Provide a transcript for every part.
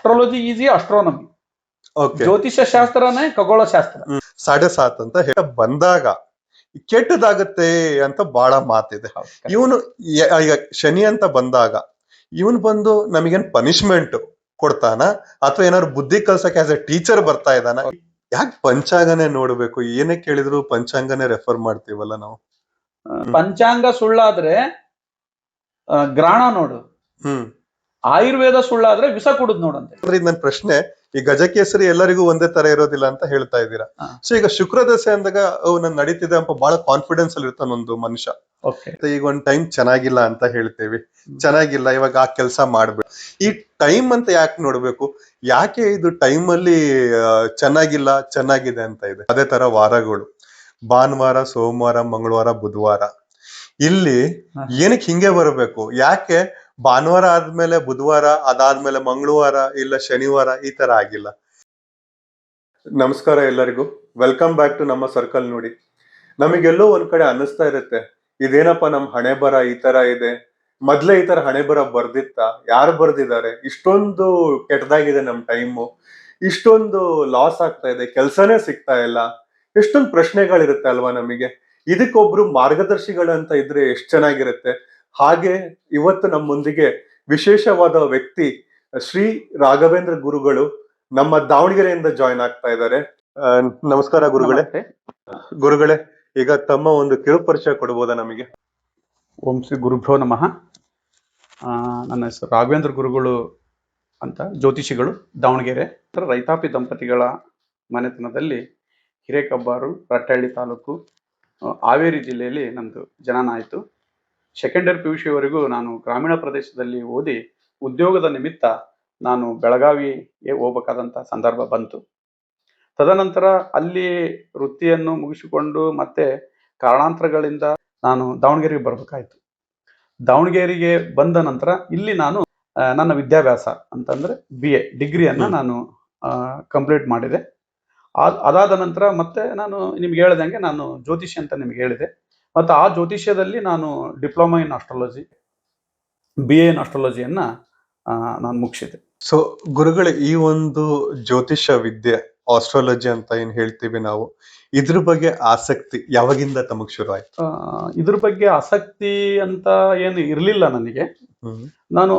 Astrology is astronomy, okay. ಜ್ಯೋತಿಷ್ಯ ಶಾಸ್ತ್ರನೇ ಖಗೋಳ ಶಾಸ್ತ್ರ. 7.5 ಅಂತ ಹೇಳ ಬಂದಾಗ ಕೆಟ್ಟದಾಗತ್ತೆ ಅಂತ ಬಹಳ ಮಾತಿದೆ. ಇವನು ಈಗ ಶನಿ ಅಂತ ಬಂದಾಗ ಇವನ್ ಬಂದು ನಮಗೇನ್ ಪನಿಷ್ಮೆಂಟ್ ಕೊಡ್ತಾನ ಅಥವಾ ಏನಾದ್ರು ಬುದ್ಧಿ ಕಲ್ಸಕ್ಕೆ ಆಸ್ ಎ ಟೀಚರ್ ಬರ್ತಾ ಇದ್ದಾನ? ಯಾಕೆ ಪಂಚಾಂಗನೇ ನೋಡ್ಬೇಕು? ಏನೇ ಕೇಳಿದ್ರು ಪಂಚಾಂಗನೇ ರೆಫರ್ ಮಾಡ್ತೀವಲ್ಲ ನಾವು. ಪಂಚಾಂಗ ಸುಳ್ಳಾದ್ರೆ ಗ್ರಹಣ ನೋಡು, ಆಯುರ್ವೇದ ಸುಳ್ಳಾದ್ರೆ ವಿಷ ಕುಡುದ್ ನೋಡಂತೆ. ನನ್ ಪ್ರಶ್ನೆ, ಈ ಗಜಕೇಸರಿ ಎಲ್ಲರಿಗೂ ಒಂದೇ ತರ ಇರೋದಿಲ್ಲ ಅಂತ ಹೇಳ್ತಾ ಇದ್ದೀರಾ. ಸೊ ಈಗ ಶುಕ್ರ ದಶೆ ಅಂದಾಗ ನನ್ ನಡೀತಿದೆ ಅಂತ ಬಹಳ ಕಾನ್ಫಿಡೆನ್ಸ್ ಅಲ್ಲಿ ಇರ್ತಾನ ಒಂದು ಮನುಷ್ಯ. ಈಗ ಒಂದ್ ಟೈಮ್ ಚೆನ್ನಾಗಿಲ್ಲ ಅಂತ ಹೇಳ್ತೇವಿ, ಚೆನ್ನಾಗಿಲ್ಲ ಇವಾಗ ಆ ಕೆಲಸ ಮಾಡ್ಬೇಕು. ಈ ಟೈಮ್ ಅಂತ ಯಾಕೆ ನೋಡ್ಬೇಕು? ಯಾಕೆ ಇದು ಟೈಮ್ ಅಲ್ಲಿ ಚೆನ್ನಾಗಿಲ್ಲ ಚೆನ್ನಾಗಿದೆ ಅಂತ ಇದೆ? ಅದೇ ತರ ವಾರಗಳು, ಭಾನುವಾರ, ಸೋಮವಾರ, ಮಂಗಳವಾರ, ಬುಧವಾರ, ಇಲ್ಲಿ ಏನಕ್ಕೆ ಹಿಂಗೆ ಬರಬೇಕು? ಯಾಕೆ ಭಾನುವಾರ ಆದ್ಮೇಲೆ ಬುಧವಾರ, ಅದಾದ್ಮೇಲೆ ಮಂಗಳವಾರ ಇಲ್ಲ ಶನಿವಾರ ಈ ತರ ಆಗಿಲ್ಲ? ನಮಸ್ಕಾರ ಎಲ್ಲರಿಗೂ, ವೆಲ್ಕಮ್ ಬ್ಯಾಕ್ ಟು ನಮ್ಮ ಸರ್ಕಲ್. ನೋಡಿ, ನಮಗೆಲ್ಲೋ ಒಂದ್ ಕಡೆ ಅನ್ನಿಸ್ತಾ ಇರುತ್ತೆ, ಇದೇನಪ್ಪ ನಮ್ ಹಣೆ ಬರ ಈ ತರ ಇದೆ, ಮೊದ್ಲೇ ಈ ತರ ಹಣೆ ಬರ ಬರ್ದಿತ್ತ? ಯಾರು ಬರ್ದಿದ್ದಾರೆ? ಇಷ್ಟೊಂದು ಕೆಟ್ಟದಾಗಿದೆ ನಮ್ ಟೈಮು, ಇಷ್ಟೊಂದು ಲಾಸ್ ಆಗ್ತಾ ಇದೆ, ಕೆಲ್ಸನೇ ಸಿಗ್ತಾ ಇಲ್ಲ, ಎಷ್ಟೊಂದು ಪ್ರಶ್ನೆಗಳಿರುತ್ತೆ ಅಲ್ವಾ ನಮಗೆ. ಇದಕ್ಕೊಬ್ರು ಮಾರ್ಗದರ್ಶಿಗಳಂತ ಇದ್ರೆ ಎಷ್ಟ್ ಚೆನ್ನಾಗಿರುತ್ತೆ. ಹಾಗೆ ಇವತ್ತು ನಮ್ಮೊಂದಿಗೆ ವಿಶೇಷವಾದ ವ್ಯಕ್ತಿ ಶ್ರೀ ರಾಘವೇಂದ್ರ ಗುರುಗಳು ನಮ್ಮ ದಾವಣಗೆರೆಯಿಂದ ಜಾಯಿನ್ ಆಗ್ತಾ ಇದ್ದಾರೆ. ನಮಸ್ಕಾರ ಗುರುಗಳೇ. ಗುರುಗಳೇ, ಈಗ ತಮ್ಮ ಒಂದು ಕಿರು ಪರಿಚಯ ಕೊಡಬಹುದಾ ನಮಗೆ? ಓಂ ಶ್ರೀ ಗುರುಭ್ಯೋ ನಮಃ. ನನ್ನ ಹೆಸರು ರಾಘವೇಂದ್ರ ಗುರುಗಳು ಅಂತ, ಜ್ಯೋತಿಷಿಗಳು, ದಾವಣಗೆರೆ. ರೈತಾಪಿ ದಂಪತಿಗಳ ಮನೆತನದಲ್ಲಿ ಹಿರೇಕಬ್ಬಾರು, ರಟ್ಟಹಳ್ಳಿ ತಾಲೂಕು, ಹಾವೇರಿ ಜಿಲ್ಲೆಯಲ್ಲಿ ನಮ್ಮದು ಜನನ ಆಯಿತು. ಸೆಕೆಂಡ್ ಇಯರ್ PUC ವರೆಗೂ ನಾನು ಗ್ರಾಮೀಣ ಪ್ರದೇಶದಲ್ಲಿ ಓದಿ ಉದ್ಯೋಗದ ನಿಮಿತ್ತ ನಾನು ಬೆಳಗಾವಿಗೆ ಹೋಗಬೇಕಾದಂಥ ಸಂದರ್ಭ ಬಂತು. ತದನಂತರ ಅಲ್ಲಿ ವೃತ್ತಿಯನ್ನು ಮುಗಿಸಿಕೊಂಡು ಮತ್ತೆ ಕಾರಣಾಂತರಗಳಿಂದ ನಾನು ದಾವಣಗೆರೆಗೆ ಬರಬೇಕಾಯಿತು. ದಾವಣಗೆರೆಗೆ ಬಂದ ನಂತರ ಇಲ್ಲಿ ನಾನು ನನ್ನ ವಿದ್ಯಾಭ್ಯಾಸ ಅಂತಂದರೆ BA ಡಿಗ್ರಿಯನ್ನು ನಾನು ಕಂಪ್ಲೀಟ್ ಮಾಡಿದೆ. ಅದಾದ ನಂತರ ಮತ್ತೆ ನಾನು ನಿಮ್ಗೆ ಹೇಳ್ದಂಗೆ ನಾನು ಜ್ಯೋತಿಷ್ಯ ಅಂತ ನಿಮ್ಗೆ ಹೇಳಿದೆ. ಮತ್ತು ಆ ಜ್ಯೋತಿಷ್ಯದಲ್ಲಿ ನಾನು ಡಿಪ್ಲೊಮಾ ಇನ್ ಆಸ್ಟ್ರಾಲಜಿ, BA ಇನ್ ಆಸ್ಟ್ರಾಲಜಿಯನ್ನು ನಾನು ಮುಗಿಸಿದೆ. ಸೊ ಗುರುಗಳೇ, ಈ ಒಂದು ಜ್ಯೋತಿಷ್ಯ ವಿದ್ಯೆ, ಆಸ್ಟ್ರಾಲಜಿ ಅಂತ ಏನ್ ಹೇಳ್ತೀವಿ ನಾವು, ಇದ್ರ ಬಗ್ಗೆ ಆಸಕ್ತಿ ಯಾವಾಗಿಂದ ತಮಗ್ ಶುರು ಆಯ್ತು? ಇದ್ರ ಬಗ್ಗೆ ಆಸಕ್ತಿ ಅಂತ ಏನು ಇರಲಿಲ್ಲ ನನಗೆ. ನಾನು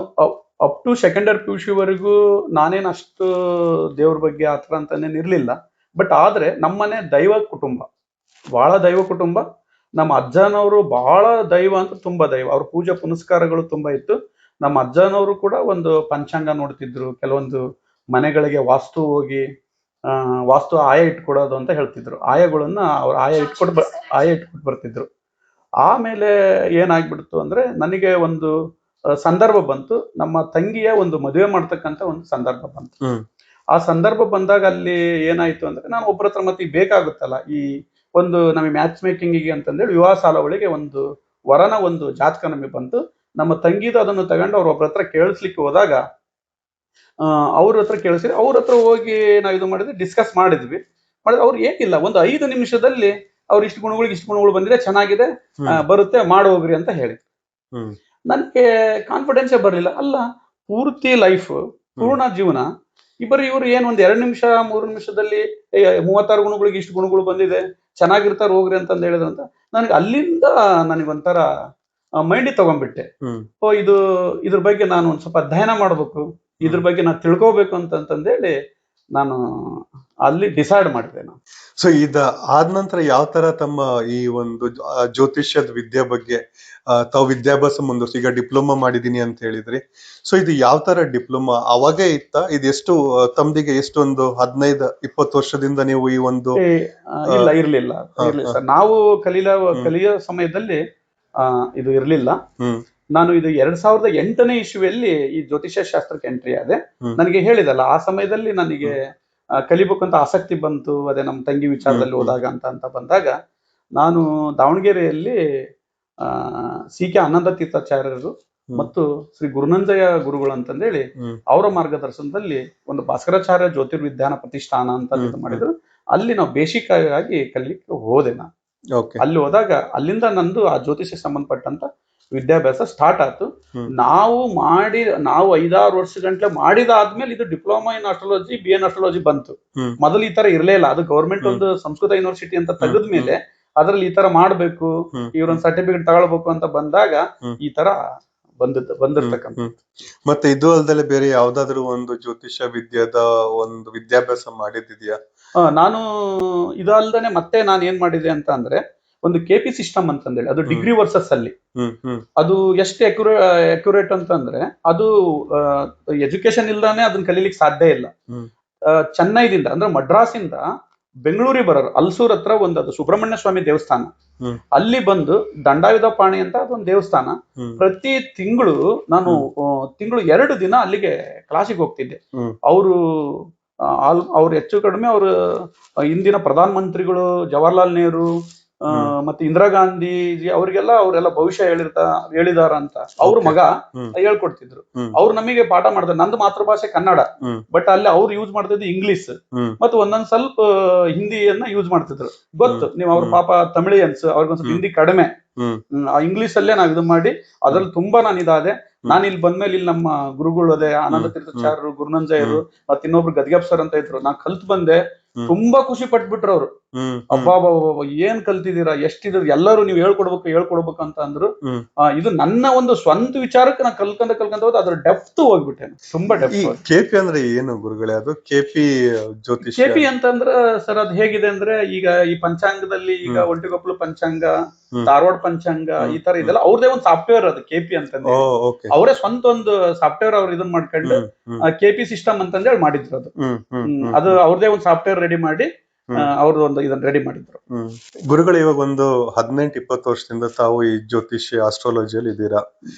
up to second year PUC ವರೆಗೂ ನಾನೇನು ಅಷ್ಟು ದೇವ್ರ ಬಗ್ಗೆ ಆ ಥರ ಅಂತನೇನು ಇರಲಿಲ್ಲ. ಬಟ್ ಆದರೆ ನಮ್ಮನೆ ದೈವ ಕುಟುಂಬ, ಭಾಳ ದೈವ ಕುಟುಂಬ. ನಮ್ಮ ಅಜ್ಜನವರು ಬಹಳ ದೈವ ಅಂತ, ತುಂಬ ದೈವ, ಅವ್ರ ಪೂಜೆ ಪುನಸ್ಕಾರಗಳು ತುಂಬ ಇತ್ತು. ನಮ್ಮ ಅಜ್ಜನವರು ಕೂಡ ಒಂದು ಪಂಚಾಂಗ ನೋಡ್ತಿದ್ರು, ಕೆಲವೊಂದು ಮನೆಗಳಿಗೆ ವಾಸ್ತು ಹೋಗಿ ವಾಸ್ತು ಆಯ ಇಟ್ಕೊಡೋದು ಅಂತ ಹೇಳ್ತಿದ್ರು. ಆಯಗಳನ್ನ ಅವ್ರು ಆಯ ಇಟ್ಕೊಟ್ಟು ಬರ್ತಿದ್ರು. ಆಮೇಲೆ ಏನಾಗ್ಬಿಡ್ತು ಅಂದರೆ, ನನಗೆ ಒಂದು ಸಂದರ್ಭ ಬಂತು, ನಮ್ಮ ತಂಗಿಯ ಒಂದು ಮದುವೆ ಮಾಡ್ತಕ್ಕಂಥ ಒಂದು ಸಂದರ್ಭ ಬಂತು. ಆ ಸಂದರ್ಭ ಬಂದಾಗ ಅಲ್ಲಿ ಏನಾಯ್ತು ಅಂದ್ರೆ, ನಾನು ಒಬ್ಬರ ಹತ್ರ ಮತ್ತೆ ಬೇಕಾಗುತ್ತಲ್ಲ, ಈ ಒಂದು ನಮಗೆ ಮ್ಯಾಚ್ ಮೇಕಿಂಗಿಗೆ ಅಂತಂದೇಳಿ ವಿವಾಹ ಸಾಲವಳಿಗೆ ಒಂದು ವರನ ಒಂದು ಜಾತಕ ನಮಗೆ ಬಂತು. ನಮ್ಮ ತಂಗಿದು ಅದನ್ನು ತಗೊಂಡು ಅವ್ರ ಒಬ್ಬರ ಹತ್ರ ಕೇಳಿಸ್ಲಿಕ್ಕೆ ಹೋದಾಗ, ಅವ್ರ ಹತ್ರ ಕೇಳಿಸಿದ್ರೆ, ಅವ್ರ ಹತ್ರ ಹೋಗಿ ನಾವು ಇದು ಮಾಡಿದ್ವಿ, ಡಿಸ್ಕಸ್ ಮಾಡಿದ್ವಿ. ಅವ್ರು ಏನಿಲ್ಲ, ಒಂದು 5 ನಿಮಿಷದಲ್ಲಿ ಅವ್ರು ಇಷ್ಟು ಗುಣಗಳು ಬಂದಿದೆ, ಚೆನ್ನಾಗಿದೆ, ಬರುತ್ತೆ, ಮಾಡೋಗ್ರಿ ಅಂತ ಹೇಳಿ. ನನಗೆ ಕಾನ್ಫಿಡೆನ್ಸೇ ಬರಲಿಲ್ಲ. ಅಲ್ಲ, ಪೂರ್ತಿ ಲೈಫ್, ಪೂರ್ಣ ಜೀವನ, ಇವರು ಏನು ಒಂದು 2 ನಿಮಿಷ 3 ನಿಮಿಷದಲ್ಲಿ 36 ಗುಣಗಳಿಗೆ ಇಷ್ಟು ಗುಣಗಳು ಬಂದಿದೆ, ಚೆನ್ನಾಗಿರ್ತಾರೆ, ಹೋಗ್ರಿ ಅಂತಂದು ಹೇಳಿದ್ರಂತ. ನನಗೆ ಅಲ್ಲಿಂದ ನನಗೊಂಥರ ಮೈಂಡಿಗೆ ತಗೊಂಡ್ಬಿಟ್ಟೆ. ಇದ್ರ ಬಗ್ಗೆ ನಾನು ಒಂದು ಸ್ವಲ್ಪ ಅಧ್ಯಯನ ಮಾಡ್ಬೇಕು, ಇದ್ರ ಬಗ್ಗೆ ನಾನು ತಿಳ್ಕೋಬೇಕು ಅಂತಂದೇಳಿ ನಾನು ಅಲ್ಲಿ ಡಿಸೈಡ್ ಮಾಡಿದೆ ನಾನು. ಸೊ ಆದ ನಂತರ ಯಾವ ತರ ತಮ್ಮ ಈ ಒಂದು ಜ್ಯೋತಿಷ್ಯದ ವಿದ್ಯೆ ಬಗ್ಗೆ ತಾವು ವಿದ್ಯಾಭ್ಯಾಸ ಮುಂದುವರಿಸಿ, ಈಗ ಡಿಪ್ಲೊಮಾ ಮಾಡಿದೀನಿ ಅಂತ ಹೇಳಿದ್ರಿ. ಸೊ ಇದು ಯಾವ ತರ ಡಿಪ್ಲೊಮಾ ಅವಾಗೇ ಇತ್ತ? ಇದು ಎಷ್ಟು ತಮ್ದಿಗೆ ಎಷ್ಟೊಂದು 15-20 ವರ್ಷದಿಂದ ನೀವು ಈ ಒಂದು? ಇರ್ಲಿಲ್ಲ ಸರ್, ನಾವು ಕಲಿಯೋ ಸಮಯದಲ್ಲಿ ಇದು ಇರ್ಲಿಲ್ಲ. ನಾನು ಇದು 2008ನೇ ಇಸ್ವಿಯಲ್ಲಿ ಈ ಜ್ಯೋತಿಷ್ಯ ಶಾಸ್ತ್ರಕ್ಕೆ ಎಂಟ್ರಿ ಆದೆ. ನನಗೆ ಹೇಳಿದಲ್ಲ, ಆ ಸಮಯದಲ್ಲಿ ನನಗೆ ಕಲಿಬೇಕಂತ ಆಸಕ್ತಿ ಬಂತು. ಅದೇ ನಮ್ಮ ತಂಗಿ ವಿಚಾರದಲ್ಲಿ ಹೋದಾಗ ಅಂತ ಬಂದಾಗ, ನಾನು ದಾವಣಗೆರೆಯಲ್ಲಿ CK ಆನಂದ ತೀರ್ಥಾಚಾರ್ಯರು ಮತ್ತು ಶ್ರೀ ಗುರುನಂಜಯ ಗುರುಗಳು ಅಂತಂದೇಳಿ ಅವರ ಮಾರ್ಗದರ್ಶನದಲ್ಲಿ ಒಂದು ಭಾಸ್ಕರಾಚಾರ್ಯ ಜ್ಯೋತಿರ್ವಿಜ್ಞಾನ ಪ್ರತಿಷ್ಠಾನ ಅಂತ ಮಾಡಿದ್ರು. ಅಲ್ಲಿ ನಾವು ಬೇಸಿಕ್ ಆಗಿ ಕಲಿಲಿಕ್ಕೆ ಹೋದೆ ನಾನು. ಅಲ್ಲಿ ಹೋದಾಗ ಅಲ್ಲಿಂದ ನಂದು ಆ ಜ್ಯೋತಿಷಕ್ಕೆ ಸಂಬಂಧಪಟ್ಟಂತ ವಿದ್ಯಾಭ್ಯಾಸ ಸ್ಟಾರ್ಟ್ ಆಯ್ತು. ನಾವು 5-6 ವರ್ಷ ಗಂಟ್ಲೆ ಮಾಡಿದಾದ್ಮೇಲೆ ಇದು diploma in astrology, BN astrology ಬಂತು. ಮೊದಲು ಈ ತರ ಇರ್ಲೇ ಇಲ್ಲ. ಅದು ಗವರ್ಮೆಂಟ್ ಒಂದು ಸಂಸ್ಕೃತ ಯೂನಿವರ್ಸಿಟಿ ಅಂತ ತೆಗೆದ್ಮೇಲೆ ಅದ್ರಲ್ಲಿ ಈ ತರ ಮಾಡ್ಬೇಕು, ಇವ್ರೊಂದ್ ಸರ್ಟಿಫಿಕೇಟ್ ತಗೊಳ್ಬೇಕು ಅಂತ ಬಂದಾಗ ಈ ತರ ಬಂದಿರ್ತಕ್ಕಂಥ. ಮತ್ತೆ ಇದು ಅಲ್ದಲೆ ಬೇರೆ ಯಾವ್ದಾದ್ರು ಒಂದು ಜ್ಯೋತಿಷ್ಯ ವಿದ್ಯಾದ ಒಂದು ವಿದ್ಯಾಭ್ಯಾಸ ಮಾಡಿದ್ಯಾ? ನಾನು ಇದಲ್ದೇನೆ ಮತ್ತೆ ನಾನು ಏನ್ ಮಾಡಿದೆ ಅಂತ ಅಂದ್ರೆ, ಒಂದು KP ಸಿಸ್ಟಮ್ ಅಂತಂದೇಳಿ, ಅದು ಡಿಗ್ರಿ ವರ್ಸಸ್ ಅಲ್ಲಿ ಅದು ಎಷ್ಟು ಅಕ್ಯುರೇಟ್ ಅಂತಂದ್ರೆ, ಅದು ಎಜುಕೇಶನ್ ಇಲ್ದಾನೆ ಅದನ್ನ ಕಲೀಲಿಕ್ಕೆ ಸಾಧ್ಯ ಇಲ್ಲ. ಚೆನ್ನೈದಿಂದ ಅಂದ್ರೆ ಮಡ್ರಾಸಿಂದ ಬೆಂಗಳೂರಿಗೆ ಬರೋರು, ಅಲ್ಸೂರ್ ಹತ್ರ ಒಂದು ಅದು ಸುಬ್ರಹ್ಮಣ್ಯ ಸ್ವಾಮಿ ದೇವಸ್ಥಾನ, ಅಲ್ಲಿ ಬಂದು ದಂಡಾಯುಧ ಪಾಣಿ ಅಂತ ಅದೊಂದು ದೇವಸ್ಥಾನ. ಪ್ರತಿ ತಿಂಗಳು ನಾನು 2 ದಿನ ಅಲ್ಲಿಗೆ ಕ್ಲಾಸಿಗೆ ಹೋಗ್ತಿದ್ದೆ. ಅವ್ರು ಹೆಚ್ಚು ಕಡಿಮೆ ಅವರು ಇಂದಿನ ಪ್ರಧಾನ ಮಂತ್ರಿಗಳು ಜವಾಹರ್ಲಾಲ್ ನೆಹರು ಮತ್ತೆ ಇಂದಿರಾ ಗಾಂಧಿ ಅವರೆಲ್ಲ ಭವಿಷ್ಯ ಹೇಳಿದಾರ ಅಂತ ಅವ್ರ ಮಗ ಹೇಳ್ಕೊಡ್ತಿದ್ರು. ಅವ್ರು ನಮಗೆ ಪಾಠ ಮಾಡ್ತಾರೆ. ನಂದು ಮಾತೃಭಾಷೆ ಕನ್ನಡ, ಬಟ್ ಅಲ್ಲಿ ಅವ್ರು ಯೂಸ್ ಮಾಡ್ತಿದ್ದು ಇಂಗ್ಲಿಷ್ ಮತ್ತೆ ಒಂದೊಂದ್ ಸ್ವಲ್ಪ ಹಿಂದಿಯನ್ನ ಯೂಸ್ ಮಾಡ್ತಿದ್ರು. ಗೊತ್ತು ನೀವು, ಅವ್ರ ಪಾಪ ತಮಿಳಿಯನ್ಸ್, ಅವ್ರಿಗೊಂದ್ ಸ್ವಲ್ಪ ಹಿಂದಿ ಕಡಿಮೆ, ಇಂಗ್ಲಿಷ್ ಅಲ್ಲೇ ನಾವ್ ಇದು ಮಾಡಿ ಅದ್ರಲ್ಲಿ ತುಂಬಾ ನಾನು ಇದಾದೆ. ನಾನು ಇಲ್ಲಿ ಬಂದ್ಮೇಲೆ ಇಲ್ಲಿ ನಮ್ಮ ಗುರುಗಳು ಅದೇ ಆನಂದ ತೀರ್ಥಾಚಾರ್ಯರು, ಗುರುನಂಜಯರು, ಮತ್ತೆ ಇನ್ನೊಬ್ರು ಗದ್ಗ್ಯಾಪ್ ಸರ್ ಅಂತ ಇದ್ರು. ನಾನ್ ಕಲ್ತ್ ಬಂದೆ, ತುಂಬಾ ಖುಷಿ ಪಟ್ಬಿಟ್ರು ಅವ್ರು. ಅಬ್ಬಾ ಏನ್ ಕಲ್ತಿದ್ದೀರಾ, ಎಷ್ಟಿದ್ರು, ಎಲ್ಲರೂ ನೀವು ಹೇಳ್ಕೊಡ್ಬೇಕು ಅಂತ ಅಂದ್ರು. ಇದು ನನ್ನ ಒಂದು ಸ್ವಂತ ವಿಚಾರಕ್ಕೆ ನಾನು ಕಲ್ಕೊಂಡ ಹೋದ್ ಅದ್ರ ಡೆಪ್ತ್ ಹೋಗ್ಬಿಟ್ಟೆ, ತುಂಬಾ ಡೆಪ್ತ್. KP ಅಂದ್ರೆ ಏನು ಗುರುಗಳೇ? ಅದು KP ಜ್ಯೋತಿಷ KP ಅಂತಂದ್ರ ಸರ್ ಅದ್ ಹೇಗಿದೆ ಅಂದ್ರೆ, ಈಗ ಈ ಪಂಚಾಂಗದಲ್ಲಿ ಈಗ ಒಂಟಿಗೊಪ್ಪಲು ಪಂಚಾಂಗ, ಧಾರವಾಡ ಪಂಚಾಂಗ, ಈ ತರ ಇದೆಲ್ಲ ಅವ್ರದೇ ಒಂದು ಸಾಫ್ಟ್ವೇರ್ ಅದು KP ಅಂತಂದ್ರೆ. ಅವರೇ ಸ್ವಂತ ಒಂದು ಸಾಫ್ಟ್ವೇರ್ ಅವ್ರು ಇದನ್ನ ಮಾಡ್ಕೊಂಡು KP ಸಿಸ್ಟಮ್ ಅಂತಂದೇಳಿ ಮಾಡಿದ್ರು. ಅದು ಅವ್ರದೇ ಒಂದು ಸಾಫ್ಟ್ವೇರ್ ರೆಡಿ ಮಾಡಿ ಅವ್ರದ್ದು ಒಂದು ಇದನ್ನ ರೆಡಿ ಮಾಡಿದ್ರು. ಗುರುಗಳು ಇವಾಗ ಒಂದು 18-20 ವರ್ಷದಿಂದ ತಾವು ಈ ಜ್ಯೋತಿಷ್ಯ ಆಸ್ಟ್ರಾಲಜಿಯಲ್ಲಿ ಇದ್ದೀರಾ.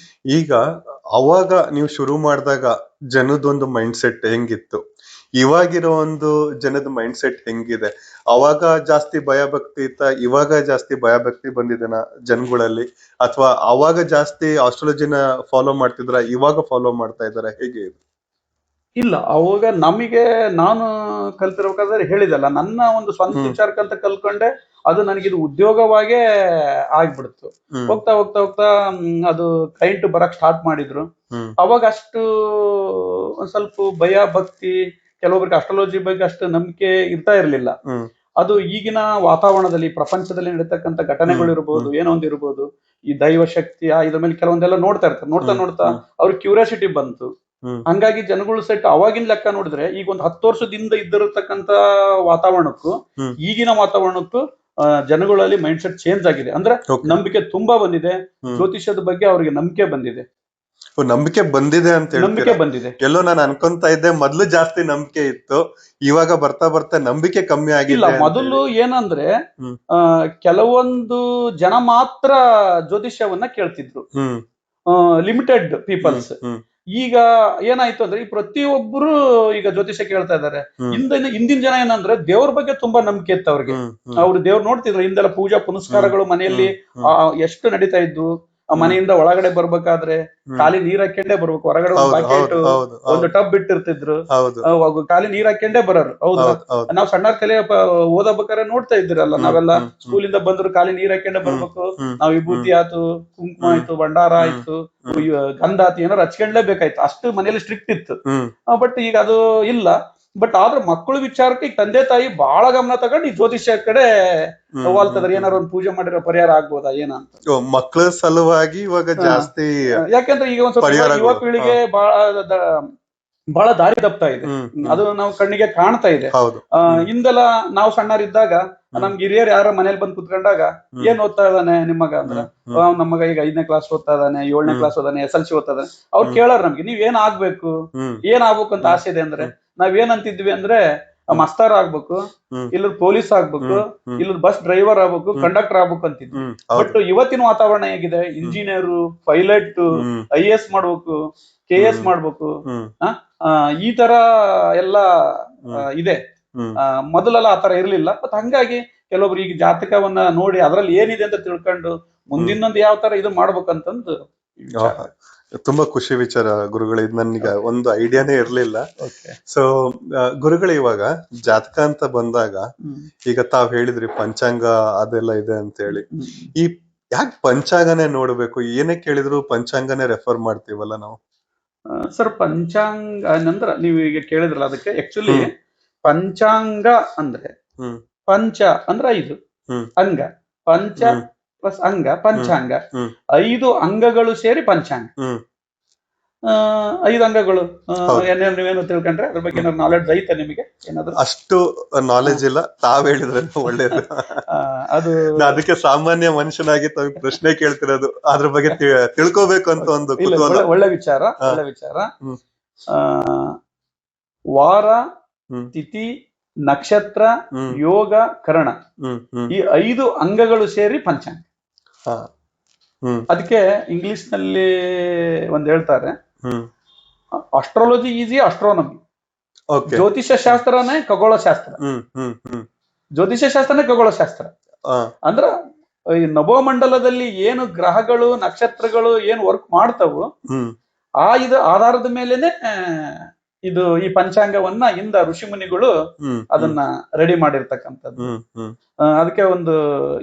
ಈಗ ಅವಾಗ ನೀವು ಶುರು ಮಾಡಿದಾಗ ಜನದೊಂದು ಮೈಂಡ್ ಸೆಟ್ ಹೆಂಗಿತ್ತು, ಇವಾಗಿರೋ ಒಂದು ಜನದ ಮೈಂಡ್ ಸೆಟ್ ಹೆಂಗಿದೆ? ಅವಾಗ ಜಾಸ್ತಿ ಭಯ ಭಕ್ತಿ ಇತ್ತ, ಇವಾಗ ಜಾಸ್ತಿ ಭಯ ಭಕ್ತಿ ಬಂದಿದೆನಾ ಜನಗಳಲ್ಲಿ? ಅಥವಾ ಅವಾಗ ಜಾಸ್ತಿ ಆಸ್ಟ್ರಾಲಜಿನ ಫಾಲೋ ಮಾಡ್ತಿದ್ರ, ಇವಾಗ ಫಾಲೋ ಮಾಡ್ತಾ ಇದಾರ, ಹೇಗೆ? ಇಲ್ಲ, ಅವಾಗ ನಾನು ಕಲ್ತಿರ್ಬೇಕಾದ್ರೆ ಹೇಳಿದಲ್ಲ, ನನ್ನ ಒಂದು ಸ್ವಂತ ವಿಚಾರಕ್ಕಂತ ಕಲ್ಕೊಂಡೆ, ಅದು ನನಗಿದು ಉದ್ಯೋಗವಾಗೇ ಆಗ್ಬಿಡ್ತು. ಹೋಗ್ತಾ ಹೋಗ್ತಾ ಹೋಗ್ತಾ ಅದು ಕ್ಲೈಂಟ್ ಬರಕ್ ಸ್ಟಾರ್ಟ್ ಮಾಡಿದ್ರು. ಅವಾಗ ಅಷ್ಟು ಒಂದ್ ಸ್ವಲ್ಪ ಭಯ ಭಕ್ತಿ, ಕೆಲವೊಬ್ರಿಗೆ ಅಸ್ಟ್ರಾಲಜಿ ಬಗ್ಗೆ ಅಷ್ಟು ನಂಬಿಕೆ ಇರ್ತಾ ಇರ್ಲಿಲ್ಲ. ಅದು ಈಗಿನ ವಾತಾವರಣದಲ್ಲಿ, ಪ್ರಪಂಚದಲ್ಲಿ ನಡೀತಕ್ಕಂಥ ಘಟನೆಗಳಿರ್ಬೋದು, ಏನೋ ಒಂದ್ ಇರ್ಬೋದು, ಈ ದೈವ ಶಕ್ತಿ ಇದ್ರ ಮೇಲೆ ಕೆಲವೊಂದೆಲ್ಲ ನೋಡ್ತಾ ಇರ್ತಾರೆ. ನೋಡ್ತಾ ಅವ್ರಿಗೆ ಕ್ಯೂರಿಯಾಸಿಟಿ ಬಂತು. ಹಂಗಾಗಿ ಜನಗಳು ಸೆಟ್ ಅವಾಗಿನ ಲೆಕ್ಕ ನೋಡಿದ್ರೆ, ಈಗ ಒಂದು 10 ವರ್ಷದಿಂದ ಇದ್ದಿರತಕ್ಕಂತ ವಾತಾವರಣಕ್ಕೂ ಈಗಿನ ವಾತಾವರಣಕ್ಕೂ ಜನಗಳಲ್ಲಿ ಮೈಂಡ್ ಸೆಟ್ ಚೇಂಜ್ ಆಗಿದೆ. ಅಂದ್ರೆ ನಂಬಿಕೆ ತುಂಬಾ ಬಂದಿದೆ. ಜ್ಯೋತಿಷ್ಯದ ಬಗ್ಗೆ ಅವರಿಗೆ ನಂಬಿಕೆ ಬಂದಿದೆ. ನಂಬಿಕೆ ಬಂದಿದೆ ಅಂತ ನಂಬಿಕೆ ಬಂದಿದೆ. ಎಲ್ಲೋ ನಾನು ಅನ್ಕೊಂತ ಇದ್ದೆ ಮೊದ್ಲು ಜಾಸ್ತಿ ನಂಬಿಕೆ ಇತ್ತು, ಇವಾಗ ಬರ್ತಾ ಬರ್ತಾ ನಂಬಿಕೆ ಕಮ್ಮಿ ಆಗಿಲ್ಲ. ಮೊದಲು ಏನಂದ್ರೆ ಕೆಲವೊಂದು ಜನ ಮಾತ್ರ ಜ್ಯೋತಿಷ್ಯವನ್ನ ಕೇಳ್ತಿದ್ರು, ಲಿಮಿಟೆಡ್ ಪೀಪಲ್ಸ್. ಈಗ ಏನಾಯ್ತು ಅಂದ್ರೆ, ಈ ಪ್ರತಿಯೊಬ್ಬರು ಈಗ ಜ್ಯೋತಿಷ್ಯ ಕೇಳ್ತಾ ಇದಾರೆ. ಹಿಂದಿನ ಜನ ಏನಂದ್ರೆ ದೇವ್ರ ಬಗ್ಗೆ ತುಂಬಾ ನಂಬಿಕೆ ಇತ್ತು ಅವ್ರಿಗೆ. ಅವ್ರು ದೇವ್ರು ನೋಡ್ತಿದ್ರು. ಹಿಂದೆಲ್ಲ ಪೂಜಾ ಪುನಸ್ಕಾರಗಳು ಮನೆಯಲ್ಲಿ ಎಷ್ಟು ನಡೀತಾ ಇದ್ವು. ಮನೆಯಿಂದ ಒಳಗಡೆ ಬರ್ಬೇಕಾದ್ರೆ ಖಾಲಿ ನೀರ್ ಹಾಕೊಂಡೇ ಬರ್ಬೇಕು, ಹೊರಗಡೆ ಒಂದು ಬಕೆಟ್ ಒಂದು ಟಬ್ ಇಟ್ಟಿರ್ತಿದ್ರು, ಖಾಲಿ ನೀರ್ ಹಾಕೊಂಡೇ ಬರೋರು. ಹೌದಾ? ನಾವ್ ಸಣ್ಣ ಕಲೆ ಓದಬೇಕಾದ್ರೆ ನೋಡ್ತಾ ಇದ್ರಲ್ಲ, ನಾವೆಲ್ಲ ಸ್ಕೂಲಿಂದ ಬಂದ್ರು ಖಾಲಿ ನೀರ್ ಹಾಕೊಂಡೇ ಬರ್ಬೇಕು. ನಾವ್ ವಿಭೂತಿ ಆಯ್ತು, ಕುಂಕುಮ ಆಯ್ತು, ಭಂಡಾರ ಆಯ್ತು, ಗಂಧ ಆಯ್ತು, ಏನಾರು ಹಚ್ಕೊಂಡ್ಲೇ ಬೇಕಾಯ್ತು. ಅಷ್ಟು ಮನೇಲಿ ಸ್ಟ್ರಿಕ್ಟ್ ಇತ್ತು. ಬಟ್ ಈಗ ಅದು ಇಲ್ಲ. ಬಟ್ ಆದ್ರೆ ಮಕ್ಕಳ ವಿಚಾರಕ್ಕೆ ಈಗ ತಂದೆ ತಾಯಿ ಬಹಳ ಗಮನ ತಗೊಂಡು ಈ ಜ್ಯೋತಿಷ್ಯ ಕಡೆ ಹೋಲ್ತದ್ರ. ಏನಾರು ಒಂದು ಪೂಜೆ ಮಾಡಿರೋ ಪರಿಹಾರ ಆಗ್ಬೋದಾ ಏನಂತ ಮಕ್ಕಳ ಸಲುವಾಗಿ ಇವಾಗ ಜಾಸ್ತಿ. ಯಾಕಂದ್ರೆ ಈಗ ಒಂದ್ ಸ್ವಲ್ಪ ಯುವ ಪೀಳಿಗೆ ಬಹಳ ದಾರಿ ತಪ್ತಾ ಇದೆ. ಅದು ನಾವು ಕಣ್ಣಿಗೆ ಕಾಣ್ತಾ ಇದೆ. ಹಿಂದೆಲ್ಲ ನಾವು ಸಣ್ಣರಿದ್ದಾಗ ನಮ್ಗೆ ಹಿರಿಯರು ಯಾರ ಮನೇಲಿ ಬಂದು ಕುತ್ಕೊಂಡಾಗ, ಏನ್ ಓದ್ತಾ ಇದ್ದಾನೆ ನಿಮ್ಮ ಮಗ ಅಂದ್ರೆ, ನಮ್ಮ ಮಗ ಈಗ 5ನೇ ಕ್ಲಾಸ್ ಓದ್ತಾ ಇದ್ದಾನೆ, 7ನೇ ಕ್ಲಾಸ್ ಓದಾನೆ, SLC ಓದ್ತಾ ಇದ್ದಾನೆ. ಅವ್ರು ಕೇಳಾರ ನಮ್ಗೆ, ನೀವ್ ಏನ್ ಆಗ್ಬೇಕು ಅಂತ ಆಸೆ ಇದೆ ಅಂದ್ರೆ, ನಾವೇನಂತಿದ್ವಿ ಅಂದ್ರೆ, ಮಸ್ತಾರ್ ಆಗ್ಬೇಕು, ಇಲ್ಲ ಪೊಲೀಸ್ ಆಗ್ಬೇಕು, ಇಲ್ಲ ಬಸ್ ಡ್ರೈವರ್ ಆಗ್ಬೇಕು, ಕಂಡಕ್ಟರ್ ಆಗ್ಬೇಕು ಅಂತಿದ್ವಿ. ಬಟ್ ಇವತ್ತಿನ ವಾತಾವರಣ ಹೇಗಿದೆ, ಇಂಜಿನಿಯರು, ಪೈಲಟ್, IAS ಮಾಡ್ಬೇಕು, KS ಮಾಡ್ಬೇಕು, ಈ ತರ ಎಲ್ಲ ಇದೆ. ಮೊದಲೆಲ್ಲ ಆತರ ಇರ್ಲಿಲ್ಲ. ಮತ್ ಹಂಗಾಗಿ ಕೆಲವೊಬ್ರು ಈಗ ಜಾತಕವನ್ನ ನೋಡಿ ಅದ್ರಲ್ಲಿ ಏನಿದೆ ಅಂತ ತಿಳ್ಕೊಂಡು ಮುಂದಿನೊಂದು ಯಾವ ತರ ಇದು ಮಾಡ್ಬೇಕಂತಂದು. ತುಂಬಾ ಖುಷಿ ವಿಚಾರ ಗುರುಗಳೇ, ಇದು ನನ್ಗೆ ಒಂದು ಐಡಿಯಾನೇ ಇರ್ಲಿಲ್ಲ. ಸೊ ಗುರುಗಳೇ, ಇವಾಗ ಜಾತಕ ಅಂತ ಬಂದಾಗ ಈಗ ತಾವ್ ಹೇಳಿದ್ರಿ ಪಂಚಾಂಗ ಅದೆಲ್ಲ ಇದೆ ಅಂತ ಹೇಳಿ, ಈ ಯಾಕೆ ಪಂಚಾಂಗನೇ ನೋಡ್ಬೇಕು? ಏನೇ ಕೇಳಿದ್ರು ಪಂಚಾಂಗನೇ ರೆಫರ್ ಮಾಡ್ತೀವಲ್ಲ ನಾವು. ಸರ್ ಪಂಚಾಂಗ ನಂತರ ನೀವು ಈಗ ಕೇಳಿದ್ರಲ್ಲ, ಅದಕ್ಕೆ ಆಕ್ಚುಲಿ ಪಂಚಾಂಗ ಅಂದ್ರೆ ಹ್ಮ್ ಪಂಚ ಅಂದ್ರೆ 5 ಹ್ಮ್ ಅಂಗ, ಪಂಚ ಪ್ಲಸ್ ಅಂಗ ಪಂಚಾಂಗ, ಹ್ಮ್ 5 ಅಂಗಗಳು ಸೇರಿ ಪಂಚಾಂಗ. ಹ್ಮ್ 5 ಅಂಗಗಳು ಹೌದು. ನೀವೇನು ತಿಳ್ಕೊಂಡ್ರೆ ಅದ್ರ ಬಗ್ಗೆ ಏನಾದ್ರು ನಾಲೆಡ್ಜ್ ಐತೆ ನಿಮಗೆ ಏನಾದ್ರು? ಅಷ್ಟು ನಾಲೆಜ್ ಇಲ್ಲ, ತಾವ್ ಹೇಳಿದ್ರೆ ಒಳ್ಳೇದು. ಅದು ನಾ ಅದಕ್ಕೆ ಸಾಮಾನ್ಯ ಮನುಷ್ಯನಾಗಿ ತಾವ್ ಪ್ರಶ್ನೆ ಕೇಳ್ತಿರೋದು, ಅದ್ರ ಬಗ್ಗೆ ತಿಳ್ಕೋಬೇಕು ಅಂತ ಒಂದು ಇಲ್ಲ, ಕುತೂಹಲ. ಒಳ್ಳೆ ವಿಚಾರ, ಒಳ್ಳೆ ವಿಚಾರ. ಹ್ಮ್ ಆ ವಾರ, ಹ್ಮ್ ತಿಥಿ, ನಕ್ಷತ್ರ, ಹ್ಮ್ ಯೋಗ, ಕರಣ, ಹ್ಮ್ ಹ್ಮ್ ಈ 5 ಅಂಗಗಳು ಸೇರಿ ಪಂಚಾಂಗ. ಹಾ ಹ್ಮ್ ಅದಕ್ಕೆ ಇಂಗ್ಲಿಷ್ ನಲ್ಲಿ ಒಂದ್ ಹೇಳ್ತಾರೆ, ಹ್ಮ್ ಅಸ್ಟ್ರಾಲಜಿ ಈಸ್ ಅಸ್ಟ್ರಾನಮಿ. ಓಕೆ. ಜ್ಯೋತಿಷ್ಯ ಶಾಸ್ತ್ರನೇ ಖಗೋಳ ಶಾಸ್ತ್ರ. ಹ್ಮ್ ಹ್ಮ್ ಹ್ಮ್ ಜ್ಯೋತಿಷ್ಯ ಶಾಸ್ತ್ರನೇ ಖಗೋಳ ಶಾಸ್ತ್ರ. ಆ ಅಂದ್ರ ಈ ನಭೋಮಂಡಲದಲ್ಲಿ ಏನು ಗ್ರಹಗಳು ನಕ್ಷತ್ರಗಳು ಏನು ವರ್ಕ್ ಮಾಡ್ತಾವು, ಹ್ಮ್ ಇದು ಆಧಾರದ ಮೇಲೆನೆ ಇದು ಈ ಪಂಚಾಂಗವನ್ನ ಇಂದ ಋಷಿ ಮುನಿಗಳು ಹ್ಮ್ ಅದನ್ನ ರೆಡಿ ಮಾಡಿರ್ತಕ್ಕಂಥದ್ದು. ಹ್ಮ್ ಹ್ಮ್ ಅದಕ್ಕೆ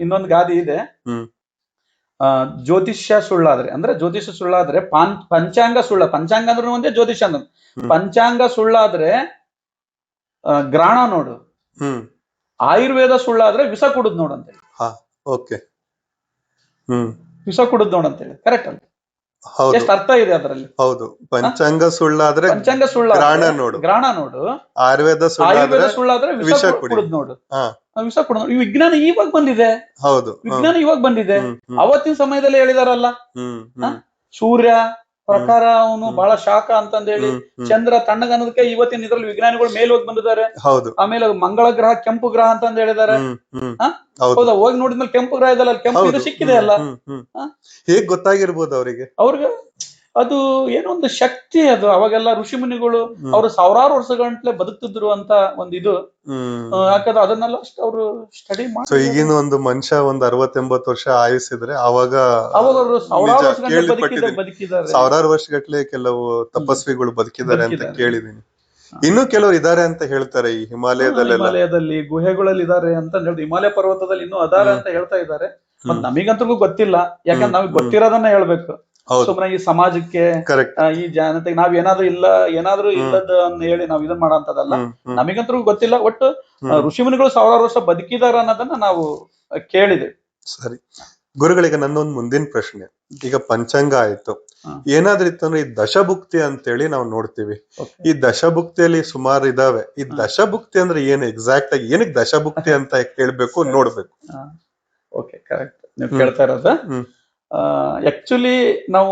ಇನ್ನೊಂದು ಗಾದೆ ಇದೆ, ಹ್ಮ್ ಜ್ಯೋತಿಷ್ಯ ಸುಳ್ಳಾದ್ರೆ, ಅಂದ್ರೆ ಜ್ಯೋತಿಷ್ಯ ಸುಳ್ಳಾದ್ರೆ ಪಂಚಾಂಗ ಸುಳ್ಳ. ಪಂಚಾಂಗ ಅಂದ್ರೆ ಒಂದೇ, ಜ್ಯೋತಿಷ್ಯ ಅಂದ್ರೆ ಪಂಚಾಂಗ ಸುಳ್ಳಾದ್ರೆ ಗ್ರಹಣ ನೋಡು, ಹ್ಮ್ ಆಯುರ್ವೇದ ಸುಳ್ಳಾದ್ರೆ ವಿಷ ಕುಡುದ್ ನೋಡು ಅಂತೇಳಿ. ಹಾ ಓಕೆ. ಹ್ಮ್ ವಿಷ ಕುಡುದ್ ನೋಡು ಅಂತೇಳಿ ಕರೆಕ್ಟ್ ಅಂತ. ಹೌದು ಎಷ್ಟು ಅರ್ಥ ಇದೆ ಅದರಲ್ಲಿ. ಹೌದು. ಪಂಚಾಂಗ ಸುಳ್ಳಾದ್ರೆ ಪಂಚಾಂಗ ಗ್ರಹಣ ನೋಡು, ಆಯುರ್ವೇದ ಸುಳ್ಳಾದ್ರೆ ವಿಷ ಕುಡುದ್ ನೋಡು. ವಿಷ ಕುಡುದ್ ನೋಡು. ಈ ವಿಜ್ಞಾನ ಇವಾಗ ಬಂದಿದೆ. ಹೌದು, ವಿಜ್ಞಾನ ಇವಾಗ ಬಂದಿದೆ. ಅವತ್ತಿನ ಸಮಯದಲ್ಲಿ ಹೇಳಿದಾರಲ್ಲ, ಸೂರ್ಯ ಪ್ರಕಾರ ಅವನು ಬಹಳ ಶಾಖ ಅಂತಂದೇಳಿ, ಚಂದ್ರ ತಣ್ಣಗನ್ನೋದಕ್ಕೆ ಇವತ್ತಿನ ಇದ್ರಲ್ಲಿ ವಿಜ್ಞಾನಿಗಳು ಮೇಲೆ ಹೋಗಿ ಬಂದಿದ್ದಾರೆ. ಹೌದು. ಆಮೇಲೆ ಮಂಗಳ ಗ್ರಹ ಕೆಂಪು ಗ್ರಹ ಅಂತ ಹೇಳಿದ್ದಾರೆ. ಹೌದಾ? ಹೋಗಿ ನೋಡಿದ್ಮೇಲೆ ಕೆಂಪು ಗ್ರಹ ಇದಲ್ಲ, ಕೆಂಪು ಇದು ಸಿಕ್ಕಿದೆ ಅಲ್ಲ. ಹೇಗ್ ಗೊತ್ತಾಗಿರ್ಬೋದು ಅವ್ರಿಗೆ? ಅದು ಏನೋ ಒಂದು ಶಕ್ತಿ. ಅದು ಅವಾಗೆಲ್ಲ ಋಷಿ ಮುನಿಗಳು ಅವರು ಸಾವಿರಾರು ವರ್ಷಗಂಟ್ಲೆ ಬದುಕ್ತಿದ್ರು ಅಂತ ಒಂದು ಇದು. ಯಾಕಂದ್ರೆ ಅದನ್ನೆಲ್ಲ ಅಷ್ಟು ಅವರು ಸ್ಟಡಿ ಮಾಡಿ. ಈಗಿನ ಒಂದು ಮನುಷ್ಯ ಒಂದ್ 60-80 ವರ್ಷ ಆಯುಸಿದ್ರೆ ಅವಾಗ ಅವರು ಸಾವಿರಾರು ವರ್ಷಗಂಟ್ಲೆ ಬದುಕಿದ್ದಾರೆ. ಸಾವಿರಾರು ವರ್ಷಗಟ್ಲೆ ಕೆಲವು ತಪಸ್ವಿಗಳು ಬದುಕಿದ್ದಾರೆ ಅಂತ ಕೇಳಿದೀನಿ. ಇನ್ನು ಕೆಲವರು ಇದಾರೆ ಅಂತ ಹೇಳ್ತಾರೆ ಈ ಹಿಮಾಲಯದಲ್ಲಿ ಗುಹೆಗಳಲ್ಲಿ ಇದಾರೆ ಅಂತ ಹೇಳ್ತಾರೆ. ಹಿಮಾಲಯ ಪರ್ವತದಲ್ಲಿ ಇನ್ನೂ ಅದಾರೆ ಅಂತ ಹೇಳ್ತಾ ಇದ್ದಾರೆ. ಮತ್ ನಮಗಂತೂ ಗೊತ್ತಿಲ್ಲ, ಯಾಕಂದ್ರೆ ನಮಗ್ ಗೊತ್ತಿರೋದನ್ನ ಹೇಳ್ಬೇಕು. ಸುಮ್ಮನೆ ಈ ಸಮಾಜಕ್ಕೆ, ಈ ಜನತೆಗೆ ನಾವ್ ಏನಾದ್ರೂ ಇಲ್ಲದ ಹೇಳಿ ನಾವ್ ಇದನ್ ಮಾಡೋಂಥದ್ದಲ್ಲ. ನಮಗಂತೂ ಗೊತ್ತಿಲ್ಲ. ಒಟ್ಟು ಋಷಿಮುನಿಗಳು ಸಾವಿರಾರು ವರ್ಷ ಬದುಕಿದಾರ ಅನ್ನೋದನ್ನ ನಾವು ಕೇಳಿದೇವೆ. ಸರಿ ಗುರುಗಳಿಗೆ, ನನ್ನೊಂದು ಮುಂದಿನ ಪ್ರಶ್ನೆ, ಈಗ ಪಂಚಾಂಗ ಆಯ್ತು, ಏನಾದ್ರೂ ಇತ್ತಂದ್ರೆ ಈ ದಶಭುಕ್ತಿ ಅಂತೇಳಿ ನಾವು ನೋಡ್ತೀವಿ. ಈ ದಶಭುಕ್ತಿಯಲ್ಲಿ ಸುಮಾರು ಇದಾವೆ. ಈ ದಶಭುಕ್ತಿ ಅಂದ್ರೆ ಏನು ಎಕ್ಸಾಕ್ಟ್ ಆಗಿ, ಏನಕ್ಕೆ ದಶಭುಕ್ತಿ ಅಂತ ಕೇಳ್ಬೇಕು, ನೋಡ್ಬೇಕು? ಓಕೆ, ಕರೆಕ್ಟ್ ನೀವು ಕೇಳ್ತಾ ಇರೋದು. ಆಕ್ಚುಲಿ ನಾವು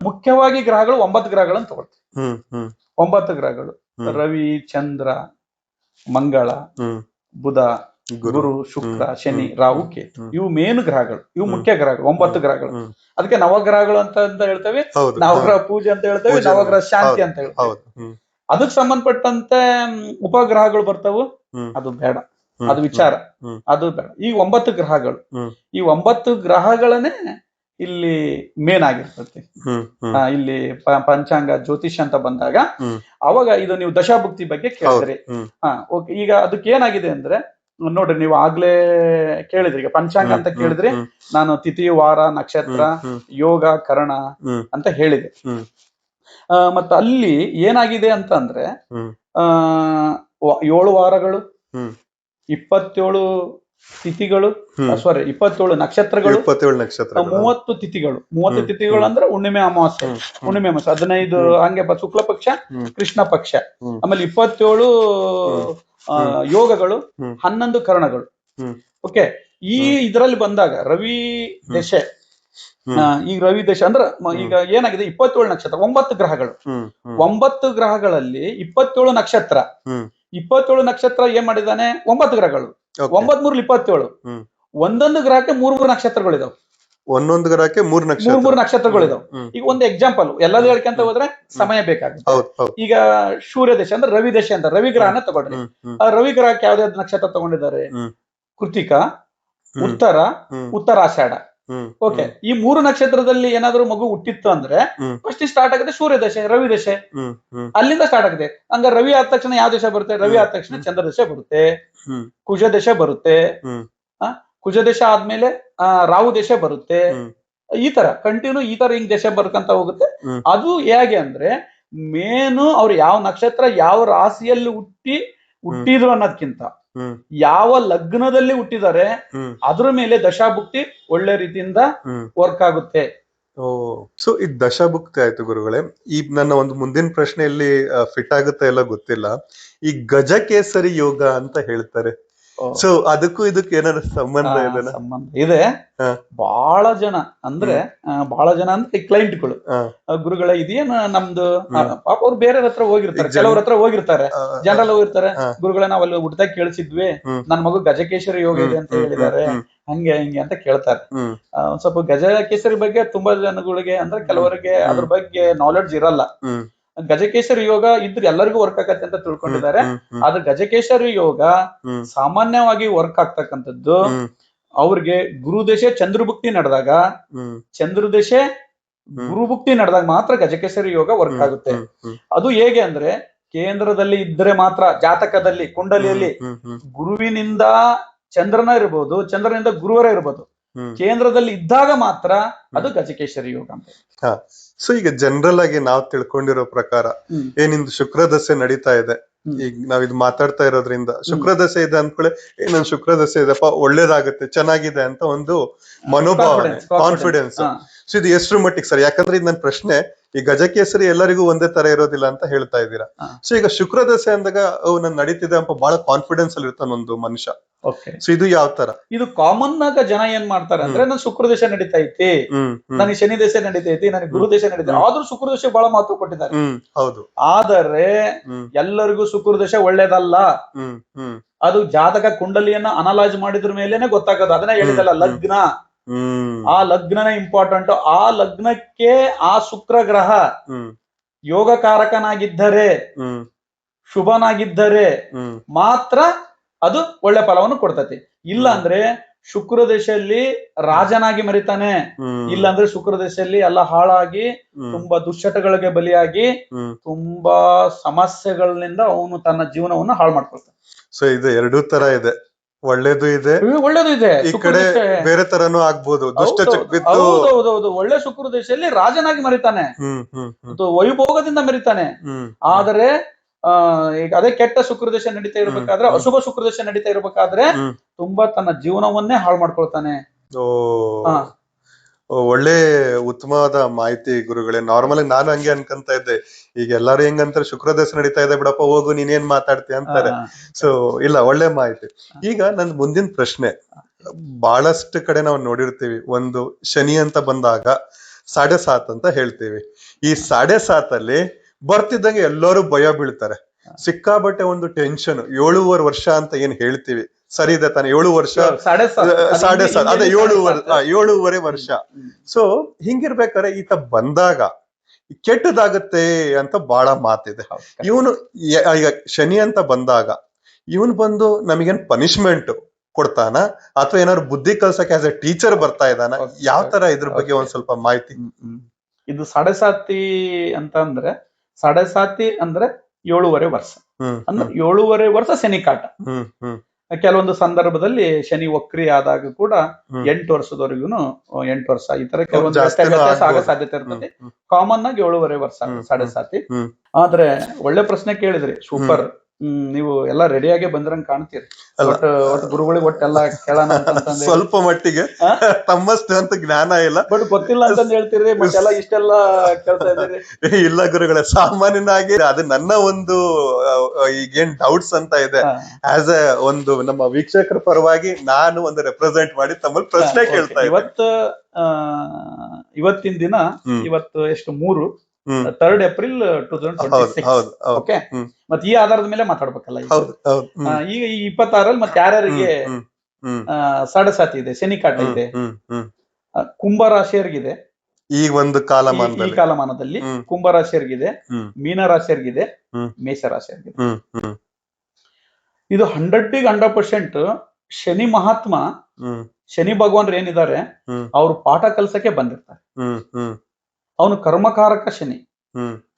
ಮುಖ್ಯವಾಗಿ ಗ್ರಹಗಳು 9 ಗ್ರಹಗಳನ್ನು ತಗೊಳ್ತೀವಿ. 9 ಗ್ರಹಗಳು: ರವಿ, ಚಂದ್ರ, ಮಂಗಳ, ಬುಧ, ಗುರು, ಶುಕ್ರ, ಶನಿ, ರಾಹು, ಕೇತು. ಇವು ಮೇನ್ ಗ್ರಹಗಳು, ಇವು ಮುಖ್ಯ ಗ್ರಹಗಳು, 9 ಗ್ರಹಗಳು. ಅದಕ್ಕೆ ನವಗ್ರಹಗಳು ಅಂತ ಹೇಳ್ತೇವೆ, ನವಗ್ರಹ ಪೂಜೆ ಅಂತ ಹೇಳ್ತೇವೆ, ನವಗ್ರಹ ಶಾಂತಿ ಅಂತ ಹೇಳ್ತೇವೆ. ಅದಕ್ಕೆ ಸಂಬಂಧಪಟ್ಟಂತೆ ಉಪಗ್ರಹಗಳು ಬರ್ತಾವು, ಅದು ಬೇಡ, ಅದು ವಿಚಾರ, ಅದು ಬೇಡ. ಈ 9 ಗ್ರಹಗಳು, ಈ 9 ಗ್ರಹಗಳನ್ನೇ ಇಲ್ಲಿ ಮೇನ್ ಆಗಿರ್ತದೆ. ಇಲ್ಲಿ ಪಂಚಾಂಗ ಜ್ಯೋತಿಷ್ಯ ಅಂತ ಬಂದಾಗ ಅವಾಗ ಇದು ನೀವು ದಶಾಭುಕ್ತಿ ಬಗ್ಗೆ ಕೇಳಿದ್ರಿ. ಓಕೆ, ಈಗ ಅದಕ್ಕೆ ಏನಾಗಿದೆ ಅಂದ್ರೆ ನೋಡ್ರಿ, ನೀವು ಆಗ್ಲೇ ಕೇಳಿದ್ರಿ, ಈಗ ಪಂಚಾಂಗ ಅಂತ ಕೇಳಿದ್ರಿ, ನಾನು ತಿಥಿ, ವಾರ, ನಕ್ಷತ್ರ, ಯೋಗ, ಕರಣ ಅಂತ ಹೇಳಿದೆ. ಮತ್ತ ಅಲ್ಲಿ ಏನಾಗಿದೆ ಅಂತ ಅಂದ್ರೆ 7 ವಾರಗಳು, 27 ತಿಥಿಗಳು, 27 ನಕ್ಷತ್ರಗಳು, 30 ತಿಥಿಗಳು. 30 ತಿಥಿಗಳು ಅಂದ್ರೆ ಹುಣ್ಣಿಮೆ, ಅಮಾವಾಸ್ಯೆ, 15 ಹಂಗೆ ಶುಕ್ಲ ಪಕ್ಷ, ಕೃಷ್ಣ ಪಕ್ಷ. ಆಮೇಲೆ 27 ಯೋಗಗಳು, 11 ಕರಣಗಳು. ಓಕೆ, ಈ ಇದರಲ್ಲಿ ಬಂದಾಗ ರವಿ ದಶೆ, ಈಗ ರವಿ ದಶೆ ಅಂದ್ರೆ ಈಗ ಏನಾಗಿದೆ, 27 ನಕ್ಷತ್ರ, 9 ಗ್ರಹಗಳು. 9 ಗ್ರಹಗಳಲ್ಲಿ 27 ನಕ್ಷತ್ರ. 27 ನಕ್ಷತ್ರ ಏನ್ ಮಾಡಿದಾನೆ, 9 ಗ್ರಹಗಳು, 9 3 27. ಒಂದೊಂದು ಗ್ರಹಕ್ಕೆ 3 ನಕ್ಷತ್ರಗಳಿದಾವೆ. ಒಂದೊಂದು ಗ್ರಹಕ್ಕೆ 3 ನಕ್ಷತ್ರಗಳಿದಾವೆ. ಈಗ ಒಂದು ಎಕ್ಸಾಂಪಲ್, ಎಲ್ಲದೂ ಹೇಳ್ಕೊಂತ ಹೋದ್ರೆ ಸಮಯ ಬೇಕಾಗುತ್ತೆ. ಈಗ ಸೂರ್ಯ ದಶೆ ಅಂದ್ರೆ ರವಿ ದಶೆ ಅಂತ, ರವಿ ಗ್ರಹನ ತಗೊಂಡ್ರಿ. ಆ ರವಿ ಗ್ರಹಕ್ಕೆ ಯಾವ್ದಾವ್ದು ನಕ್ಷತ್ರ ತಗೊಂಡಿದ್ದಾರೆ? ಕೃತಿಕ, ಉತ್ತರ, ಉತ್ತರಾಷಾಢ. ಓಕೆ, ಈ 3 ನಕ್ಷತ್ರದಲ್ಲಿ ಏನಾದ್ರು ಮಗು ಹುಟ್ಟಿತ್ತು ಅಂದ್ರೆ ಫಸ್ಟ್ ಸ್ಟಾರ್ಟ್ ಆಗುತ್ತೆ ಸೂರ್ಯ ದಶೆ, ರವಿ ದಶೆ, ಅಲ್ಲಿಂದ ಸ್ಟಾರ್ಟ್ ಆಗುತ್ತೆ. ಹಂಗ ರವಿ ಆದ ತಕ್ಷಣ ಯಾವ ದಶೆ ಬರುತ್ತೆ? ರವಿ ಆದ ತಕ್ಷಣ ಚಂದ್ರ ದಶೆ ಬರುತ್ತೆ, ಕುಜ ದಶೆ ಬರುತ್ತೆ. ಕುಜ ದಶೆ ಆದ್ಮೇಲೆ ರಾಹು ದೇಶ ಬರುತ್ತೆ. ಈ ತರ ಕಂಟಿನ್ಯೂ ಈ ತರ ಹಿಂಗ್ ದೇಶ ಬರ್ಕಂತ ಹೋಗುತ್ತೆ. ಅದು ಹೇಗೆ ಅಂದ್ರೆ ಮೇನು ಅವ್ರು ಯಾವ ನಕ್ಷತ್ರ ಯಾವ ರಾಶಿಯಲ್ಲಿ ಹುಟ್ಟಿದ್ರು ಅನ್ನೋದ್ಕಿಂತ ಯಾವ ಲಗ್ನದಲ್ಲಿ ಹುಟ್ಟಿದ್ದಾರೆ ಅದ್ರ ಮೇಲೆ ದಶಾಭುಕ್ತಿ ಒಳ್ಳೆ ರೀತಿಯಿಂದ ವರ್ಕ್ ಆಗುತ್ತೆ. ಸೊ ಈ ದಶಾಭುಕ್ತಿ ಆಯ್ತು ಗುರುಗಳೇ. ಈ ನನ್ನ ಒಂದು ಮುಂದಿನ ಪ್ರಶ್ನೆಯಲ್ಲಿ ಫಿಟ್ ಆಗುತ್ತೆ ಎಲ್ಲ ಗೊತ್ತಿಲ್ಲ. ಈ ಗಜಕೇಸರಿ ಯೋಗ ಅಂತ ಹೇಳ್ತಾರೆ. ಸೊ ಅದಕ್ಕೂ ಇದಕ್ಕೆ ಏನಾದ್ರು ಸಂಬಂಧ ಇದೆ? ಸಂಬಂಧ ಇದೆ. ಬಹಳ ಜನ ಅಂದ್ರೆ ಕ್ಲೈಂಟ್ಗಳು ಗುರುಗಳ ಇದೇನು ನಮ್ದು ಪಾಪ ಅವ್ರು ಬೇರೆ ಹತ್ರ ಹೋಗಿರ್ತಾರೆ, ಕೆಲವ್ರ ಹತ್ರ ಹೋಗಿರ್ತಾರೆ, ಜನರಲ್ ಹೋಗಿರ್ತಾರೆ. ಗುರುಗಳ ನಾವ್ ಅಲ್ಲಿ ಊಟದಾಗ ಕೇಳಿಸಿದ್ವಿ, ನನ್ ಮಗು ಗಜಕೇಸರಿ ಯೋಗ ಇದೆ ಅಂತ ಹೇಳಿದ್ದಾರೆ, ಹಂಗೆ ಹಿಂಗೆ ಅಂತ ಕೇಳ್ತಾರೆ. ಸ್ವಲ್ಪ ಗಜಕೇಸರಿ ಬಗ್ಗೆ ತುಂಬಾ ಜನಗಳಿಗೆ ಅಂದ್ರೆ ಕೆಲವರಿಗೆ ಅದ್ರ ಬಗ್ಗೆ ನಾಲೆಡ್ಜ್ ಇರಲ್ಲ. ಗಜಕೇಸರಿ ಯೋಗ ಇದ್ರೆ ಎಲ್ಲರಿಗೂ ವರ್ಕ್ ಆಗತ್ತೆ ಅಂತ ತಿಳ್ಕೊಂಡಿದ್ದಾರೆ. ಆದ್ರೆ ಗಜಕೇಸರಿ ಯೋಗ ಸಾಮಾನ್ಯವಾಗಿ ವರ್ಕ್ ಆಗ್ತಕ್ಕಂಥದ್ದು ಅವ್ರಿಗೆ ಗುರುದಶೆ ಚಂದ್ರಭುಕ್ತಿ ನಡೆದಾಗ, ಚಂದ್ರದಶೆ ಗುರುಭುಕ್ತಿ ನಡೆದಾಗ ಮಾತ್ರ ಗಜಕೇಸರಿ ಯೋಗ ವರ್ಕ್ ಆಗುತ್ತೆ. ಅದು ಹೇಗೆ ಅಂದ್ರೆ ಕೇಂದ್ರದಲ್ಲಿ ಇದ್ರೆ ಮಾತ್ರ, ಜಾತಕದಲ್ಲಿ ಕುಂಡಲಿಯಲ್ಲಿ ಗುರುವಿನಿಂದ ಚಂದ್ರನ ಇರ್ಬೋದು, ಚಂದ್ರನಿಂದ ಗುರುವರ ಇರ್ಬೋದು, ಕೇಂದ್ರದಲ್ಲಿ ಇದ್ದಾಗ ಮಾತ್ರ ಅದು ಗಜಕೇಸರಿ ಯೋಗ ಅಂತ. ಸೊ ಈಗ ಜನರಲ್ ಆಗಿ ನಾವ್ ತಿಳ್ಕೊಂಡಿರೋ ಪ್ರಕಾರ ಏನಿಂದು ಶುಕ್ರದಶೆ ನಡೀತಾ ಇದೆ, ಈಗ ನಾವ್ ಇದು ಮಾತಾಡ್ತಾ ಇರೋದ್ರಿಂದ ಶುಕ್ರದಶೆ ಇದೆ ಅಂದ್ಕೊಳ್ಳಿ, ನನ್ ಶುಕ್ರದಶೆ ಇದೆಪ್ಪ ಒಳ್ಳೇದಾಗುತ್ತೆ ಚೆನ್ನಾಗಿದೆ ಅಂತ ಒಂದು ಮನೋಭಾವನೆ, ಕಾನ್ಫಿಡೆನ್ಸ್. ಸೊ ಇದು ಎಷ್ಟ್ರ ಮಟ್ಟಿಗೆ ಸರ್? ಯಾಕಂದ್ರೆ ಇದು ನನ್ನ ಪ್ರಶ್ನೆ, ಈ ಗಜಕೇಸರಿ ಎಲ್ಲರಿಗೂ ಒಂದೇ ತರ ಇರೋದಿಲ್ಲ ಅಂತ ಹೇಳ್ತಾ ಇದ್ದೀರಾ. ಸೊ ಈಗ ಶುಕ್ರದಶೆ ಅಂದಾಗ ನನ್ ನಡೀತಿದೆ ಅಂತ ಬಹಳ ಕಾನ್ಫಿಡೆನ್ಸ್ ಅಲ್ಲಿ ಇರ್ತಾನ ಒಂದು ಮನುಷ್ಯ. ಸೊ ಇದು ಯಾವ ತರ? ಇದು ಕಾಮನ್ ಆಗ ಜನ ಏನ್ ಮಾಡ್ತಾರೆ ಅಂದ್ರೆ, ನನ್ ಶುಕ್ರದಶ ನಡೀತಾ ಐತಿ, ನನಗೆ ಶನಿ ದಶೆ ನಡೀತೈತಿ, ನನಗೆ ಗುರು ದಶೆ ನಡೀತೈತಿ. ಆದ್ರೂ ಶುಕ್ರದಶೆ ಬಹಳ ಮಹತ್ವ ಕೊಟ್ಟಿದ್ದಾರೆ. ಹೌದು. ಆದರೆ ಎಲ್ಲರಿಗೂ ಶುಕ್ರದಶೆ ಒಳ್ಳೇದಲ್ಲ. ಅದು ಜಾತಕ ಕುಂಡಲಿಯನ್ನ ಅನಲೈಸ್ ಮಾಡಿದ್ರ ಮೇಲೆನೆ ಗೊತ್ತಾಗೋದು. ಅದನ್ನ ಹೇಳಿದಲ್ಲ, ಲಗ್ನ, ಆ ಲಗ್ನನೇ ಇಂಪಾರ್ಟೆಂಟ್. ಆ ಲಗ್ನಕ್ಕೆ ಆ ಶುಕ್ರ ಗ್ರಹ ಯೋಗಕಾರಕನಾಗಿದ್ದರೆ, ಶುಭನಾಗಿದ್ದರೆ ಮಾತ್ರ ಅದು ಒಳ್ಳೆ ಫಲವನ್ನು ಕೊಡ್ತತಿ. ಇಲ್ಲ ಅಂದ್ರೆ ಶುಕ್ರದಶೆಯಲ್ಲಿ ರಾಜನಾಗಿ ಮರಿತಾನೆ, ಇಲ್ಲ ಅಂದ್ರೆ ಶುಕ್ರದಶೆಯಲ್ಲಿ ಎಲ್ಲ ಹಾಳಾಗಿ ತುಂಬಾ ದುಶ್ಚಟಗಳಿಗೆ ಬಲಿಯಾಗಿ ತುಂಬಾ ಸಮಸ್ಯೆಗಳಿಂದ ಅವನು ತನ್ನ ಜೀವನವನ್ನು ಹಾಳು ಮಾಡ್ಕೊಳ್ತಾನೆ. ಸೊ ಇದು ಎರಡೂ ತರ ಇದೆ, ಒಳ್ಳೇದು ಇದೆ, ಒಳ್ಳೇದು ಇದೆ, ಈ ಕಡೆ ಬೇರೆ ತರನು ಆಗ್ಬೋದು. ಹೌದೌದು. ಒಳ್ಳೆ ಶುಕ್ರದಶೆಯಲ್ಲಿ ರಾಜನಾಗಿ ಮರಿತಾನೆ, ವೈಭೋಗದಿಂದ ಮರಿತಾನೆ. ಆದರೆ ಈಗ ಅದೇ ಕೆಟ್ಟ ಶುಕ್ರದಶೆ ನಡೀತಾ ಇರ್ಬೇಕಾದ್ರೆ, ಅಶುಭ ಶುಕ್ರದಶೆ ನಡೀತಾ ಇರ್ಬೇಕಾದ್ರೆ ತುಂಬಾ ತನ್ನ ಜೀವನವನ್ನೇ ಹಾಳು ಮಾಡ್ಕೊಳ್ತಾನೆ. ಒಳ್ಳೆ ಉತ್ತಮವಾದ ಮಾಹಿತಿ ಗುರುಗಳೇ. ನಾರ್ಮಲ್ ಆಗಿ ನಾನು ಹಂಗೆ ಅನ್ಕೊಂತ ಇದ್ದೆ, ಈಗ ಎಲ್ಲಾರು ಹೆಂಗಂತಾರೆ ಶುಕ್ರದಶೆ ನಡೀತಾ ಇದೆ ಬಿಡಪ್ಪ ಹೋಗು ನೀನೇನ್ ಮಾತಾಡ್ತೀಯ ಅಂತಾರೆ. ಸೊ ಇಲ್ಲ, ಒಳ್ಳೆ ಮಾಹಿತಿ. ಈಗ ನನ್ ಮುಂದಿನ ಪ್ರಶ್ನೆ, ಬಹಳಷ್ಟು ಕಡೆ ನಾವು ನೋಡಿರ್ತೀವಿ, ಒಂದು ಶನಿ ಅಂತ ಬಂದಾಗ 7.5 ಅಂತ ಹೇಳ್ತೀವಿ. ಈ 7.5 ಅಲ್ಲಿ ಬರ್ತಿದ್ದಂಗೆ ಎಲ್ಲರೂ ಭಯ ಬೀಳ್ತಾರೆ, ಸಿಕ್ಕಾಬಟ್ಟೆ ಒಂದು ಟೆನ್ಷನ್. 7.5 ವರ್ಷ ಅಂತ ಏನ್ ಹೇಳ್ತೀವಿ, ಸರಿ ಇದೆ ತಾನೆ? 7 ವರ್ಷ, 7.5 ಅದೇ 7.5 ವರ್ಷ. ಸೊ ಹಿಂಗಿರ್ಬೇಕಾದ್ರೆ ಈತ ಬಂದಾಗ ಕೆಟ್ಟದಾಗತ್ತೆ ಅಂತ ಬಹಳ ಮಾತಿದೆ. ಇವನು ಈಗ ಶನಿ ಅಂತ ಬಂದಾಗ ಇವನ್ ಬಂದು ನಮಗೇನ್ ಪನಿಷ್ಮೆಂಟ್ ಕೊಡ್ತಾನ, ಅಥವಾ ಏನಾದ್ರು ಬುದ್ಧಿ ಕಲ್ಸಕ್ಕೆ ಆಸ್ ಎ ಟೀಚರ್ ಬರ್ತಾ ಇದ್ದಾನ? ಯಾವ ತರ ಇದ್ರ ಬಗ್ಗೆ ಒಂದ್ ಸ್ವಲ್ಪ ಮಾಹಿತಿ. ಇದು 7.5 ಅಂತ ಅಂದ್ರೆ, 7.5 ಅಂದ್ರೆ 7.5 ವರ್ಷ ಅಂದ್ರೆ 7.5 ವರ್ಷ ಶನಿ ಕಾಟ. ಕೆಲವೊಂದು ಸಂದರ್ಭದಲ್ಲಿ ಶನಿ ವಕ್ರಿ ಆದಾಗ ಕೂಡ 8 ವರ್ಷದವರೆಗೂ 8 ವರ್ಷ ಈ ತರ ಕೆಲವೊಂದು ಆಗೋ ಸಾಧ್ಯತೆ ಇರ್ತದೆ. ಕಾಮನ್ ಆಗಿ 7.5 ವರ್ಷ 7.5. ಆದ್ರೆ ಒಳ್ಳೆ ಪ್ರಶ್ನೆ ಕೇಳಿದ್ರಿ, ಸೂಪರ್. ನೀವು ಎಲ್ಲಾ ರೆಡಿಯಾಗೆ ಬಂದ್ರಂಗ್ ಕಾಣ್ತೀರಿ. ಒಟ್ಟು ಗುರುಗಳಿಗೆ ಒಟ್ಟೆಲ್ಲ ಕೇಳೋಣ ಅಂತಂದ್ರೆ ಸ್ವಲ್ಪ ಮಟ್ಟಿಗೆ ತಮ್ಮಷ್ಟು ಅಂತ ಜ್ಞಾನ ಇಲ್ಲ, ಬಟ್ ಗೊತ್ತಿಲ್ಲ ಅಂತಂದ್ ಹೇಳ್ತೀರಿ, ಮತ್ತೆಲ್ಲ ಇಷ್ಟೆಲ್ಲ ಕೇಳ್ತಾ ಇದ್ದೀರಿ. ಇಲ್ಲ ಗುರುಗಳೇ, ಸಾಮಾನ್ಯನಾಗಿ ಅದು ನನ್ನ ಒಂದು ಈಗೇನ್ ಡೌಟ್ಸ್ ಅಂತ ಇದೆ, ಆಸ್ ಎ ಒಂದು ನಮ್ಮ ವೀಕ್ಷಕರ ಪರವಾಗಿ ನಾನು ಒಂದು ರೆಪ್ರೆಸೆಂಟ್ ಮಾಡಿ ತಮ್ಮಲ್ಲಿ ಪ್ರಶ್ನೆ ಕೇಳ್ತಾ ಇದ್ದೀನಿ. ಇವತ್ತಿನ ದಿನ ಇವತ್ತು ಎಷ್ಟು 3 April 2026. ಓಕೆ, ಮತ್ತೆ ಈ ಆಧಾರದ ಮೇಲೆ ಮಾತಾಡ್ಬೇಕಲ್ಲ. ಈಗ ಈ 26ರಲ್ಲಿ ಮತ್ತೆ ಯಾರ್ಯಾರಿಗೆ 7.5 ಇದೆ, ಶನಿ ಕಾಟ ಇದೆ, ಕುಂಭ ರಾಶಿಯರಿಗಿದೆ ಈ ಒಂದು ಕಾಲಮಾನದಲ್ಲಿ, ಕುಂಭ ರಾಶಿಯರಿಗಿದೆ, ಮೀನ ರಾಶಿಯರಿಗಿದೆ, ಮೇಷ ರಾಶಿಯರಿಗಿದೆ. ಇದು 100% ಶನಿ ಮಹಾತ್ಮ, ಶನಿ ಭಗವಾನ್ರು ಏನಿದ್ದಾರೆ ಅವ್ರು ಪಾಠ ಕಲ್ಸಕ್ಕೆ ಬಂದಿರ್ತಾರೆ. ಅವನು ಕರ್ಮಕಾರಕ ಶನಿ,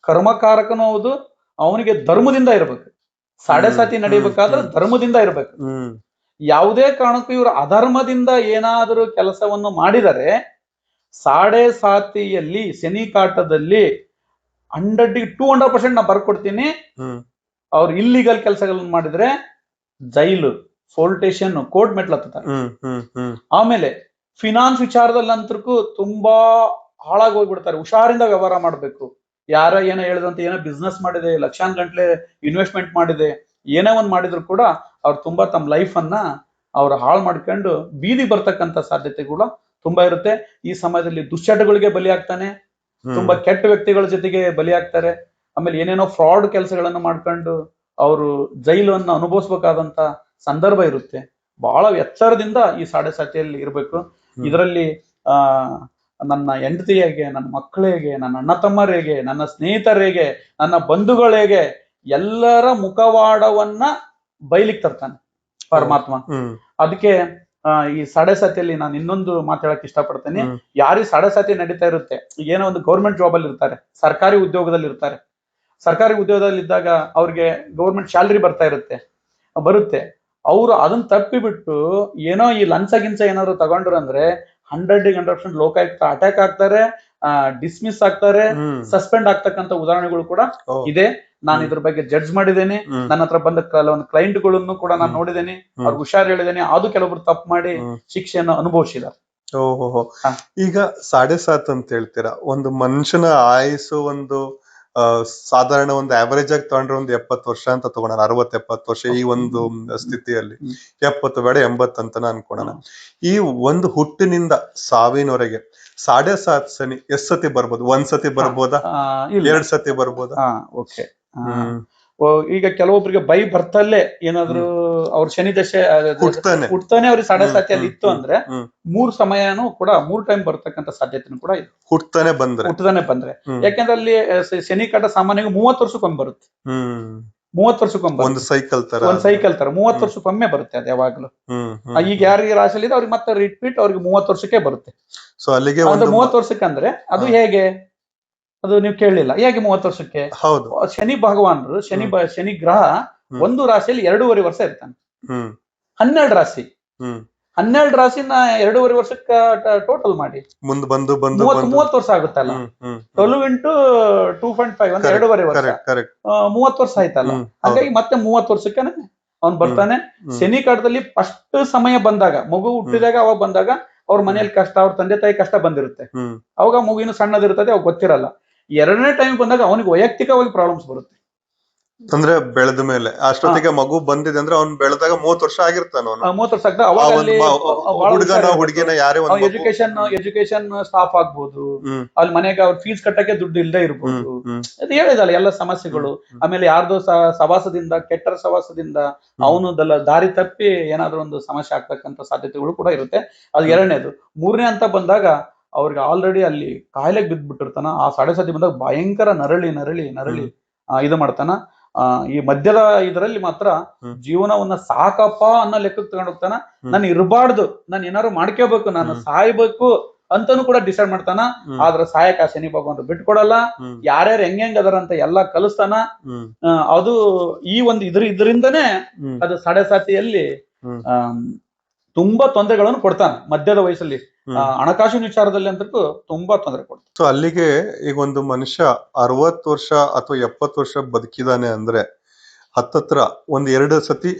ಕರ್ಮಕಾರಕನು ಹೌದು. ಅವನಿಗೆ ಧರ್ಮದಿಂದ ಇರ್ಬೇಕು. 7.5 ನಡಿಬೇಕಾದ್ರೆ ಧರ್ಮದಿಂದ ಇರ್ಬೇಕು. ಯಾವುದೇ ಕಾರಣಕ್ಕೂ ಇವರು ಅಧರ್ಮದಿಂದ ಏನಾದರೂ ಕೆಲಸವನ್ನು ಮಾಡಿದರೆ ಸಾಡೆ ಸಾತಿಯಲ್ಲಿ ಶನಿ ಕಾಟದಲ್ಲಿ 200% ನಾ ಬರ್ಕೊಡ್ತೀನಿ. ಅವ್ರು ಇಲ್ಲಿಗಲ್ ಕೆಲಸಗಳನ್ನು ಮಾಡಿದ್ರೆ ಜೈಲು, ಪೊಲೀಸ್ ಸ್ಟೇಷನ್, ಕೋರ್ಟ್ ಮೆಟ್ಲತ್ತಾರೆ. ಆಮೇಲೆ ಫಿನಾನ್ಸ್ ವಿಚಾರದಲ್ಲಂತೂ ತುಂಬಾ ಹಾಳಾಗಿ ಹೋಗ್ಬಿಡ್ತಾರೆ. ಹುಷಾರಿಂದ ವ್ಯವಹಾರ ಮಾಡ್ಬೇಕು. ಯಾರ ಏನೋ ಹೇಳಿದಂತ ಏನೋ ಬಿಸ್ನೆಸ್ ಮಾಡಿದೆ, ಲಕ್ಷಾನ್ ಗಂಟ್ಲೆ ಇನ್ವೆಸ್ಟ್ಮೆಂಟ್ ಮಾಡಿದೆ, ಏನೇ ಒಂದ್ ಮಾಡಿದ್ರು ಕೂಡ ಅವ್ರು ತುಂಬಾ ತಮ್ಮ ಲೈಫ್ ಅನ್ನ ಅವ್ರು ಹಾಳು ಮಾಡ್ಕೊಂಡು ಬೀದಿ ಬರ್ತಕ್ಕಂಥ ಸಾಧ್ಯತೆ ಕೂಡ ತುಂಬಾ ಇರುತ್ತೆ. ಈ ಸಮಯದಲ್ಲಿ ದುಶ್ಚಟಗಳಿಗೆ ಬಲಿಯಾಗ್ತಾನೆ, ತುಂಬಾ ಕೆಟ್ಟ ವ್ಯಕ್ತಿಗಳ ಜೊತೆಗೆ ಬಲಿಯಾಗ್ತಾರೆ. ಆಮೇಲೆ ಏನೇನೋ ಫ್ರಾಡ್ ಕೆಲಸಗಳನ್ನು ಮಾಡ್ಕೊಂಡು ಅವರು ಜೈಲನ್ನು ಅನುಭವಿಸ್ಬೇಕಾದಂತ ಸಂದರ್ಭ ಇರುತ್ತೆ. ಬಹಳ ಎಚ್ಚರದಿಂದ ಈ ಸಾಡೆ ಸಾತಿಯಲ್ಲಿ ಇರಬೇಕು. ಇದರಲ್ಲಿ ನನ್ನ ಹೆಂಡತಿ ಹೇಗೆ, ನನ್ನ ಮಕ್ಕಳು ಹೇಗೆ, ನನ್ನ ಅಣ್ಣ ತಮ್ಮರು ಹೇಗೆ, ನನ್ನ ಸ್ನೇಹಿತರು ಹೇಗೆ, ನನ್ನ ಬಂಧುಗಳು ಹೇಗೆ, ಎಲ್ಲರ ಮುಖವಾಡವನ್ನ ಬಯಲಿಗೆ ತರ್ತಾನೆ ಪರಮಾತ್ಮ. ಅದಕ್ಕೆ ಈ ಸಾಡೆ ಸಾತಿಯಲ್ಲಿ ನಾನು ಇನ್ನೊಂದು ಮಾತಾಡಕ್ ಇಷ್ಟಪಡ್ತೇನೆ. ಯಾರು ಸಾಡೆ ಸಾತಿ ನಡೀತಾ ಇರುತ್ತೆ, ಈಗ ಏನೋ ಒಂದು ಗೌರ್ಮೆಂಟ್ ಜಾಬ್ ಅಲ್ಲಿ ಇರ್ತಾರೆ, ಸರ್ಕಾರಿ ಉದ್ಯೋಗದಲ್ಲಿ ಇರ್ತಾರೆ. ಸರ್ಕಾರಿ ಉದ್ಯೋಗದಲ್ಲಿ ಇದ್ದಾಗ ಅವ್ರಿಗೆ ಗೌರ್ಮೆಂಟ್ ಸ್ಯಾಲರಿ ಬರುತ್ತೆ. ಅವರು ಅದನ್ನ ತಪ್ಪಿಬಿಟ್ಟು ಏನೋ ಈ ಲಂಚ ಗಿಂಚ ಏನಾದ್ರು ತಗೊಂಡ್ರು ಅಂದ್ರೆ 100% ಲೋಕಾಯುಕ್ತ ಅಟ್ಯಾಕ್ ಆಗ್ತಾರೆ, ಡಿಸ್ಮಿಸ್ ಆಗ್ತಾರೆ, ಸಸ್ಪೆಂಡ್ ಆಗ್ತಕ್ಕಂಥ ಉದಾಹರಣೆಗಳು ಕೂಡ ಇದೆ. ನಾನು ಇದ್ರ ಬಗ್ಗೆ ಜಡ್ಜ್ ಮಾಡಿದ್ದೇನೆ. ನನ್ನ ಹತ್ರ ಬಂದ ಕೆಲವೊಂದು ಕ್ಲೈಂಟ್ಗಳನ್ನು ಕೂಡ ನಾನು ನೋಡಿದ್ದೇನೆ. ಅವ್ರಿಗೆ ಹುಷಾರ್ ಹೇಳಿದ್ದೇನೆ. ಅದು ಕೆಲವೊಬ್ರು ತಪ್ಪು ಮಾಡಿ ಶಿಕ್ಷೆಯನ್ನು ಅನುಭವಿಸಿದ್ದಾರೆ. ಓಹೋ. ಈಗ ಸಾಡೆ ಸಾತ್ ಅಂತ ಹೇಳ್ತೀರಾ, ಒಂದು ಮನುಷ್ಯನ ಆಯುಸ್ಸು ಒಂದು ಸಾಧಾರಣ ಒಂದು ಆವರೇಜ್ ಆಗಿ ತಗೊಂಡ್ರೆ ಒಂದು 70 ವರ್ಷ ಅಂತ ತಗೋಣ, 60-70 ವರ್ಷ ಈ ಒಂದು ಸ್ಥಿತಿಯಲ್ಲಿ 70 ಬೇಡ 80 ಅಂತಾನ ಅನ್ಕೋಣ. ಈ ಒಂದು ಹುಟ್ಟಿನಿಂದ ಸಾವಿನವರೆಗೆ ಸಾಡೆ ಸಾತ್ ಶನಿ ಎಷ್ಟ್ ಸತಿ ಬರ್ಬೋದು? ಒಂದ್ ಸತಿ ಬರ್ಬೋದಾ, 2 ಸತಿ ಬರ್ಬೋದಾ? ಓಕೆ. ಈಗ ಕೆಲವೊಬ್ಬರಿಗೆ ಬೈ ಬರ್ತಲ್ಲೇ ಏನಾದ್ರು ಅವ್ರ ಶನಿ ದಶೆ ಹುಟ್ತಾನೆ ಅವ್ರಿಗೆ ಸಾಡೆ ಸಾತಿಯಲ್ಲಿ ಇತ್ತು ಅಂದ್ರೆ 3 ಸಮಯನೂ ಕೂಡ 3 ಟೈಮ್ ಬರ್ತಕ್ಕಂಥ ಸಾಧ್ಯತೆನೂ ಕೂಡ ಇದೆ. ಹುಟ್ಟತಾನೆ ಬಂದ್ರೆ ಯಾಕೆಂದ್ರೆ ಅಲ್ಲಿ ಶನಿ ಕಾಟ ಸಾಮಾನ್ಯವಾಗಿ 30 ವರ್ಷಕ್ಕೊಮ್ಮೆ ಬರುತ್ತೆ. 30 ವರ್ಷಕ್ಕೊಮ್ಮೆ ಒಂದು ಸೈಕಲ್ ತರ 30 ವರ್ಷಕ್ಕೊಮ್ಮೆ ಬರುತ್ತೆ ಅದು ಯಾವಾಗ್ಲೂ. ಈಗ ಯಾರಿಗೆ ರಾಶಿಯಲ್ಲಿ ಇದೆ ಅವ್ರಿಗೆ ಮತ್ತೆ ರಿಪೀಟ್ ಅವ್ರಿಗೆ 30 ವರ್ಷಕ್ಕೆ ಬರುತ್ತೆ. ಸೊ ಅಲ್ಲಿಗೆ 30 ವರ್ಷಕ್ಕೆ ಅಂದ್ರೆ ಅದು ಹೇಗೆ, ಅದು ನೀವು ಕೇಳಲಿಲ್ಲ, ಹೇಗೆ 30 ವರ್ಷಕ್ಕೆ? ಹೌದು, ಶನಿ ಭಗವಾನರು ಶನಿ ಗ್ರಹ ಒಂದು ರಾಶಿಯಲ್ಲಿ 2.5 ವರ್ಷ ಇರ್ತಾನೆ. 12 ರಾಶಿ 12 ರಾಶಿನ 2.5 ವರ್ಷಕ್ಕೆ ಟೋಟಲ್ ಮಾಡಿ ಮುಂದೆ ಬಂದು 30 ವರ್ಷ ಆಗುತ್ತಲ್ಲ. 12 into 2.5 ಅಂದ್ರೆ 2.5 ವರ್ಷ, 30 ವರ್ಷ ಆಯ್ತಲ್ಲ. ಹಾಗಾಗಿ ಮತ್ತೆ 30 ವರ್ಷಕ್ಕೆ ಅವ್ನು ಬರ್ತಾನೆ. ಶನಿ ಕಾಟದಲ್ಲಿ ಫಸ್ಟ್ ಸಮಯ ಬಂದಾಗ, ಮಗು ಹುಟ್ಟಿದಾಗ ಅವಾಗ ಬಂದಾಗ ಅವ್ರ ಮನೇಲಿ ಕಷ್ಟ, ಅವ್ರ ತಂದೆ ತಾಯಿ ಕಷ್ಟ ಬಂದಿರುತ್ತೆ. ಅವಾಗ ಮಗುವಿನ ಸಣ್ಣದಿರ್ತದೆ, ಅವಾಗ ಗೊತ್ತಿರಲ್ಲ. 2ನೇ ಟೈಮ್ ಬಂದಾಗ ಅವನಿಗೆ ವೈಯಕ್ತಿಕವಾಗಿ ಪ್ರಾಬ್ಲಮ್ಸ್ ಬರುತ್ತೆ. ಅಂದ್ರೆ ಬೆಳೆದ ಮೇಲೆ ಅಷ್ಟೊತ್ತಿಗೆ ಮಗು ಬಂದಿದೆ ಅಂದ್ರೆ ಅವ್ನು ಬೆಳೆದಾಗ 30 ವರ್ಷ ಆಗಿರ್ತಾನ. 30 ವರ್ಷ ಆಗ್ತದೆ. ಅವಾಗ ಎಜುಕೇಶನ್ ಸ್ಟಾಪ್ ಆಗ್ಬೋದು, ಅಲ್ಲಿ ಮನೆಗೆ ಅವ್ರ ಫೀಸ್ ಕಟ್ಟಕ್ಕೆ ದುಡ್ಡು ಇಲ್ಲದೆ ಇರ್ಬೋದು. ಅದು ಹೇಳಿದಲ್ಲ ಎಲ್ಲ ಸಮಸ್ಯೆಗಳು. ಆಮೇಲೆ ಯಾರ್ದೋ ಸವಾಸದಿಂದ, ಕೆಟ್ಟ ಸವಾಸದಿಂದ ಅವನು ದಾರಿ ತಪ್ಪಿ ಏನಾದ್ರೂ ಒಂದು ಸಮಸ್ಯೆ ಆಗ್ತಕ್ಕಂಥ ಸಾಧ್ಯತೆಗಳು ಕೂಡ ಇರುತ್ತೆ. ಅದು 2ನೇದು. 3ನೇ ಅಂತ ಬಂದಾಗ ಅವ್ರಿಗೆ ಆಲ್ರೆಡಿ ಅಲ್ಲಿ ಕಾಯಿಲೆಗೆ ಬಿದ್ದ್ಬಿಟ್ಟಿರ್ತಾನ. ಆ ಸಾಡೆ ಸಾತಿ ಬಂದಾಗ ಭಯಂಕರ ನರಳಿ ಇದು ಮಾಡ್ತಾನ. ಈ ಮಧ್ಯದ ಇದರಲ್ಲಿ ಮಾತ್ರ ಜೀವನವನ್ನ ಸಾಕಪ್ಪ ಅನ್ನೋ ಲೆಕ್ಕಕ್ಕೆ ತಗೊಂಡು ಹೋಗ್ತಾನ. ನಾನು ಇರಬಾರ್ದು, ನಾನು ಏನಾದ್ರು ಮಾಡ್ಕೋಬೇಕು, ನಾನು ಸಾಯ್ಬೇಕು ಅಂತಾನು ಕೂಡ ಡಿಸೈಡ್ ಮಾಡ್ತಾನ. ಆದ್ರ ಸಾಯಕ ಶನಿ ಭಗವಂತ ಬಿಟ್ಕೊಡಲ್ಲ. ಯಾರ್ಯಾರು ಹೆಂಗ್ ಅದರ ಅಂತ ಎಲ್ಲಾ ಕಲಿಸ್ತಾನ. ಅದು ಈ ಒಂದು ಇದರಿಂದನೇ ಅದು ಸಾಡೆ ಸಾತಿಯಲ್ಲಿ ತುಂಬಾ ತೊಂದರೆಗಳನ್ನು ಕೊಡ್ತಾನೆ ಮಧ್ಯದ ವಯಸ್ಸಲ್ಲಿ. ಹಣಕಾಸಿನ ವಿಚಾರದಲ್ಲಿ ಅಂತೂ ತುಂಬಾ ತೊಂದರೆ ಕೊಡ್ತಾನೆ. ಸೊ ಅಲ್ಲಿಗೆ ಈಗ ಒಂದು ಮನುಷ್ಯ 60 ವರ್ಷ ಅಥವಾ 70 ವರ್ಷ ಬದುಕಿದಾನೆ ಅಂದ್ರೆ ಹತ್ತತ್ರ ಒಂದ್ 2 ಸತಿ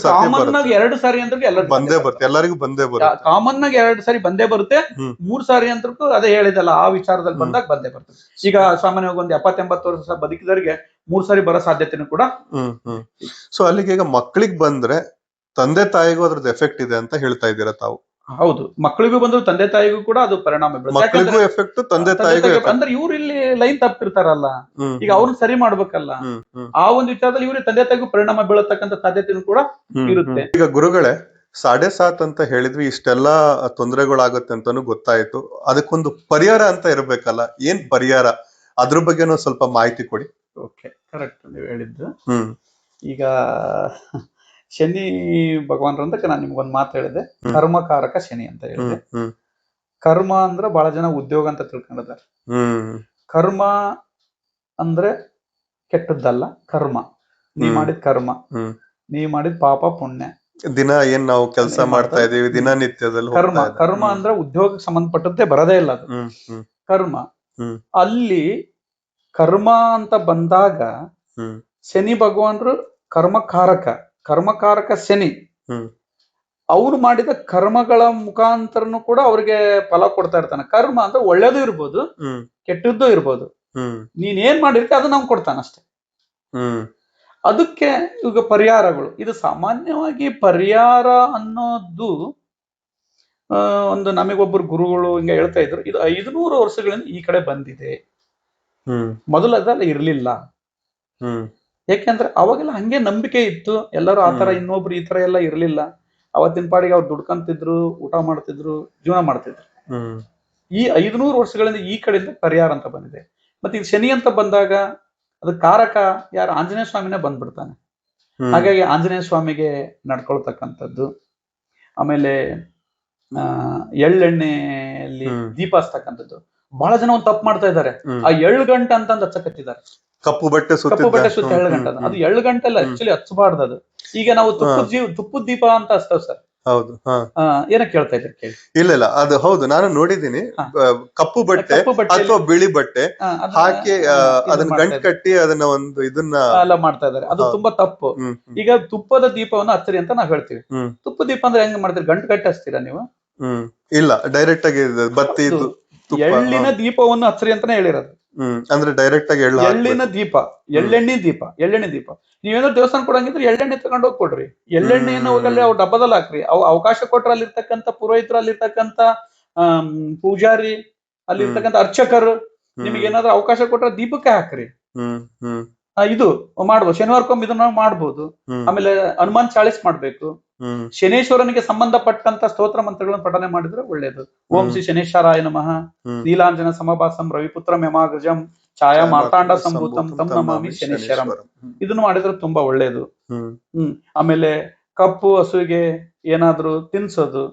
ಕಾಮನ್ ಆಗಿ 2 ಸಾರಿ ಅಂತ ಬಂದೇ ಬರುತ್ತೆ, ಎಲ್ಲರಿಗೂ ಬಂದೇ ಬರುತ್ತೆ. ಕಾಮನ್ ಆಗಿ 2 ಸಾರಿ ಬಂದೇ ಬರುತ್ತೆ. 3 ಸಾರಿ ಅಂತ ಅದೇ ಹೇಳಿದಲ್ಲ, ಆ ವಿಚಾರದಲ್ಲಿ ಬಂದಾಗ ಬಂದೇ ಬರ್ತದೆ. ಈಗ ಸಾಮಾನ್ಯವಾಗಿ ಒಂದು 70-80 ವರ್ಷ ಬದುಕಿದವರಿಗೆ 3 ಸಾರಿ ಬರೋ ಸಾಧ್ಯತೆನೂ ಕೂಡ. ಸೊ ಅಲ್ಲಿಗೆ ಈಗ ಮಕ್ಕಳಿಗೆ ಬಂದ್ರೆ ತಂದೆ ತಾಯಿಗೂ ಅದ್ರದ್ದು ಎಫೆಕ್ಟ್ ಇದೆ ಅಂತ ಹೇಳ್ತಾ ಇದ್ದೀರಾ ತಾವು? ಹೌದು, ಮಕ್ಕಳಿಗೂ ಬಂದ್ರು ತಂದೆ ತಾಯಿಗೂ ಕೂಡ ಅದು ಪರಿಣಾಮ ಬೀಳುತ್ತೆ. ಎಫೆಕ್ಟ್ ತಂದೆ ತಾಯಿಗೂ ಅಂದ್ರೆ ಇವ್ರು ಇಲ್ಲಿ ಲೈನ್ ತಪ್ಪಿರ್ತಾರಲ್ಲ, ಈಗ ಅವ್ರನ್ನ ಸರಿ ಮಾಡ್ಬೇಕಲ್ಲ. ಆ ಒಂದು ವಿಚಾರದಲ್ಲಿ ಇವ್ರಿಗೆ ತಂದೆ ತಾಯಿಗೂ ಪರಿಣಾಮ ಬೀಳತಕ್ಕಂಥ ಸಾಧ್ಯತೆನೂ ಕೂಡ ಇರುತ್ತೆ. ಈಗ ಗುರುಗಳೇ, ಸಾಡೆ ಸಾತ್ ಅಂತ ಹೇಳಿದ್ವಿ, ಇಷ್ಟೆಲ್ಲಾ ತೊಂದರೆಗಳಾಗುತ್ತೆ ಅಂತಾನು ಗೊತ್ತಾಯ್ತು. ಅದಕ್ಕೊಂದು ಪರಿಹಾರ ಅಂತ ಇರ್ಬೇಕಲ್ಲ, ಏನ್ ಪರಿಹಾರ, ಅದ್ರ ಬಗ್ಗೆನೂ ಸ್ವಲ್ಪ ಮಾಹಿತಿ ಕೊಡಿ. ಓಕೆ, ಕರೆಕ್ಟ್ ನೀವು ಹೇಳಿದ್ದು. ಈಗ ಶನಿ ಭಗವಾನ್ರ ಅಂತ ನಾನು ನಿಮ್ಗೊಂದು ಮಾತು ಹೇಳಿದೆ, ಕರ್ಮಕಾರಕ ಶನಿ ಅಂತ ಹೇಳಿದೆ. ಕರ್ಮ ಅಂದ್ರೆ ಬಹಳ ಜನ ಉದ್ಯೋಗ ಅಂತ ತಿಳ್ಕೊಂಡಿದ್ದಾರೆ. ಕರ್ಮ ಅಂದ್ರೆ ಕೆಟ್ಟದ್ದಲ್ಲ, ಕರ್ಮ ನೀವ್ ಮಾಡಿದ ಕರ್ಮ, ನೀವ್ ಮಾಡಿದ ಪಾಪ ಪುಣ್ಯ ದಿನ ಏನ್ ನಾವು ಕೆಲಸ ಏನ್ ಮಾಡ್ತಾ ಮಾಡ್ತಾರೆ? ಇದೀವಿ ದಿನನಿತ್ಯದಲ್ಲಿ ಕರ್ಮ ಹೋಗ್ತಾ ಇದೆ. ಕರ್ಮ ಅಂದ್ರೆ ಉದ್ಯೋಗಕ್ಕೆ ಸಂಬಂಧಪಟ್ಟಂತೆ ಬರದೇ ಇಲ್ಲ ಅದು. ಹ್ಮ್ ಹ್ಮ್ ಕರ್ಮ ಹ್ಮ್ ಅಲ್ಲಿ ಕರ್ಮ ಅಂತ ಬಂದಾಗ ಹ್ಮ್ ಶನಿ ಭಗವಾನರು ಕರ್ಮಕಾರಕ ಶನಿ. ಹ್ಮ್ ಅವ್ರು ಮಾಡಿದ ಕರ್ಮಗಳ ಮುಖಾಂತರನು ಕೂಡ ಅವ್ರಿಗೆ ಫಲ ಕೊಡ್ತಾ ಇರ್ತಾನೆ. ಕರ್ಮ ಅಂದ್ರೆ ಒಳ್ಳೇದು ಇರ್ಬೋದು, ಹ್ಮ್ ಕೆಟ್ಟದ್ದು ಇರ್ಬೋದು. ಹ್ಮ್ ನೀನ್ ಏನ್ ಮಾಡಿರ್ತೀಯ ಅದು ನಮ್ಗೆ ಕೊಡ್ತಾನ ಅಷ್ಟೇ. ಹ್ಮ್ ಅದಕ್ಕೆ ಈಗ ಪರಿಹಾರಗಳು, ಇದು ಸಾಮಾನ್ಯವಾಗಿ ಪರಿಹಾರ ಅನ್ನೋದು ಒಂದು ನಮಗೊಬ್ಬರು ಗುರುಗಳು ಹಿಂಗೆ ಹೇಳ್ತಾ ಇದ್ರು, ಇದು 500 ವರ್ಷಗಳಿಂದ ಈ ಕಡೆ ಬಂದಿದೆ. ಹ್ಮ್ ಮೊದಲು ಅದೆಲ್ಲ ಇರ್ಲಿಲ್ಲ. ಹ್ಮ್ ಯಾಕೆಂದ್ರೆ ಅವಾಗೆಲ್ಲ ಹಂಗೆ ನಂಬಿಕೆ ಇತ್ತು. ಎಲ್ಲರೂ ಆತರ ಇನ್ನೊಬ್ರು ಈ ತರ ಎಲ್ಲ ಇರ್ಲಿಲ್ಲ. ಅವತ್ತಿನ ಪಾಡಿಗೆ ಅವ್ರು ದುಡ್ಕಂತಿದ್ರು, ಊಟ ಮಾಡ್ತಿದ್ರು, ಜೀವನ ಮಾಡ್ತಿದ್ರು. ಹ್ಮ್ ಈ 500 ವರ್ಷಗಳಿಂದ ಈ ಕಡೆಯಿಂದ ಪರಿಹಾರ ಅಂತ ಬಂದಿದೆ. ಮತ್ತೆ ಈಗ ಶನಿ ಅಂತ ಬಂದಾಗ ಅದು ಕಾರಕ ಯಾರು ಆಂಜನೇಯ ಸ್ವಾಮಿನೇ ಬಂದ್ಬಿಡ್ತಾನೆ. ಹಾಗಾಗಿ ಆಂಜನೇಯ ಸ್ವಾಮಿಗೆ ನಡ್ಕೊಳ್ತಕ್ಕಂಥದ್ದು. ಆಮೇಲೆ ಎಳ್ಳೆಣ್ಣೆಯಲ್ಲಿ ದೀಪ ಹಚ್ತಕ್ಕಂಥದ್ದು. ಬಹಳ ಜನ ಒಂದು ತಪ್ಪು ಮಾಡ್ತಾ ಇದ್ದಾರೆ. ಆ ಎಳ್ಳು ಗಂಟೆ ಅಂತಂದು ಹಚ್ಚಕತ್ತಿದ್ದಾರೆ. ಕಪ್ಪು ಬಟ್ಟೆ ಸುತ್ತ ಎಳ್ಳು ಗಂಟೆ ಅದು ಎಳ್ಳು ಗಂಟೆ ಅಲ್ಲ, ಆಕ್ಚುಲಿ ಹಚ್ಚಬಾರ್ದು ಅದು. ಈಗ ನಾವು ತುಪ್ಪದ ದೀಪ ಅಂತ ಹಚ್ತಾವ್ ಸರ್. ಹೌದು. ಏನಕ್ಕೆ ಕೇಳ್ತಾ ಇದ್ರಿ ಕೇಳಿ. ಇಲ್ಲ ಅದು ಹೌದು, ನಾನು ನೋಡಿದೀನಿ. ಕಪ್ಪು ಬಟ್ಟೆ ಅಥವಾ ಬಿಳಿ ಬಟ್ಟೆ ಹಾಕಿ ಅದನ್ನ ಗಂಟು ಕಟ್ಟಿ ಅದನ್ನ ಒಂದು ಇದನ್ನ ಎಲ್ಲ ಮಾಡ್ತಾ ಇದಾರೆ. ಅದು ತುಂಬಾ ತಪ್ಪು. ಈಗ ತುಪ್ಪದ ದೀಪವನ್ನು ಹಚ್ಚರಿ ಅಂತ ನಾವ್ ಹೇಳ್ತೀವಿ. ತುಪ್ಪ ದೀಪ ಅಂದ್ರೆ ಹೆಂಗ್ ಮಾಡ್ತೀರಿ? ಗಂಟು ಕಟ್ಟಿ ಹಚ್ತೀರಾ ನೀವು? ಇಲ್ಲ, ಡೈರೆಕ್ಟ್ ಆಗಿ ಬತ್ತಿ ಎಳ್ಳಿನ ದೀಪವನ್ನು ಹಚ್ಚರಿ ಅಂತಾನೆ ಹೇಳಿರೋದು. ಅಂದ್ರೆ ಡೈರೆಕ್ಟ್ ಆಗಿ ಎಳ್ಳಿನ ದೀಪ, ಎಳ್ಳೆಣ್ಣೆ ದೀಪ. ನೀವೇನೋ ದೇವಸ್ಥಾನ ಕೊಡಂಗಿದ್ರೆ ಎಳ್ಳೆಣ್ಣೆ ತಗೊಂಡ್ ಹೋಗಿ ಕೊಡ್ರಿ. ಎಳ್ಳೆಣ್ಣೆಯನ್ನು ಹೋಗಲ್ಲಿ ಅವ್ರು ಡಬ್ಬದಲ್ಲಿ ಹಾಕ್ರಿ. ಅವಕಾಶ ಕೊಟ್ರೆ ಅಲ್ಲಿರ್ತಕ್ಕಂಥ ಪುರೋಹಿತರು, ಅಲ್ಲಿರ್ತಕ್ಕಂಥ ಪೂಜಾರಿ, ಅಲ್ಲಿರ್ತಕ್ಕಂಥ ಅರ್ಚಕರು ನಿಮಗೆ ಏನಾದ್ರು ಅವಕಾಶ ಕೊಟ್ರೆ ದೀಪಕ್ಕೆ ಹಾಕ್ರಿ. ಇದು ಮಾಡ್ಬೋದು. ಶನಿವಾರಕ್ಕೊಮ್ಮೆ ಇದನ್ನ ಮಾಡ್ಬೋದು. ಆಮೇಲೆ ಹನುಮಾನ್ ಚಾಳಿಸ್ ಮಾಡ್ಬೇಕು. ಶನೇಶ್ವರನಿಗೆ ಸಂಬಂಧಪಟ್ಟಂತ ಸ್ತೋತ್ರ ಮಂತ್ರಗಳನ್ನು ಪಠನೆ ಮಾಡಿದ್ರೆ ಒಳ್ಳೇದು. ಓಂ ಶ್ರೀ ಶನೇಶ್ವರಾಯ ನಮಃ, ನೀಲಾಂಜನ ಸಮಭಾಸಂ ರವಿಪುತ್ರ ಯಮಾಗ್ರಜಂ ಛಾಯಾ ಮಾರ್ತಾಂಡ ಸಂಭೂತಂ ತಂ ನಮಾಮಿ ಶನೇಶ್ವರಂ. ಇದನ್ನು ಮಾಡಿದ್ರೆ ತುಂಬಾ ಒಳ್ಳೇದು. ಆಮೇಲೆ ಕಪ್ಪು ಹಸುವಿಗೆ ಏನಾದ್ರೂ ತಿನ್ಸೋದು,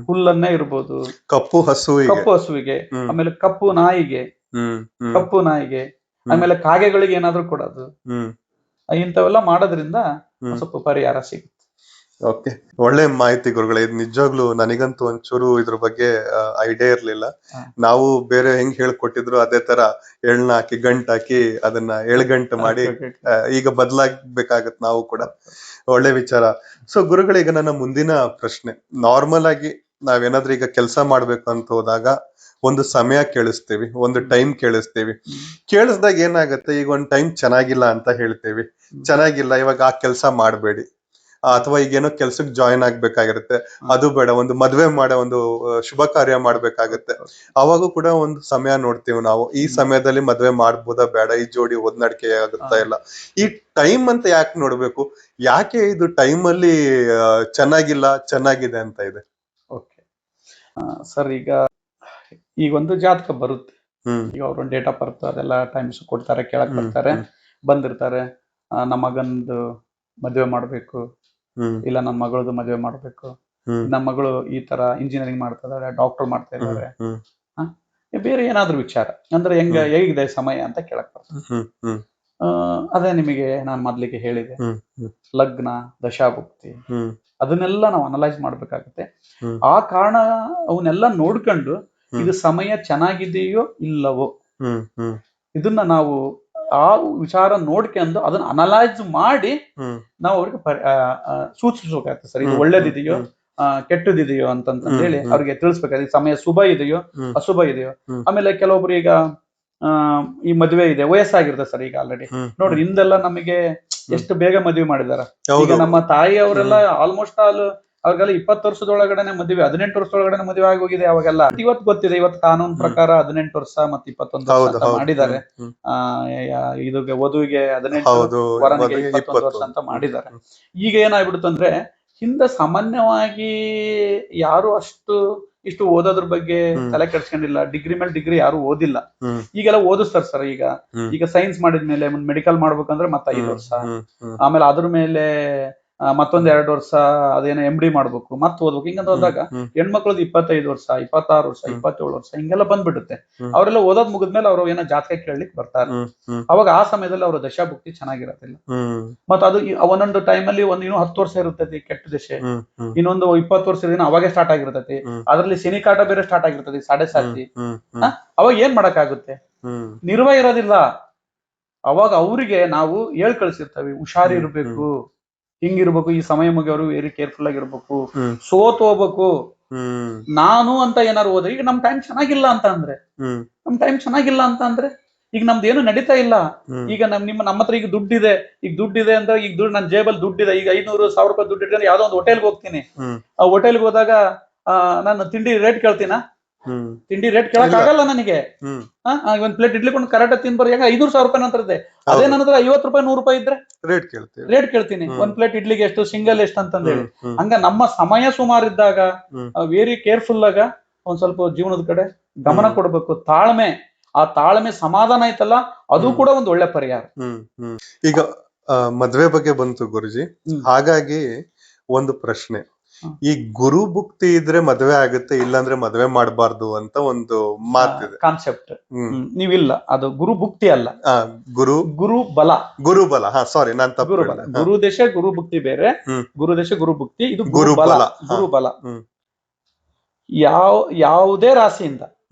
ಹುಲ್ಲನ್ನೇ ಇರ್ಬೋದು, ಕಪ್ಪು ಹಸುವಿಗೆ. ಆಮೇಲೆ ಕಪ್ಪು ನಾಯಿಗೆ, ಆಮೇಲೆ ಕಾಗೆಗಳಿಗೆ ಏನಾದ್ರೂ ಕೊಡೋದು. ಇಂಥವೆಲ್ಲ ಮಾಡೋದ್ರಿಂದ ಸ್ವಲ್ಪ ಪರಿಹಾರ ಸಿಗುತ್ತೆ. ಓಕೆ, ಒಳ್ಳೆ ಮಾಹಿತಿ ಗುರುಗಳೇ. ಇದು ನಿಜವಾಗ್ಲು ನನಗಂತೂ ಒಂಚೂರು ಇದ್ರ ಬಗ್ಗೆ ಐಡಿಯಾ ಇರ್ಲಿಲ್ಲ. ನಾವು ಬೇರೆ ಹೆಂಗ್ ಹೇಳ್ಕೊಟ್ಟಿದ್ರು ಅದೇ ತರ ಎಳ್ನ ಹಾಕಿ ಗಂಟ್ ಹಾಕಿ ಅದನ್ನ ಎಳ್ಗಂಟು ಮಾಡಿ ಈಗ ಬದಲಾಗಬೇಕಾಗತ್ ನಾವು ಕೂಡ. ಒಳ್ಳೆ ವಿಚಾರ. ಸೊ ಗುರುಗಳೇ, ಈಗ ನನ್ನ ಮುಂದಿನ ಪ್ರಶ್ನೆ, ನಾರ್ಮಲ್ ಆಗಿ ನಾವೇನಾದ್ರೂ ಈಗ ಕೆಲಸ ಮಾಡ್ಬೇಕು ಅಂತ ಹೋದಾಗ ಒಂದು ಸಮಯ ಕೇಳಿಸ್ತೀವಿ, ಒಂದು ಟೈಮ್ ಕೇಳಿಸ್ತೀವಿ. ಕೇಳಿಸ್ದಾಗ ಏನಾಗತ್ತೆ, ಈಗ ಒಂದ್ ಟೈಮ್ ಚೆನ್ನಾಗಿಲ್ಲ ಅಂತ ಹೇಳ್ತೇವಿ. ಚೆನ್ನಾಗಿಲ್ಲ, ಇವಾಗ ಆ ಕೆಲಸ ಮಾಡ್ಬೇಡಿ. ಅಥವಾ ಈಗೇನೋ ಕೆಲ್ಸಕ್ಕೆ ಜಾಯಿನ್ ಆಗ್ಬೇಕಾಗಿರುತ್ತೆ, ಅದು ಬೇಡ, ಒಂದು ಮದ್ವೆ ಮಾಡೋ ಒಂದು ಶುಭ ಕಾರ್ಯ ಮಾಡ್ಬೇಕಾಗತ್ತೆ. ಅವಾಗೂ ಕೂಡ ಒಂದು ಸಮಯ ನೋಡ್ತೀವಿ ನಾವು, ಈ ಸಮಯದಲ್ಲಿ ಮದ್ವೆ ಮಾಡ್ಬೋದಾ ಬೇಡ, ಈ ಜೋಡಿ ಹೊಂದಾಣಿಕೆ ಆಗುತ್ತಾ ಇಲ್ಲ. ಈ ಟೈಮ್ ಅಂತ ಯಾಕೆ ನೋಡ್ಬೇಕು? ಯಾಕೆ ಇದು ಟೈಮ್ ಅಲ್ಲಿ ಚೆನ್ನಾಗಿಲ್ಲ ಚೆನ್ನಾಗಿದೆ ಅಂತ ಇದೆ? ಓಕೆ ಸರ್, ಈಗ ಒಂದು ಜಾತಕ ಬರುತ್ತೆ. ಈಗ ಅವ್ರ ಡೇಟ್ ಆಫ್ ಬರ್ತ್ ಅದೆಲ್ಲ ಟೈಮ್ಸ್ ಕೊಡ್ತಾರೆ, ಕೇಳಕ್ ಬರ್ತಾರೆ, ಬಂದಿರ್ತಾರೆ. ನಮ್ಮ ಮಗಂದು ಮದ್ವೆ ಮಾಡ್ಬೇಕು, ಇಲ್ಲ ನನ್ನ ಮಗಳದು ಮದುವೆ ಮಾಡ್ಬೇಕು, ನಮ್ಮ ಮಗಳು ಈ ತರ ಇಂಜಿನಿಯರಿಂಗ್ ಮಾಡ್ತಾ ಇದಾರೆ, ಡಾಕ್ಟರ್ ಮಾಡ್ತಾ ಇದ್ದಾರೆ, ಬೇರೆ ಏನಾದ್ರು ವಿಚಾರ ಅಂದ್ರೆ ಹೇಗಿದೆ ಸಮಯ ಅಂತ ಕೇಳಕ್ ಬರ್ತಾರೆ. ಅದೇ ನಿಮಗೆ ನಾನು ಮೊದ್ಲಿಗೆ ಹೇಳಿದೆ, ಲಗ್ನ, ದಶಾಭುಕ್ತಿ, ಅದನ್ನೆಲ್ಲ ನಾವು ಅನಲೈಸ್ ಮಾಡ್ಬೇಕಾಗತ್ತೆ. ಆ ಕಾರಣ ಅವನ್ನೆಲ್ಲ ನೋಡ್ಕೊಂಡು ಇದು ಸಮಯ ಚೆನ್ನಾಗಿದೆಯೋ ಇಲ್ಲವೋ ಇದನ್ನ ನಾವು ಆ ವಿಚಾರ ನೋಡ್ಕೊಂಡು ಅದನ್ನ ಅನಲೈಸ್ ಮಾಡಿ ನಾವು ಅವ್ರಿಗೆ ಸೂಚಿಸ್ಬೇಕಾಗ್ತದೆ. ಸರ್, ಇದು ಒಳ್ಳೇದಿದೆಯೋ ಕೆಟ್ಟದಿದೆಯೋ ಅಂತ ಹೇಳಿ ಅವ್ರಿಗೆ ತಿಳಿಸ್ಬೇಕಾದ್ರೆ ಸಮಯ ಶುಭ ಇದೆಯೋ ಅಶುಭ ಇದೆಯೋ. ಆಮೇಲೆ ಕೆಲವೊಬ್ರು ಈಗ ಈ ಮದುವೆ ಇದೆ, ವಯಸ್ಸಾಗಿರ್ತದೆ ಸರ್. ಈಗ ಆಲ್ರೆಡಿ ನೋಡ್ರಿ, ಹಿಂದೆಲ್ಲ ನಮಗೆ ಎಷ್ಟು ಬೇಗ ಮದುವೆ ಮಾಡಿದಾರ. ಈಗ ನಮ್ಮ ತಾಯಿ ಅವರೆಲ್ಲ ಆಲ್ಮೋಸ್ಟ್ ಅವಾಗೆಲ್ಲ 20 ವರ್ಷದೊಳಗಡೆ ಮದುವೆ, 18 ವರ್ಷದೊಳಗಡೆ ಮದುವೆ ಆಗೋಗಿದೆ ಅವಾಗೆಲ್ಲ. ಇವತ್ತು ಗೊತ್ತಿದೆ, ಇವತ್ತು ಕಾನೂನು ಪ್ರಕಾರ 18 ವರ್ಷ ಮತ್ತೆ 21 ವರ್ಷ ಅಂತ ಮಾಡಿದ್ದಾರೆ. ಇದು ವಧುವಿಗೆ 18, ವರನಿಗೆ 21 ವರ್ಷ ಅಂತ ಮಾಡಿದ್ದಾರೆ. ಈಗ ಏನಾಗ್ಬಿಡುತ್ತೆ ಅಂದ್ರೆ, ಹಿಂದೆ ಸಾಮಾನ್ಯವಾಗಿ ಯಾರು ಇಷ್ಟು ಓದೋದ್ರ ಬಗ್ಗೆ ತಲೆ ಕೆಡ್ಸ್ಕೊಂಡಿಲ್ಲ. ಡಿಗ್ರಿ ಮೇಲೆ ಡಿಗ್ರಿ ಯಾರು ಓದಿಲ್ಲ. ಈಗೆಲ್ಲ ಓದಿಸ್ತಾರೆ ಸರ್. ಈಗ ಸೈನ್ಸ್ ಮಾಡಿದ್ಮೇಲೆ ಮೆಡಿಕಲ್ ಮಾಡ್ಬೇಕಂದ್ರೆ ಮತ್ತೆ 5 ವರ್ಷ, ಆಮೇಲೆ ಅದ್ರ ಮೇಲೆ ಮತ್ತೊಂದ್ 2 ವರ್ಷ ಅದೇನೋ MD ಮಾಡ್ಬೇಕು, ಮತ್ ಓದ್ಬೇಕು. ಹಿಂಗಂತ ಹೋದಾಗ ಹೆಣ್ಮಕ್ಳದ್ದು 25 ವರ್ಷ, 26 ವರ್ಷ, 27 ವರ್ಷ ಹಿಂಗೆಲ್ಲ ಬಂದ್ಬಿಡುತ್ತೆ. ಅವರೆಲ್ಲ ಓದೋದ್ ಮುಗಿದ್ಮೇಲೆ ಅವ್ರು ಏನೋ ಜಾತಕ ಕೇಳಲಿಕ್ಕೆ ಬರ್ತಾರೆ. ಅವಾಗ ಆ ಸಮಯದಲ್ಲಿ ಅವ್ರ ದಶಾಭುಕ್ತಿ ಚೆನ್ನಾಗಿರೋದಿಲ್ಲ. ಮತ್ತ ಅದು ಒಂದೊಂದು ಟೈಮಲ್ಲಿ ಇನ್ನೂ 10 ವರ್ಷ ಇರ್ತೈತಿ ಕೆಟ್ಟ ದಶೆ, ಇನ್ನೊಂದು 20 ವರ್ಷದ ಅವಾಗೆ ಸ್ಟಾರ್ಟ್ ಆಗಿರ್ತೈತಿ. ಅದ್ರಲ್ಲಿ ಶನಿ ಕಾಟ ಬೇರೆ ಸ್ಟಾರ್ಟ್ ಆಗಿರ್ತೈತಿ 7.5. ಅವಾಗ ಏನ್ ಮಾಡಕ್ಕಾಗುತ್ತೆ? ನಿರ್ವಹ ಇರೋದಿಲ್ಲ. ಅವಾಗ ಅವ್ರಿಗೆ ನಾವು ಹೇಳ್ ಕಳ್ಸಿರ್ತೇವೆ, ಹುಷಾರಿರ್ಬೇಕು, ಹಿಂಗಿರ್ಬೇಕು, ಈ ಸಮಯ ಮುಗಿಯವರು ವೆರಿ ಕೇರ್ಫುಲ್ ಆಗಿರ್ಬೇಕು, ಸೋತ್ ಹೋಗ್ಬೇಕು. ನಾನು ಅಂತ ಏನಾರು ಹೋದ್ರೆ, ಈಗ ನಮ್ ಟೈಮ್ ಚೆನ್ನಾಗಿಲ್ಲ ಅಂತ ಅಂದ್ರೆ ಈಗ ನಮ್ದು ಏನು ನಡೀತಾ ಇಲ್ಲ. ಈಗ ನಮ್ಮ ಹತ್ರ ಈಗ ದುಡ್ಡಿದೆ, ಅಂದ್ರೆ ಈಗ ದುಡ್ಡು ನನ್ನ ಜೇಬಲ್ಲಿ ದುಡ್ಡಿದೆ, ಈಗ 500,000 ರೂಪಾಯಿ ದುಡ್ಡು ಇಟ್ಕೊಂಡು ಯಾವ್ದೋ ಒಂದು ಹೋಟೆಲ್ಗೆ ಹೋಗ್ತೀನಿ. ಆ ಹೋಟೆಲ್ಗೆ ಹೋದಾಗ ನಾನು ತಿಂಡಿ ರೇಟ್ ಕೇಳ್ತೀನ? ತಿಂಡಿ ರೇಟ್ ಕೇಳಕ್ ಆಗಲ್ಲ ನನಗೆ. ಒಂದ್ ಪ್ಲೇಟ್ ಇಡ್ಲಿ ಕೊಂಡು ಕರೆಕ್ಟ್ ತಿನ್ಬಾರ, ಹೆಂಗ 500,000 ರೂಪಾಯಿ ನಂತರ ಇದೆ. ಅದೇ ನನ್ನ ಹತ್ರ 50 ರೂಪಾಯಿ 100 ರೂಪಾಯಿ ಇದ್ರೆ ರೇಟ್ ಕೇಳ್ತೀನಿ. ಒಂದ್ ಪ್ಲೇಟ್ ಇಡ್ಲಿಗೆ ಎಷ್ಟು, ಸಿಂಗಲ್ ಎಷ್ಟು ಅಂತ ಹೇಳಿ. ಹಂಗ ನಮ್ಮ ಸಮಯ ಸುಮಾರು ಇದ್ದಾಗ ವೆರಿ ಕೇರ್ಫುಲ್ ಆಗ ಒಂದ್ ಸ್ವಲ್ಪ ಜೀವನದ ಕಡೆ ಗಮನ ಕೊಡ್ಬೇಕು. ತಾಳ್ಮೆ, ಆ ತಾಳ್ಮೆ ಸಮಾಧಾನ ಐತಲ್ಲ, ಅದು ಕೂಡ ಒಂದು ಒಳ್ಳೆ ಪರಿಹಾರ. ಈಗ ಮದ್ವೆ ಬಗ್ಗೆ ಬಂತು ಗುರುಜಿ, ಹಾಗಾಗಿ ಒಂದು ಪ್ರಶ್ನೆ. ಈ ಗುರು ಭುಕ್ತಿ ಇದ್ರೆ ಮದ್ವೆ ಆಗುತ್ತೆ, ಇಲ್ಲಾಂದ್ರೆ ಮದ್ವೆ ಮಾಡಬಾರ್ದು ಅಂತ ಒಂದು ಮಾತಿದೆ, ಕಾನ್ಸೆಪ್ಟ್. ನೀವಿಲ್ಲ, ಅದು ಗುರು ಭುಕ್ತಿ ಅಲ್ಲ, ಗುರು ಬಲ. ಸಾರಿ, ನಾನ್ ತಪ್ಪು ಗುರು ಬಲ. ಗುರು ದೇಶ ಗುರು ಭುಕ್ತಿ ಬೇರೆ, ಗುರು ದೇಶ ಗುರು ಭುಕ್ತಿ, ಇದು ಗುರು ಬಲ. ಯಾವುದೇ ರಾಶಿಯಿಂದ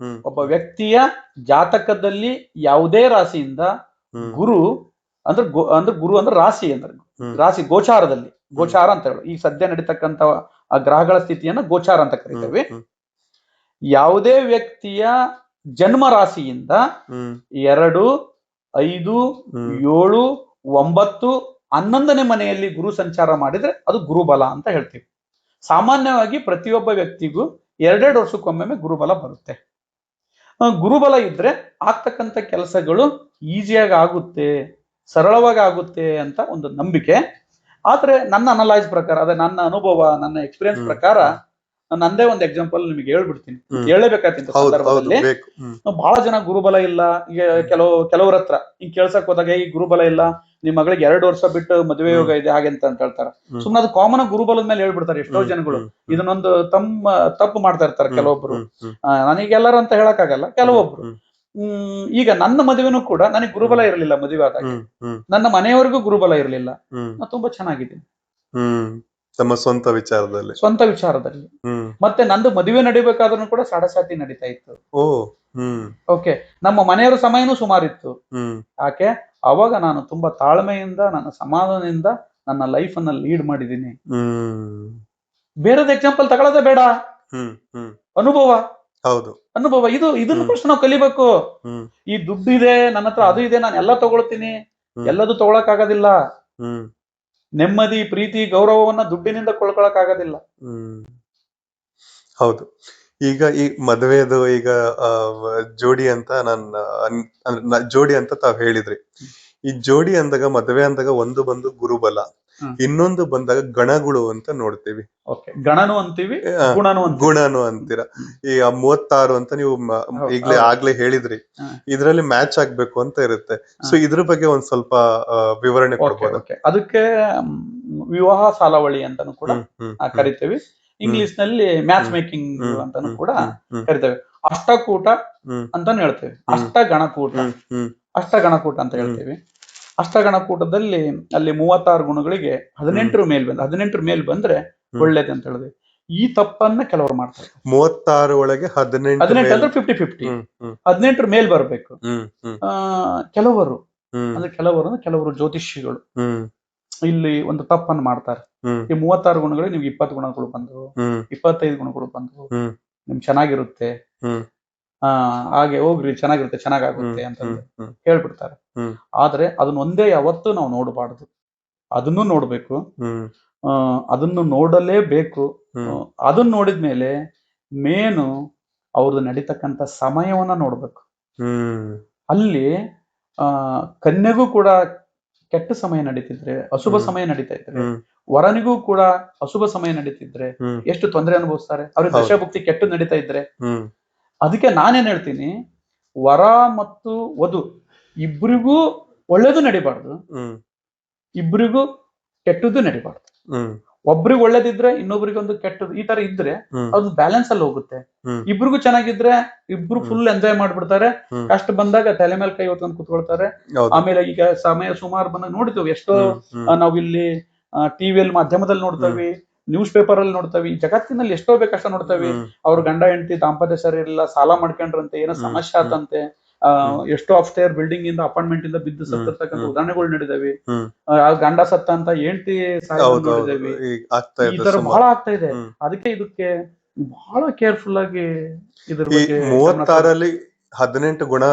ಒಬ್ಬ ವ್ಯಕ್ತಿಯ ಜಾತಕದಲ್ಲಿ ಯಾವುದೇ ರಾಶಿಯಿಂದ ಗುರು ಅಂದ್ರೆ ಗುರು ಅಂದ್ರೆ ರಾಶಿ ಅಂದ್ರೆ ರಾಶಿ ಗೋಚಾರದಲ್ಲಿ, ಗೋಚಾರ ಅಂತ ಹೇಳಿ ಈಗ ಸದ್ಯ ನಡೀತಕ್ಕಂತ ಆ ಗ್ರಹಗಳ ಸ್ಥಿತಿಯನ್ನ ಗೋಚಾರ ಅಂತ ಕರಿತೇವೆ. ಯಾವುದೇ ವ್ಯಕ್ತಿಯ ಜನ್ಮ ರಾಶಿಯಿಂದ 2, 5, 7, 9, 11ನೇ ಮನೆಯಲ್ಲಿ ಗುರು ಸಂಚಾರ ಮಾಡಿದ್ರೆ ಅದು ಗುರುಬಲ ಅಂತ ಹೇಳ್ತೀವಿ. ಸಾಮಾನ್ಯವಾಗಿ ಪ್ರತಿಯೊಬ್ಬ ವ್ಯಕ್ತಿಗೂ 2 ವರ್ಷಕ್ಕೊಮ್ಮೆ ಗುರುಬಲ ಬರುತ್ತೆ. ಗುರುಬಲ ಇದ್ರೆ ಆಗ್ತಕ್ಕಂಥ ಕೆಲಸಗಳು ಈಸಿಯಾಗಿ ಆಗುತ್ತೆ, ಸರಳವಾಗಿ ಆಗುತ್ತೆ ಅಂತ ಒಂದು ನಂಬಿಕೆ. ಆದ್ರೆ ನನ್ನ ಅನಲೈಸ್ ಪ್ರಕಾರ, ಅದೇ ನನ್ನ ಅನುಭವ, ನನ್ನ ಎಕ್ಸ್ಪೀರಿಯನ್ಸ್ ಪ್ರಕಾರ, ನಂದೇ ಒಂದು ಎಕ್ಸಾಂಪಲ್ ನಿಮಗೆ ಹೇಳ್ಬಿಡ್ತೀನಿ, ಹೇಳಬೇಕಾಗ್ತಿಂತ ಸಂದರ್ಭದಲ್ಲಿ. ಬಹಳ ಜನ ಗುರುಬಲ ಇಲ್ಲ, ಈಗ ಕೆಲವ್ರ ಹತ್ರ ಹಿಂಗ್ ಕೇಳ್ಸಕ್ ಹೋದಾಗ ಈ ಗುರುಬಲ ಇಲ್ಲ, ನಿಮ್ ಮಗಳಿಗೆ 2 ವರ್ಷ ಬಿಟ್ಟು ಮದುವೆ ಯೋಗ ಇದೆ ಹಾಗೆ ಅಂತ ಹೇಳ್ತಾರೆ. ಸುಮ್ನೆ ಅದು ಕಾಮನ್ ಆಗಿ ಗುರುಬಲದ ಮೇಲೆ ಹೇಳ್ಬಿಡ್ತಾರೆ ಎಷ್ಟೋ ಜನಗಳು. ಇದನ್ನೊಂದು ತಪ್ಪು ಮಾಡ್ತಾ ಇರ್ತಾರೆ ಕೆಲವೊಬ್ರು. ನನಗೆಲ್ಲರೂ ಅಂತ ಹೇಳಕ್ ಆಗಲ್ಲ, ಕೆಲವೊಬ್ರು. ಈಗ ನನ್ನ ಮದುವೆನೂ ಕೂಡ ನನಗೆ ಗುರುಬಲ ಇರಲಿಲ್ಲ. ಮದುವೆ ಆದಾಗ ನನ್ನ ಮನೆಯವರಿಗೂ ಗುರುಬಲ ಇರಲಿಲ್ಲ. ನಾನು ತುಂಬಾ ಚೆನ್ನಾಗಿದ್ದೀನಿ ತಮ್ಮ ಸ್ವಂತ ವಿಚಾರದಲ್ಲಿ. ಮತ್ತೆ ನಂದು ಮದುವೆ ನಡಿಬೇಕಾದ್ರೂ ಕೂಡ ಸಾಡಸಾತಿ ನಡೀತಾ ಇತ್ತು. ಓಕೆ, ನಮ್ಮ ಮನೆಯವರ ಸಮಯನೂ ಸುಮಾರಿತ್ತು. ಯಾಕೆ? ಅವಾಗ ನಾನು ತುಂಬಾ ತಾಳ್ಮೆಯಿಂದ, ನನ್ನ ಸಮಾಧಾನದಿಂದ ನನ್ನ ಲೈಫ್ ಅನ್ನ ಲೀಡ್ ಮಾಡಿದ್ದೀನಿ. ಬೇರೆದ ಎಕ್ಸಾಂಪಲ್ ತಗೊಳ್ಳೋದೇ ಬೇಡ, ಅನುಭವ ಇದನ್ನು ಕೂಡ ನಾವು ಕಲಿಬೇಕು. ಈ ದುಡ್ಡು ಇದೆ ನನ್ನ ಹತ್ರ, ಅದು ಇದೆ, ನಾನು ಎಲ್ಲ ತಗೊಳ್ತೀನಿ, ಎಲ್ಲದೂ ತಗೊಳಕ್ ಆಗೋದಿಲ್ಲ. ನೆಮ್ಮದಿ, ಪ್ರೀತಿ, ಗೌರವವನ್ನ ದುಡ್ಡಿನಿಂದ ಕೊಳ್ಳಕೊಳಕ್ ಆಗೋದಿಲ್ಲ. ಹೌದು. ಈಗ ಈ ಮದುವೆದು ಈಗ ಜೋಡಿ ಅಂತ ಜೋಡಿ ಅಂತ ತಾವ್ ಹೇಳಿದ್ರಿ. ಈ ಜೋಡಿ ಅಂದಾಗ, ಮದುವೆ ಅಂದಾಗ ಒಂದು ಬಂದು ಗುರುಬಲ, ಇನ್ನೊಂದು ಬಂದಾಗ ಗಣಗಳು ಅಂತ ನೋಡ್ತೀವಿ. ಗಣನು ಅಂತೀವಿ, ಗುಣನು ಅಂತೀರ. ಈ 36 ಅಂತ ನೀವು ಆಗ್ಲೇ ಹೇಳಿದ್ರಿ. ಇದ್ರಲ್ಲಿ ಮ್ಯಾಚ್ ಆಗ್ಬೇಕು ಅಂತ ಇರುತ್ತೆ. ಸೊ ಇದ್ರ ಬಗ್ಗೆ ಒಂದ್ ಸ್ವಲ್ಪ ವಿವರಣೆ ಕೊಡ್ಬೋದು? ಅದಕ್ಕೆ ವಿವಾಹ ಸಾಲಾವಳಿ ಅಂತಾನು ಕೂಡ ಕರಿತೇವೆ. ಇಂಗ್ಲಿಷ್ ನಲ್ಲಿ ಮ್ಯಾಚ್ ಮೇಕಿಂಗ್ ಅಂತಾನು ಕೂಡ ಕರಿತೇವೆ. ಅಷ್ಟಕೂಟ ಅಂತಾನು ಹೇಳ್ತೇವೆ. ಅಷ್ಟಗಣಕೂಟ ಅಂತ ಹೇಳ್ತೇವೆ. ಅಷ್ಟಗಣಕೂಟದಲ್ಲಿ ಅಲ್ಲಿ 36 ಗುಣಗಳಿಗೆ 18 ಮೇಲ್ ಬಂದ್ರೆ ಒಳ್ಳೇದು ಅಂತ ಹೇಳಿದ್ವಿ. ಈ ತಪ್ಪನ್ನ ಕೆಲವರು ಮಾಡ್ತಾರೆ. 36 ಒಳಗೆ 18 ಅಂದ್ರೆ 50-50, 18 ಮೇಲ್ ಬರ್ಬೇಕು. ಕೆಲವರು ಜ್ಯೋತಿಷಿಗಳು ಇಲ್ಲಿ ಒಂದು ತಪ್ಪನ್ನು ಮಾಡ್ತಾರೆ. ಈ 36 ಗುಣಗಳು ನಿಮ್ಗೆ 20 ಗುಣಗಳು ಬಂದವು, 25 ಗುಣಗಳು ಬಂದವು, ನಿಮ್ ಚೆನ್ನಾಗಿರುತ್ತೆ, ಹಾಗೆ ಹೋಗ್ರಿ, ಚೆನ್ನಾಗಾಗುತ್ತೆ ಅಂತ ಹೇಳ್ಬಿಡ್ತಾರೆ. ಆದ್ರೆ ಅದನ್ನ ಒಂದೇ ಯಾವತ್ತೂ ನಾವು ನೋಡಬಾರ್ದು. ಅದನ್ನು ನೋಡ್ಬೇಕು, ಅದನ್ನು ನೋಡಲೇಬೇಕು. ಅದನ್ನ ನೋಡಿದ್ಮೇಲೆ ಮೇನು ಅವ್ರದ್ದು ನಡೀತಕ್ಕಂಥ ಸಮಯವನ್ನ ನೋಡ್ಬೇಕು. ಅಲ್ಲಿ ಕನ್ಯೆಗೂ ಕೂಡ ಕೆಟ್ಟ ಸಮಯ ನಡೀತಿದ್ರೆ, ಅಶುಭ ಸಮಯ ನಡೀತಾ ಇದ್ರೆ, ವರನಿಗೂ ಕೂಡ ಅಶುಭ ಸಮಯ ನಡೀತಿದ್ರೆ ಎಷ್ಟು ತೊಂದರೆ ಅನುಭವಿಸ್ತಾರೆ ಅವ್ರಿಗೆ. ದಶಾಭುಕ್ತಿ ಕೆಟ್ಟು ನಡೀತಾ ಇದ್ರೆ. ಅದಕ್ಕೆ ನಾನೇನ್ ಹೇಳ್ತೀನಿ, ವರ ಮತ್ತು ವಧು ಇಬ್ರಿಗೂ ಒಳ್ಳೇದು ನಡಿಬಾರ್ದು, ಇಬ್ರಿಗೂ ಕೆಟ್ಟದ್ದು ನಡಿಬಾರ್ದು. ಹ್ಮ್ ಒಬ್ರಿಗೆ ಒಳ್ಳೇದಿದ್ರೆ ಇನ್ನೊಬ್ರಿಗೆ ಒಂದು ಕೆಟ್ಟದ್ದು ಈ ತರ ಇದ್ರೆ ಹ್ಮ್ ಅದು ಬ್ಯಾಲೆನ್ಸ್ ಅಲ್ಲಿ ಹೋಗುತ್ತೆ. ಹ್ಮ್ ಇಬ್ರಿಗೂ ಚೆನ್ನಾಗಿದ್ರೆ ಇಬ್ರು ಹ್ಮ್ ಫುಲ್ ಎಂಜಾಯ್ ಮಾಡ್ಬಿಡ್ತಾರೆ. ಹ್ಮ್ ಕಷ್ಟ ಬಂದಾಗ ತಲೆ ಮೇಲೆ ಕೈ ಹೊತ್ಕೊಂಡು ಕುತ್ಕೊಳ್ತಾರೆ. ಹೌದು. ಆಮೇಲೆ ಈಗ ಸಮಯ ಸುಮಾರು ಬಂದಾಗ ನೋಡ್ತೀವಿ ಎಷ್ಟೋ ಹ್ಮ್ ಹ್ಮ್ ನಾವಿಲ್ಲಿ ಟಿವಿಯಲ್ಲಿ ಮಾಧ್ಯಮದಲ್ಲಿ ಹ್ಮ್ ನೋಡ್ತೇವಿ, ನ್ಯೂಸ್ ಪೇಪರ್ ಅಲ್ಲಿ ನೋಡ್ತೇವಿ, ಜಗತ್ತಿನಲ್ಲಿ ಎಷ್ಟೋ ಬೇಕಷ್ಟ ನೋಡ್ತೇವಿ. ಹ್ಮ್ ಅವ್ರ ಗಂಡ ಹೆಂಡತಿ ದಾಂಪತ್ಯ ಸರಿ ಇಲ್ಲ, ಸಾಲ ಮಾಡ್ಕೊಂಡ್ರಂತೆ, ಏನೋ ಹ್ಮ್ ಸಮಸ್ಯೆ ಹ್ಮ್ ಆತಂತೆ, ಹ್ಮ್ ಎಷ್ಟೋ ಅಪ್ಸ್ಟೇರ್ ಬಿಲ್ಡಿಂಗ್ ಇಂದ ಅಪಾರ್ಟ್ಮೆಂಟ್ ಇಂದ ಬಿದ್ದು ಹ್ಮ್ ಸತ್ತಿರ್ತಕ್ಕಂಥ ಹ್ಮ್ ಉದಾಹರಣೆಗಳು ನಡೆದವೆ. ಹ್ಮ್ ಆ ಗಂಡ ಸತ್ತ ಅಂತ ಹೆಂಡತಿ ಸಾಯೋದನ್ನ ಹೌದು ಹೌದು ನೋಡಿದೇವಿ. ಈಗ ಆಗ್ತಾ ಈ ಇದೆ ತರ ಬಹಳ ಸುಮಾರು. ಆಗ್ತಾ ಇದೆ. ಹ್ಮ್ ಅದಕ್ಕೆ ಇದಕ್ಕೆ ಬಹಳ ಕೇರ್ಫುಲ್ ಆಗಿ ಇದ್ರ ಈ ಬಗ್ಗೆ ಗಮನ ಕೊಡ್ 36ರಲ್ಲಿ 18 ಗುಣ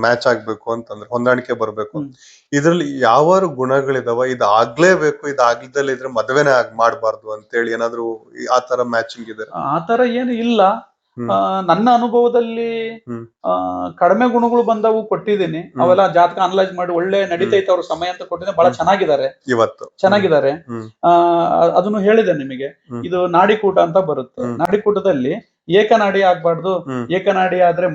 ಮ್ಯಾಚ್ ಆಗ್ಬೇಕು ಅಂತಂದ್ರೆ ಹೊಂದಾಣಿಕೆ ಬರ್ಬೇಕು. ಹ್ಮ್. ಇದ್ರಲ್ಲಿ ಯಾವ ಗುಣಗಳಿದಾವ ಇದಾಗ್ಲೇಬೇಕು ಇದಾಗ್ಲಿದ್ದಲ್ಲ ಇದ್ರೆ ಮದ್ವೆನೇ ಮಾಡ್ಬಾರ್ದು ಅಂತೇಳಿ ಏನಾದ್ರು ಆ ತರ ಮ್ಯಾಚಿಂಗ್ ಇದೆ? ಆ ತರ ಏನು ಇಲ್ಲ. ಹ್ಮ್ ನನ್ನ ಅನುಭವದಲ್ಲಿ ಹ್ಮ್ ಕಡಿಮೆ ಗುಣಗಳು ಬಂದವು ಕೊಟ್ಟಿದ್ದೀನಿ. ಹ್ಮ್ ಅವೆಲ್ಲ ಜಾತಕ ಅನಲೈಸ್ ಮಾಡಿ ಒಳ್ಳೆ ಹ್ಮ್ ನಡೀತೈತೆ ಅವ್ರ ಸಮಯ ಅಂತ ಕೊಟ್ಟಿದ್ದೀನಿ. ಬಹಳ ಹ್ಮ್ ಚೆನ್ನಾಗಿದ್ದಾರೆ, ಇವತ್ತು. ಹ್ಮ್ ಚೆನ್ನಾಗಿದ್ದಾರೆ. ಹ್ಮ್ ಅದನ್ನು ಹೇಳಿದೆ ನಿಮಗೆ. ಹ್ಮ್ ಇದು ನಾಡಿಕೂಟ ಅಂತ ಬರುತ್ತೆ. ಹ್ಮ್ ನಾಡಿಕೂಟದಲ್ಲಿ ಏಕನಾಡಿ ಆಗ್ಬಾರ್ದು, ಹ್ಮ್ ಏಕನಾಡಿ ಆದ್ರೆ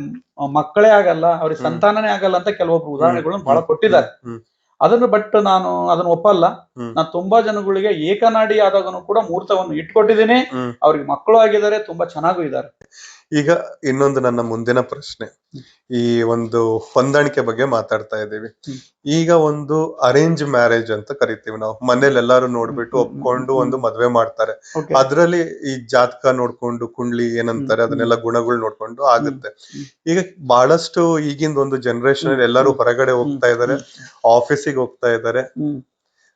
ಮಕ್ಕಳೇ ಆಗಲ್ಲ, ಅವ್ರಿಗೆ ಹ್ಮ್ ಸಂತಾನನೇ ಆಗಲ್ಲ ಅಂತ ಕೆಲವೊಬ್ರು ಹ್ಮ್ ಉದಾಹರಣೆಗಳನ್ನು ಬಹಳ ಹ್ಮ್ ಕೊಟ್ಟಿದ್ದಾರೆ. ಹ್ಮ್ ಅದನ್ನು ಬಟ್ ನಾನು ಅದನ್ನ ಒಪ್ಪಲ್ಲ. ಹ್ಮ್ ನಾನು ತುಂಬಾ ಜನಗಳಿಗೆ ಏಕನಾಡಿ ಆದಾಗನು ಕೂಡ ಮುಹೂರ್ತವನ್ನು ಇಟ್ಕೊಟ್ಟಿದ್ದೀನಿ. ಹ್ಮ್ ಅವ್ರಿಗೆ ಮಕ್ಕಳು ಆಗಿದ್ದಾರೆ, ತುಂಬಾ ಚೆನ್ನಾಗೂ ಇದ್ದಾರೆ. ಈಗ ಇನ್ನೊಂದು ನನ್ನ ಮುಂದಿನ ಪ್ರಶ್ನೆ, ಹ್ಮ್. ಈ ಒಂದು ಹೊಂದಾಣಿಕೆ ಬಗ್ಗೆ ಮಾತಾಡ್ತಾ ಇದ್ದೀವಿ. ಹ್ಮ್. ಈಗ ಒಂದು ಅರೇಂಜ್ ಮ್ಯಾರೇಜ್ ಅಂತ ಕರಿತೀವಿ ನಾವು, ಮನೇಲಿ ಎಲ್ಲಾರು ನೋಡ್ಬಿಟ್ಟು ಒಪ್ಕೊಂಡು ಒಂದು ಮದ್ವೆ ಮಾಡ್ತಾರೆ. ಓಕೆ. ಅದ್ರಲ್ಲಿ ಈ ಜಾತಕ ನೋಡ್ಕೊಂಡು ಕುಂಡ್ಲಿ ಏನಂತಾರೆ ಹ್ಮ್. ಅದನ್ನೆಲ್ಲ ಗುಣಗಳು ನೋಡ್ಕೊಂಡು ಹ್ಮ್. ಆಗುತ್ತೆ. ಹ್ಮ್. ಈಗ ಬಹಳಷ್ಟು ಈಗಿನ ಒಂದು ಜನರೇಷನ್ ಹ್ಮ್. ಎಲ್ಲರೂ ಹ್ಮ್. ಹೊರಗಡೆ ಹ್ಮ್. ಹೋಗ್ತಾ ಇದಾರೆ, ಆಫೀಸಿಗೆ ಹೋಗ್ತಾ ಇದಾರೆ, ಹ್ಮ್.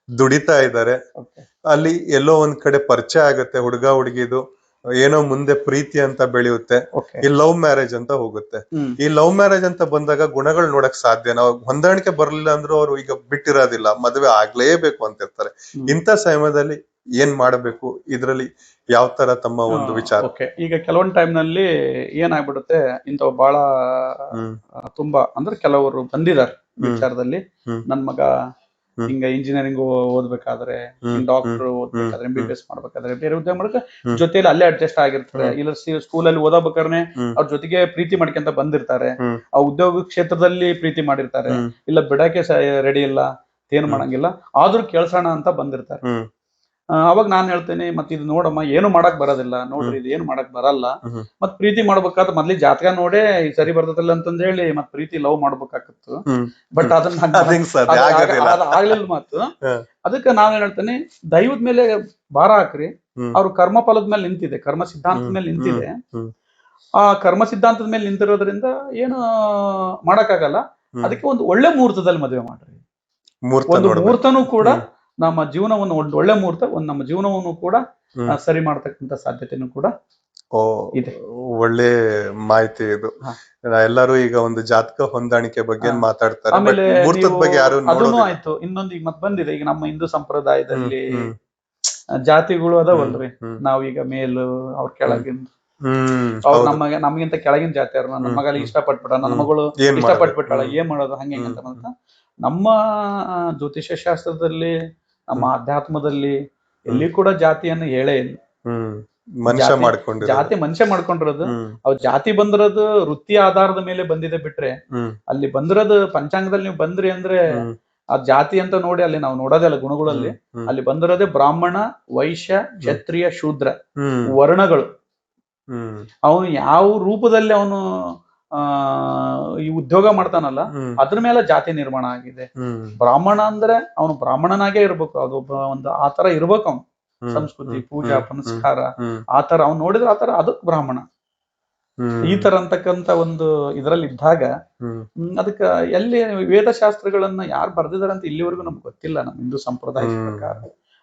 ದುಡಿತಾ ಇದಾರೆ. ಓಕೆ. ಅಲ್ಲಿ ಎಲ್ಲೋ ಒಂದ್ ಕಡೆ ಪರಿಚಯ ಆಗುತ್ತೆ ಹುಡುಗ ಹುಡುಗಿದು, ಏನೋ ಮುಂದೆ ಪ್ರೀತಿ ಅಂತ ಬೆಳೆಯುತ್ತೆ, ಓಕೆ. ಈ ಲವ್ ಮ್ಯಾರೇಜ್ ಅಂತ ಹೋಗುತ್ತೆ. ಹ್ಮ್. ಈ ಲವ್ ಮ್ಯಾರೇಜ್ ಅಂತ ಬಂದಾಗ ಗುಣಗಳು ನೋಡಕ್ ಸಾಧ್ಯ, ನಾವು ಹೊಂದಾಣಿಕೆ ಬರ್ಲಿಲ್ಲ ಅಂದ್ರೂ ಅವ್ರು ಈಗ ಬಿಟ್ಟಿರೋದಿಲ್ಲ, ಮದ್ವೆ ಆಗ್ಲೇಬೇಕು ಅಂತ ಇರ್ತಾರೆ. ಹ್ಮ್. ಇಂಥ ಸಮಯದಲ್ಲಿ ಏನ್ ಮಾಡಬೇಕು, ಇದ್ರಲ್ಲಿ ಯಾವ ತರ ತಮ್ಮ ಒಂದು ವಿಚಾರ? ಓಕೆ. ಈಗ ಕೆಲವೊಂದು ಟೈಮ್ ನಲ್ಲಿ ಏನಾಗ್ಬಿಡುತ್ತೆ, ಇಂಥವು ಬಹಳ ಹ್ಮ್ ತುಂಬಾ ಅಂದ್ರೆ ಕೆಲವರು ಬಂದಿದ್ದಾರೆ ಹ್ಮ್ ವಿಚಾರದಲ್ಲಿ. ಹ್ಮ್ ನನ್ ಮಗ ಹ್ಮ್ ಹಿಂಗ ಇಂಜಿನಿಯರಿಂಗ್ ಓದ್ಬೇಕಾದ್ರೆ, ಹ್ಮ್ ಡಾಕ್ಟರ್ ಹ್ಮ್ ಓದ್ಬೇಕಾದ್ರೆ, ಹ್ಮ್ MBBS ಮಾಡ್ಬೇಕಾದ್ರೆ, ಬೇರೆ ಉದ್ಯೋಗ ಮಾಡಕ್ಕೆ ಹ್ಮ್ ಜೊತೆಲಿ ಅಲ್ಲೇ ಅಡ್ಜಸ್ಟ್ ಆಗಿರ್ತಾರೆ. ಹ್ಮ್ ಇಲ್ಲ ಸ್ಕೂಲಲ್ಲಿ ಓದಬೇಕಾದ್ರೆ ಹ್ಮ್ ಅವ್ರ ಜೊತೆಗೆ ಪ್ರೀತಿ ಮಾಡ್ಕೊಂತ ಬಂದಿರ್ತಾರೆ. ಹ್ಮ್ ಆ ಉದ್ಯೋಗ ಕ್ಷೇತ್ರದಲ್ಲಿ ಪ್ರೀತಿ ಮಾಡಿರ್ತಾರೆ. ಹ್ಮ್ ಇಲ್ಲ ಬಿಡಕ್ಕೆ ರೆಡಿ ಇಲ್ಲ, ಏನ್ ಹ್ಮ್ ಮಾಡಂಗಿಲ್ಲ, ಆದ್ರೂ ಕೇಳ್ಸೋಣ ಅಂತ ಬಂದಿರ್ತಾರೆ. ಹ್ಮ್ ಅವಾಗ ನಾನ್ ಹೇಳ್ತೇನೆ, ಮತ್ತೆ ಇದು ನೋಡಮ್ಮ, ಏನು ಮಾಡಕ್ ಬರೋದಿಲ್ಲ ನೋಡ್ರಿ, ಹ್ಮ್ ಇದು ಏನು ಮಾಡಕ್ ಬರಲ್ಲ. ಹ್ಮ್ ಮತ್ ಪ್ರೀತಿ ಮಾಡ್ಬೇಕಾದ್ರೆ ಮೊದ್ಲಿಗೆ ಜಾತಕ ನೋಡೇ ಇದು ಸರಿ ಬರ್ತದಲ್ಲ ಅಂತಂದ್ ಹೇಳಿ ಮತ್ ಪ್ರೀತಿ ಲವ್ ಮಾಡ್ಬೇಕಾಗತ್ತು. ಹ್ಮ್ ಬಟ್ ಅದನ್ನ ಅದ್ ಹೆಂಗ್ ಸಾಧ್ಯ ಆಗೋದಿಲ್ಲ. ಆಗ್ಲಿಲ್ಲ ಮಾತು. ಹ. ಅದಕ್ಕೆ ನಾವೇನ್ ಹೇಳ್ತೇನೆ, ದೈವದ ಮೇಲೆ ಭಾರ ಹಾಕ್ರಿ. ಹ್ಮ್ ಅವ್ರ ಕರ್ಮ ಫಲದ ಮೇಲೆ ನಿಂತಿದೆ, ಕರ್ಮ ಸಿದ್ಧಾಂತದ ಹ್ಮ್ ಮೇಲೆ ಹ್ಮ್ ನಿಂತಿದೆ. ಹ್ಮ್ ಆ ಕರ್ಮ ಸಿದ್ಧಾಂತದ ಮೇಲೆ ನಿಂತಿರೋದ್ರಿಂದ ಏನು ಮಾಡಕ್ಕಾಗಲ್ಲ. ಹ್ಮ್ ಅದಕ್ಕೆ ಒಂದು ಒಳ್ಳೆ ಮುಹೂರ್ತದಲ್ಲಿ ಮದುವೆ ಮಾಡ್ರಿ. ಮುಹೂರ್ತ ಒಂದು ನೋಡ್ಬೇಕು. ಮುಹೂರ್ತನೂ ಕೂಡ ಹ್ಮ್ ನಮ್ಮ ಜೀವನವನ್ನು, ಒಂದು ಒಳ್ಳೆ ಮುಹೂರ್ತ ಒಂದು ನಮ್ಮ ಜೀವನವನ್ನು ಕೂಡ ಹ್ಮ್ ಸರಿ ಮಾಡ್ತಕ್ಕಂಥ ಸಾಧ್ಯತೆನೂ ಕೂಡ ಓ ಇದೆ. ಒಳ್ಳೆ ಮಾಹಿತಿ ಇದು. ಹಾ. ಎಲ್ಲರೂ ಈಗ ಒಂದು ಜಾತಕ ಹೊಂದಾಣಿಕೆ ಬಗ್ಗೆ ಹಾ. ಮಾತಾಡ್ತಾರೆ, ಬಟ್ ಆಮೇಲೆ ಮುಹೂರ್ತದ ನೀವು ಬಗ್ಗೆ ಯಾರು ಅದನ್ನು ನೋಡೋದಿಲ್ಲ. ಆಯ್ತು. ಇನ್ನೊಂದು ಈಗ ಮತ್ ಬಂದಿದೆ, ಈಗ ನಮ್ಮ ಹಿಂದೂ ಹ್ಮ್ ಸಂಪ್ರದಾಯದಲ್ಲಿ ಹ್ಮ್ ಜಾತಿಗಳು ಹ್ಮ್ ಅದಾವಲ್ರಿ. ಹ್ಮ್ ನಾವೀಗ ಮೇಲು, ಅವ್ರ ಹ್ಮ್ ಕೆಳಗಿನ, ಹ್ಮ್ ಅವ್ರು ಹೌದು. ನಮಗಿಂತ ಕೆಳಗಿನ ಜಾತಿಯವ್ರು. ನನ್ನ ಹ್ಮ್ ಮಗ ಅಲ್ಲಿ ಹ್ಮ್ ಇಷ್ಟಪಟ್ಬಿಟ್ಟ, ನನ್ನ ಹ್ಮ್ ಮಗಳು ಏನ್ ಮಾಡೋದು? ಇಷ್ಟಪಟ್ಬಿಟ್ಟಾಳ, ಹ್ಮ್ ಏನ್ ಮಾಡೋದು, ಹಂಗೆ ಹ್ಮ್ ಅಂತ ಬಂತ. ನಮ್ಮ ಜ್ಯೋತಿಷ್ಯ ಶಾಸ್ತ್ರದಲ್ಲಿ, ನಮ್ಮ ಹ್ಮ್ ಅಧ್ಯಾತ್ಮದಲ್ಲಿ ಹ್ಮ್ ಎಲ್ಲಿ ಕೂಡ ಜಾತಿಯನ್ನು ಹೇಳೇ ಇಲ್ಲ. ಹ್ಮ್ ಮನುಷ್ಯ ಜಾತಿ ಮಾಡ್ಕೊಂಡಿರೋದು. ಜಾತಿ ಮನುಷ್ಯ ಮಾಡ್ಕೊಂಡಿರೋದು. ಹ್ಮ್ ಅವ್ ಜಾತಿ ಬಂದಿರೋದು ವೃತ್ತಿ ಆಧಾರದ ಮೇಲೆ ಬಂದಿದೆ ಬಿಟ್ರೆ, ಹ್ಮ್ ಅಲ್ಲಿ ಬಂದಿರೋದು ಪಂಚಾಂಗದಲ್ಲಿ ನೀವು ಬಂದ್ರಿ ಅಂದ್ರೆ ಹ್ಮ್ ಆ ಜಾತಿ ಅಂತ ನೋಡಿ ಅಲ್ಲಿ ನಾವು ನೋಡೋದೇ ಅಲ್ಲ ಗುಣಗಳಲ್ಲಿ. ಹ್ಮ್ ಅಲ್ಲಿ ಬಂದಿರೋದೇ ಬ್ರಾಹ್ಮಣ, ವೈಶ್ಯ, ಹ್ಮ್ ಕ್ಷತ್ರಿಯ, ಶೂದ್ರ ಹ್ಮ್ ವರ್ಣಗಳು. ಹ್ಮ್ ಅವನು ಯಾವ ರೂಪದಲ್ಲಿ ಅವನು ಆ ಈ ಉದ್ಯೋಗ ಮಾಡ್ತಾನಲ್ಲ, ಹ್ಮ್ ಅದ್ರ ಮೇಲೆ ಜಾತಿ ನಿರ್ಮಾಣ ಆಗಿದೆ. ಹ್ಮ್ ಬ್ರಾಹ್ಮಣ ಅಂದ್ರೆ ಅವನು ಬ್ರಾಹ್ಮಣನಾಗೇ ಇರ್ಬೇಕು, ಅದೊಬ್ಬ ಒಂದು ಆತರ ಇರ್ಬೇಕು ಅವನು. ಹ್ಮ್ ಸಂಸ್ಕೃತಿ, ಹ್ಮ್ ಪೂಜಾ ಹ್ಮ್ ಪುನಸ್ಕಾರ ಹ್ಮ್ ಆತರ ಅವ್ನು ನೋಡಿದ್ರೆ ಆತರ, ಅದಕ್ ಬ್ರಾಹ್ಮಣ. ಈ ಹ್ಮ್ ತರ ಅಂತಕ್ಕಂತ ಒಂದು ಇದ್ರಲ್ಲಿ ಇದ್ದಾಗ ಹ್ಮ್ ಅದಕ್ಕ ಎಲ್ಲಿ ವೇದಶಾಸ್ತ್ರಗಳನ್ನ ಯಾರು ಬರ್ದಿದಾರೆ ಅಂತ ಇಲ್ಲಿವರೆಗೂ ನಮ್ಗೆ ಗೊತ್ತಿಲ್ಲ, ನಮ್ಮ ಹಿಂದೂ ಸಂಪ್ರದಾಯದ ಪ್ರಕಾರ.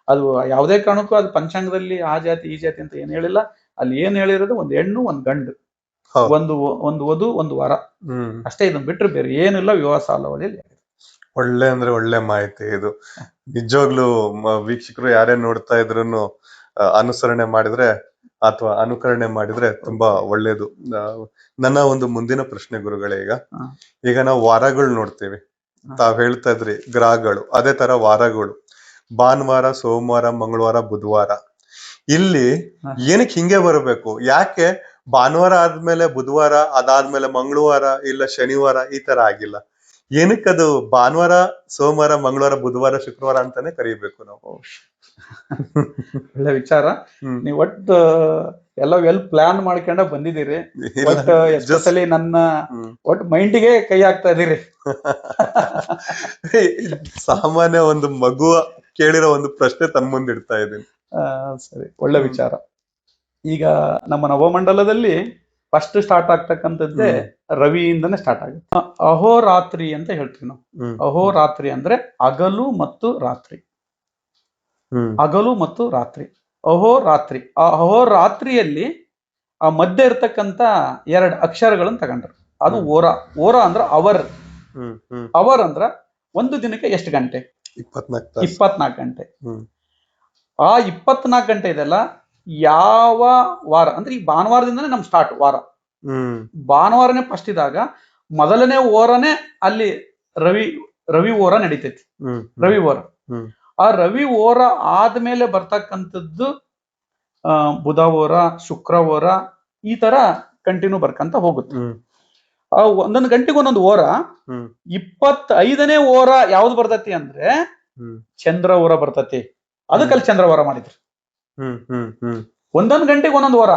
ಅದು ಯಾವುದೇ ಕಾರಣಕ್ಕೂ ಅದು ಪಂಚಾಂಗದಲ್ಲಿ ಆ ಜಾತಿ ಈ ಜಾತಿ ಅಂತ ಏನ್ ಹೇಳಿಲ್ಲ. ಅಲ್ಲಿ ಏನ್ ಹೇಳಿರೋದು ಒಂದ್ ಹೆಣ್ಣು ಒಂದ್ ಗಂಡು, ಹೌದು. ಒಂದು ವಧು ಒಂದು ವರ, ಹ್ಮ್ ಅಷ್ಟೇ. ಇದನ್ನ ಬಿಟ್ರೆ ಬೇರೆ ಏನಿಲ್ಲ ವಿವಾಹ ಸಾಲಾವಳಿಯಲ್ಲಿ. ಒಳ್ಳೆ ಅಂದ್ರೆ ಒಳ್ಳೆ ಮಾಹಿತಿ ಇದು. ನಿಜವಾಗ್ಲೂ ವೀಕ್ಷಕರು ಯಾರೇ ನೋಡ್ತಾ ಇದ್ರೂನು ಅನುಸರಣೆ ಮಾಡಿದ್ರೆ ಅಥವಾ ಅನುಕರಣೆ ಮಾಡಿದ್ರೆ ತುಂಬಾ ಒಳ್ಳೇದು. ನನ್ನ ಒಂದು ಮುಂದಿನ ಪ್ರಶ್ನೆ ಗುರುಗಳೇ, ಈಗ ನಾವು ವಾರಗಳು ನೋಡ್ತೀವಿ, ತಾವ್ ಹೇಳ್ತಾ ಇದ್ರಿ ಗ್ರಹಗಳು, ಅದೇ ತರ ವಾರಗಳು, ಭಾನುವಾರ, ಸೋಮವಾರ, ಮಂಗಳವಾರ, ಬುಧವಾರ. ಇಲ್ಲಿ ಏನಕ್ಕೆ ಹಿಂಗೆ ಬರಬೇಕು? ಯಾಕೆ ಭಾನುವಾರ ಆದ್ಮೇಲೆ ಬುಧವಾರ, ಅದಾದ್ಮೇಲೆ ಮಂಗಳವಾರ ಇಲ್ಲ ಶನಿವಾರ ಈ ತರ ಆಗಿಲ್ಲ? ಏನಕ್ಕದು ಭಾನುವಾರ, ಸೋಮವಾರ, ಮಂಗಳವಾರ, ಬುಧವಾರ, ಶುಕ್ರವಾರ ಅಂತಾನೆ ಕರೀಬೇಕು ನಾವು? ಒಳ್ಳೆ ವಿಚಾರ. ಹ್ಮ್. ನೀವು ಒಟ್ಟು ಎಲ್ಲ ವೆಲ್ ಪ್ಲಾನ್ ಮಾಡ್ಕೊಂಡ ಬಂದಿದ್ದೀರಿ. ಇಲ್ಲ, ಒಟ್ಟು ಎಸ್ಪೆಷಲಿ ನನ್ನ ಒಟ್ಟು ಮೈಂಡಿಗೆ ಕೈ ಹಾಕ್ತಾ ಇದೀರಿ. ಸಾಮಾನ್ಯ ಒಂದು ಮಗುವ ಕೇಳಿರೋ ಒಂದು ಪ್ರಶ್ನೆ ತನ್ನ ಮುಂದೆ ಇಡ್ತಾ ಇದ್ದೀನಿ. ಸರಿ, ಒಳ್ಳೆ ವಿಚಾರ. ಈಗ ನಮ್ಮ ನವಮಂಡಲದಲ್ಲಿ ಫಸ್ಟ್ ಸ್ಟಾರ್ಟ್ ಆಗ್ತಕ್ಕಂಥದ್ದೇ ರವಿಯಿಂದನೇ ಸ್ಟಾರ್ಟ್ ಆಗುತ್ತೆ. ಅಹೋರಾತ್ರಿ ಅಂತ ಹೇಳ್ತೀವಿ ನಾವು. ಅಹೋರಾತ್ರಿ ಅಂದ್ರೆ ಹಗಲು ಮತ್ತು ರಾತ್ರಿ. ಹಗಲು ಮತ್ತು ರಾತ್ರಿ, ಅಹೋರಾತ್ರಿ. ಆ ಅಹೋರಾತ್ರಿಯಲ್ಲಿ ಆ ಮಧ್ಯೆ ಇರ್ತಕ್ಕಂಥ 2 ಅಕ್ಷರಗಳನ್ನು ತಗೊಂಡ್ರು. ಅದು ಓರ. ಓರ ಅಂದ್ರ ಅವರ್. ಅವರ್ ಅಂದ್ರ ಒಂದು ದಿನಕ್ಕೆ ಎಷ್ಟು ಗಂಟೆ? 24 ಗಂಟೆ. ಆ 24 ಗಂಟೆ ಇದೆಲ್ಲ ಯಾವ ವಾರ ಅಂದ್ರೆ ಈ ಭಾನುವಾರದಿಂದನೇ ನಮ್ ಸ್ಟಾರ್ಟ್ ವಾರ. ಭಾನುವಾರನೇ ಫಸ್ಟ್ ಇದ್ದಾಗ ಮೊದಲನೇ ಓರನೇ ಅಲ್ಲಿ ರವಿ ಓರ ನಡೀತೈತಿ. ರವಿ ಓರ. ಆ ರವಿ ಓರ ಆದ್ಮೇಲೆ ಬರ್ತಕ್ಕಂಥದ್ದು ಬುಧ ಓರ, ಶುಕ್ರ ಓರ, ಈ ತರ ಕಂಟಿನ್ಯೂ ಬರ್ಕಂತ ಹೋಗುತ್ತೆ. ಆ ಒಂದೊಂದು ಗಂಟೆಗೆ ಒಂದೊಂದು ಓರ. 25ನೇ ಓರ ಯಾವ್ದು ಬರ್ತತಿ ಅಂದ್ರೆ ಚಂದ್ರ ಓರ ಬರ್ತತಿ. ಅದಕ್ಕಲ್ಲಿ ಚಂದ್ರ ಓರ ಮಾಡಿದ್ರಿ. ಒಂದೊಂದು ಗಂಟೆಗೆ ಒಂದೊಂದು ಓರ.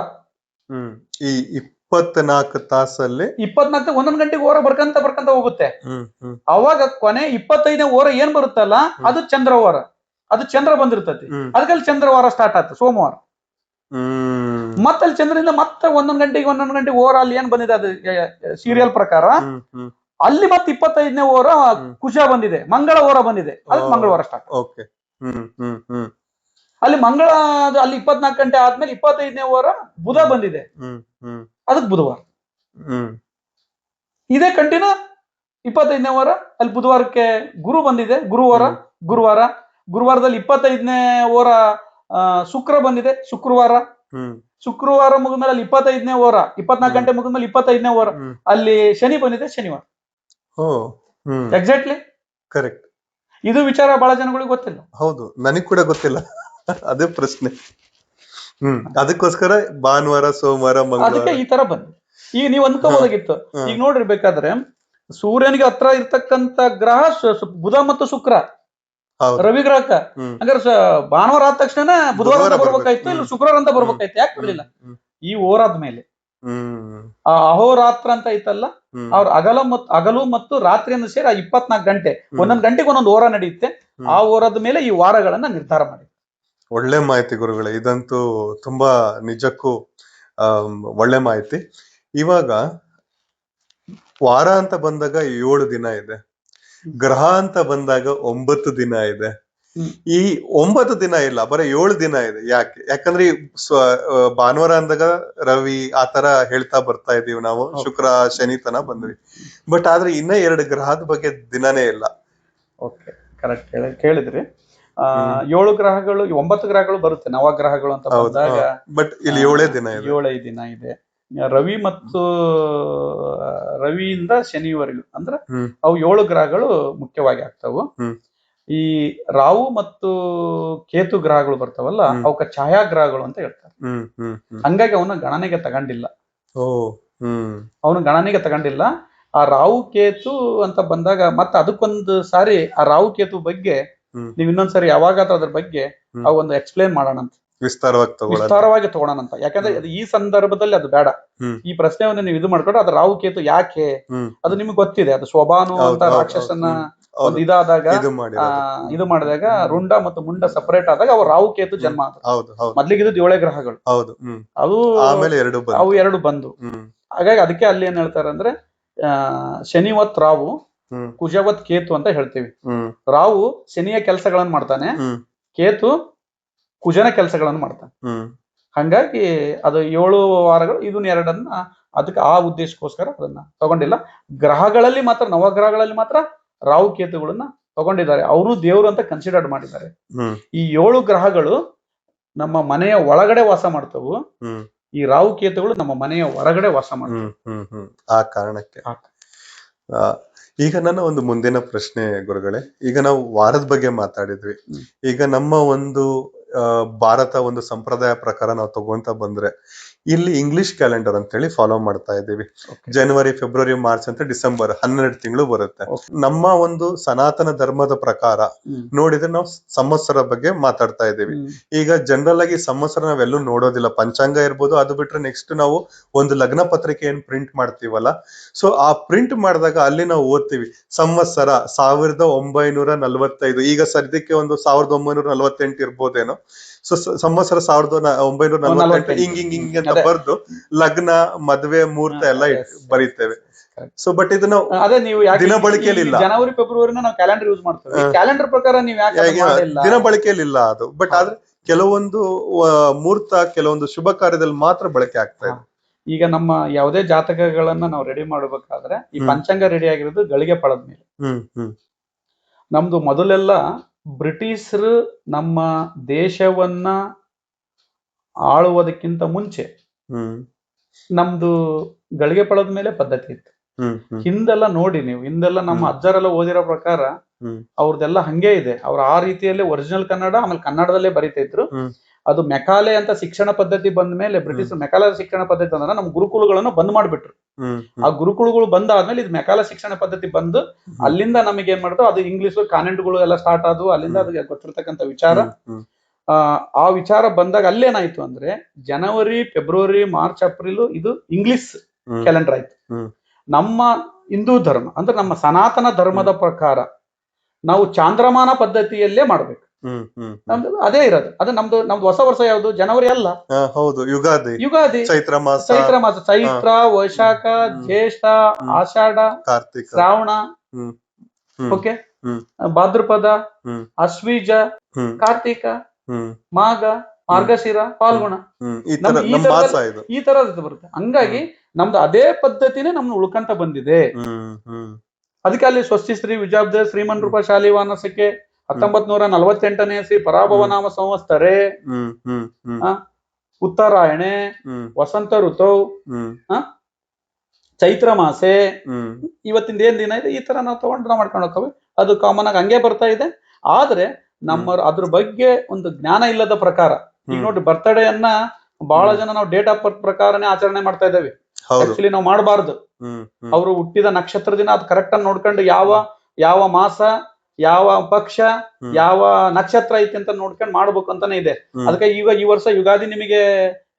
ಈ 24 ತಾಸಲ್ಲಿ 24 ಒಂದೊಂದು ಗಂಟೆಗೆ ಓರ ಬರ್ಕಂತ ಹೋಗುತ್ತೆ. ಅವಾಗ ಕೊನೆ 25ನೇ ಓರ ಏನ್ ಬರುತ್ತಲ್ಲ ಅದು ಚಂದ್ರ ಓರ. ಅದು ಚಂದ್ರ ಬಂದಿರ್ತತಿ. ಅದಕ್ಕಲ್ಲಿ ಚಂದ್ರವಾರ ಸ್ಟಾರ್ಟ್ ಆಯ್ತು, ಸೋಮವಾರ. ಮತ್ತಲ್ಲಿ ಚಂದ್ರದಿಂದ ಮತ್ತೆ ಒಂದೊಂದು ಗಂಟೆಗೆ ಓರ ಅಲ್ಲಿ ಏನ್ ಬಂದಿದೆ ಅದು ಸೀರಿಯಲ್ ಪ್ರಕಾರ. ಅಲ್ಲಿ ಮತ್ತೆ 25ನೇ ಓರ ಕುಶ ಬಂದಿದೆ, ಮಂಗಳ ಓರ ಬಂದಿದೆ, ಅದಕ್ಕೆ ಮಂಗಳವಾರ ಸ್ಟಾರ್ಟ್. ಅಲ್ಲಿ ಮಂಗಳ ಅಲ್ಲಿ 24 ಗಂಟೆ ಆದ್ಮೇಲೆ 25ನೇ ಓರ ಬುಧ ಬಂದಿದೆ, ಅದಕ್ಕೆ ಬುಧವಾರ. ಇದೇ ಕಂಟಿನ್ಯೂ 25ನೇ ಓರ ಅಲ್ಲಿ ಬುಧವಾರಕ್ಕೆ ಗುರು ಬಂದಿದೆ, ಗುರುವಾರ. ಗುರುವಾರದಲ್ಲಿ 25ನೇ ಓರ ಶುಕ್ರ ಬಂದಿದೆ, ಶುಕ್ರವಾರ ಮುಗಿದ್ಮೇಲೆ ಅಲ್ಲಿ 25ನೇ ಓರ 24 ಗಂಟೆ ಮುಗಿದ್ಮೇಲೆ 25ನೇ ಓರ ಅಲ್ಲಿ ಶನಿ ಬಂದಿದೆ, ಶನಿವಾರ. Exactly correct. ಇದು ವಿಚಾರ ಬಹಳ ಜನಗಳಿಗೆ ಗೊತ್ತಿಲ್ಲ. ಹೌದು, ನನಗ್ ಕೂಡ ಗೊತ್ತಿಲ್ಲ. ಅದೇ ಪ್ರಶ್ನೆ. ಅದಕ್ಕೋಸ್ಕರ ಭಾನುವಾರ, ಸೋಮವಾರ, ಮಂಗಳವಾರ ಅದಕ್ಕೆ ಈ ತರ ಬಂದು ಈಗ ನೀವು ಅನ್ಕೋಬಹುದಾಗಿತ್ತು. ಈಗ ನೋಡ್ರಿ, ಬೇಕಾದ್ರೆ ಸೂರ್ಯನಿಗೆ ಹತ್ರ ಇರ್ತಕ್ಕಂತ ಗ್ರಹ ಬುಧ ಮತ್ತು ಶುಕ್ರ, ರವಿ ಗ್ರಹಕ್ಕ. ಹಂಗಾರೆ ಭಾನುವಾರ ಆದ ತಕ್ಷಣ ಬುಧವಾರ ಬರ್ಬೇಕಾಯ್ತು, ಇಲ್ಲ ಶುಕ್ರವಾರ ಅಂತ ಬರ್ಬೇಕಾಯ್ತು. ಯಾಕೆ ಬರ್ಲಿಲ್ಲ? ಈ ಓರಾದ್ಮೇಲೆ ಆ ಅಹೋರಾತ್ರ ಅಂತ ಐತಲ್ಲ, ಅವ್ರ ಹಗಲು ಮತ್ತು ರಾತ್ರಿಯನ್ನು ಸೇರಿ ಆ 24 ಗಂಟೆ ಒಂದೊಂದು ಗಂಟೆಗೆ ಒಂದೊಂದು ಓರ ನಡೆಯುತ್ತೆ. ಆ ಓರದ ಮೇಲೆ ಈ ವಾರಗಳನ್ನ ನಿರ್ಧಾರ ಮಾಡಿ. ಒಳ್ಳೆ ಮಾಹಿತಿ ಗುರುಗಳೇ, ಇದಂತೂ ತುಂಬಾ ನಿಜಕ್ಕೂ ಒಳ್ಳೆ ಮಾಹಿತಿ. ಇವಾಗ ವಾರ ಅಂತ ಬಂದಾಗ 7 ದಿನ ಇದೆ, ಗ್ರಹ ಅಂತ ಬಂದಾಗ 9 ದಿನ ಇದೆ. ಈ 9 ದಿನ ಇಲ್ಲ, ಬರೀ 7 ದಿನ ಇದೆ. ಯಾಕಂದ್ರೆ ಭಾನುವಾರ ಅಂದಾಗ ರವಿ ಆತರ ಹೇಳ್ತಾ ಬರ್ತಾ ಇದೀವಿ ನಾವು, ಶುಕ್ರ ಶನಿ ತನ ಬಂದ್ವಿ. ಬಟ್ ಆದ್ರೆ ಇನ್ನ 2 ಗ್ರಹದ ಬಗ್ಗೆ ದಿನನೇ ಇಲ್ಲ. ಓಕೆ, ಕರೆಕ್ಟ್ ಕೇಳಿದ್ರಿ. 7 ಗ್ರಹಗಳು 9 ಗ್ರಹಗಳು ಬರುತ್ತೆ, ನವಗ್ರಹಗಳು ಅಂತ ಬಂದಾಗ. ಬಟ್ ಇಲ್ಲಿ 7 ದಿನ ಇದೆ. 7 ದಿನ ಇದೆ. ರವಿ ಮತ್ತು ರವಿಯಿಂದ ಶನಿವರೆಗೂ ಅಂದ್ರೆ ಅವು 7 ಗ್ರಹಗಳು ಮುಖ್ಯವಾಗಿ ಆಗ್ತಾವು. ಈ ರಾಹು ಮತ್ತು ಕೇತು ಗ್ರಹಗಳು ಬರ್ತಾವಲ್ಲ, ಅವಕ್ಕ ಛಾಯಾಗ್ರಹಗಳು ಅಂತ ಹೇಳ್ತಾರೆ. ಹಂಗಾಗಿ ಅವನ ಗಣನೆಗೆ ತಗೊಂಡಿಲ್ಲ. ಆ ರಾಹು ಕೇತು ಅಂತ ಬಂದಾಗ ಮತ್ತೆ ಅದಕ್ಕೊಂದು ಸಾರಿ ಆ ರಾಹು ಕೇತು ಬಗ್ಗೆ ನೀವ್ ಇನ್ನೊಂದ್ಸರಿ ಯಾವಾಗಾದ್ರೂ ಅದ್ರ ಬಗ್ಗೆ ಒಂದು ಎಕ್ಸ್ಪ್ಲೇನ್ ಮಾಡೋಣ ಅಂತ, ವಿಸ್ತಾರವಾಗಿ ತಗೊಳ್ಳೋಣ ಅಂತ. ಯಾಕಂದ್ರೆ ಅದು ಈ ಸಂದರ್ಭದಲ್ಲಿ ಅದು ಬೇಡ. ಈ ಪ್ರಶ್ನೆಯನ್ನು ನೀವು ಇದು ಮಾಡ್ಕೊಂಡ್ರೆ ಅದು ರಾಹು ಕೇತು ಯಾಕೆ ಅದು ನಿಮ್ಗೆ ಗೊತ್ತಿದೆ. ಅದು ಶೋಭಾನು ಅಂತ ರಾಕ್ಷಸನ ಒಂದು ಇದಾದಾಗ ಇದು ಮಾಡಿದಾಗ ರುಂಡ ಮತ್ತು ಮುಂಡ ಸಪರೇಟ್ ಆದಾಗ ಅವು ರಾಹು ಕೇತು ಜನ್ಮ ಆದ್ರು. ಮೊದ್ಲಿಗೆ ಇದ್ದು 7 ಗ್ರಹಗಳು, ಅವು 2 ಬಂದು. ಹಾಗಾಗಿ ಅದಕ್ಕೆ ಅಲ್ಲಿ ಏನ್ ಹೇಳ್ತಾರೆ ಅಂದ್ರೆ ಶನಿವತ್ ರಾಹು, ಕುಜವತ್ ಕೇತು ಅಂತ ಹೇಳ್ತೀವಿ. ರಾಹು ಶನಿಯ ಕೆಲಸಗಳನ್ನು ಮಾಡ್ತಾನೆ, ಕೇತು ಕುಜನ ಕೆಲಸಗಳನ್ನು ಮಾಡ್ತಾನೆ. ಹಂಗಾಗಿ ಅದು 7 ವಾರಗಳು. ಇದನ್ನ 2 ಅದಕ್ಕೆ ಆ ಉದ್ದೇಶಕ್ಕೋಸ್ಕರ ಅದನ್ನ ತಗೊಂಡಿಲ್ಲ. ಗ್ರಹಗಳಲ್ಲಿ ಮಾತ್ರ, ನವಗ್ರಹಗಳಲ್ಲಿ ಮಾತ್ರ ರಾಹು ಕೇತುಗಳನ್ನ ತಗೊಂಡಿದ್ದಾರೆ. ಅವರು ದೇವರು ಅಂತ ಕನ್ಸಿಡರ್ ಮಾಡಿದ್ದಾರೆ. ಈ 7 ಗ್ರಹಗಳು ನಮ್ಮ ಮನೆಯ ಒಳಗಡೆ ವಾಸ ಮಾಡ್ತವು, ಈ ರಾಹು ಕೇತುಗಳು ನಮ್ಮ ಮನೆಯ ಹೊರಗಡೆ ವಾಸ ಮಾಡ್ತವೆ. ಆ ಕಾರಣಕ್ಕೆ. ಈಗ ನನ್ನ ಒಂದು ಮುಂದಿನ ಪ್ರಶ್ನೆ ಗುರುಗಳೇ, ಈಗ ನಾವು ವಾರದ ಬಗ್ಗೆ ಮಾತಾಡಿದ್ವಿ. ಈಗ ನಮ್ಮ ಒಂದು ಭಾರತ ಒಂದು ಸಂಪ್ರದಾಯ ಪ್ರಕಾರ ನಾವು ತಗೊಂತ ಬಂದ್ರೆ ಇಲ್ಲಿ ಇಂಗ್ಲಿಷ್ ಕ್ಯಾಲೆಂಡರ್ ಅಂತ ಹೇಳಿ ಫಾಲೋ ಮಾಡ್ತಾ ಇದ್ದೀವಿ. ಜನವರಿ, ಫೆಬ್ರವರಿ, ಮಾರ್ಚ್ ಅಂತ ಡಿಸೆಂಬರ್ 12 ತಿಂಗಳು ಬರುತ್ತೆ. ನಮ್ಮ ಒಂದು ಸನಾತನ ಧರ್ಮದ ಪ್ರಕಾರ ನೋಡಿದ್ರೆ ನಾವು ಸಂವತ್ಸರ ಬಗ್ಗೆ ಮಾತಾಡ್ತಾ ಇದ್ದೀವಿ. ಈಗ ಜನರಲ್ ಆಗಿ ಸಂವತ್ಸರ ನಾವೆಲ್ಲೂ ನೋಡೋದಿಲ್ಲ. ಪಂಚಾಂಗ ಇರ್ಬೋದು, ಅದು ಬಿಟ್ರೆ ನೆಕ್ಸ್ಟ್ ನಾವು ಒಂದು ಲಗ್ನ ಪತ್ರಿಕೆ ಏನ್ ಪ್ರಿಂಟ್ ಮಾಡ್ತೀವಲ್ಲ, ಸೊ ಆ ಪ್ರಿಂಟ್ ಮಾಡಿದಾಗ ಅಲ್ಲಿ ನಾವು ಓದ್ತೀವಿ ಸಂವತ್ಸರ 1945. ಈಗ ಸದ್ಯಕ್ಕೆ ಒಂದು 1948 ಇರ್ಬೋದೇನೋ. ಸೊ ಸಂವತ್ಸರ 1948 ಹಿಂಗ್ ಅಂತ ಬರ್ದು ಲಗ್ನ, ಮದ್ವೆ, ಮುಹೂರ್ತ ಎಲ್ಲ ಬರೀತೇವೆ. ಸೊ ಬಟ್ ಇದನ್ನ ಅದೇ ನೀವು ದಿನ ಬಳಕೆಯಲ್ಲಿ ಇಲ್ಲ. ಜನವರಿ ಫೆಬ್ರವರಿನ ನಾವು ಕ್ಯಾಲೆಂಡರ್ ಯೂಸ್ ಮಾಡ್ತೀವಿ. ಕ್ಯಾಲೆಂಡರ್ ಪ್ರಕಾರ ನೀವು ದಿನ ಬಳಕೆಯಲ್ಲಿ ಇಲ್ಲ ಅದು. ಬಟ್ ಆದ್ರೆ ಕೆಲವೊಂದು ಮುಹೂರ್ತ, ಕೆಲವೊಂದು ಶುಭ ಕಾರ್ಯದಲ್ಲಿ ಮಾತ್ರ ಬಳಕೆ ಆಗ್ತಾ ಇದೆ. ಈಗ ನಮ್ಮ ಯಾವುದೇ ಜಾತಕಗಳನ್ನ ನಾವು ರೆಡಿ ಮಾಡಬೇಕಾದ್ರೆ ಈ ಪಂಚಾಂಗ ರೆಡಿ ಆಗಿರೋದು ಗಳಿಗೆ ಪಳದ ಮೇಲೆ. ನಮ್ದು ಮೊದಲೆಲ್ಲ ಬ್ರಿಟಿಷರು ನಮ್ಮ ದೇಶವನ್ನ ಆಳುವುದಕ್ಕಿಂತ ಮುಂಚೆ ನಮ್ದು ಗಳಿಗೆ ಪಳದ ಮೇಲೆ ಪದ್ಧತಿ ಇತ್ತು. ಹಿಂದೆಲ್ಲ ನೋಡಿ ನೀವು, ಹಿಂದೆಲ್ಲ ನಮ್ಮ ಅಜ್ಜರೆಲ್ಲ ಓದಿರೋ ಪ್ರಕಾರ ಅವ್ರದೆಲ್ಲ ಹಂಗೆ ಇದೆ. ಅವ್ರ ಆ ರೀತಿಯಲ್ಲಿ ಒರಿಜಿನಲ್ ಕನ್ನಡ, ಆಮೇಲೆ ಕನ್ನಡದಲ್ಲೇ ಬರೀತಾ ಇದ್ರು. ಅದು ಮೆಕಾಲೆ ಅಂತ ಶಿಕ್ಷಣ ಪದ್ಧತಿ ಬಂದ ಮೇಲೆ, ಬ್ರಿಟಿಷ್ ಮೆಕಾಲೆ ಶಿಕ್ಷಣ ಪದ್ಧತಿ ಅಂದ್ರೆ ನಮ್ಮ ಗುರುಕುಲಗಳನ್ನು ಬಂದ್ ಮಾಡ್ಬಿಟ್ರು. ಆ ಗುರುಕುಲಗಳು ಬಂದಾದ್ಮೇಲೆ ಇದು ಮೆಕಾಲೆ ಶಿಕ್ಷಣ ಪದ್ಧತಿ ಬಂದು ಅಲ್ಲಿಂದ ನಮಗೆ ಏನ್ ಮಾಡ್ತು, ಅದು ಇಂಗ್ಲಿಷ್ ಕಾನ್ವೆಂಟ್ಗಳು ಎಲ್ಲ ಸ್ಟಾರ್ಟ್ ಆದವು. ಅಲ್ಲಿಂದ ಅದಕ್ಕೆ ಗೊತ್ತಿರ್ತಕ್ಕಂಥ ವಿಚಾರ, ಆ ವಿಚಾರ ಬಂದಾಗ ಅಲ್ಲೇನಾಯ್ತು ಅಂದ್ರೆ ಜನವರಿ, ಫೆಬ್ರವರಿ, ಮಾರ್ಚ್, ಏಪ್ರಿಲ್ ಇದು ಇಂಗ್ಲಿಷ್ ಕ್ಯಾಲೆಂಡರ್ ಆಯ್ತು. ನಮ್ಮ ಹಿಂದೂ ಧರ್ಮ ಅಂದ್ರೆ ನಮ್ಮ ಸನಾತನ ಧರ್ಮದ ಪ್ರಕಾರ ನಾವು ಚಾಂದ್ರಮಾನ ಪದ್ಧತಿಯಲ್ಲೇ ಮಾಡ್ಬೇಕು. ನಮ್ದು ಅದೇ ಇರೋದು. ಅದು ನಮ್ದು ಹೊಸ ವರ್ಷ ಯಾವ್ದು? ಜನವರಿ ಅಲ್ಲ, ಹೌದು, ಯುಗಾದಿ. ಚೈತ್ರ ಮಾಸ, ಚೈತ್ರ, ವೈಶಾಖ, ಜ್ಯೇಷ್ಠ, ಆಷಾಢ, ಕಾರ್ತಿಕ, ಶ್ರಾವಣ, ಓಕೆ, ಭಾದ್ರಪದ, ಅಶ್ವೀಜ, ಕಾರ್ತಿಕ, ಮಾಘ, ಮಾರ್ಗಶಿರ, ಫಾಲ್ಗುಣ, ಈ ತರ ಬರುತ್ತೆ. ಹಂಗಾಗಿ ನಮ್ದು ಅದೇ ಪದ್ಧತಿನೇ ನಮ್ದು ಉಳ್ಕಂತ ಬಂದಿದೆ. ಅದಕ್ಕೆ ಅಲ್ಲಿ ಸ್ವಸ್ತಿ ಶ್ರೀ ವಿಜಾಬ್ದ ಶ್ರೀಮನ್ ರೂಪ ಶಾಲಿವಾನಸಕ್ಕೆ 1948ನೇ ಶ್ರೀ ಪರಾಭವ ನಾಮ ಸಂವತ್ಸರೆ, ಉತ್ತರಾಯಣೆ, ವಸಂತ ಋತೌ, ಚೈತ್ರ ಮಾಸೆ, ಇವತ್ತಿಂದ ಏನ್ ದಿನ ಇದೆ, ಈ ತರ ನಾವು ತಗೊಂಡು ಮಾಡ್ಕೊಂಡು ಹೋಗ್ತೇವೆ. ಅದು ಕಾಮನ್ ಆಗಿ ಹಂಗೆ ಬರ್ತಾ ಇದೆ. ಆದ್ರೆ ನಮ್ಮ ಅದ್ರ ಬಗ್ಗೆ ಒಂದು ಜ್ಞಾನ ಇಲ್ಲದ ಪ್ರಕಾರ, ಈಗ ನೋಡಿ ಬರ್ತ್ಡೇ ಅನ್ನ ಬಹಳ ಜನ ನಾವು ಡೇಟ್ ಆಫ್ ಬರ್ತ್ ಪ್ರಕಾರನೇ ಆಚರಣೆ ಮಾಡ್ತಾ ಇದ್ದೇವೆ. ಆಕ್ಚುಲಿ ನಾವು ಮಾಡಬಾರ್ದು. ಅವರು ಹುಟ್ಟಿದ ನಕ್ಷತ್ರ ದಿನ ಅದು ಕರೆಕ್ಟ್ ಆಗಿ ನೋಡ್ಕೊಂಡು ಯಾವ ಮಾಸ, ಯಾವ ಪಕ್ಷ, ಯಾವ ನಕ್ಷತ್ರ ಐತಿ ಅಂತ ನೋಡ್ಕೊಂಡು ಮಾಡ್ಬೇಕು ಅಂತಾನೆ ಇದೆ. ಅದಕ್ಕೆ ಈಗ ಈ ವರ್ಷ ಯುಗಾದಿ ನಿಮಗೆ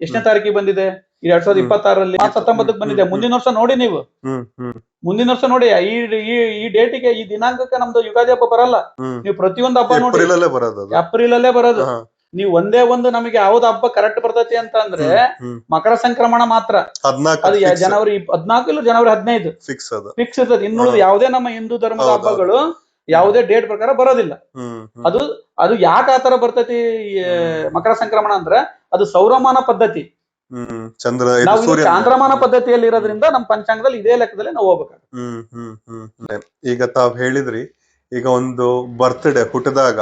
ಎಷ್ಟನೇ ತಾರೀಕಿಗೆ ಬಂದಿದೆ? 2026ರಲ್ಲಿ ಮಾರ್ಚ್ 19ಕ್ಕೆ ಬಂದಿದೆ. ಮುಂದಿನ ವರ್ಷ ನೋಡಿ, ನೀವು ಮುಂದಿನ ವರ್ಷ ನೋಡಿ, ಈ ಡೇಟಿಗೆ, ಈ ದಿನಾಂಕಕ್ಕೆ ನಮ್ದು ಯುಗಾದಿ ಹಬ್ಬ ಬರಲ್ಲ. ನೀವು ಪ್ರತಿಯೊಂದು ಹಬ್ಬ ನೋಡಿ ಏಪ್ರಿಲ್ ಅಲ್ಲೇ ಬರೋದು. ನೀವು ಒಂದೇ ಒಂದು ನಮಗೆ ಯಾವ್ದು ಹಬ್ಬ ಕರೆಕ್ಟ್ ಬರ್ತೈತಿ ಅಂತ ಅಂದ್ರೆ ಮಕರ ಸಂಕ್ರಮಣ ಮಾತ್ರ. ಅದು ಜನವರಿ 14 ಇಲ್ಲ ಜನವರಿ 15 ಫಿಕ್ಸ್ ಇರ್ತದೆ. ಇನ್ನುಳಿದ ಯಾವುದೇ ನಮ್ಮ ಹಿಂದೂ ಧರ್ಮದ ಹಬ್ಬಗಳು ಯಾವುದೇ ಡೇಟ್ ಪ್ರಕಾರ ಬರೋದಿಲ್ಲ. ಅದು ಯಾಕೆ ಆತರ ಬರ್ತೈತಿ ಮಕರ ಸಂಕ್ರಮಣ ಅಂದ್ರೆ ಅದು ಸೌರಮಾನ ಪದ್ಧತಿ. ನಾವು ಚಾಂದ್ರಮಾನ ಪದ್ಧತಿಯಲ್ಲಿ ಇರೋದ್ರಿಂದ ನಮ್ಮ ಪಂಚಾಂಗದಲ್ಲಿ ಇದೇ ಲೆಕ್ಕದಲ್ಲಿ ನಾವು ಹೋಗ್ಬೇಕಾಗುತ್ತೆ. ಈಗ ತಾವ್ ಹೇಳಿದ್ರಿ, ಈಗ ಒಂದು ಬರ್ತ್ಡೇ ಹುಟ್ಟಿದಾಗ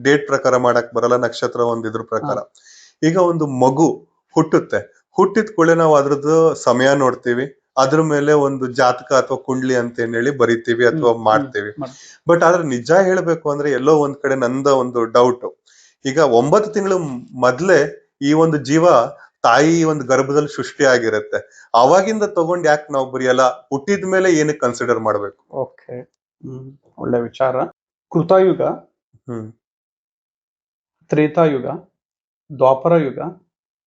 ಡೇಟ್ ಪ್ರಕಾರ ಮಾಡಕ್ ಬರಲ್ಲ, ನಕ್ಷತ್ರ ಒಂದಿದ್ರ ಪ್ರಕಾರ. ಈಗ ಒಂದು ಮಗು ಹುಟ್ಟುತ್ತೆ, ಹುಟ್ಟಿದ ಕೂಡಲೇ ನಾವು ಅದ್ರದ್ದು ಸಮಯ ನೋಡ್ತೀವಿ, ಅದ್ರ ಮೇಲೆ ಒಂದು ಜಾತಕ ಅಥವಾ ಕುಂಡ್ಲಿ ಅಂತ ಏನ್ ಹೇಳಿ ಬರಿತೀವಿ ಅಥವಾ ಮಾಡ್ತೀವಿ. ಬಟ್ ಆದ್ರೆ ನಿಜ ಹೇಳ್ಬೇಕು ಅಂದ್ರೆ ಎಲ್ಲೋ ಒಂದ್ ಕಡೆ ನಂದ ಒಂದು ಡೌಟ್. ಈಗ 9 ತಿಂಗಳು ಮೊದ್ಲೇ ಈ ಒಂದು ಜೀವ ತಾಯಿ ಒಂದು ಗರ್ಭದಲ್ಲಿ ಸೃಷ್ಟಿ ಆಗಿರುತ್ತೆ. ಅವಾಗಿಂದ ತಗೊಂಡ್ ಯಾಕೆ ನಾವು ಬರೆಯಲ್ಲ? ಹುಟ್ಟಿದ ಮೇಲೆ ಏನಕ್ಕೆ ಕನ್ಸಿಡರ್ ಮಾಡ್ಬೇಕು? ಓಕೆ, ಒಳ್ಳೆ ವಿಚಾರ. ಕೃತಯುಗ, ತ್ರೇತಾಯುಗ, ದ್ವಾಪರ ಯುಗ,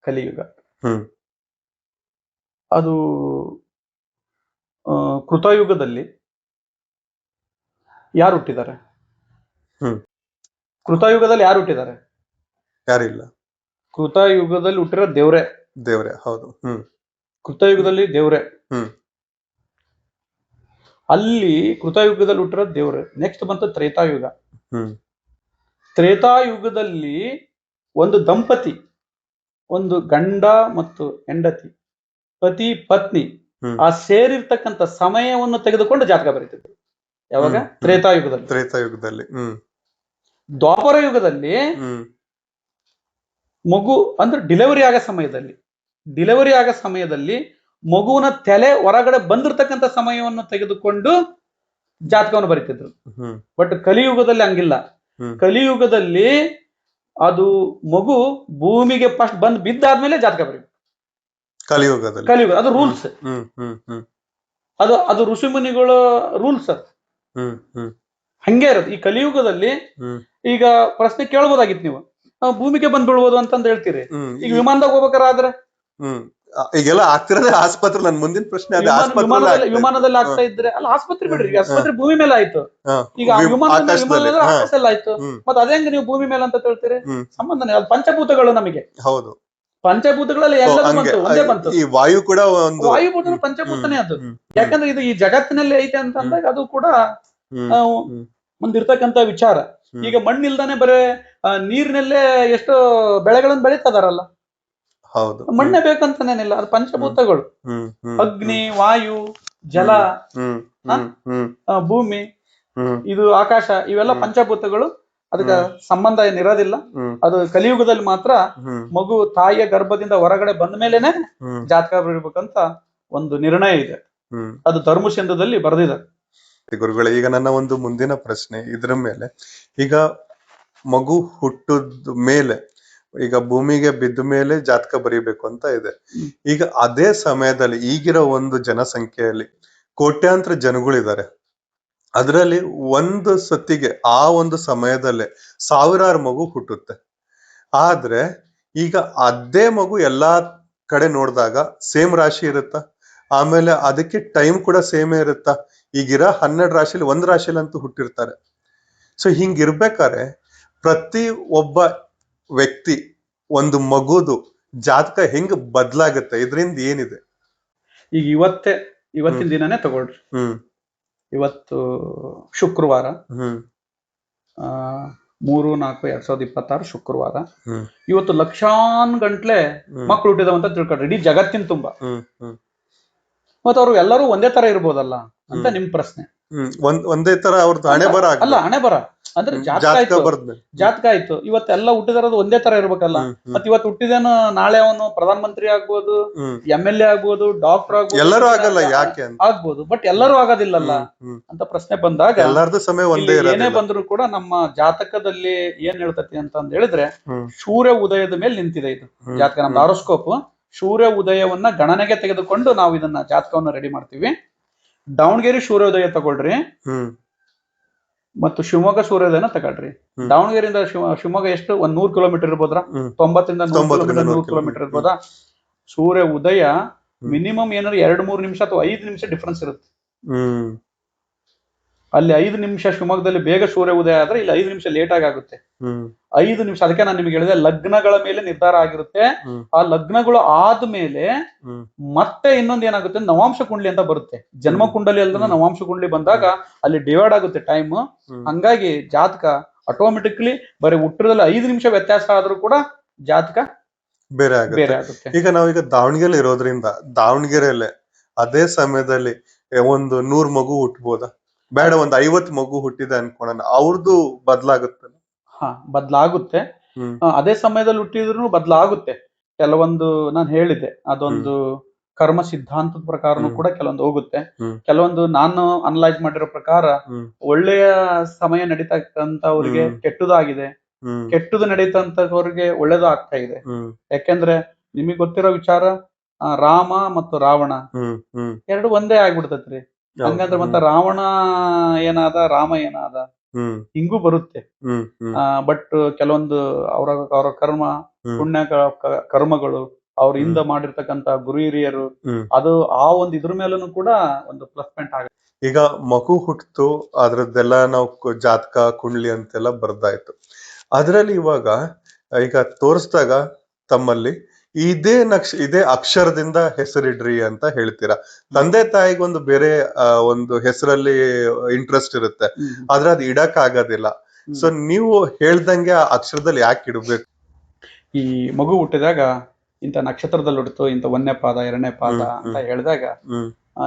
ಕಲಿಯುಗ. ಅದು ಕೃತಯುಗದಲ್ಲಿ ಯಾರು ಹುಟ್ಟಿದ್ದಾರೆ? ಕೃತಯುಗದಲ್ಲಿ ಯಾರು ಹುಟ್ಟಿದ್ದಾರೆ? ಯಾರಿಲ್ಲ. ಕೃತಯುಗದಲ್ಲಿ ಹುಟ್ಟಿರೋ ದೇವ್ರೆ. ಹೌದು. ಕೃತಯುಗದಲ್ಲಿ ದೇವ್ರೆ. ಅಲ್ಲಿ ಕೃತಯುಗದಲ್ಲಿ ಹುಟ್ಟಿರೋ ದೇವ್ರೆ. ನೆಕ್ಸ್ಟ್ ಬಂತು ತ್ರೇತಾಯುಗ. ತ್ರೇತಾಯುಗದಲ್ಲಿ ಒಂದು ದಂಪತಿ, ಒಂದು ಗಂಡ ಮತ್ತು ಹೆಂಡತಿ, ಪತಿ ಪತ್ನಿ, ಆ ಸೇರಿರ್ತಕ್ಕಂಥ ಸಮಯವನ್ನು ತೆಗೆದುಕೊಂಡು ಜಾತಕ ಬರೀತಿದ್ರು. ಯಾವಾಗ? ತ್ರೇತಾಯುಗದಲ್ಲಿ. ದ್ವಾಪರ ಯುಗದಲ್ಲಿ ಮಗು ಅಂದ್ರೆ ಡೆಲಿವರಿ ಆಗೋ ಸಮಯದಲ್ಲಿ ಮಗುವಿನ ತಲೆ ಹೊರಗಡೆ ಬಂದಿರ್ತಕ್ಕಂಥ ಸಮಯವನ್ನು ತೆಗೆದುಕೊಂಡು ಜಾತಕವನ್ನು ಬರೀತಿದ್ರು. ಬಟ್ ಕಲಿಯುಗದಲ್ಲಿ ಹಂಗಿಲ್ಲ. ಕಲಿಯುಗದಲ್ಲಿ ಅದು ಮಗು ಭೂಮಿಗೆ ಫಸ್ಟ್ ಬಂದು ಬಿದ್ದಾದ್ಮೇಲೆ ಜಾತಕ ಬರೀಬೇಕು. ಕಲಿಯುಗದಲ್ಲಿ. ಕಲಿಯುಗ ಅದು ರೂಲ್ಸ್. ಅದು ಋಷಿ ಮುನಿಗಳ ರೂಲ್ಸ್. ಅದು ಹಂಗೆ ಇರೋದು. ಈ ಕಲಿಯುಗದಲ್ಲಿ ಈಗ ಪ್ರಶ್ನೆ ಕೇಳ್ಬೋದಾಗಿತ್ತು ನೀವು, ಭೂಮಿಗೆ ಬಂದ್ ಬೀಳ್ಬೋದು ಅಂತಂದ್ ಹೇಳ್ತೀರಿ. ಈಗ ವಿಮಾನದಾಗ ಹೋಗ್ಬೇಕಾದ್ರೆ ಈಗೆಲ್ಲ ಆಗ್ತಿರೋದೇ ಆಸ್ಪತ್ರೆ. ನನ್ ಮುಂದಿನ ಪ್ರಶ್ನೆ ವಿಮಾನದಲ್ಲಿ ಆಗ್ತಾ ಇದ್ರೆ ಅಲ್ಲ, ಆಸ್ಪತ್ರೆ ಬಿಡ್ರಿ, ಆಸ್ಪತ್ರೆ ಭೂಮಿ ಮೇಲೆ ಆಯ್ತು. ಈಗ ವಿಮಾನದಲ್ಲಿ ಆಕಾಶದಲ್ಲಿ ಆಯ್ತು. ಮತ್ತೆ ಅದೇ ನೀವು ಭೂಮಿ ಮೇಲೆ ಅಂತ ಹೇಳ್ತೀರಿ? ಸಂಬಂಧನೇ. ಅದು ಪಂಚಭೂತಗಳು ನಮಗೆ. ಹೌದು, ಪಂಚಭೂತಗಳಲ್ಲಿ ಎಲ್ಲದೂ ಬಂತು, ಒಂದೇ ಬಂತು. ಈ ವಾಯು ಕೂಡ ವಾಯುಭೂತ ಪಂಚಭೂತನೇ ಅದು. ಯಾಕಂದ್ರೆ ಇದು ಈ ಜಗತ್ತಿನಲ್ಲಿ ಐತೆ ಅಂತ ಅಂದಾಗ ಅದು ಕೂಡ ಒಂದಿರ್ತಕ್ಕಂತ ವಿಚಾರ. ಈಗ ಮಣ್ಣಿಲ್ದಾನೆ ಬರೇ ನೀರಿನಲ್ಲೇ ಎಷ್ಟೋ ಬೆಳೆಗಳನ್ನ ಬೆಳೀತದಾರಲ್ಲ. ಹೌದು, ಮಣ್ಣೆ ಬೇಕಂತಾನೇನಿಲ್ಲ, ಅದು ಪಂಚಭೂತಗಳು. ಅಗ್ನಿ, ವಾಯು, ಜಲ, ಭೂಮಿ, ಇದು ಆಕಾಶ, ಇವೆಲ್ಲ ಪಂಚಭೂತಗಳು. ಅದಕ್ಕೆ ಸಂಬಂಧ ಏನಿರೋದಿಲ್ಲ. ಅದು ಕಲಿಯುಗದಲ್ಲಿ ಮಾತ್ರ ಮಗು ತಾಯಿಯ ಗರ್ಭದಿಂದ ಹೊರಗಡೆ ಬಂದ ಮೇಲೆನೆ ಜಾತಕ ಬರೀಬೇಕಂತ ಒಂದು ನಿರ್ಣಯ ಇದೆ. ಅದು ಧರ್ಮಸಿಂಧುದಲ್ಲಿ ಬರೆದಿದೆ. ಗುರುಗಳೇ, ಈಗ ನನ್ನ ಒಂದು ಮುಂದಿನ ಪ್ರಶ್ನೆ ಇದ್ರ ಮೇಲೆ, ಈಗ ಮಗು ಹುಟ್ಟದ ಮೇಲೆ, ಈಗ ಭೂಮಿಗೆ ಬಿದ್ದ ಮೇಲೆ ಜಾತಕ ಬರೀಬೇಕು ಅಂತ ಇದೆ. ಈಗ ಅದೇ ಸಮಯದಲ್ಲಿ ಈಗಿರೋ ಒಂದು ಜನಸಂಖ್ಯೆಯಲ್ಲಿ ಕೋಟ್ಯಾಂತರ ಜನಗಳಿದ್ದಾರೆ. ಅದರಲ್ಲಿ ಒಂದು ಸತಿಗೆ ಆ ಒಂದು ಸಮಯದಲ್ಲೇ ಸಾವಿರಾರು ಮಗು ಹುಟ್ಟುತ್ತೆ. ಆದ್ರೆ ಈಗ ಅದೇ ಮಗು ಎಲ್ಲಾ ಕಡೆ ನೋಡಿದಾಗ ಸೇಮ್ ರಾಶಿ ಇರುತ್ತಾ? ಆಮೇಲೆ ಅದಕ್ಕೆ ಟೈಮ್ ಕೂಡ ಸೇಮೇ ಇರುತ್ತಾ? ಈಗಿರೋ 12 ರಾಶಿಲಿ 1 ರಾಶಿಲಿ ಅಂತೂ ಹುಟ್ಟಿರ್ತಾರೆ. ಸೊ ಹಿಂಗಿರ್ಬೇಕಾದ್ರೆ ಪ್ರತಿ ಒಬ್ಬ ವ್ಯಕ್ತಿ ಒಂದು ಮಗುದು ಜಾತಕ ಹೆಂಗ್ ಬದ್ಲಾಗತ್ತೆ? ಇದರಿಂದ ಏನಿದೆ? ಈಗ ಇವತ್ತಿನ ದಿನನೇ ತಗೊಳ್ರಿ. ಇವತ್ತು ಶುಕ್ರವಾರ, 3/4/2026 ಶುಕ್ರವಾರ. ಇವತ್ತು ಲಕ್ಷಾನ್ ಗಂಟ್ಲೆ ಮಕ್ಳು ಹುಟ್ಟಿದವ ಅಂತ ತಿಳ್ಕೊಳ್ರಿ, ಇಡೀ ಜಗತ್ತಿನ ತುಂಬಾ. ಮತ್ತೆ ಅವ್ರು ಎಲ್ಲರೂ ಒಂದೇ ತರ ಇರ್ಬೋದಲ್ಲ ಅಂತ ನಿಮ್ ಪ್ರಶ್ನೆ. ಒಂದೇ ತರ ಅವ್ರದ್ದು ಹಣೆ ಬರ ಅಲ್ಲ, ಹಣೆ ಬರ ಅಂದ್ರೆ ಜಾತಕ ಆಯ್ತು. ಇವತ್ತೆಲ್ಲ ಹುಟ್ಟಿದಾರದು ಒಂದೇ ತರ ಇರ್ಬೇಕಲ್ಲ. ಮತ್ ಇವತ್ತು ಹುಟ್ಟಿದೇನು ನಾಳೆ ಅವನು ಪ್ರಧಾನ ಮಂತ್ರಿ ಆಗ್ಬೋದು, MLA ಆಗ್ಬೋದು, ಡಾಕ್ಟರ್ ಆಗ್ಬೋದು, ಎಲ್ಲರೂ ಆಗಲ್ಲ. ಯಾಕೆ ಆಗ್ಬೋದು, ಬಟ್ ಎಲ್ಲರೂ ಆಗೋದಿಲ್ಲಲ್ಲ ಅಂತ ಪ್ರಶ್ನೆ ಬಂದಾಗ ಎಲ್ಲರದು ಸಮಯ ಒಂದೇ ಏನೇ ಬಂದ್ರು ಕೂಡ ನಮ್ಮ ಜಾತಕದಲ್ಲಿ ಏನ್ ಹೇಳ್ತತಿ ಅಂತ ಹೇಳಿದ್ರೆ, ಸೂರ್ಯ ಉದಯದ ಮೇಲೆ ನಿಂತಿದೆ ಇದು ಜಾತಕ. ನಮ್ದು ಹಾರೋಸ್ಕೋಪ್ ಸೂರ್ಯ ಉದಯವನ್ನ ಗಣನೆಗೆ ತೆಗೆದುಕೊಂಡು ನಾವು ಇದನ್ನ ಜಾತಕವನ್ನ ರೆಡಿ ಮಾಡ್ತೀವಿ. ದಾವಣಗೆರೆ ಸೂರ್ಯೋದಯ ತಗೊಳ್ರಿ, ಮತ್ತು ಶಿವಮೊಗ್ಗ ಸೂರ್ಯೋದಯನ ತಗೊಳ್ರಿ. ದಾವಣಗೆರೆಯಿಂದ ಶಿವಮೊಗ್ಗ ಎಷ್ಟು? 100 ಕಿಲೋಮೀಟರ್ ಇರ್ಬೋದ್ರಾ? 90 ಕಿಲೋಮೀಟರ್ ಇರ್ಬೋದಾ? ಸೂರ್ಯ ಉದಯ ಮಿನಿಮಮ್ ಏನಾದ್ರು 2-3 ನಿಮಿಷ ಅಥವಾ 5 ನಿಮಿಷ ಡಿಫ್ರೆನ್ಸ್ ಇರುತ್ತೆ. ಅಲ್ಲಿ 5 ನಿಮಿಷ ಶಿವಮೊಗ್ಗದಲ್ಲಿ ಬೇಗ ಸೂರ್ಯ ಉದಯ ಆದ್ರೆ ಇಲ್ಲಿ 5 ನಿಮಿಷ ಲೇಟ್ ಆಗುತ್ತೆ. 5 ನಿಮಿಷ. ಅದಕ್ಕೆ ನಾನು ನಿಮ್ಗೆ ಹೇಳಿದೆ, ಲಗ್ನಗಳ ಮೇಲೆ ನಿರ್ಧಾರ ಆಗಿರುತ್ತೆ. ಆ ಲಗ್ನಗಳು ಆದ್ಮೇಲೆ ಮತ್ತೆ ಇನ್ನೊಂದ್ ಏನಾಗುತ್ತೆ, ನವಾಂಶ ಕುಂಡ್ಲಿ ಅಂತ ಬರುತ್ತೆ. ಜನ್ಮ ಕುಂಡಲಿ ಅಲ್ದ ನವಾಂಶ ಕುಂಡ್ಲಿ ಬಂದಾಗ ಅಲ್ಲಿ ಡಿವೈಡ್ ಆಗುತ್ತೆ ಟೈಮ್. ಹಂಗಾಗಿ ಜಾತಕ ಆಟೋಮೆಟಿಕ್ಲಿ ಬರೀ ಹುಟ್ಟದಲ್ಲಿ 5 ನಿಮಿಷ ವ್ಯತ್ಯಾಸ ಆದ್ರೂ ಕೂಡ ಜಾತಕ ಬೇರೆ ಆಗುತ್ತೆ. ಈಗ ನಾವೀಗ ದಾವಣಗೆರೆ ಇರೋದ್ರಿಂದ ದಾವಣಗೆರೆಯಲ್ಲೇ ಅದೇ ಸಮಯದಲ್ಲಿ ಒಂದು 100 ಮಗು ಹುಟ್ಟಬಹುದಾ? ಬೇಡ, ಒಂದು 50 ಮಗು ಹುಟ್ಟಿದೆ ಅನ್ಕೊಳ್ಳೋಣ, ಅವ್ರದ್ದು ಬದಲಾಗುತ್ತೆ? ಬದಲಾಗುತ್ತೆ. ಅದೇ ಸಮಯದಲ್ಲಿ ಹುಟ್ಟಿದ್ರು ಬದಲಾಗುತ್ತೆ. ಕೆಲವೊಂದು ನಾನು ಹೇಳಿದ್ದೆ, ಅದೊಂದು ಕರ್ಮ ಸಿದ್ಧಾಂತದ ಪ್ರಕಾರನು ಕೂಡ ಕೆಲವೊಂದು ಹೋಗುತ್ತೆ. ಕೆಲವೊಂದು ನಾನು ಅನಲೈಸ್ ಮಾಡಿರೋ ಪ್ರಕಾರ ಒಳ್ಳೆಯ ಸಮಯ ನಡೀತಕ್ಕಂಥವ್ರಿಗೆ ಕೆಟ್ಟದಾಗಿದೆ, ಕೆಟ್ಟದು ನಡೀತಂತವ್ರಿಗೆ ಒಳ್ಳೇದು ಆಗ್ತಾ ಇದೆ. ಯಾಕೆಂದ್ರೆ ನಿಮಗ್ ಗೊತ್ತಿರೋ ವಿಚಾರ, ರಾಮ ಮತ್ತು ರಾವಣ ಎರಡು ಒಂದೇ ಆಗ್ಬಿಡ್ತತ್ರಿ. ಹಂಗಂದ್ರೆ ಮತ್ತೆ ರಾವಣ ಏನಾದ, ರಾಮ ಏನಾದ, ಹಿಂಗೂ ಬರುತ್ತೆ. ಬಟ್ ಕೆಲವೊಂದು ಅವರ ಕರ್ಮ, ಪುಣ್ಯ ಕರ್ಮಗಳು, ಅವ್ರ ಹಿಂದ ಮಾಡಿರ್ತಕ್ಕಂತ ಗುರು ಹಿರಿಯರು, ಅದು ಆ ಒಂದು ಇದ್ರ ಮೇಲೂ ಕೂಡ ಒಂದು ಪ್ಲಸ್ ಪಾಯಿಂಟ್ ಆಗುತ್ತೆ. ಈಗ ಮಗು ಹುಟ್ಟಿತು, ಅದ್ರದ್ದೆಲ್ಲ ನಾವು ಜಾತಕ ಕುಂಡ್ಲಿ ಅಂತೆಲ್ಲ ಬರ್ದಾಯ್ತು. ಅದ್ರಲ್ಲಿ ಇವಾಗ ಈಗ ತೋರಿಸಿದಾಗ ತಮ್ಮಲ್ಲಿ ಇದೇ ಅಕ್ಷರದಿಂದ ಹೆಸರಿಡ್ರಿ ಅಂತ ಹೇಳ್ತೀರಾ. ತಂದೆ ತಾಯಿಗೆ ಒಂದು ಬೇರೆ ಒಂದು ಹೆಸರಲ್ಲಿ ಇಂಟ್ರೆಸ್ಟ್ ಇರುತ್ತೆ, ಆದ್ರೆ ಅದು ಇಡಕ್ ಆಗೋದಿಲ್ಲ. ಸೊ ನೀವು ಹೇಳ್ದಂಗೆ ಆ ಅಕ್ಷರದಲ್ಲಿ ಯಾಕೆ ಇಡ್ಬೇಕು? ಈ ಮಗು ಹುಟ್ಟಿದಾಗ ಇಂಥ ನಕ್ಷತ್ರದಲ್ಲಿ ಹುಟ್ಟಿತು, ಇಂಥ 1ನೇ ಪಾದ 2ನೇ ಪಾದ ಅಂತ ಹೇಳಿದಾಗ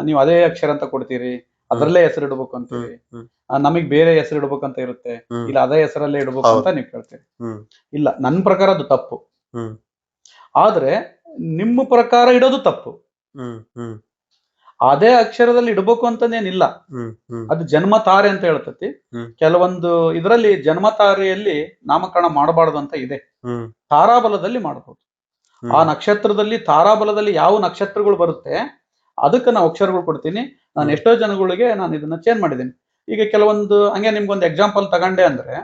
ನೀವು ಅದೇ ಅಕ್ಷರ ಅಂತ ಕೊಡ್ತೀರಿ, ಅದರಲ್ಲೇ ಹೆಸರು ಇಡ್ಬೇಕು ಅಂತೀರಿ. ನಮಗ್ ಬೇರೆ ಹೆಸರು ಇಡ್ಬೇಕಂತ ಇರುತ್ತೆ, ಇಲ್ಲ ಅದೇ ಹೆಸರಲ್ಲೇ ಇಡ್ಬೇಕು ಅಂತ ನೀವು ಕೇಳ್ತೀರಿ. ಇಲ್ಲ, ನನ್ನ ಪ್ರಕಾರ ಅದು ತಪ್ಪು. ಆದ್ರೆ ನಿಮ್ಮ ಪ್ರಕಾರ ಇಡೋದು ತಪ್ಪು. ಅದೇ ಅಕ್ಷರದಲ್ಲಿ ಇಡ್ಬೇಕು ಅಂತನೇನಿಲ್ಲ. ಅದು ಜನ್ಮ ತಾರೆ ಅಂತ ಹೇಳ್ತತಿ. ಕೆಲವೊಂದು ಇದರಲ್ಲಿ ಜನ್ಮ ತಾರೆಯಲ್ಲಿ ನಾಮಕರಣ ಮಾಡಬಾರ್ದು ಅಂತ ಇದೆ. ತಾರಾಬಲದಲ್ಲಿ ಮಾಡಬಹುದು. ಆ ನಕ್ಷತ್ರದಲ್ಲಿ ತಾರಾಬಲದಲ್ಲಿ ಯಾವ ನಕ್ಷತ್ರಗಳು ಬರುತ್ತೆ ಅದಕ್ಕೆ ನಾವು ಅಕ್ಷರಗಳು ಕೊಡ್ತೀನಿ. ನಾನು ಎಷ್ಟೋ ಜನಗಳಿಗೆ ನಾನು ಇದನ್ನ ಚೇಂಜ್ ಮಾಡಿದ್ದೀನಿ. ಈಗ ಕೆಲವೊಂದು ಹಂಗೆ ನಿಮ್ಗೊಂದು ಎಕ್ಸಾಂಪಲ್ ತಗೊಂಡೆ ಅಂದ್ರೆ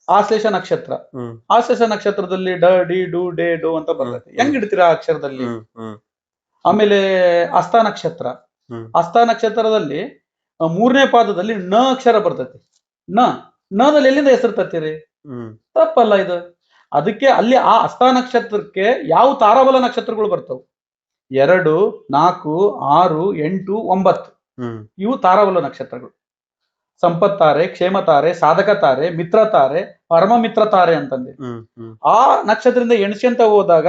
ಆಶ್ಲೇಷ ನಕ್ಷತ್ರ. ಆಶ್ಲೇಷ ನಕ್ಷತ್ರದಲ್ಲಿ ಡ ಡಿ ಡು ಡೇ ಡು ಅಂತ ಬರ್ತೈತಿ. ಹೆಂಗ್ ಇಡ್ತೀರಾ ಆ ಅಕ್ಷರದಲ್ಲಿ? ಆಮೇಲೆ ಹಸ್ತ ನಕ್ಷತ್ರ. ಹಸ್ತ ನಕ್ಷತ್ರದಲ್ಲಿ 3ನೇ ಪಾದದಲ್ಲಿ ನ ಅಕ್ಷರ ಬರ್ತೈತಿ. ನದಲ್ಲಿ ಎಲ್ಲಿಂದ ಹೆಸರು ತರ್ತೀರಿ? ತಪ್ಪಲ್ಲ ಇದು. ಅದಕ್ಕೆ ಅಲ್ಲಿ ಆ ಹಸ್ತ ನಕ್ಷತ್ರಕ್ಕೆ ಯಾವ ತಾರಾಬಲ ನಕ್ಷತ್ರಗಳು ಬರ್ತವೆ? 2, 4, 6, 8, 9 ಇವು ತಾರಾಬಲ ನಕ್ಷತ್ರಗಳು. ಸಂಪತ್ತಾರೆ, ಕ್ಷೇಮ ತಾರೆ, ಸಾಧಕ ತಾರೆ, ಮಿತ್ರ ತಾರೆ, ಪರಮ ಮಿತ್ರ ತಾರೆ ಅಂತಂದೆ. ಆ ನಕ್ಷತ್ರದಿಂದ ಎಣಿಸ್ಕೊಂತ ಹೋದಾಗ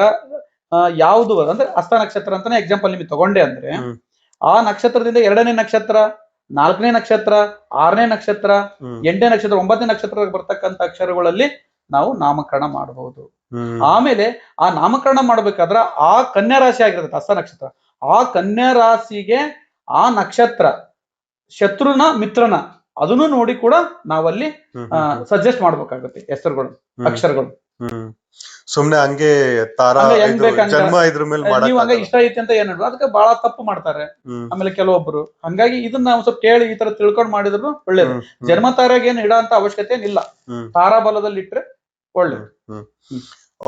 ಯಾವುದು ಅಂದ್ರೆ ಹಸ್ತ ನಕ್ಷತ್ರ ಅಂತಾನೆ ಎಕ್ಸಾಂಪಲ್ ನಿಮಗೆ ತಗೊಂಡೆ ಅಂದ್ರೆ ಆ ನಕ್ಷತ್ರದಿಂದ 2ನೇ ನಕ್ಷತ್ರ, 4ನೇ ನಕ್ಷತ್ರ, 6ನೇ ನಕ್ಷತ್ರ, 8ನೇ ನಕ್ಷತ್ರ, 9ನೇ ನಕ್ಷತ್ರ ಬರ್ತಕ್ಕಂಥ ಅಕ್ಷರಗಳಲ್ಲಿ ನಾವು ನಾಮಕರಣ ಮಾಡಬಹುದು. ಆಮೇಲೆ ಆ ನಾಮಕರಣ ಮಾಡ್ಬೇಕಾದ್ರ ಆ ಕನ್ಯಾ ರಾಶಿ ಆಗಿರುತ್ತೆ ಹಸ್ತ ನಕ್ಷತ್ರ. ಆ ಕನ್ಯಾ ರಾಶಿಗೆ ಆ ನಕ್ಷತ್ರ ಶತ್ರುನ ಮಿತ್ರನ ಅದನ್ನು ನೋಡಿ ಕೂಡ ನಾವಲ್ಲಿ ಸಜೆಸ್ಟ್ ಮಾಡ್ಬೇಕಾಗುತ್ತೆ ಹೆಸರುಗಳು, ಅಕ್ಷರಗಳು. ಸುಮ್ನೆ ಹಂಗೆ ಜನ್ಮ ಇದ್ರ ಮೇಲೆ ನೀವು ಹಂಗ ಇಷ್ಟ ಐತಿ ಅಂತ ಏನ್ ಹೇಳುದು ಅದಕ್ಕೆ ಬಹಳ ತಪ್ಪು ಮಾಡ್ತಾರೆ. ಆಮೇಲೆ ಕೆಲವೊಬ್ರು ಹಂಗಾಗಿ ಇದನ್ನ ನಾವು ಸ್ವಲ್ಪ ಕೇಳಿ ಈ ತರ ತಿಳ್ಕೊಂಡ್ ಮಾಡಿದ್ರು ಒಳ್ಳೇದು. ಜನ್ಮ ತಾರಾಗ ಏನ್ ಇಡ ಅಂತ ಅವಶ್ಯಕತೆ ಏನಿಲ್ಲ. ತಾರಾಬಲದಲ್ಲಿ ಇಟ್ರೆ ಒಳ್ಳೇದು.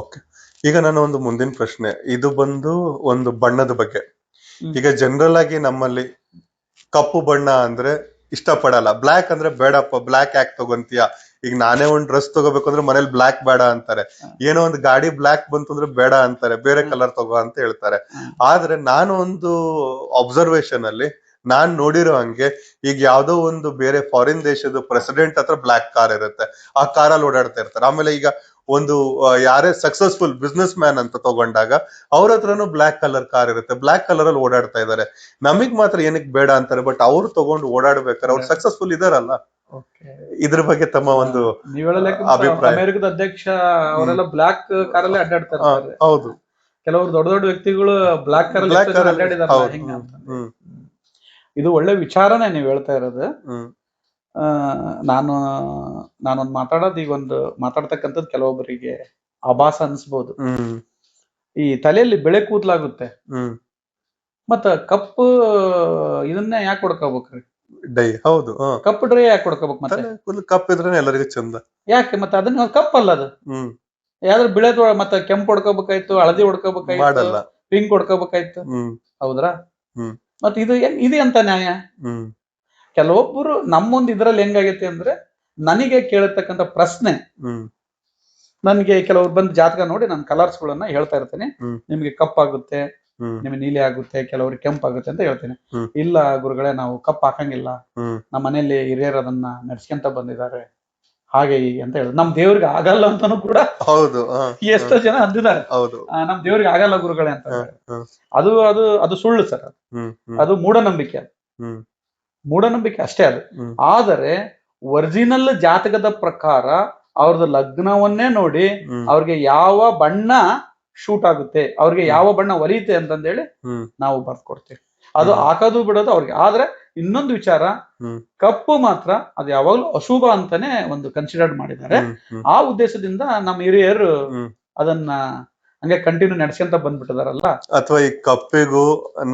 ಓಕೆ, ಈಗ ನಾನು ಒಂದು ಮುಂದಿನ ಪ್ರಶ್ನೆ, ಇದು ಬಂದು ಒಂದು ಬಣ್ಣದ ಬಗ್ಗೆ. ಈಗ ಜನರಲ್ ಆಗಿ ನಮ್ಮಲ್ಲಿ ಕಪ್ಪು ಬಣ್ಣ ಅಂದ್ರೆ ಇಷ್ಟ ಪಡಲ್ಲ, ಬ್ಲಾಕ್ ಅಂದ್ರೆ ಬೇಡಪ್ಪ, ಬ್ಲಾಕ್ ಯಾಕೆ ತಗೊಂತೀಯ? ಈಗ ನಾನೇ ಒಂದ್ ಡ್ರೆಸ್ ತಗೋಬೇಕು ಅಂದ್ರೆ ಮನೇಲಿ ಬ್ಲಾಕ್ ಬೇಡ ಅಂತಾರೆ. ಏನೋ ಒಂದು ಗಾಡಿ ಬ್ಲಾಕ್ ಬಂತು ಅಂದ್ರೆ ಬೇಡ ಅಂತಾರೆ, ಬೇರೆ ಕಲರ್ ತಗೋ ಅಂತ ಹೇಳ್ತಾರೆ. ಆದ್ರೆ ನಾನು ಒಂದು ಅಬ್ಸರ್ವೇಶನ್ ಅಲ್ಲಿ ನಾನ್ ನೋಡಿರೋ ಹಂಗೆ, ಈಗ ಯಾವ್ದೋ ಒಂದು ಬೇರೆ ಫಾರಿನ್ ದೇಶದ ಪ್ರೆಸಿಡೆಂಟ್ ಹತ್ರ ಬ್ಲಾಕ್ ಕಾರ್ ಇರುತ್ತೆ, ಆ ಕಾರಲ್ಲಿ ಓಡಾಡ್ತಾ ಇರ್ತಾರೆ. ಆಮೇಲೆ ಈಗ ಒಂದು ಯಾರೇ ಸಕ್ಸಸ್ಫುಲ್ ಬಿಸ್ನೆಸ್ ಮ್ಯಾನ್ ಅಂತ ತಗೊಂಡಾಗ ಅವ್ರ ಹತ್ರನು ಬ್ಲಾಕ್ ಕಲರ್ ಕಾರ್ ಇರುತ್ತೆ, ಬ್ಲಾಕ್ ಕಲರ್ ಅಲ್ಲಿ ಓಡಾಡ್ತಾ ಇದಾರೆ. ನಮಗ್ ಮಾತ್ರ ಏನಕ್ಕೆ ಬೇಡ ಅಂತಾರೆ, ಬಟ್ ಅವ್ರು ತಗೊಂಡು ಓಡಾಡ್ಬೇಕಾರೆ ಅವ್ರು ಸಕ್ಸಸ್ಫುಲ್ ಇದಾರಲ್ಲ. ಇದ್ರ ಬಗ್ಗೆ ತಮ್ಮ ಒಂದು ಅಭಿಪ್ರಾಯ? ಅಮೆರಿಕದ ಅಧ್ಯಕ್ಷ ಅವರೆಲ್ಲ ಬ್ಲಾಕ್ ಕಾರಲ್ಲೇ ಅಡ್ಡಾಡ್ತಾರೆ. ಹೌದು, ಕೆಲವರು ದೊಡ್ಡ ದೊಡ್ಡ ವ್ಯಕ್ತಿಗಳು ಬ್ಲಾಕ್ ಕಾರಲ್ಲಿ ಅಡ್ಡಾಡಿದಾರೆ. ಇದು ಒಳ್ಳೆ ವಿಚಾರನೇ ನೀವು ಹೇಳ್ತಾ ಇರೋದು. ನಾನೊಂದು ಮಾತಾಡೋದು, ಈಗ ಒಂದು ಮಾತಾಡ್ತಕ್ಕಂಥದ್ದು ಕೆಲವೊಬ್ಬರಿಗೆ ಆಭಾಸ ಅನ್ಸ್ಬೋದು. ಈ ತಲೆಯಲ್ಲಿ ಬೆಳೆ ಕೂದಲಾಗುತ್ತೆ, ಮತ್ತ ಕಪ್ಪು ಇದನ್ನೇ ಯಾಕೆ ಕೊಡ್ಕೋಬೇಕ್ರಿ? ಡೈ. ಹೌದು, ಕಪ್ಪು ಡ್ರೈ ಯಾಕೆ ಕೊಡ್ಕೋಬೇಕು? ಮತ್ತೆ ಕಪ್ ಇದ್ರೆ ಎಲ್ಲರಿಗೂ ಚಂದ ಯಾಕೆ? ಮತ್ತೆ ಅದನ್ನ ಕಪ್ಪಲ್ಲ ಅದು. ಯಾವ್ದಾದ್ರು ಬಿಳೆದ ಮತ್ತೆ ಕೆಂಪು ಹೊಡ್ಕೋಬೇಕಾಯ್ತು, ಹಳದಿ ಹೊಡ್ಕೋಬೇಕಾಯ್ತು, ಪಿಂಕ್ ಹೊಡ್ಕೋಬೇಕಾಯ್ತು, ಹೌದ್ರಾ? ಮತ್ತೆ ಇದು ಎಂತ ನ್ಯಾಯ? ಕೆಲವೊಬ್ಬರು ನಮ್ಮೊಂದು ಇದ್ರಲ್ಲಿ ಹೆಂಗಾಗೈತಿ ಅಂದ್ರೆ, ನನಗೆ ಕೇಳತಕ್ಕಂಥ ಪ್ರಶ್ನೆ, ನನ್ಗೆ ಕೆಲವ್ರು ಬಂದು ಜಾತಕ ನೋಡಿ ನಾನು ಕಲರ್ಸ್ ಗಳನ್ನ ಹೇಳ್ತಾ ಇರ್ತೇನೆ. ನಿಮ್ಗೆ ಕಪ್ಪಾಗುತ್ತೆ, ನಿಮ್ಗೆ ನೀಲಿ ಆಗುತ್ತೆ, ಕೆಲವ್ರಿಗೆ ಕೆಂಪಾಗುತ್ತೆ ಅಂತ ಹೇಳ್ತೇನೆ. ಇಲ್ಲ ಗುರುಗಳೇ, ನಾವು ಕಪ್ ಹಾಕಂಗಿಲ್ಲ, ನಮ್ಮ ಮನೆಯಲ್ಲಿ ಹಿರಿಯರು ಅದನ್ನ ನಡ್ಸ್ಕೊಂತ ಬಂದಿದ್ದಾರೆ, ಹಾಗೆ ಅಂತ ಹೇಳುದು. ನಮ್ ದೇವ್ರಿಗೆ ಆಗಲ್ಲ ಅಂತಾನು ಕೂಡ ಹೌದು ಎಷ್ಟೋ ಜನ ಅಂದಿದ್ದಾರೆ. ನಮ್ ದೇವ್ರಿಗೆ ಆಗಲ್ಲ ಗುರುಗಳೇ ಅಂತ. ಅದು ಅದು ಅದು ಸುಳ್ಳು ಸರ್. ಅದು ಮೂಢನಂಬಿಕೆ. ಮೂಢನಂಬಿಕೆ ಅಷ್ಟೇ ಅದು. ಆದರೆ ಒರಿಜಿನಲ್ ಜಾತಕದ ಪ್ರಕಾರ ಅವ್ರದ್ದು ಲಗ್ನವನ್ನೇ ನೋಡಿ ಅವ್ರಿಗೆ ಯಾವ ಬಣ್ಣ ಶೂಟ್ ಆಗುತ್ತೆ, ಅವ್ರಿಗೆ ಯಾವ ಬಣ್ಣ ಒಲಿಯುತ್ತೆ ಅಂತಂದೇಳಿ ನಾವು ಬರ್ಕೊಡ್ತೀವಿ. ಅದು ಹಾಕೋದು ಬಿಡೋದು ಅವ್ರಿಗೆ. ಆದ್ರೆ ಇನ್ನೊಂದು ವಿಚಾರ, ಕಪ್ಪು ಮಾತ್ರ ಅದು ಯಾವಾಗ್ಲೂ ಅಶುಭ ಅಂತಾನೆ ಒಂದು ಕನ್ಸಿಡರ್ ಮಾಡಿದ್ದಾರೆ. ಆ ಉದ್ದೇಶದಿಂದ ನಮ್ಮ ಹಿರಿಯರು ಅದನ್ನ ಹಂಗೆ ಕಂಟಿನ್ಯೂ ನಡೆಸ್ಕೊಂತ ಬಂದ್ಬಿಟ್ಟಿದಾರಲ್ಲ. ಅಥವಾ ಈ ಕಪ್ಪಿಗೂ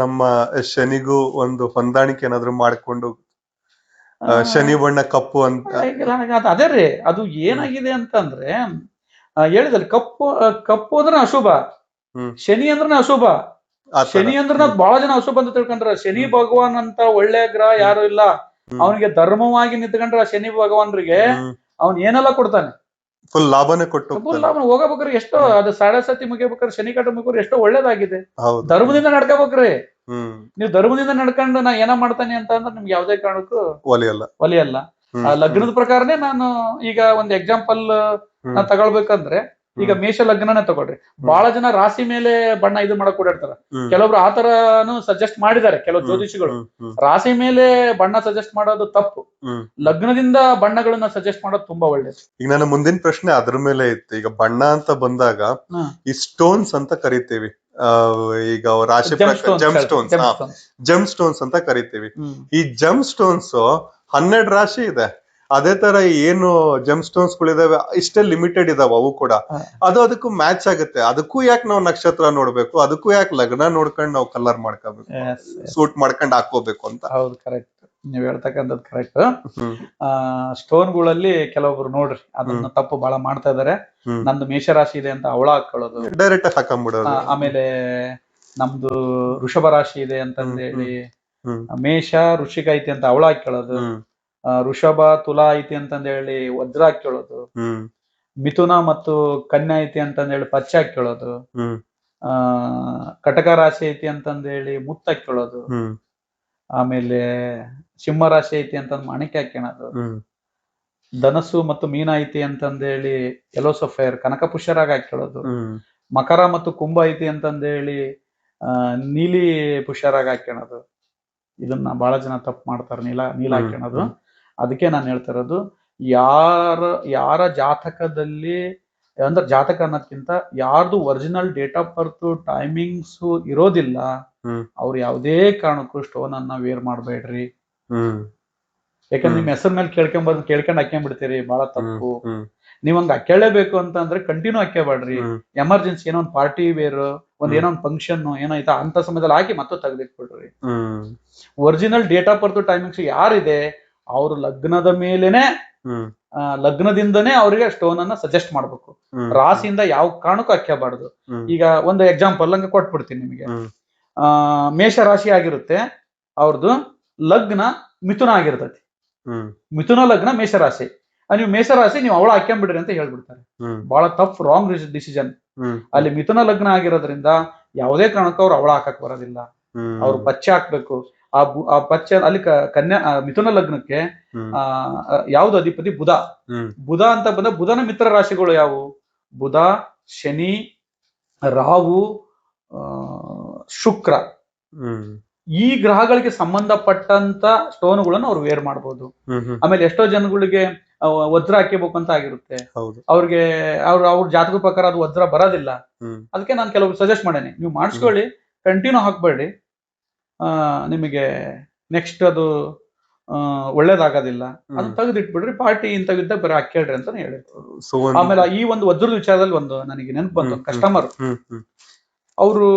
ನಮ್ಮ ಶನಿಗೂ ಒಂದು ಹೊಂದಾಣಿಕೆ ಏನಾದ್ರು ಮಾಡ್ಕೊಂಡು ಶನಿ ಬಣ್ಣ ಕಪ್ಪು ಅಂತ ಅದೇ ರೀ. ಅದು ಏನಾಗಿದೆ ಅಂತಂದ್ರೆ, ಹೇಳಿದಲ್ಲಿ ಕಪ್ಪು ಅಂದ್ರೆ ಅಶುಭ, ಶನಿ ಅಂದ್ರೆ ಅಶುಭ. ಶನಿ ಅಂದ್ರೆ ಬಹಳ ಜನ ಅಶುಭ ಅಂತ ತಿಳ್ಕೊಂಡ್ರ. ಶನಿ ಭಗವಾನ್ ಅಂತ ಒಳ್ಳೆ ಗ್ರಹ ಯಾರು ಇಲ್ಲ. ಅವನಿಗೆ ಧರ್ಮವಾಗಿ ನಿಂತ್ಕೊಂಡ್ರ ಶನಿ ಭಗವಾನ್ರಿಗೆ ಅವನ್ ಏನೆಲ್ಲ ಕೊಡ್ತಾನೆ, ಫುಲ್ ಲಾಭನೇ ಕೊಟ್ಟು ಫುಲ್ ಲಾಭ. ಹೋಗಬೇಕ್ರಿ ಎಷ್ಟೋ ಅದು ಸಾಡೆ ಸತಿ ಮುಗಿಬೇಕಾದ್ರೆ ಶನಿ ಕಾಟ ಮುಗಿದ್ರೆ ಎಷ್ಟೋ ಒಳ್ಳೇದಾಗಿದೆ. ಧರ್ಮದಿಂದ ನಡ್ಕೋಬೇಕ್ರಿ. ನೀವು ಧರ್ಮದಿಂದ ನಡ್ಕೊಂಡು ನಾ ಏನ ಮಾಡ್ತಾನೆ ಅಂತ ಅಂದ್ರೆ ನಿಮ್ಗೆ ಯಾವ್ದೇ ಕಾರಣಕ್ಕೂ ಒಲಿಯಲ್ಲ. ಲಗ್ನದ ಪ್ರಕಾರನೇ ನಾನು ಈಗ ಒಂದ್ ಎಕ್ಸಾಂಪಲ್ ನಾ ತಗೊಳ್ಬೇಕಂದ್ರೆ, ಈಗ ಮೇಷ ಲಗ್ನನೇ ತಗೊಳ್ರಿ. ಬಹಳ ಜನ ರಾಶಿ ಮೇಲೆ ಬಣ್ಣ ಇದು ಮಾಡಕ್ ಓಡಾಡ್ತಾರ. ಕೆಲವೊಬ್ರು ಆತರನು ಸಜೆಸ್ಟ್ ಮಾಡಿದ್ದಾರೆ, ಕೆಲವು ಜ್ಯೋತಿಷಿಗಳು. ರಾಶಿ ಮೇಲೆ ಬಣ್ಣ ಸಜೆಸ್ಟ್ ಮಾಡೋದು ತಪ್ಪು. ಲಗ್ನದಿಂದ ಬಣ್ಣಗಳನ್ನ ಸಜೆಸ್ಟ್ ಮಾಡೋದು ತುಂಬಾ ಒಳ್ಳೇದು. ಈಗ ನನ್ನ ಮುಂದಿನ ಪ್ರಶ್ನೆ ಅದ್ರ ಮೇಲೆ ಇತ್ತು. ಈಗ ಬಣ್ಣ ಅಂತ ಬಂದಾಗ ಈ ಸ್ಟೋನ್ಸ್ ಅಂತ ಕರಿತೀವಿ, ಈಗ ರಾಶಿ ಜಮ್ ಸ್ಟೋನ್ಸ್ ಅಂತ ಕರಿತೀವಿ. ಈ ಜಮ್ ಸ್ಟೋನ್ಸ್ 12 ರಾಶಿ ಇದೆ. ಅದೇ ತರ ಏನು ಜಮ್ ಸ್ಟೋನ್ಸ್ ಗಳಿದಾವೆ ಇಷ್ಟೇ ಲಿಮಿಟೆಡ್ ಇದಾವೆ ಅವು ಕೂಡ. ಅದಕ್ಕೂ ಮ್ಯಾಚ್ ಆಗುತ್ತೆ. ಅದಕ್ಕೂ ಯಾಕೆ ನಾವು ನಕ್ಷತ್ರ ನೋಡ್ಬೇಕು, ಅದಕ್ಕೂ ಯಾಕೆ ಲಗ್ನ ನೋಡ್ಕೊಂಡು ನಾವು ಕಲರ್ ಮಾಡ್ಕೋಬೇಕು, ಸೂಟ್ ಮಾಡ್ಕೊಂಡು ಹಾಕೋಬೇಕು ಅಂತ. ಹೌದು, ಕರೆಕ್ಟ್. ನೀವ್ ಹೇಳ್ತಕ್ಕಂಥದ್ದು ಕರೆಕ್ಟ್. ಸ್ಟೋನ್ ಗಳಲ್ಲಿ ಕೆಲವೊಬ್ರು ನೋಡ್ರಿ ಅದನ್ನ ತಪ್ಪು ಬಹಳ ಮಾಡ್ತಾ ಇದಾರೆ. ನಮ್ದು ಮೇಷರಾಶಿ ಇದೆ ಅಂತ ಅವಳ ಹಾಕೊಳ್ಳೋದು, ಡೈರೆಕ್ಟ್ ಹಾಕೊಂಡ್ಬಿಡೋದು. ಆಮೇಲೆ ನಮ್ದು ವೃಷಭ ರಾಶಿ ಇದೆ ಅಂತಂದೇಳಿ ಮೇಷ ವೃಶ್ಚಿಕ ಐತಿ ಅಂತ ಅವಳ ಹಾಕೊಳ್ಳೋದು, ವೃಷಭ ತುಲಾ ಐತಿ ಅಂತಂದೇಳಿ ವಜ್ರ ಹಾಕೊಳ್ಳೋದು, ಮಿಥುನ ಮತ್ತು ಕನ್ಯಾ ಐತಿ ಅಂತಂದೇಳಿ ಪಚ್ಚೆ ಹಾಕೊಳ್ಳೋದು, ಕಟಕ ರಾಶಿ ಐತಿ ಅಂತಂದೇಳಿ ಮುತ್ತ ಹಾಕೊಳ್ಳೋದು, ಆಮೇಲೆ ಸಿಂಹ ರಾಶಿ ಐತಿ ಅಂತಂದ್ ಮಾಣಿಕ್ಯ ಹಾಕ್ಯಣದು, ಧನಸ್ಸು ಮತ್ತು ಮೀನ ಐತಿ ಅಂತಂದೇಳಿ ಯೆಲ್ಲೋ ಸಫೈರ್ ಕನಕ ಪುಷ್ಯರಾಗ ಹಾಕೊಳ್ಳೋದು, ಮಕರ ಮತ್ತು ಕುಂಭ ಐತಿ ಅಂತಂದೇಳಿ ನೀಲಿ ಪುಷ್ಯರಾಗ ಹಾಕ್ಯಣದು. ಇದನ್ನ ಬಹಳ ಜನ ತಪ್ಪು ಮಾಡ್ತಾರೆ, ನೀಲ ಹಾಕ್ಯಣದು. ಅದಕ್ಕೆ ನಾನು ಹೇಳ್ತಾ ಇರೋದು, ಯಾರ ಜಾತಕದಲ್ಲಿ ಅಂದ್ರೆ ಜಾತಕ ಅನ್ನೋದ್ಕಿಂತ ಯಾರ್ದು original date of birth timings ಇರೋದಿಲ್ಲ, ಅವ್ರು ಯಾವುದೇ ಕಾರಣಕ್ಕೂ ಸ್ಟೋನ್ ಅನ್ನ ವೇರ್ ಮಾಡ್ಬೇಡ್ರಿ. ಯಾಕಂದ್ರೆ ನಿಮ್ ಹೆಸರ ಮೇಲೆ ಕೇಳ್ಕೊಂಡ್ ಹಾಕ್ಕೊಂಡ್ಬಿಡ್ತೀರಿ, ಬಹಳ ತಪ್ಪು. ನೀವ್ ಹಂಗ ಹಾಕೊಳ್ಳೇಬೇಕು ಅಂತಂದ್ರೆ ಕಂಟಿನ್ಯೂ ಹಾಕ್ಯಬೇಡ್ರಿ. ಎಮರ್ಜೆನ್ಸಿ ಏನೋ ಒಂದು ಪಾರ್ಟಿ ವೇರ್, ಏನೋ ಒಂದು ಫಂಕ್ಷನ್ ಏನಾಯ್ತಾ ಅಂತ ಸಮಯದಲ್ಲಿ ಹಾಕಿ ಮತ್ತೆ ತೆಗೆದಿಟ್ಬಿಡ್ರಿ. Original date of birth timings ಯಾರಿದೆ ಅವ್ರ ಲಗ್ನದ ಮೇಲೆನೆ, ಲಗ್ನದಿಂದನೇ ಅವ್ರಿಗೆ ಸ್ಟೋನ್ ಅನ್ನ ಸಜೆಸ್ಟ್ ಮಾಡ್ಬೇಕು. ರಾಶಿಯಿಂದ ಯಾವ ಕಾರಣಕ್ಕೂ ಹಾಕ್ಯಬಾರ್ದು. ಈಗ ಒಂದು ಎಕ್ಸಾಂಪಲ್ ಹಂಗ ಕೊಟ್ಬಿಡ್ತೀನಿ ನಿಮಗೆ. ಮೇಷ ರಾಶಿ ಆಗಿರುತ್ತೆ, ಅವ್ರದ್ದು ಲಗ್ನ ಮಿಥುನ ಆಗಿರ್ತೈತಿ. ಮಿಥುನ ಲಗ್ನ ಮೇಷರಾಶಿ, ನೀವು ಮೇಷರಾಶಿ ನೀವು ಅವಳ ಹಾಕ್ಕೊಂಡ್ಬಿಡ್ರಿ ಅಂತ ಹೇಳ್ಬಿಡ್ತಾರೆ. ಬಹಳ ತಪ್ಪು, ರಾಂಗ್ ಡಿಸಿಷನ್. ಅಲ್ಲಿ ಮಿಥುನ ಲಗ್ನ ಆಗಿರೋದ್ರಿಂದ ಯಾವುದೇ ಕಾರಣಕ್ಕೂ ಅವ್ರು ಅವಳ ಹಾಕಕ್ ಬರೋದಿಲ್ಲ. ಅವ್ರು ಪಚ್ಚೆ ಹಾಕ್ಬೇಕು. ಆ ಪಚ್ಚೆ ಅಲ್ಲಿ ಮಿಥುನ ಲಗ್ನಕ್ಕೆ ಯಾವ್ದು ಅಧಿಪತಿ? ಬುಧ. ಬುಧ ಅಂತ ಬಂದ ಬುಧನ ಮಿತ್ರ ರಾಶಿಗಳು ಯಾವುವು? ಬುಧ, ಶನಿ, ರಾಹು, ಶುಕ್ರ. ಈ ಗ್ರಹಗಳಿಗೆ ಸಂಬಂಧಪಟ್ಟಂತ ಸ್ಟೋನ್ಗಳನ್ನು ಅವ್ರು ವೇರ್ ಮಾಡಬಹುದು. ಆಮೇಲೆ ಎಷ್ಟೋ ಜನಗಳಿಗೆ ವಜ್ರ ಹಾಕಬೇಕು ಅಂತ ಆಗಿರುತ್ತೆ, ಅವ್ರಿಗೆ ಅವ್ರ ಜಾತಕ ಪ್ರಕಾರ ಅದು ವಜ್ರ ಬರೋದಿಲ್ಲ. ಅದಕ್ಕೆ ನಾನು ಕೆಲವರು ಸಜೆಸ್ಟ್ ಮಾಡೇನಿ, ನೀವು ಮಾಡಿಸ್ಕೊಳ್ಳಿ, ಕಂಟಿನ್ಯೂ ಹಾಕ್ಬೇಡಿ, ನಿಮಗೆ ನೆಕ್ಸ್ಟ್ ಅದು ಒಳ್ಳೇದಾಗೋದಿಲ್ಲ, ಅದನ್ನ ತೆಗೆದಿಟ್ಬಿಡ್ರಿ, ಪಾರ್ಟಿ ಇಂಥವಿದ್ದ ಬರೀ ಹಾಕೇಳ್ರಿ ಅಂತ ಹೇಳಿದ್ರು. ಆಮೇಲೆ ಈ ಒಂದು ವಜ್ರದ ವಿಚಾರದಲ್ಲಿ ಒಂದು ನನಗೆ ನೆನಪು ಬಂತು. ಕಸ್ಟಮರ್ ಅವರು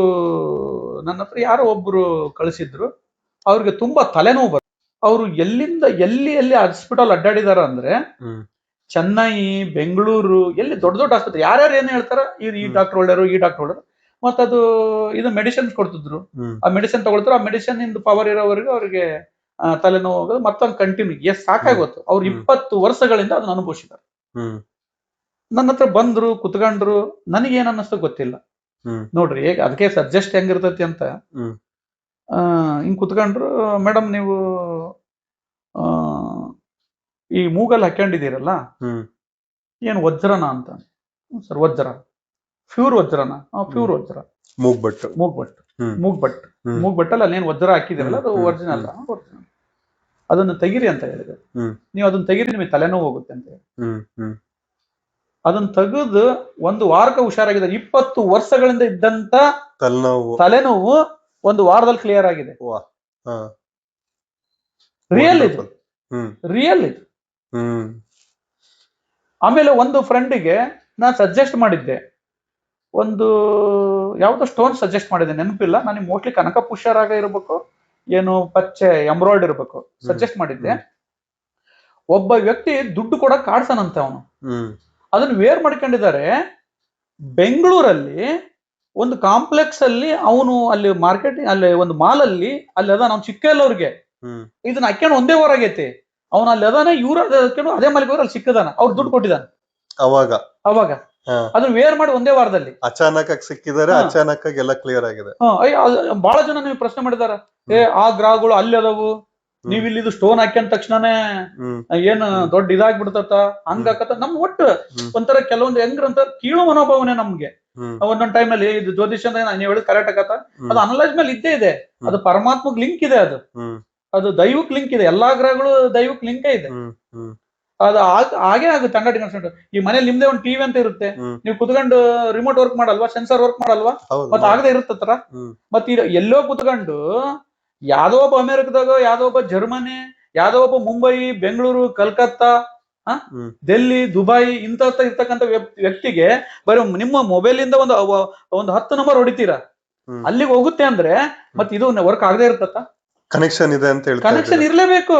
ನನ್ನ ಹತ್ರ ಯಾರೋ ಒಬ್ರು ಕಳಿಸಿದ್ರು, ಅವ್ರಿಗೆ ತುಂಬಾ ತಲೆನೋವು ಬರುತ್ತೆ. ಅವರು ಎಲ್ಲಿ ಹಾಸ್ಪಿಟಲ್ ಅಡ್ಡಾಡಿದಾರ ಅಂದ್ರೆ ಚೆನ್ನೈ, ಬೆಂಗಳೂರು, ಎಲ್ಲಿ ದೊಡ್ಡ ದೊಡ್ಡ ಆಸ್ಪತ್ರೆ, ಯಾರ್ಯಾರು ಏನ್ ಹೇಳ್ತಾರ, ಈ ಡಾಕ್ಟರ್ ಒಳ್ಳೆಯರು, ಈ ಡಾಕ್ಟರ್ ಒಳ್ಳೆಯರು, ಮತ್ತದು ಇದು ಮೆಡಿಸಿನ್ ಕೊಡ್ತಿದ್ರು. ಆ ಮೆಡಿಸಿನ್ ತಗೊಳ್ತಾರೆ, ಆ ಮೆಡಿಸಿನ್ ಇಂದ ಪವರ್ ಇರೋವರೆಗೂ ಅವ್ರಿಗೆ ತಲೆನೋವು ಹೋಗೋದು, ಮತ್ತೊಂದು ಕಂಟಿನ್ಯೂ ಸಾಕಾಗೋತು. ಅವ್ರು 20 ವರ್ಷಗಳಿಂದ ಅದನ್ನ ಅನುಭವಿಸಿದ್ದಾರೆ. ನನ್ನ ಹತ್ರ ಬಂದ್ರು, ಕುತ್ಕೊಂಡ್ರು, ನನಗೇನ್ ಅನ್ನಿಸ್ತು ಗೊತ್ತಿಲ್ಲ. ನೋಡ್ರಿ, ಅದಕ್ಕೆ ಸಜೆಸ್ಟ್ ಹೆಂಗಿರ್ತೈತಿ ಅಂತ ಹಿಂಗ್ ಕುತ್ಕೊಂಡ್ರು. ಮೇಡಮ್, ನೀವು ಈ ಮೂಗಲ್ ಹಾಕೊಂಡಿದ್ದೀರಲ್ಲ, ಏನ್ ವಜ್ರನ ಅಂತ. ಸರ್, ವಜ್ರ, ಪ್ಯೂರ್ ವಜ್ರನ? ಪ್ಯೂರ್ ವಜ್ರ. ಮೂಗ್ಬಟ್ಟಲ್ಲಿ ಅಲ್ಲೇನ್ ವಜ್ರ ಹಾಕಿದಿರಲ್ಲ, ಅದು ಒರಿಜಿನಲ್. ಅದನ್ನು ತೆಗಿರಿ ಅಂತ ಹೇಳಿದೆ. ನೀವು ಅದನ್ನ ತೆಗಿರಿ, ನಿಮಗೆ ತಲೆನೋವು ಹೋಗುತ್ತೆ ಅಂತ ಹೇಳಿ ಅದನ್ನ ತೆಗೆದು 1 ವಾರಕ್ಕೆ ಹುಷಾರಾಗಿದೆ. 20 ವರ್ಷಗಳಿಂದ ಇದ್ದಂತ ತಲೆನೋವು 1 ವಾರದಲ್ಲಿ ಕ್ಲಿಯರ್ ಆಗಿದೆ. ರಿಯಲ್ ಇದು. ಆಮೇಲೆ ಒಂದು ಫ್ರೆಂಡಿಗೆ ನಾನು ಸಜೆಸ್ಟ್ ಮಾಡಿದ್ದೆ, ಒಂದು ಯಾವ್ದೋ ಸ್ಟೋನ್ ಸಜೆಸ್ಟ್ ಮಾಡಿದ್ದೆ, ನೆನಪಿಲ್ಲ ನನಗೆ. ಮೋಸ್ಟ್ಲಿ ಕನಕ ಪುಷ್ಯರಾಗ ಇರ್ಬೇಕು, ಏನು ಪಚ್ಚೆ ಎಂಬ್ರಾಯ್ಡ್ ಇರ್ಬೇಕು. ಸಜೆಸ್ಟ್ ಮಾಡಿದ್ದೆ. ಒಬ್ಬ ವ್ಯಕ್ತಿ ದುಡ್ಡು ಕೂಡ ಕಾಡ್ಸನಂತೆ ಅವನು. ಅದನ್ನ ವೇರ್ ಮಾಡ್ಕೊಂಡಿದ್ದಾರೆ. ಬೆಂಗಳೂರಲ್ಲಿ ಒಂದು ಕಾಂಪ್ಲೆಕ್ಸ್ ಅಲ್ಲಿ ಅವನು, ಅಲ್ಲಿ ಮಾರ್ಕೆಟಿಂಗ್, ಅಲ್ಲಿ ಒಂದು ಮಾಲ್ ಅಲ್ಲಿ ಅದ ನಾವು ಚಿಕ್ಕ ಎಲ್ಲವ್ರಿಗೆ ಇದನ್ನ ಹಾಕ್ಯಂಡು 1 ವಾರ ಆಗೈತಿ. ಅವನು ಅಲ್ಲಿ ಅದಾನೆ, ಇವ್ರು ಅದೇ ಮಾಲಿಗೆ ಅಲ್ಲಿ ಸಿಕ್ಕದಾನ, ಅವ್ರು ದುಡ್ಡು ಕೊಟ್ಟಿದ್ದಾನೆ. ಅವಾಗ ಅದನ್ನ ವೇರ್ ಮಾಡಿ 1 ವಾರದಲ್ಲಿ ಅಚಾನಕ್ ಸಿಕ್ಕಿದ್ದಾರೆ. ಅಚಾನಕ್ ಎಲ್ಲ ಕ್ಲಿಯರ್ ಆಗಿದೆ. ಬಹಳ ಜನ ನೀವು ಪ್ರಶ್ನೆ ಮಾಡಿದಾರ, ಆ ಗ್ರಹಗಳು ಅಲ್ಲಿ ಅದಾವು, ನೀವ್ ಇಲ್ಲಿ ಸ್ಟೋನ್ ಹಾಕ್ಯಂದ ತಕ್ಷಣನೇ ಏನ್ ದೊಡ್ಡ ಇದಾಗ್ಬಿಡ್ತತ, ಹಂಗಾಕತ್ತ. ನಮ್ ಒಟ್ಟು ಒಂಥರ ಕೆಲವೊಂದು ಹೆಂಗ್ರಂತ ಕೀಳು ಮನೋಭಾವನೆ ನಮ್ಗೆ. ಒಂದೊಂದ್ ಟೈಮ್ ಅಲ್ಲಿ ಇದು ಜ್ಯೋತಿಷ ನೀವು ಹೇಳಿದ್ ಕರೆಕ್ಟ್ ಆಗತ್ತ, ಅದು ಅನಲೈಸ್ ಮೇಲೆ ಇದ್ದೇ ಇದೆ. ಅದು ಪರಮಾತ್ಮಕ್ ಲಿಂಕ್ ಇದೆ, ಅದು ದೈವಕ್ ಲಿಂಕ್ ಇದೆ. ಎಲ್ಲಾ ಗ್ರಹಗಳು ದೈವಕ್ ಲಿಂಕೇ ಇದೆ. ಅದು ಹಾಗೆ ಆಗುತ್ತೆ 100%. ಈ ಮನೇಲಿ ನಿಮ್ದೇ ಒಂದು ಟಿವಿ ಅಂತ ಇರುತ್ತೆ, ನೀವು ಕುತ್ಕೊಂಡು ರಿಮೋಟ್ ವರ್ಕ್ ಮಾಡಲ್ವಾ, ಸೆನ್ಸರ್ ವರ್ಕ್ ಮಾಡಲ್ವಾ, ಮತ್ತೆ ಆಗದೆ ಇರುತ್ತತ್ರ. ಮತ್ತೆ ಎಲ್ಲೋ ಕುತ್ಕೊಂಡು ಯಾವ್ದೋ ಒಬ್ಬ ಅಮೆರಿಕದಾಗ, ಯಾವ್ದೋ ಒಬ್ಬ ಜರ್ಮನಿ, ಯಾವ್ದೋ ಒಬ್ಬ ಮುಂಬೈ, ಬೆಂಗಳೂರು, ಕಲ್ಕತ್ತಾ, ಡೆಲ್ಲಿ, ದುಬೈ ಇಂತ ಇರ್ತಕ್ಕಂಥ ವ್ಯಕ್ತಿಗೆ ಬರೀ ನಿಮ್ಮ ಮೊಬೈಲ್ ಇಂದ ಒಂದು 10 ನಂಬರ್ ಹೊಡಿತೀರಾ, ಅಲ್ಲಿಗೆ ಹೋಗುತ್ತೆ ಅಂದ್ರೆ ಮತ್ತೆ ಇದು ವರ್ಕ್ ಆಗದೆ ಇರ್ತತ್ತ. ಕನೆಕ್ಷನ್ ಇದೆ ಅಂತ ಹೇಳಿ, ಕನೆಕ್ಷನ್ ಇರ್ಲೇಬೇಕು,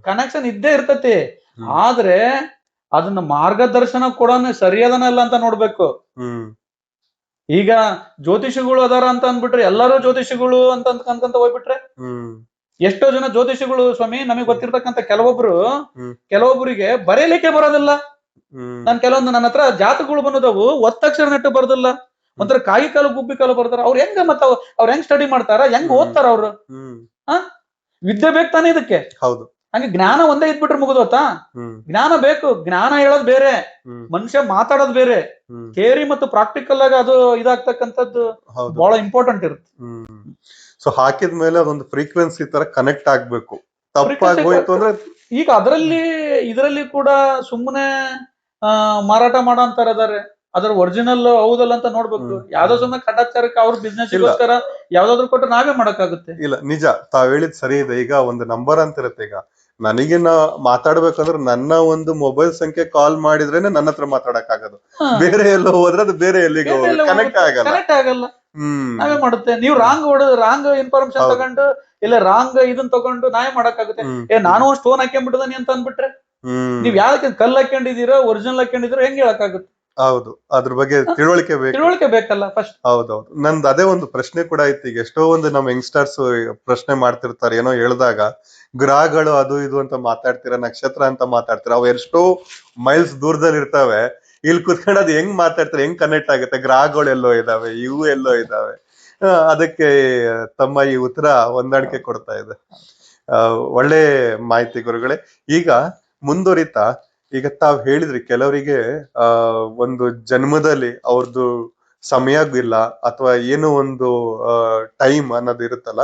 ಕನೆಕ್ಷನ್ ಇದ್ದೇ ಇರ್ತತಿ. ಆದ್ರೆ ಅದನ್ನ ಮಾರ್ಗದರ್ಶನ ಕೊಡೋಣ ಸರಿಯಾದನಲ್ಲ ಅಂತ ನೋಡ್ಬೇಕು. ಈಗ ಜ್ಯೋತಿಷಿಗಳು ಅದಾರ ಅಂತ ಅಂದ್ಬಿಟ್ರೆ ಎಲ್ಲರೂ ಜ್ಯೋತಿಷಿಗಳು ಅಂತ ಅನ್ಕಂತ ಹೋಗ್ಬಿಟ್ರೆ, ಎಷ್ಟೋ ಜನ ಜ್ಯೋತಿಷಿಗಳು ಸ್ವಾಮಿ ನಮಗೆ ಗೊತ್ತಿರ್ತಕ್ಕಂಥ ಕೆಲವೊಬ್ಬರಿಗೆ ಬರೆಯಲಿಕ್ಕೆ ಬರೋದಿಲ್ಲ. ನನ್ನ ಹತ್ರ ಜಾತಕಗಳು ಬಂದದವು ಒತ್ತಕ್ಷರ ನೆಟ್ಟು ಬರೋದಿಲ್ಲ, ಒಂಥರ ಕಾಯಿ ಕಾಲು ಗುಬ್ಬಿ ಕಾಲು ಬರ್ತಾರ. ಅವ್ರು ಹೆಂಗ ಅವ್ರ ಹೆಂಗ್ ಸ್ಟಡಿ ಮಾಡ್ತಾರ, ಹೆಂಗ್ ಓದ್ತಾರ ಅವ್ರು? ವಿದ್ಯೆ ಬೇಕು ತಾನೇ ಇದಕ್ಕೆ. ಹೌದು. ಹಂಗೆ ಜ್ಞಾನ ಒಂದೇ ಇದ್ಬಿಟ್ರೆ ಮುಗಿದೋತಾ? ಜ್ಞಾನ ಬೇಕು. ಜ್ಞಾನ ಹೇಳೋದ್ ಬೇರೆ, ಮನುಷ್ಯ ಮಾತಾಡೋದ್ ಬೇರೆ. ಥಿಯರಿ ಮತ್ತು ಪ್ರಾಕ್ಟಿಕಲ್ ಆಗಿ ಅದು ಇದಾಗ್ತಕ್ಕಂಥದ್ದು ಬಹಳ ಇಂಪಾರ್ಟೆಂಟ್ ಇರುತ್ತೆ. ಸೊ ಹಾಕಿದ್ಮೇಲೆ ಅದೊಂದು ಫ್ರೀಕ್ವೆನ್ಸಿ ತರ ಕನೆಕ್ಟ್ ಆಗ್ಬೇಕು. ತಪ್ಪಾಗಿ ಹೋಯ್ತು ಅಂದ್ರೆ ಈಗ ಇದರಲ್ಲಿ ಕೂಡ ಸುಮ್ಮನೆ ಮಾರಾಟ ಮಾಡೋ ಅಂತಾರ ಅದಾರೆ, ಅದ್ರ ಒರಿಜಿನಲ್ ಹೌದಲ್ಲ ಅಂತ ನೋಡ್ಬೇಕು. ಯಾವ್ದೋ ಸುಮ್ಮನೆ ಕಟಾಚಾರಕ್ಕೆ ಅವ್ರ ಬಿಸ್ನೆಸ್ ಗೋಸ್ಕರ ಯಾವ್ದಾದ್ರು ಕೊಟ್ಟು ನಾವೇ ಮಾಡಕ್ಕಾಗುತ್ತೆ. ಇಲ್ಲ, ನಿಜ ತಾವ್ ಹೇಳಿದ್ ಸರಿ ಇದೆ. ಈಗ ಒಂದು ನಂಬರ್ ಅಂತ ಇರುತ್ತೆ. ಈಗ ನನಗೆ ಮಾತಾಡ್ಬೇಕಂದ್ರೆ ನನ್ನ ಒಂದು ಮೊಬೈಲ್ ಸಂಖ್ಯೆ ಕಾಲ್ ಮಾಡಿದ್ರೇನೆ ನನ್ನ ಹತ್ರ ಮಾತಾಡಕ್ ಆಗೋದು. ಬೇರೆ ಎಲ್ಲೋ ಹೋದ್ರೆ ಅದು ಬೇರೆ ಎಲ್ಲಿಗೆ ಕನೆಕ್ಟ್ ಆಗಲ್ಲ. ನಾವೇ ಮಾಡುತ್ತೆ. ನೀವು ರಾಂಗ್ ಇನ್ಫಾರ್ಮೇಶನ್ ತಗೊಂಡು ಇಲ್ಲ ರಾಂಗ್ ಇದನ್ ತಗೊಂಡು ನಾವೇ ಮಾಡಕ್ಕಾಗುತ್ತೆ. ನಾನು ಸ್ಟೋನ್ ಹಾಕೊಂಡ್ಬಿಟ್ಟದನಿ ಅಂತ ಅಂದ್ಬಿಟ್ರೆ ನೀವ್ ಯಾಕೆ ಕಲ್ಲು ಹಾಕೊಂಡಿದೀರೋ ಒರಿಜಿನಲ್ ಹಾಕೊಂಡಿದಿರೋ ಹೆಂಗ್ ಹೇಳಕ್ಕಾಗುತ್ತೆ? ಹೌದು, ಅದ್ರ ಬಗ್ಗೆ ತಿಳುವಳಿಕೆ ಬೇಕಲ್ಲ ಫಸ್ಟ್. ಹೌದೌದು. ನಂದು ಅದೇ ಒಂದು ಪ್ರಶ್ನೆ ಕೂಡ ಐತಿ. ಈಗ ಎಷ್ಟೋ ಒಂದು ನಮ್ ಯಂಗ್ಸ್ಟರ್ಸ್ ಪ್ರಶ್ನೆ ಮಾಡ್ತಿರ್ತಾರೆ, ಏನೋ ಹೇಳಿದಾಗ ಗ್ರಹಗಳು ಅದು ಇದು ಅಂತ ಮಾತಾಡ್ತೀರಾ, ನಕ್ಷತ್ರ ಅಂತ ಮಾತಾಡ್ತೀರಾ, ಅವು ಎಷ್ಟೋ ಮೈಲ್ಸ್ ದೂರದಲ್ಲಿ ಇರ್ತಾವೆ. ಇಲ್ಲಿ ಕುತ್ಕೊಂಡು ಅದು ಹೆಂಗ್ ಮಾತಾಡ್ತಾರೆ, ಹೆಂಗ್ ಕನೆಕ್ಟ್ ಆಗುತ್ತೆ? ಗ್ರಹಗಳು ಎಲ್ಲೋ ಇದಾವೆ, ಇವು ಎಲ್ಲೋ ಇದಾವೆ. ಅದಕ್ಕೆ ತಮ್ಮ ಈ ಉತ್ತರ ಹೊಂದಾಣಿಕೆ ಕೊಡ್ತಾ ಇದೆ. ಒಳ್ಳೆ ಮಾಹಿತಿ ಗುರುಗಳೇ. ಈಗ ಮುಂದುವರಿತಾ, ಈಗ ತಾವ್ ಹೇಳಿದ್ರಿ ಕೆಲವರಿಗೆ ಒಂದು ಜನ್ಮದಲ್ಲಿ ಅವ್ರದ್ದು ಸಮಯ ಇಲ್ಲ ಅಥವಾ ಏನೋ ಒಂದು ಟೈಮ್ ಅನ್ನೋದು ಇರುತ್ತಲ್ಲ.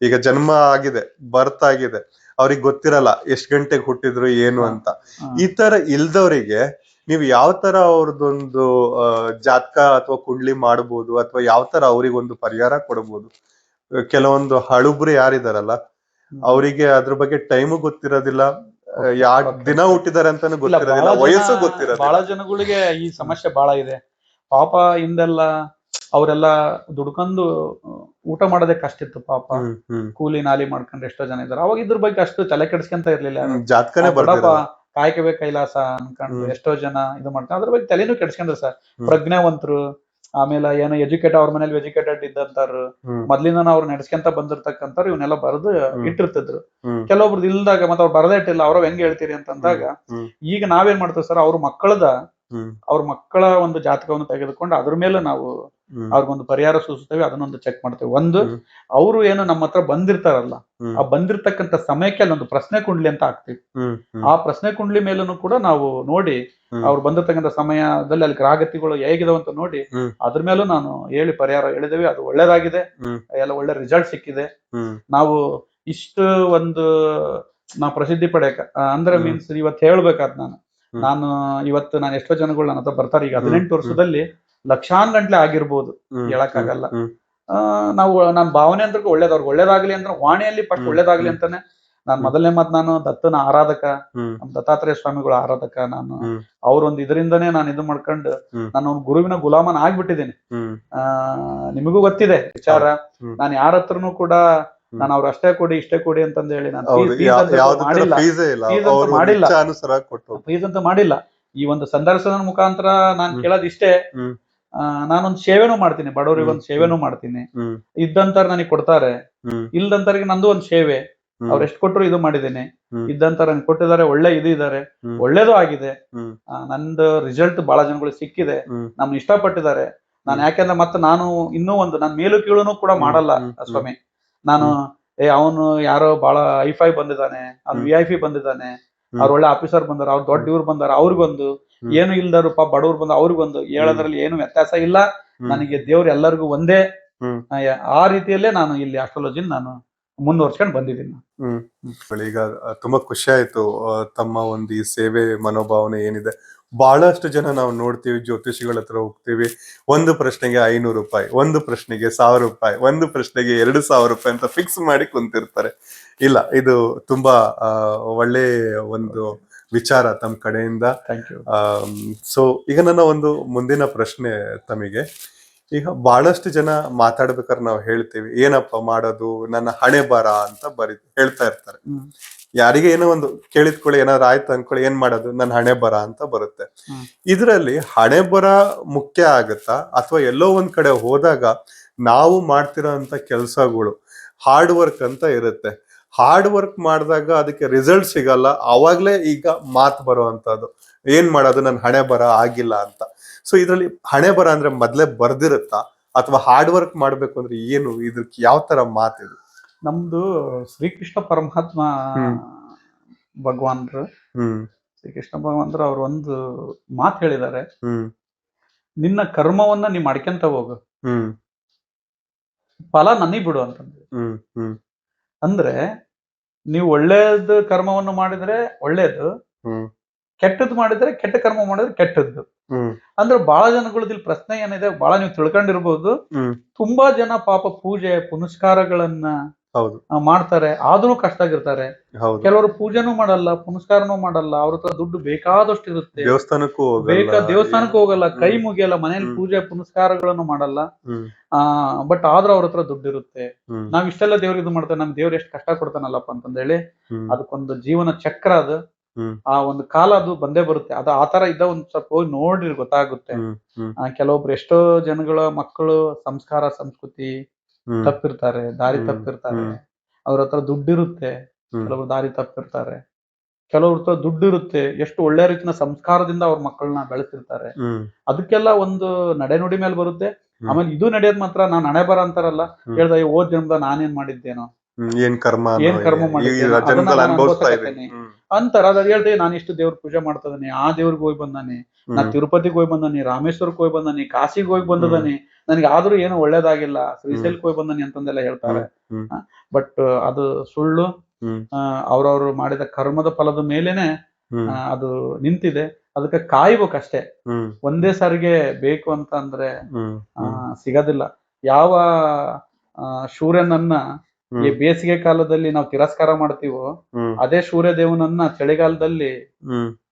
ಈಗ ಜನ್ಮ ಆಗಿದೆ, ಬರ್ತ್ ಆಗಿದೆ, ಅವ್ರಿಗೆ ಗೊತ್ತಿರಲ್ಲ ಎಷ್ಟ್ ಗಂಟೆಗೆ ಹುಟ್ಟಿದ್ರು ಏನು ಅಂತ. ಈ ತರ ಇಲ್ದವರಿಗೆ ನೀವು ಯಾವ ತರ ಅವ್ರದ್ದೊಂದು ಜಾತಕ ಅಥವಾ ಕುಂಡ್ಲಿ ಮಾಡ್ಬೋದು, ಅಥವಾ ಯಾವ ತರ ಅವ್ರಿಗೊಂದು ಪರಿಹಾರ ಕೊಡ್ಬೋದು? ಕೆಲವೊಂದು ಹಳುಬ್ರು ಯಾರಿದಾರಲ್ಲ, ಅವರಿಗೆ ಅದ್ರ ಬಗ್ಗೆ ಟೈಮು ಗೊತ್ತಿರೋದಿಲ್ಲ, ಯಾವ ದಿನ ಹುಟ್ಟಿದಾರೆ ಅಂತಾನು ಗೊತ್ತಿರೋದಿಲ್ಲ, ವಯಸ್ಸು ಗೊತ್ತಿರೋದಿಲ್ಲ. ಬಹಳ ಜನಗಳಿಗೆ ಈ ಸಮಸ್ಯೆ ಬಹಳ ಇದೆ ಪಾಪ. ಹಿಂದೆಲ್ಲ ಅವರೆಲ್ಲ ದುಡ್ಕೊಂಡು ಊಟ ಮಾಡೋದೇ ಕಷ್ಟ ಇತ್ತು ಪಾಪ. ಕೂಲಿ ನಾಲಿ ಮಾಡ್ಕೊಂಡು ಎಷ್ಟೋ ಜನ ಇದಾರೆ. ಅವಾಗ ಇದ್ರ ಬಗ್ಗೆ ಅಷ್ಟು ತಲೆ ಕೆಡಿಸ್ಕೊಂತ ಇರ್ಲಿಲ್ಲ. ಜಾತಕನೇ ಕಾಯಕವೇ ಕೈಲಾಸ ಅನ್ಕೊಂಡು ಎಷ್ಟೋ ಜನ ಇದು ಮಾಡ್ಕೊಂಡು ಅದ್ರ ಬಗ್ಗೆ ತಲೆನೂ ಕೆಡಿಸ್ಕೊಂಡ್ರು ಸರ್. ಪ್ರಜ್ಞಾವಂತರು, ಆಮೇಲೆ ಏನೋ ಎಜುಕೇಟೆಡ್, ಅವ್ರ ಮನೇಲಿ ಎಜುಕೇಟೆಡ್ ಇದ್ದಂತಾರು, ಮೊದ್ಲಿಂದ ಅವ್ರು ನಡೆಸ್ಕೊಂತ ಬಂದಿರ್ತಕ್ಕಂಥವ್ರು ಇವನ್ನೆಲ್ಲ ಬರೆದು ಇಟ್ಟಿರ್ತಿದ್ರು. ಕೆಲವೊಬ್ರದ್ದು ಇಲ್ದಾಗ ಮತ್ತೆ ಅವ್ರು ಬರದೇ ಇಟ್ಟಿಲ್ಲ, ಅವ್ರ ಹೆಂಗ್ ಹೇಳ್ತೀರಿ ಅಂತಂದಾಗ ಈಗ ನಾವೇನ್ ಮಾಡ್ತೀವಿ ಸರ್, ಅವ್ರ ಮಕ್ಕಳ ಒಂದು ಜಾತಕವನ್ನು ತೆಗೆದುಕೊಂಡು ಅದ್ರ ಮೇಲೆ ನಾವು ಅವ್ರಿಗೊಂದು ಪರಿಹಾರ ಸೂಚಿಸ್ತೇವೆ, ಅದನ್ನೊಂದು ಚೆಕ್ ಮಾಡ್ತೇವೆ. ಒಂದು, ಅವರು ಏನು ನಮ್ಮ ಹತ್ರ ಬಂದಿರ್ತಾರಲ್ಲ, ಆ ಬಂದಿರ್ತಕ್ಕಂಥ ಸಮಯಕ್ಕೆ ಅಲ್ಲೊಂದು ಪ್ರಶ್ನೆ ಕುಂಡ್ಲಿ ಅಂತ ಹಾಕ್ತಿವಿ. ಆ ಪ್ರಶ್ನೆ ಕುಂಡ್ಲಿ ಮೇಲೂ ಕೂಡ ನಾವು ನೋಡಿ ಅವ್ರು ಬಂದಿರ್ತಕ್ಕಂಥ ಸಮಯದಲ್ಲಿ ಅಲ್ಲಿ ಗ್ರಹಗತಿಗಳು ಹೇಗಿದಾವ ಅಂತ ನೋಡಿ ಅದ್ರ ಮೇಲೂ ನಾನು ಹೇಳಿ ಪರಿಹಾರ ಹೇಳಿದೇವೆ. ಅದು ಒಳ್ಳೇದಾಗಿದೆ, ಎಲ್ಲ ಒಳ್ಳೆ ರಿಸಲ್ಟ್ ಸಿಕ್ಕಿದೆ. ನಾವು ಇಷ್ಟು ಒಂದು ನಾವು ಪ್ರಸಿದ್ಧಿ ಪಡೆಯಕ ಅಂದ್ರೆ ಮೀನ್ಸ್ ಇವತ್ತು ಹೇಳ್ಬೇಕಾದ್ ನಾನು ಇವತ್ತು ಎಷ್ಟೋ ಜನಗಳು ನನ್ನ ಹತ್ರ ಬರ್ತಾರೆ. ಈಗ 18 ವರ್ಷದಲ್ಲಿ ಲಕ್ಷಾನ್ ಗಂಟ್ಲೆ ಆಗಿರ್ಬೋದು, ಹೇಳಕ್ಕಾಗಲ್ಲ. ನಾನ್ ಭಾವನೆ ಅಂದ್ರೆ ಒಳ್ಳೇದವ್ರಿಗೆ ಒಳ್ಳೇದಾಗ್ಲಿ ಅಂದ್ರೆ ವಾಣಿಯಲ್ಲಿ ಫಸ್ಟ್ ಒಳ್ಳೇದಾಗ್ಲಿ ಅಂತಾನೆ ನಾನ್ ಮೊದಲನೇ ಮಾತು. ನಾನು ದತ್ತನ ಆರಾಧಕ, ದತ್ತಾತ್ರೇಯ ಸ್ವಾಮಿಗಳ ಆರಾಧಕ. ನಾನು ಅವ್ರೊಂದು ಇದರಿಂದನೇ ನಾನು ಇದು ಮಾಡ್ಕೊಂಡು ನಾನು ಒಂದು ಗುರುವಿನ ಗುಲಾಮನ ಆಗ್ಬಿಟ್ಟಿದ್ದೀನಿ. ನಿಮಗೂ ಗೊತ್ತಿದೆ ವಿಚಾರ. ನಾನು ಯಾರ ಹತ್ರನು ಕೂಡ ನಾನು ಅವ್ರು ಅಷ್ಟೇ ಕೊಡಿ ಇಷ್ಟೇ ಕೊಡಿ ಅಂತಂದ ಹೇಳಿ ನಾನು ಫೀಸ್ ಅಂತ ಮಾಡಿಲ್ಲ. ಈ ಒಂದು ಸಂದರ್ಶನ ಮುಖಾಂತರ ನಾನ್ ಕೇಳೋದ್ ಇಷ್ಟೇ, ನಾನೊಂದು ಸೇವೆನೂ ಮಾಡ್ತೀನಿ, ಬಡವರಿಗೆ ಒಂದು ಸೇವೆನೂ ಮಾಡ್ತೀನಿ. ಇದ್ದಂತಾರ ನನಗೆ ಕೊಡ್ತಾರೆ, ಇಲ್ದಂತವ್ರಿಗೆ ನಂದು ಒಂದು ಸೇವೆ. ಅವ್ರು ಎಷ್ಟು ಕೊಟ್ಟರು ಇದು ಮಾಡಿದ್ದೇನೆ. ಇದ್ದಂತ ನನ್ಗೆ ಕೊಟ್ಟಿದ್ದಾರೆ, ಒಳ್ಳೆ ಇದು ಇದ್ದಾರೆ, ಒಳ್ಳೇದು ಆಗಿದೆ. ನಂದು ರಿಸಲ್ಟ್ ಬಹಳ ಜನಗಳು ಸಿಕ್ಕಿದೆ, ನಮ್ನ ಇಷ್ಟಪಟ್ಟಿದ್ದಾರೆ. ನಾನು ಯಾಕೆಂದ್ರೆ ಮತ್ತೆ ನಾನು ಇನ್ನೂ ಒಂದು ನನ್ ಮೇಲು ಕೀಳುನು ಕೂಡ ಮಾಡಲ್ಲ ಸ್ವಾಮಿ. ನಾನು ಅವನು ಯಾರೋ ಬಹಳ ಐಫೈ ಬಂದಿದ್ದಾನೆ, ಅವ್ನು VIP ಬಂದಿದ್ದಾನೆ, ಅವ್ರು ಒಳ್ಳೆ ಆಫೀಸರ್ ಬಂದಾರ, ಅವ್ರು ದೊಡ್ಡ ಇವ್ರು ಬಂದಾರ, ಅವ್ರಿಗೊಂದು ಏನು ಇಲ್ದಾರು ಪಾಪ ಬಡವ್ರು ಬಂದ ಅವ್ರಿಗೊಂದು ಹೇಳೋದ್ರಲ್ಲಿ ಏನು ವ್ಯತ್ಯಾಸ ಇಲ್ಲ. ನನಗೆ ದೇವ್ರು ಎಲ್ಲರಿಗೂ ಒಂದೇ. ಆ ರೀತಿಯಲ್ಲೇ ನಾನು ಇಲ್ಲಿ ಆಸ್ಟ್ರಾಲಜಿ ನಾನು ಮುಂದುವರ್ಸ್ಕೊಂಡು ಬಂದಿದ್ದೀನಿ ನಾನು. ಈಗ ತುಂಬಾ ಖುಷಿ ಆಯ್ತು ತಮ್ಮ ಒಂದು ಈ ಸೇವೆ ಮನೋಭಾವನೆ ಏನಿದೆ. ಬಹಳಷ್ಟು ಜನ ನಾವು ನೋಡ್ತೀವಿ, ಜ್ಯೋತಿಷಿಗಳ ಹತ್ರ ಹೋಗ್ತೀವಿ, ಒಂದು ಪ್ರಶ್ನೆಗೆ 500 ರೂಪಾಯಿ, ಒಂದು ಪ್ರಶ್ನೆಗೆ 1000 ರೂಪಾಯಿ, ಒಂದು ಪ್ರಶ್ನೆಗೆ 2000 ರೂಪಾಯಿ ಅಂತ ಫಿಕ್ಸ್ ಮಾಡಿ ಕುಂತಿರ್ತಾರೆ. ಇಲ್ಲ, ಇದು ತುಂಬಾ ಒಳ್ಳೆ ಒಂದು ವಿಚಾರ ತಮ್ಮ ಕಡೆಯಿಂದ. Thank you. ಸೊ ಈಗ ನನ್ನ ಒಂದು ಮುಂದಿನ ಪ್ರಶ್ನೆ ತಮಗೆ, ಈಗ ಬಹಳಷ್ಟು ಜನ ಮಾತಾಡ್ಬೇಕಾದ್ರೆ ನಾವು ಹೇಳ್ತೀವಿ, ಏನಪ್ಪ ಮಾಡೋದು, ನನ್ನ ಹಣೆ ಬರ ಅಂತ ಹೇಳ್ತಾ ಇರ್ತಾರೆ. ಯಾರಿಗೆ ಏನೋ ಒಂದು ಕೇಳಿದ್ಕೊಳ್ಳಿ, ಏನಾದ್ರು ಆಯ್ತು ಅನ್ಕೊಳ್ಳಿ, ಏನ್ ಮಾಡೋದು, ನನ್ನ ಹಣೆ ಬರ ಅಂತ ಬರುತ್ತೆ. ಇದರಲ್ಲಿ ಹಣೆ ಬರ ಮುಖ್ಯ ಆಗತ್ತಾ, ಅಥವಾ ಎಲ್ಲೋ ಒಂದ್ ಕಡೆ ಹೋದಾಗ ನಾವು ಮಾಡ್ತಿರೋ ಅಂತ ಕೆಲ್ಸಗಳು ಹಾರ್ಡ್ ವರ್ಕ್ ಅಂತ ಇರುತ್ತೆ, ಹಾರ್ಡ್ ವರ್ಕ್ ಮಾಡಿದಾಗ ಅದಕ್ಕೆ ರಿಸಲ್ಟ್ ಸಿಗಲ್ಲ, ಅವಾಗ್ಲೇ ಈಗ ಮಾತು ಬರುವಂತದ್ದು, ಏನ್ ಮಾಡೋದು, ನನ್ನ ಹಣೆ ಬರ ಆಗಿಲ್ಲ ಅಂತ. ಸೊ ಇದ್ರಲ್ಲಿ ಹಣೆ ಬರ ಅಂದ್ರೆ ಮೊದ್ಲೇ ಬರ್ದಿರುತ್ತಾ, ಅಥವಾ ಹಾರ್ಡ್ ವರ್ಕ್ ಮಾಡ್ಬೇಕು ಅಂದ್ರೆ ಏನು, ಇದಕ್ಕೆ ಯಾವ ತರ ಮಾತಿದು? ನಮ್ದು ಶ್ರೀಕೃಷ್ಣ ಪರಮಾತ್ಮ ಭಗವಾನ್ರು, ಶ್ರೀಕೃಷ್ಣ ಭಗವಾನ್ರು ಅವ್ರು ಒಂದು ಮಾತು ಹೇಳಿದ್ದಾರೆ, ನಿನ್ನ ಕರ್ಮವನ್ನ ನೀ ಮಾಡ್ಕೊಂತ ಹೋಗು, ಫಲ ನನಗ್ ಬಿಡು ಅಂತಂದ್ರೆ. ಅಂದ್ರೆ ನೀವು ಒಳ್ಳೇದು ಕರ್ಮವನ್ನು ಮಾಡಿದ್ರೆ ಒಳ್ಳೇದು, ಕೆಟ್ಟದ್ದು ಮಾಡಿದ್ರೆ ಕೆಟ್ಟ ಕರ್ಮ ಮಾಡಿದ್ರೆ ಕೆಟ್ಟದ್ದು. ಅಂದ್ರೆ ಬಹಳ ಜನಗಳದ್ದು ಇಲ್ಲಿ ಪ್ರಶ್ನೆ ಏನಿದೆ, ಬಹಳ ನೀವು ತಿಳ್ಕೊಂಡಿರ್ಬೋದು, ತುಂಬಾ ಜನ ಪಾಪ ಪೂಜೆ ಪುನಸ್ಕಾರಗಳನ್ನ ಮಾಡ್ತಾರೆ, ಆದ್ರೂ ಕಷ್ಟ ಆಗಿರ್ತಾರೆ. ಕೆಲವರು ಪೂಜೆನೂ ಮಾಡಲ್ಲ, ಪುನಸ್ಕಾರನೂ ಮಾಡಲ್ಲ, ಅವ್ರ ಹತ್ರ ದುಡ್ಡು ಬೇಕಾದಷ್ಟು ಇರುತ್ತೆ, ದೇವಸ್ಥಾನಕ್ಕೂ ಹೋಗಲ್ಲ, ಕೈ ಮುಗಿಯಲ್ಲ, ಮನೇಲಿ ಪೂಜೆ ಪುನಸ್ಕಾರಗಳನ್ನು ಮಾಡಲ್ಲ, ಬಟ್ ಆದ್ರೂ ಅವ್ರ ಹತ್ರ ದುಡ್ಡು ಇರುತ್ತೆ. ನಾವ್ ಇಷ್ಟೆಲ್ಲ ದೇವ್ರಿಗೆ ಇದು ಮಾಡ್ತೇವೆ, ನಮ್ ದೇವ್ರು ಎಷ್ಟು ಕಷ್ಟ ಕೊಡ್ತಾನಲ್ಲಪ್ಪ ಅಂತಂದೇಳಿ ಅದಕ್ಕೊಂದು ಜೀವನ ಚಕ್ರ, ಅದು ಆ ಒಂದು ಕಾಲ ಅದು ಬಂದೇ ಬರುತ್ತೆ. ಅದು ಆತರ ಇದ್ದ ಒಂದ್ ಸ್ವಲ್ಪ ಹೋಗಿ ನೋಡ್ರಿ ಗೊತ್ತಾಗುತ್ತೆ. ಕೆಲವೊಬ್ರು ಎಷ್ಟೋ ಜನಗಳ ಮಕ್ಕಳು ಸಂಸ್ಕಾರ ಸಂಸ್ಕೃತಿ ತಪ್ಪಿರ್ತಾರೆ, ದಾರಿ ತಪ್ಪಿರ್ತಾರೆ, ಅವ್ರ ಹತ್ರ ದುಡ್ಡಿರುತ್ತೆ, ಕೆಲವರು ದಾರಿ ತಪ್ಪಿರ್ತಾರೆ, ಕೆಲವ್ರ ಹತ್ರ ದುಡ್ಡು ಇರುತ್ತೆ, ಎಷ್ಟು ಒಳ್ಳೆ ರೀತಿಯ ಸಂಸ್ಕಾರದಿಂದ ಅವ್ರ ಮಕ್ಕಳನ್ನ ಬೆಳೆಸಿರ್ತಾರೆ. ಅದಕ್ಕೆಲ್ಲ ಒಂದು ನಡೆನುಡಿ ಮೇಲೆ ಬರುತ್ತೆ. ಆಮೇಲೆ ಇದು ನಡೆಯೋದ್ ಮಾತ್ರ ನಾನ್ ಹಣೆ ಬರ ಅಂತಾರಲ್ಲ, ಹೇಳ್ದ ಹೋದ್ ಜನ್ಮದ ನಾನೇನ್ ಮಾಡಿದ್ದೇನೋ, ಏನ್ ಕರ್ಮ ಮಾಡಿದ್ದೇನೆ ಅಂತಾರ. ಅದ್ ಹೇಳ್ತೀವಿ, ನಾನು ಇಷ್ಟು ದೇವ್ರ ಪೂಜೆ ಮಾಡ್ತದಾನೆ, ಆ ದೇವ್ರಿಗೆ ಹೋಗಿ ಬಂದಾನೆ, ನಾ ತಿರುಪತಿಗೆ ಹೋಗಿ ಬಂದಾನೆ, ರಾಮೇಶ್ವರಕ್ಕೆ ಹೋಗಿ ಬಂದಾನೆ, ಕಾಶಿಗೆ ಹೋಗಿ ಬಂದದಾನೆ, ನನ್ಗೆ ಆದ್ರೂ ಏನು ಒಳ್ಳೇದಾಗಿಲ್ಲ, ಶ್ರೀಶೈಲಕ್ಕೆ ಹೋಗಿ ಬಂದಾನೆ ಅಂತಂದೆಲ್ಲ ಹೇಳ್ತಾರೆ. ಬಟ್ ಅದು ಸುಳ್ಳು. ಅವ್ರವ್ರು ಮಾಡಿದ ಕರ್ಮದ ಫಲದ ಮೇಲೇನೆ ಅದು ನಿಂತಿದೆ. ಅದಕ್ಕೆ ಕಾಯ್ಬೇಕಷ್ಟೇ. ಒಂದೇ ಸಾರಿಗೆ ಬೇಕು ಅಂತ ಅಂದ್ರೆ ಸಿಗೋದಿಲ್ಲ. ಯಾವ ಸೂರ್ಯನನ್ನ ಈ ಬೇಸಿಗೆ ಕಾಲದಲ್ಲಿ ನಾವು ತಿರಸ್ಕಾರ ಮಾಡ್ತೀವೋ, ಅದೇ ಸೂರ್ಯ ದೇವನನ್ನ ಚಳಿಗಾಲದಲ್ಲಿ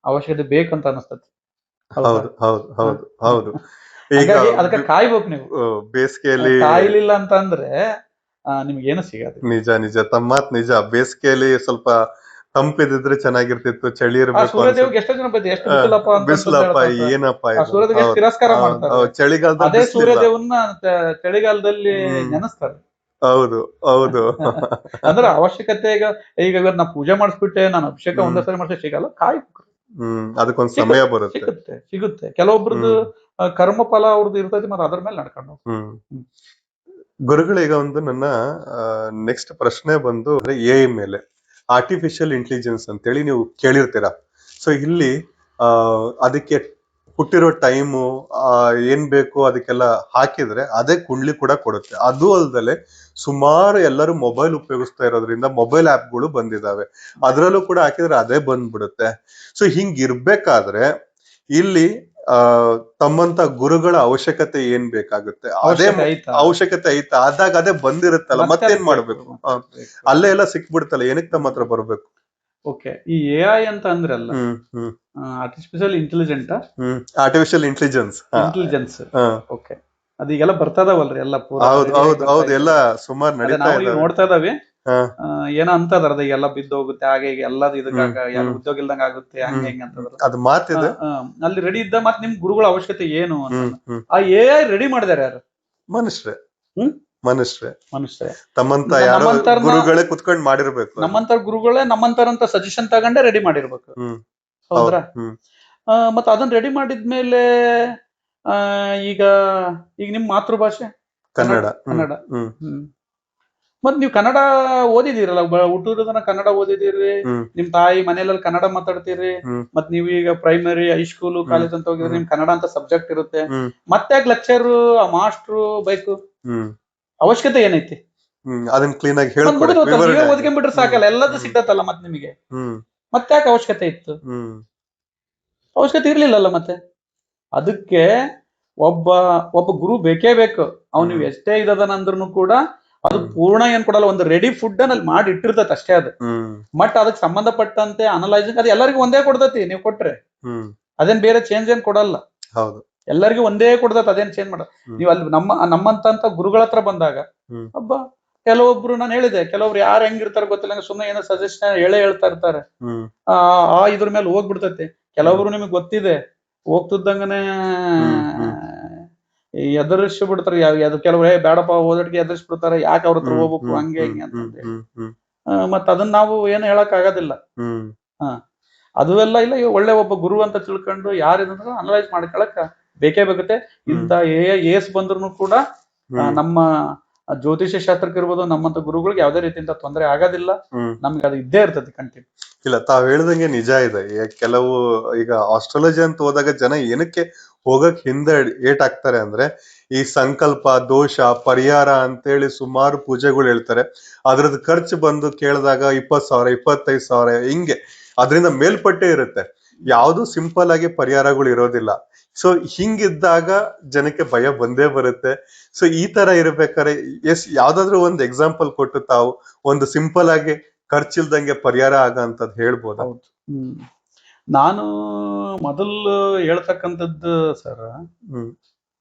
ಅವಶ್ಯಕತೆ ಬೇಕಂತ ಅನಿಸ್ತದೆ. ಅದಕ್ಕೆ ಕಾಯ್ಬೇಕು ನೀವು. ಬೇಸಿಗೆಯಲ್ಲಿ ಕಾಯ್ಲಿಲ್ಲ ಅಂತ ಅಂದ್ರೆ ನಿಮ್ಗೇನು ಸಿಗೋದು. ನಿಜ ನಿಜ, ತಮ್ಮ ಮಾತ್ ನಿಜ. ಬೇಸಿಗೆಯಲ್ಲಿ ಸ್ವಲ್ಪ ತಂಪಿದ್ರೆ ಚೆನ್ನಾಗಿರ್ತಿತ್ತು, ಚಳಿ ಇರ್ಬೇಕು. ಸೂರ್ಯದೇವ್ಗೆ ಎಷ್ಟೋ ಜನ ಬೈತಾರೆ, ಎಷ್ಟು ಬಿಸಿಲಪ್ಪ ಏನಪ್ಪ ಸೂರ್ಯದೇವ್ಗೆ ತಿರಸ್ಕಾರ ಮಾಡ್ತಾರೆ. ಚಳಿಗಾಲದಲ್ಲಿ ಅದೇ ಸೂರ್ಯದೇವನ್ನ ಚಳಿಗಾಲದಲ್ಲಿ ನೆನೆಸ್ತಾರೆ. ಹೌದು ಹೌದು. ಅಂದ್ರೆ ಅವಶ್ಯಕತೆ ಈಗ ನಾ ಪೂಜೆ ಮಾಡಿಸ್ಬಿಟ್ಟೆ, ನಾನು ಅಭಿಷೇಕ ಒಂದೇ ಸರಿ ಮಾಡಿಸಿ ಸಿಗಲ್ಲ, ಕಾಯ್ಬೇಕು. ಅದಕ್ಕೊಂದ್ ಸಮಯ ಬರುತ್ತೆ, ಸಿಗುತ್ತೆ. ಕೆಲವೊಬ್ರದ್ದು ಕರ್ಮ ಫಲ ಅವ್ರದ್ದು ಇರ್ತೈತಿ, ಮತ್ತೆ ಅದ್ರ ಮೇಲೆ ನಡ್ಕೊಂಡು. ಗುರುಗಳೀಗ ಒಂದು ನನ್ನ ನೆಕ್ಸ್ಟ್ ಪ್ರಶ್ನೆ ಬಂದು ಎಐ ಮೇಲೆ, ಆರ್ಟಿಫಿಷಿಯಲ್ ಇಂಟೆಲಿಜೆನ್ಸ್ ಅಂತೇಳಿ ನೀವು ಕೇಳಿರ್ತೀರಾ. ಸೊ ಇಲ್ಲಿ ಅದಕ್ಕೆ ಹುಟ್ಟಿರೋ ಟೈಮು ಏನ್ ಬೇಕು ಅದಕ್ಕೆಲ್ಲ ಹಾಕಿದ್ರೆ ಅದೇ ಕುಂಡ್ಲಿ ಕೂಡ ಕೊಡುತ್ತೆ. ಅದು ಅಲ್ದಲೆ ಸುಮಾರು ಎಲ್ಲರೂ ಮೊಬೈಲ್ ಉಪಯೋಗಿಸ್ತಾ ಇರೋದ್ರಿಂದ ಮೊಬೈಲ್ ಆಪ್ಗಳು ಬಂದಿದಾವೆ, ಅದ್ರಲ್ಲೂ ಕೂಡ ಹಾಕಿದ್ರೆ ಅದೇ ಬಂದ್ಬಿಡುತ್ತೆ. ಸೊ ಹಿಂಗಿರ್ಬೇಕಾದ್ರೆ ಇಲ್ಲಿ ತಮ್ಮಂತ ಗುರುಗಳ ಅವಶ್ಯಕತೆ ಏನ್ ಬೇಕಾಗುತ್ತೆ? ಅದೇ ಅವಶ್ಯಕತೆ ಐತಾ? ಆದಾಗ ಅದೇ ಬಂದಿರುತ್ತಲ್ಲ, ಮತ್ತೇನ್ ಮಾಡ್ಬೇಕು? ಅಲ್ಲೇ ಎಲ್ಲ ಸಿಕ್ಬಿಡುತ್ತಲ್ಲ, ಏನಕ್ಕೆ ತಮ್ಮ ಹತ್ರ ಬರ್ಬೇಕು? ಓಕೆ, ಈ ಎಐ ಅಂತ ಅಂದ್ರಲ್ಲ, ಆರ್ಟಿಫಿಷಿಯಲ್ ಆರ್ಟಿಫಿಷಿಯಲ್ ಇಂಟೆಲಿಜೆನ್ಸ್. ಓಕೆ, ಅದೀಗೆಲ್ಲ ಬರ್ತದವಲ್ರಿ ಎಲ್ಲ ಎಲ್ಲ ಸುಮಾರು ನಡೀತಾ ಇದೆ, ನೋಡ್ತಾ ಇದಾವೆ. ಏನೋ ಅಂತದಾರ ಈಗೆಲ್ಲ ಬಿದ್ದೋಗುತ್ತೆ, ಹಾಗೆ ಈಗ ಎಲ್ಲದು ಇದಕ್ಕಾಗ ಉದ್ಯೋಗ ಇಲ್ದಂಗ ಆಗುತ್ತೆ, ಹಂಗೆ ಹೆಂಗೆ ಅಂತಂದ್ರೆ ಅದು ಮಾತಿದೆ. ಅಲ್ಲಿ ರೆಡಿ ಇದ್ದ ಮತ್ ನಿಮ್ ಗುರುಗಳ ಅವಶ್ಯಕತೆ ಏನು ಅಂತ ಆ ಎಐ ರೆಡಿ ಮಾಡಿದಾರೆ ಯಾರು? ಮನುಷ್ಯರೇ. ತಮ್ಮಂತ ಗುರುಗಳೇ ಕುತ್ಕೊಂಡ್ ಮಾಡಿರ್ಬೇಕು. ನಮ್ಮಂತರ ಗುರುಗಳೇ ನಮ್ಮಂತರಂತ ಸಜೆಷನ್ ತಗೊಂಡೆ ರೆಡಿ ಮಾಡಿರ್ಬೇಕು. ಹೌದ್ರಾ? ಮತ್ತ ಅದನ್ನ ರೆಡಿ ಮಾಡಿದ್ಮೇಲೆ ಈಗ ನಿಮ್ ಮಾತೃಭಾಷೆ ಕನ್ನಡ. ಮತ್ ನೀವು ಕನ್ನಡ ಓದಿದಿರಲ್ಲ, ಹುಟ್ಟೂರದನ್ನ ಕನ್ನಡ ಓದಿದಿರಿ, ನಿಮ್ ತಾಯಿ ಮನೇಲಿ ಕನ್ನಡ ಮಾತಾಡ್ತೀರಿ, ಮತ್ ನೀವು ಈಗ ಪ್ರೈಮರಿ, ಹೈಸ್ಕೂಲ್, ಕಾಲೇಜ್ ಅಂತ ಹೋಗಿದ್ರೆ ನಿಮ್ ಕನ್ನಡ ಅಂತ ಸಬ್ಜೆಕ್ಟ್ ಇರುತ್ತೆ. ಮತ್ತೆ ಲೆಕ್ಚರ್, ಮಾಸ್ಟ್ರು ಬೇಕು? ಅವಶ್ಯಕತೆ ಏನೈತಿ? ಅದನ್ನ ಕ್ಲೀನ್ ಆಗಿ ಮತ್ ಮುಗಿದು ನೀವೇ ಹೇಳ್ಕೊಡಿ. ಓದ್ಕೊಂಡ್ಬಿಟ್ರೆ ಸಾಕಲ್ಲ, ಎಲ್ಲದೂ ಸಿಗ್ತತ್ತಲ್ಲ ಮತ್ತೆ ನಿಮಗೆ. ಮತ್ತೆ ಯಾಕೆ ಅವಶ್ಯಕತೆ ಇತ್ತು? ಅವಶ್ಯಕತೆ ಇರ್ಲಿಲ್ಲಲ್ಲ ಮತ್ತೆ. ಅದಕ್ಕೆ ಒಬ್ಬ ಒಬ್ಬ ಗುರು ಬೇಕೇ ಬೇಕು. ನೀವು ಎಷ್ಟೇ ಇದ್ದದನಂದ್ರೂ ಕೂಡ ಅದು ಪೂರ್ಣ ಏನ್ ಕೊಡಲ್ಲ, ಒಂದು ರೆಡಿ ಫುಡ್ ಅಲ್ಲಿ ಮಾಡಿ ಇಟ್ಟಿರ್ತೈತೆ ಅಷ್ಟೇ ಅದು. ಬಟ್ ಅದಕ್ಕೆ ಸಂಬಂಧಪಟ್ಟಂತೆ ಅನಲೈಸಿಂಗ್ ಅದು ಎಲ್ಲರಿಗೂ ಒಂದೇ ಕೊಡ್ತೈತಿ ನೀವು ಕೊಟ್ರೆ. ಅದೇನ್ ಬೇರೆ ಚೇಂಜ್ ಏನ್ ಕೊಡಲ್ಲ. ಹೌದು, ಎಲ್ಲರಿಗೂ ಒಂದೇ ಕೊಡ್ತೈತೆ, ಅದೇನ್ ಚೇಂಜ್ ಮಾಡ. ನೀವು ಅಲ್ಲಿ ನಮ್ಮಂತ ಗುರುಗಳ ಹತ್ರ ಬಂದಾಗ ಒಬ್ಬ ಕೆಲವೊಬ್ರು, ನಾನು ಹೇಳಿದೆ, ಕೆಲವೊಬ್ರು ಯಾರು ಹೆಂಗಿರ್ತಾರೆ ಗೊತ್ತಿಲ್ಲ, ಸುಮ್ಮನೆ ಏನೋ ಸಜೆಷನ್ ಹೇಳ್ತಾ ಇರ್ತಾರೆ. ಇದ್ರ ಮೇಲೆ ಹೋಗ್ಬಿಡ್ತೈತಿ. ಕೆಲವೊಬ್ರು ನಿಮಗ್ ಗೊತ್ತಿದೆ, ಹೋಗ್ತಿದ್ದಂಗನೆ ಎದುರಿಸಿ ಬಿಡ್ತಾರೆ. ಯಾವ್ದು ಕೆಲವ್ರು ಬೇಡಪ್ಪ ಓದೋಟಿಗೆ ಎದುರಿಸಿ ಬಿಡ್ತಾರೆ, ಯಾಕೆ ಅವ್ರ ಹತ್ರ ಹೋಗ್ಬೇಕು ಹಂಗೆ ಹಿಂಗೆ ಅಂತಂದ್ರೆ ಮತ್ ಅದನ್ನ ನಾವು ಏನು ಹೇಳಕ್ ಆಗೋದಿಲ್ಲ. ಅದು ಎಲ್ಲ ಇಲ್ಲ. ಒಳ್ಳೆ ಒಬ್ಬ ಗುರು ಅಂತ ತಿಳ್ಕೊಂಡು ಯಾರಿದ್ರು ಅನಲೈಸ್ ಮಾಡ್ಕೊಳಕ್ ಬೇಕೇ ಬೇಕತ್ತೆ. ಇಂತ ಏಸ್ ಬಂದ್ರು ಕೂಡ ನಮ್ಮ ಜ್ಯೋತಿಷ್ಯ ಶಾಸ್ತ್ರಕ್ಕೆ ಇರ್ಬೋದು, ನಮ್ಮಂತ ಗುರುಗಳಿಗೆ ಯಾವ್ದೇ ರೀತಿಯಿಂದ ತೊಂದರೆ ಆಗೋದಿಲ್ಲ. ನಮ್ಗೆ ಅದು ಇದ್ದೇ ಇರ್ತದೆ ಕಂಟಿನ್ಯೂ. ಇಲ್ಲ, ತಾವ್ ಹೇಳ್ದಂಗೆ ನಿಜ ಇದೆ. ಕೆಲವು ಈಗ ಆಸ್ಟ್ರಾಲಜಿ ಅಂತ ಹೋದಾಗ ಜನ ಏನಕ್ಕೆ ಹೋಗಕ್ ಹಿಂದೆ ಏಟಾಗ್ತಾರೆ ಅಂದ್ರೆ, ಈ ಸಂಕಲ್ಪ, ದೋಷ, ಪರಿಹಾರ ಅಂತೇಳಿ ಸುಮಾರು ಪೂಜೆಗಳು ಹೇಳ್ತಾರೆ. ಅದ್ರದ್ದು ಖರ್ಚು ಬಂದು ಕೇಳಿದಾಗ 20,000 25,000 ಹಿಂಗೆ ಅದರಿಂದ ಮೇಲ್ಪಟ್ಟೆ ಇರುತ್ತೆ. ಯಾವ್ದು ಸಿಂಪಲ್ ಆಗಿ ಪರಿಹಾರಗಳು ಇರೋದಿಲ್ಲ. ಸೊ ಹಿಂಗಿದ್ದಾಗ ಜನಕ್ಕೆ ಭಯ ಬಂದೇ ಬರುತ್ತೆ. ಸೊ ಈ ತರ ಇರ್ಬೇಕಾದ್ರೆ ಯಾವ್ದಾದ್ರು ಒಂದು ಎಕ್ಸಾಂಪಲ್ ಕೊಟ್ಟು ತಾವು ಒಂದು ಸಿಂಪಲ್ ಆಗಿ ಖರ್ಚಿಲ್ದಂಗೆ ಪರಿಹಾರ ಆಗಂತದ್ ಹೇಳ್ಬೋದಾ? ನಾನು ಮೊದಲು ಹೇಳ್ತಕ್ಕಂಥದ್ದು ಸರ್,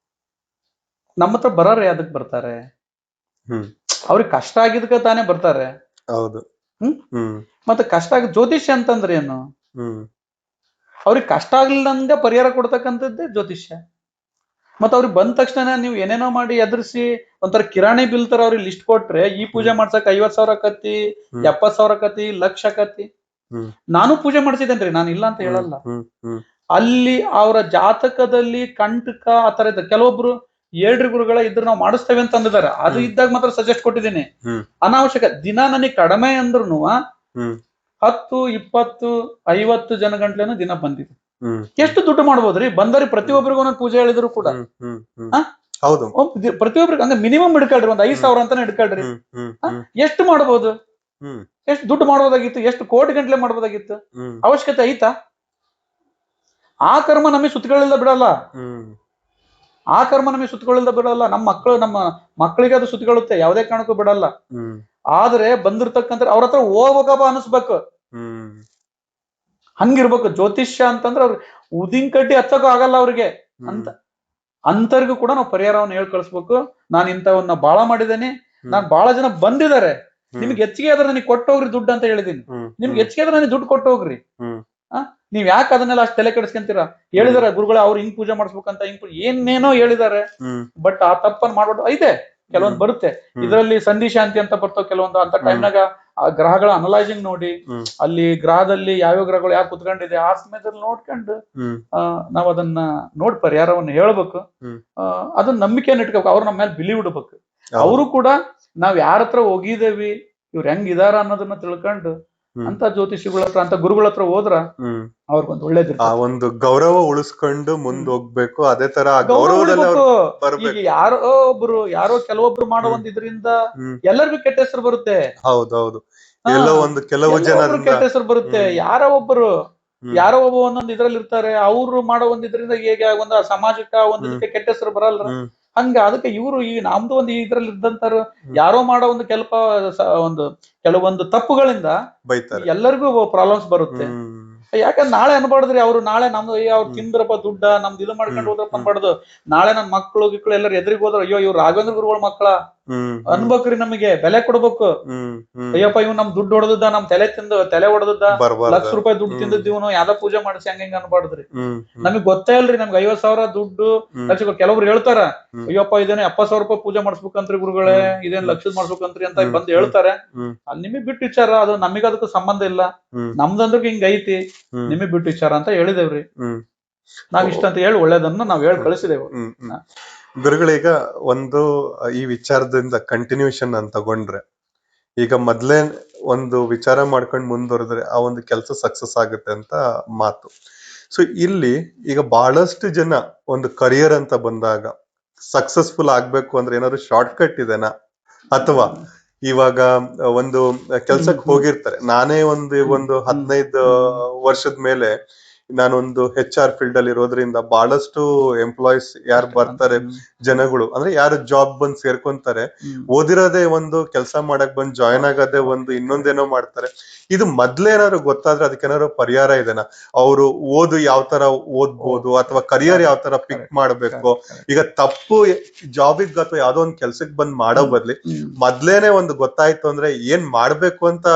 ನಮ್ಮ ಹತ್ರ ಬರೋರು ಯಾವ್ದಕ್ ಬರ್ತಾರೆ? ಅವ್ರಿಗೆ ಕಷ್ಟ ಆಗಿದ್ಕ ತಾನೇ ಬರ್ತಾರೆ. ಹೌದು. ಮತ್ತೆ ಕಷ್ಟ ಆಗ ಜ್ಯೋತಿಷ್ಯ ಅಂತಂದ್ರೆ ಏನು? ಅವ್ರಿಗೆ ಕಷ್ಟ ಆಗ್ಲಿಲ್ಲಂಗೆ ಪರಿಹಾರ ಕೊಡ್ತಕ್ಕಂಥದ್ದೇ ಜ್ಯೋತಿಷ್ಯ. ಮತ್ತ ಅವ್ರಿಗೆ ಬಂದ ತಕ್ಷಣ ನೀವು ಏನೇನೋ ಮಾಡಿ ಎದುರಿಸಿ ಒಂಥರ ಕಿರಾಣಿ ಬಿಲ್ ತರ ಅವ್ರಿಗೆ ಲಿಸ್ಟ್ ಕೊಟ್ರೆ, ಈ ಪೂಜೆ ಮಾಡ್ಸಕ್ 50,000 ಕತ್ತಿ, 70,000 ಕತ್ತಿ, ಲಕ್ಷ ಕತ್ತಿ. ನಾನು ಪೂಜೆ ಮಾಡ್ಸಿದ್ದೇನ್ರಿ, ನಾನು ಇಲ್ಲ ಅಂತ ಹೇಳಲ್ಲ. ಅಲ್ಲಿ ಅವರ ಜಾತಕದಲ್ಲಿ ಕಂಟಕ ಆತರ ಇದೆ. ಕೆಲವೊಬ್ರು ಹೇಳ್ರಿ ಗುರುಗಳ ಇದ್ರ ನಾವು ಮಾಡಿಸ್ತೇವೆ ಅಂತ ಅಂದಿದ್ದಾರೆ. ಅದು ಇದ್ದಾಗ ಮಾತ್ರ ಸಜೆಸ್ಟ್ ಕೊಟ್ಟಿದ್ದೀನಿ. ಅನಾವಶ್ಯಕ ದಿನ ನನಗೆ ಕಡಿಮೆ ಅಂದ್ರೂ 10, 20, 50 ಜನ ಗಂಟ್ಲೆನೂ ದಿನ ಬಂದಿದೆ. ಎಷ್ಟು ದುಡ್ಡು ಮಾಡ್ಬೋದ್ರಿ? ಬಂದರಿ ಪ್ರತಿಯೊಬ್ಬರಿಗೂ ಒಂದೊಂದು ಪೂಜೆ ಹೇಳಿದ್ರು ಕೂಡ ಪ್ರತಿಯೊಬ್ಬರಿಗೆ ಹಂಗ ಮಿನಿಮಮ್ ಹಿಡ್ಕೊಳ್ರಿ, ಒಂದ್ 5,000 ಅಂತಾನೆ ಹಿಡ್ಕೊಳ್ರಿ. ಎಷ್ಟು ಮಾಡ್ಬೋದು? ಎಷ್ಟು ದುಡ್ಡು ಮಾಡ್ಬೋದಾಗಿತ್ತು? ಎಷ್ಟು ಕೋಟಿ ಗಂಟ್ಲೆ ಮಾಡ್ಬೋದಾಗಿತ್ತು? ಅವಶ್ಯಕತೆ ಐತಾ? ಆ ಕರ್ಮ ನಮಗೆ ಸುತ್ತಗಳಿಂದ ಬಿಡಲ್ಲ. ಆ ಕರ್ಮ ನಮಗೆ ಸುತ್ತಗಳಿಂದ ಬಿಡಲ್ಲ. ನಮ್ಮ ಮಕ್ಕಳಿಗೆ ಅದು ಸುತ್ತಕೊಳ್ಳುತ್ತೆ, ಯಾವುದೇ ಕಾರಣಕ್ಕೂ ಬಿಡಲ್ಲ. ಆದ್ರೆ ಬಂದಿರ್ತಕ್ಕಂಥ ಅವ್ರ ಹತ್ರ ಹೋಗ್ಬೇಕಪ್ಪ ಅನಿಸ್ಬೇಕು. ಹಂಗಿರ್ಬೇಕು. ಜ್ಯೋತಿಷ್ಯ ಅಂತಂದ್ರೆ ಅವ್ರಿಗೆ ಉದಿನ್ ಕಡ್ಡಿ ಹಚ್ಚಕ್ಕೂ ಆಗಲ್ಲ ಅವ್ರಿಗೆ ಅಂತರ್ಗೂ ಕೂಡ ನಾವು ಪರಿಹಾರವನ್ನು ಹೇಳಿ ಕಳಿಸ್ಬೇಕು. ನಾನು ಇಂಥವನ್ನ ಬಾಳ ಮಾಡಿದ್ದೇನೆ, ನಾನ್ ಬಹಳ ಜನ ಬಂದಿದ್ದಾರೆ, ನಿಮ್ಗೆ ಹೆಚ್ಚಿಗೆ ಆದ್ರೆ ನನಗೆ ಕೊಟ್ಟೋಗ್ರಿ ದುಡ್ಡು ಅಂತ ಹೇಳಿದೀನಿ. ನಿಮ್ಗೆ ಹೆಚ್ಚಿಗೆ ಆದ್ರೆ ನನಗೆ ದುಡ್ಡು ಕೊಟ್ಟೋಗ್ರಿ. ನೀವ್ ಯಾಕೆ ಅದನ್ನೆಲ್ಲ ಅಷ್ಟು ತಲೆ ಕೆಡಿಸ್ಕೊಂತೀರಾ? ಹೇಳಿದಾರೆ ಗುರುಗಳು, ಅವ್ರು ಹಿಂಗ್ ಪೂಜೆ ಮಾಡಿಸ್ಬೇಕಂತ, ಏನೇನೋ ಹೇಳಿದ್ದಾರೆ. ಬಟ್ ಆ ತಪ್ಪನ್ ಮಾಡ್ಬಿಟ್ಟು ಇದೆ. ಕೆಲವೊಂದು ಬರುತ್ತೆ ಇದರಲ್ಲಿ ಸಂಧಿ ಶಾಂತಿ ಅಂತ ಬರ್ತಾವ ಕೆಲವೊಂದು. ಅಂತ ಟೈಮ್ನಾಗ ಆ ಗ್ರಹಗಳ ಅನಲೈಸಿಂಗ್ ನೋಡಿ, ಅಲ್ಲಿ ಗ್ರಹದಲ್ಲಿ ಯಾವ್ಯಾವ ಗ್ರಹಗಳು ಯಾಕೆ ಕುತ್ಕೊಂಡಿದೆ ಆ ಸಮಯದಲ್ಲಿ ನೋಡ್ಕೊಂಡು ನಾವ್ ಅದನ್ನ ನೋಡಿ ಪರಿಹಾರವನ್ನು ಹೇಳ್ಬೇಕು. ಅದನ್ನ ನಂಬಿಕೆಯನ್ನು ಇಟ್ಕೋಬೇಕು. ಅವ್ರು ನಮ್ಮ ಮೇಲೆ ಬಿಲೀವ್ ಇಡ್ಬೇಕು. ಅವರು ಕೂಡ ನಾವ್ ಯಾರ ಹತ್ರ ಹೋಗಿದ್ದೇವಿ, ಇವ್ರು ಹೆಂಗ್ ಇದಾರ ಅನ್ನೋದನ್ನ ತಿಳ್ಕೊಂಡು ಅಂತ ಜ್ಯೋತಿಷಿಗಳ ಹತ್ರ, ಅಂತ ಗುರುಗಳ ಹತ್ರ ಹೋದ್ರ ಅವ್ರಿಗೊಂದು ಒಳ್ಳೇದು. ಆ ಒಂದು ಗೌರವ ಉಳಿಸ್ಕೊಂಡು ಮುಂದ್ ಹೋಗ್ಬೇಕು. ಅದೇ ತರ ಈಗ ಯಾರೋ ಕೆಲವೊಬ್ರು ಮಾಡೋ ಒಂದ್ ಇದ್ರಿಂದ ಎಲ್ಲರಿಗೂ ಕೆಟ್ಟ ಹೆಸರು ಬರುತ್ತೆ. ಹೌದೌದು. ಎಲ್ಲೋ ಒಂದು ಕೆಲವು ಜನ ಕೆಟ್ಟ ಹೆಸರು ಬರುತ್ತೆ. ಯಾರೋ ಒಬ್ಬ ಒಂದೊಂದು ಇದ್ರಲ್ಲಿ ಇರ್ತಾರೆ. ಅವ್ರು ಮಾಡೋ ಒಂದ್ ಇದ್ರಿಂದ ಹೇಗೆ ಒಂದು ಸಮಾಜಕ್ಕೆ ಒಂದಕ್ಕೆ ಕೆಟ್ಟ ಹೆಸರು ಬರಲ್ರ. ಹಂಗ ಅದಕ್ಕೆ ಇವರು ಈ ನಮ್ದು ಒಂದು ಇದ್ರಲ್ಲಿ ಇದ್ದಂತಾರು ಯಾರೋ ಮಾಡೋ ಒಂದು ಕೆಲವೊಂದು ತಪ್ಪುಗಳಿಂದ ಎಲ್ಲರಿಗೂ ಪ್ರಾಬ್ಲಮ್ಸ್ ಬರುತ್ತೆ. ಯಾಕಂದ್ರೆ ನಾಳೆ ಅನ್ಬಾರ್ದ್ರಿ, ಅವ್ರು ನಾಳೆ ನಮ್ದು ಅವ್ರು ತಿಂದ್ರಪ್ಪ ದುಡ್ಡ ನಮ್ದು ಇದು ಮಾಡ್ಕೊಂಡು ಹೋದ್ರಪ್ಪ ಅನ್ಬಾರ್ದು. ನಾಳೆ ನನ್ ಮಕ್ಳು ಎಲ್ಲರೂ ಎದುರಿಗೆ ಹೋದ್ರ, ಅಯ್ಯೋ ಇವ್ರು ರಾಘವೇಂದ್ರ ಗುರುಗಳ ಮಕ್ಕಳ ಅನ್ಬೇಕ್ರಿ, ನಮಗೆ ಬೆಲೆ ಕೊಡ್ಬೇಕು. ಅಯ್ಯಪ್ಪ ಇವ್ ನಮ್ ದುಡ್ಡು ಹೊಡೆದದ್ದ, ನಮ್ ತಲೆ ಹೊಡೆದದ್ದ, ಲಕ್ಷ ರೂಪಾಯಿ ದುಡ್ಡು ತಿಂದಿದ್ದೀವನು, ಯಾವ್ದೋ ಪೂಜೆ ಮಾಡಿಸಿ ಹಂಗ ಅನ್ಬಾರ್ದ್ರಿ. ನಮಗ್ ಗೊತ್ತೇ ಇಲ್ರಿ, ನಮ್ಗೆ 50,000 ದುಡ್ಡು ಲಕ್ಷ. ಕೆಲವ್ರು ಹೇಳ್ತಾರ, ಅಯ್ಯಪ್ಪ ಇದೇನೆ 70,000 ರೂಪಾಯಿ ಪೂಜೆ ಮಾಡಿಸ್ಬೇಕಂತ್ರಿ ಗುರುಗಳೇ, ಇದೇನ್ ಲಕ್ಷದ್ ಮಾಡ್ಬೇಕಂತ್ರಿ ಅಂತ ಬಂದು ಹೇಳ್ತಾರೆ. ಅಲ್ಲಿ ನಿಮಗ್ ಬಿಟ್ಟು ವಿಚಾರ, ಅದು ನಮಗ್ ಅದಕ್ಕೂ ಸಂಬಂಧ ಇಲ್ಲ. ನಮ್ದಂದ್ರ ಹಿಂಗ ಐತಿ, ನಿಮಗ್ ಬಿಟ್ಟು ವಿಚಾರ ಅಂತ ಹೇಳಿದೇವ್ರಿ. ನಾವ್ ಇಷ್ಟ ಅಂತ ಹೇಳಿ ಒಳ್ಳೇದನ್ನ ನಾವ್ ಹೇಳಿ ಕಳಿಸಿದೇವು. ಗುರುಗಳೀಗ ಒಂದು ಈ ವಿಚಾರದಿಂದ ಕಂಟಿನ್ಯೂಷನ್ ಅಂತ ತಗೊಂಡ್ರೆ, ಈಗ ಮೊದ್ಲೇ ಒಂದು ವಿಚಾರ ಮಾಡ್ಕೊಂಡು ಮುಂದುವರೆದ್ರೆ ಆ ಒಂದು ಕೆಲಸ ಸಕ್ಸಸ್ ಆಗುತ್ತೆ ಅಂತ ಮಾತು. ಸೊ ಇಲ್ಲಿ ಈಗ ಬಹಳಷ್ಟು ಜನ ಒಂದು ಕರಿಯರ್ ಅಂತ ಬಂದಾಗ ಸಕ್ಸಸ್ಫುಲ್ ಆಗ್ಬೇಕು ಅಂದ್ರೆ ಏನಾದ್ರು ಶಾರ್ಟ್ ಕಟ್ ಇದೆನಾ, ಅಥವಾ ಇವಾಗ ಒಂದು ಕೆಲ್ಸಕ್ಕೆ ಹೋಗಿರ್ತಾರೆ. ನಾನೇ ಒಂದು 15 ವರ್ಷದ ಮೇಲೆ ನಾನೊಂದು HR ಫೀಲ್ಡ್ ಅಲ್ಲಿ ಇರೋದ್ರಿಂದ ಬಹಳಷ್ಟು ಎಂಪ್ಲಾಯೀಸ್ ಯಾರು ಬರ್ತಾರೆ, ಜನಗಳು ಅಂದ್ರೆ ಯಾರು ಜಾಬ್ ಬಂದ್ ಸೇರ್ಕೊಂತಾರೆ, ಓದಿರೋದೇ ಒಂದು ಕೆಲಸ ಮಾಡಕ್ ಬಂದ್ ಜಾಯಿನ್ ಆಗೋದೇ ಒಂದು, ಇನ್ನೊಂದೇನೋ ಮಾಡ್ತಾರೆ. ಇದು ಮೊದ್ಲೇನಾದ್ರು ಗೊತ್ತಾದ್ರೆ ಅದಕ್ಕೇನಾದ್ರು ಪರಿಹಾರ ಇದೆನಾ? ಅವರು ಯಾವ ತರ ಓದ್ಬೋದು ಅಥವಾ ಕರಿಯರ್ ಯಾವ ತರ ಪಿಕ್ ಮಾಡ್ಬೇಕು? ಈಗ ತಪ್ಪು ಜಾಬಿಗ್ ಅಥವಾ ಯಾವ್ದೋ ಒಂದ್ ಕೆಲ್ಸಕ್ ಬಂದ್ ಮಾಡೋ ಬದ್ಲಿ ಮೊದ್ಲೇನೆ ಒಂದು ಗೊತ್ತಾಯ್ತು ಅಂದ್ರೆ ಏನ್ ಮಾಡ್ಬೇಕು ಅಂತ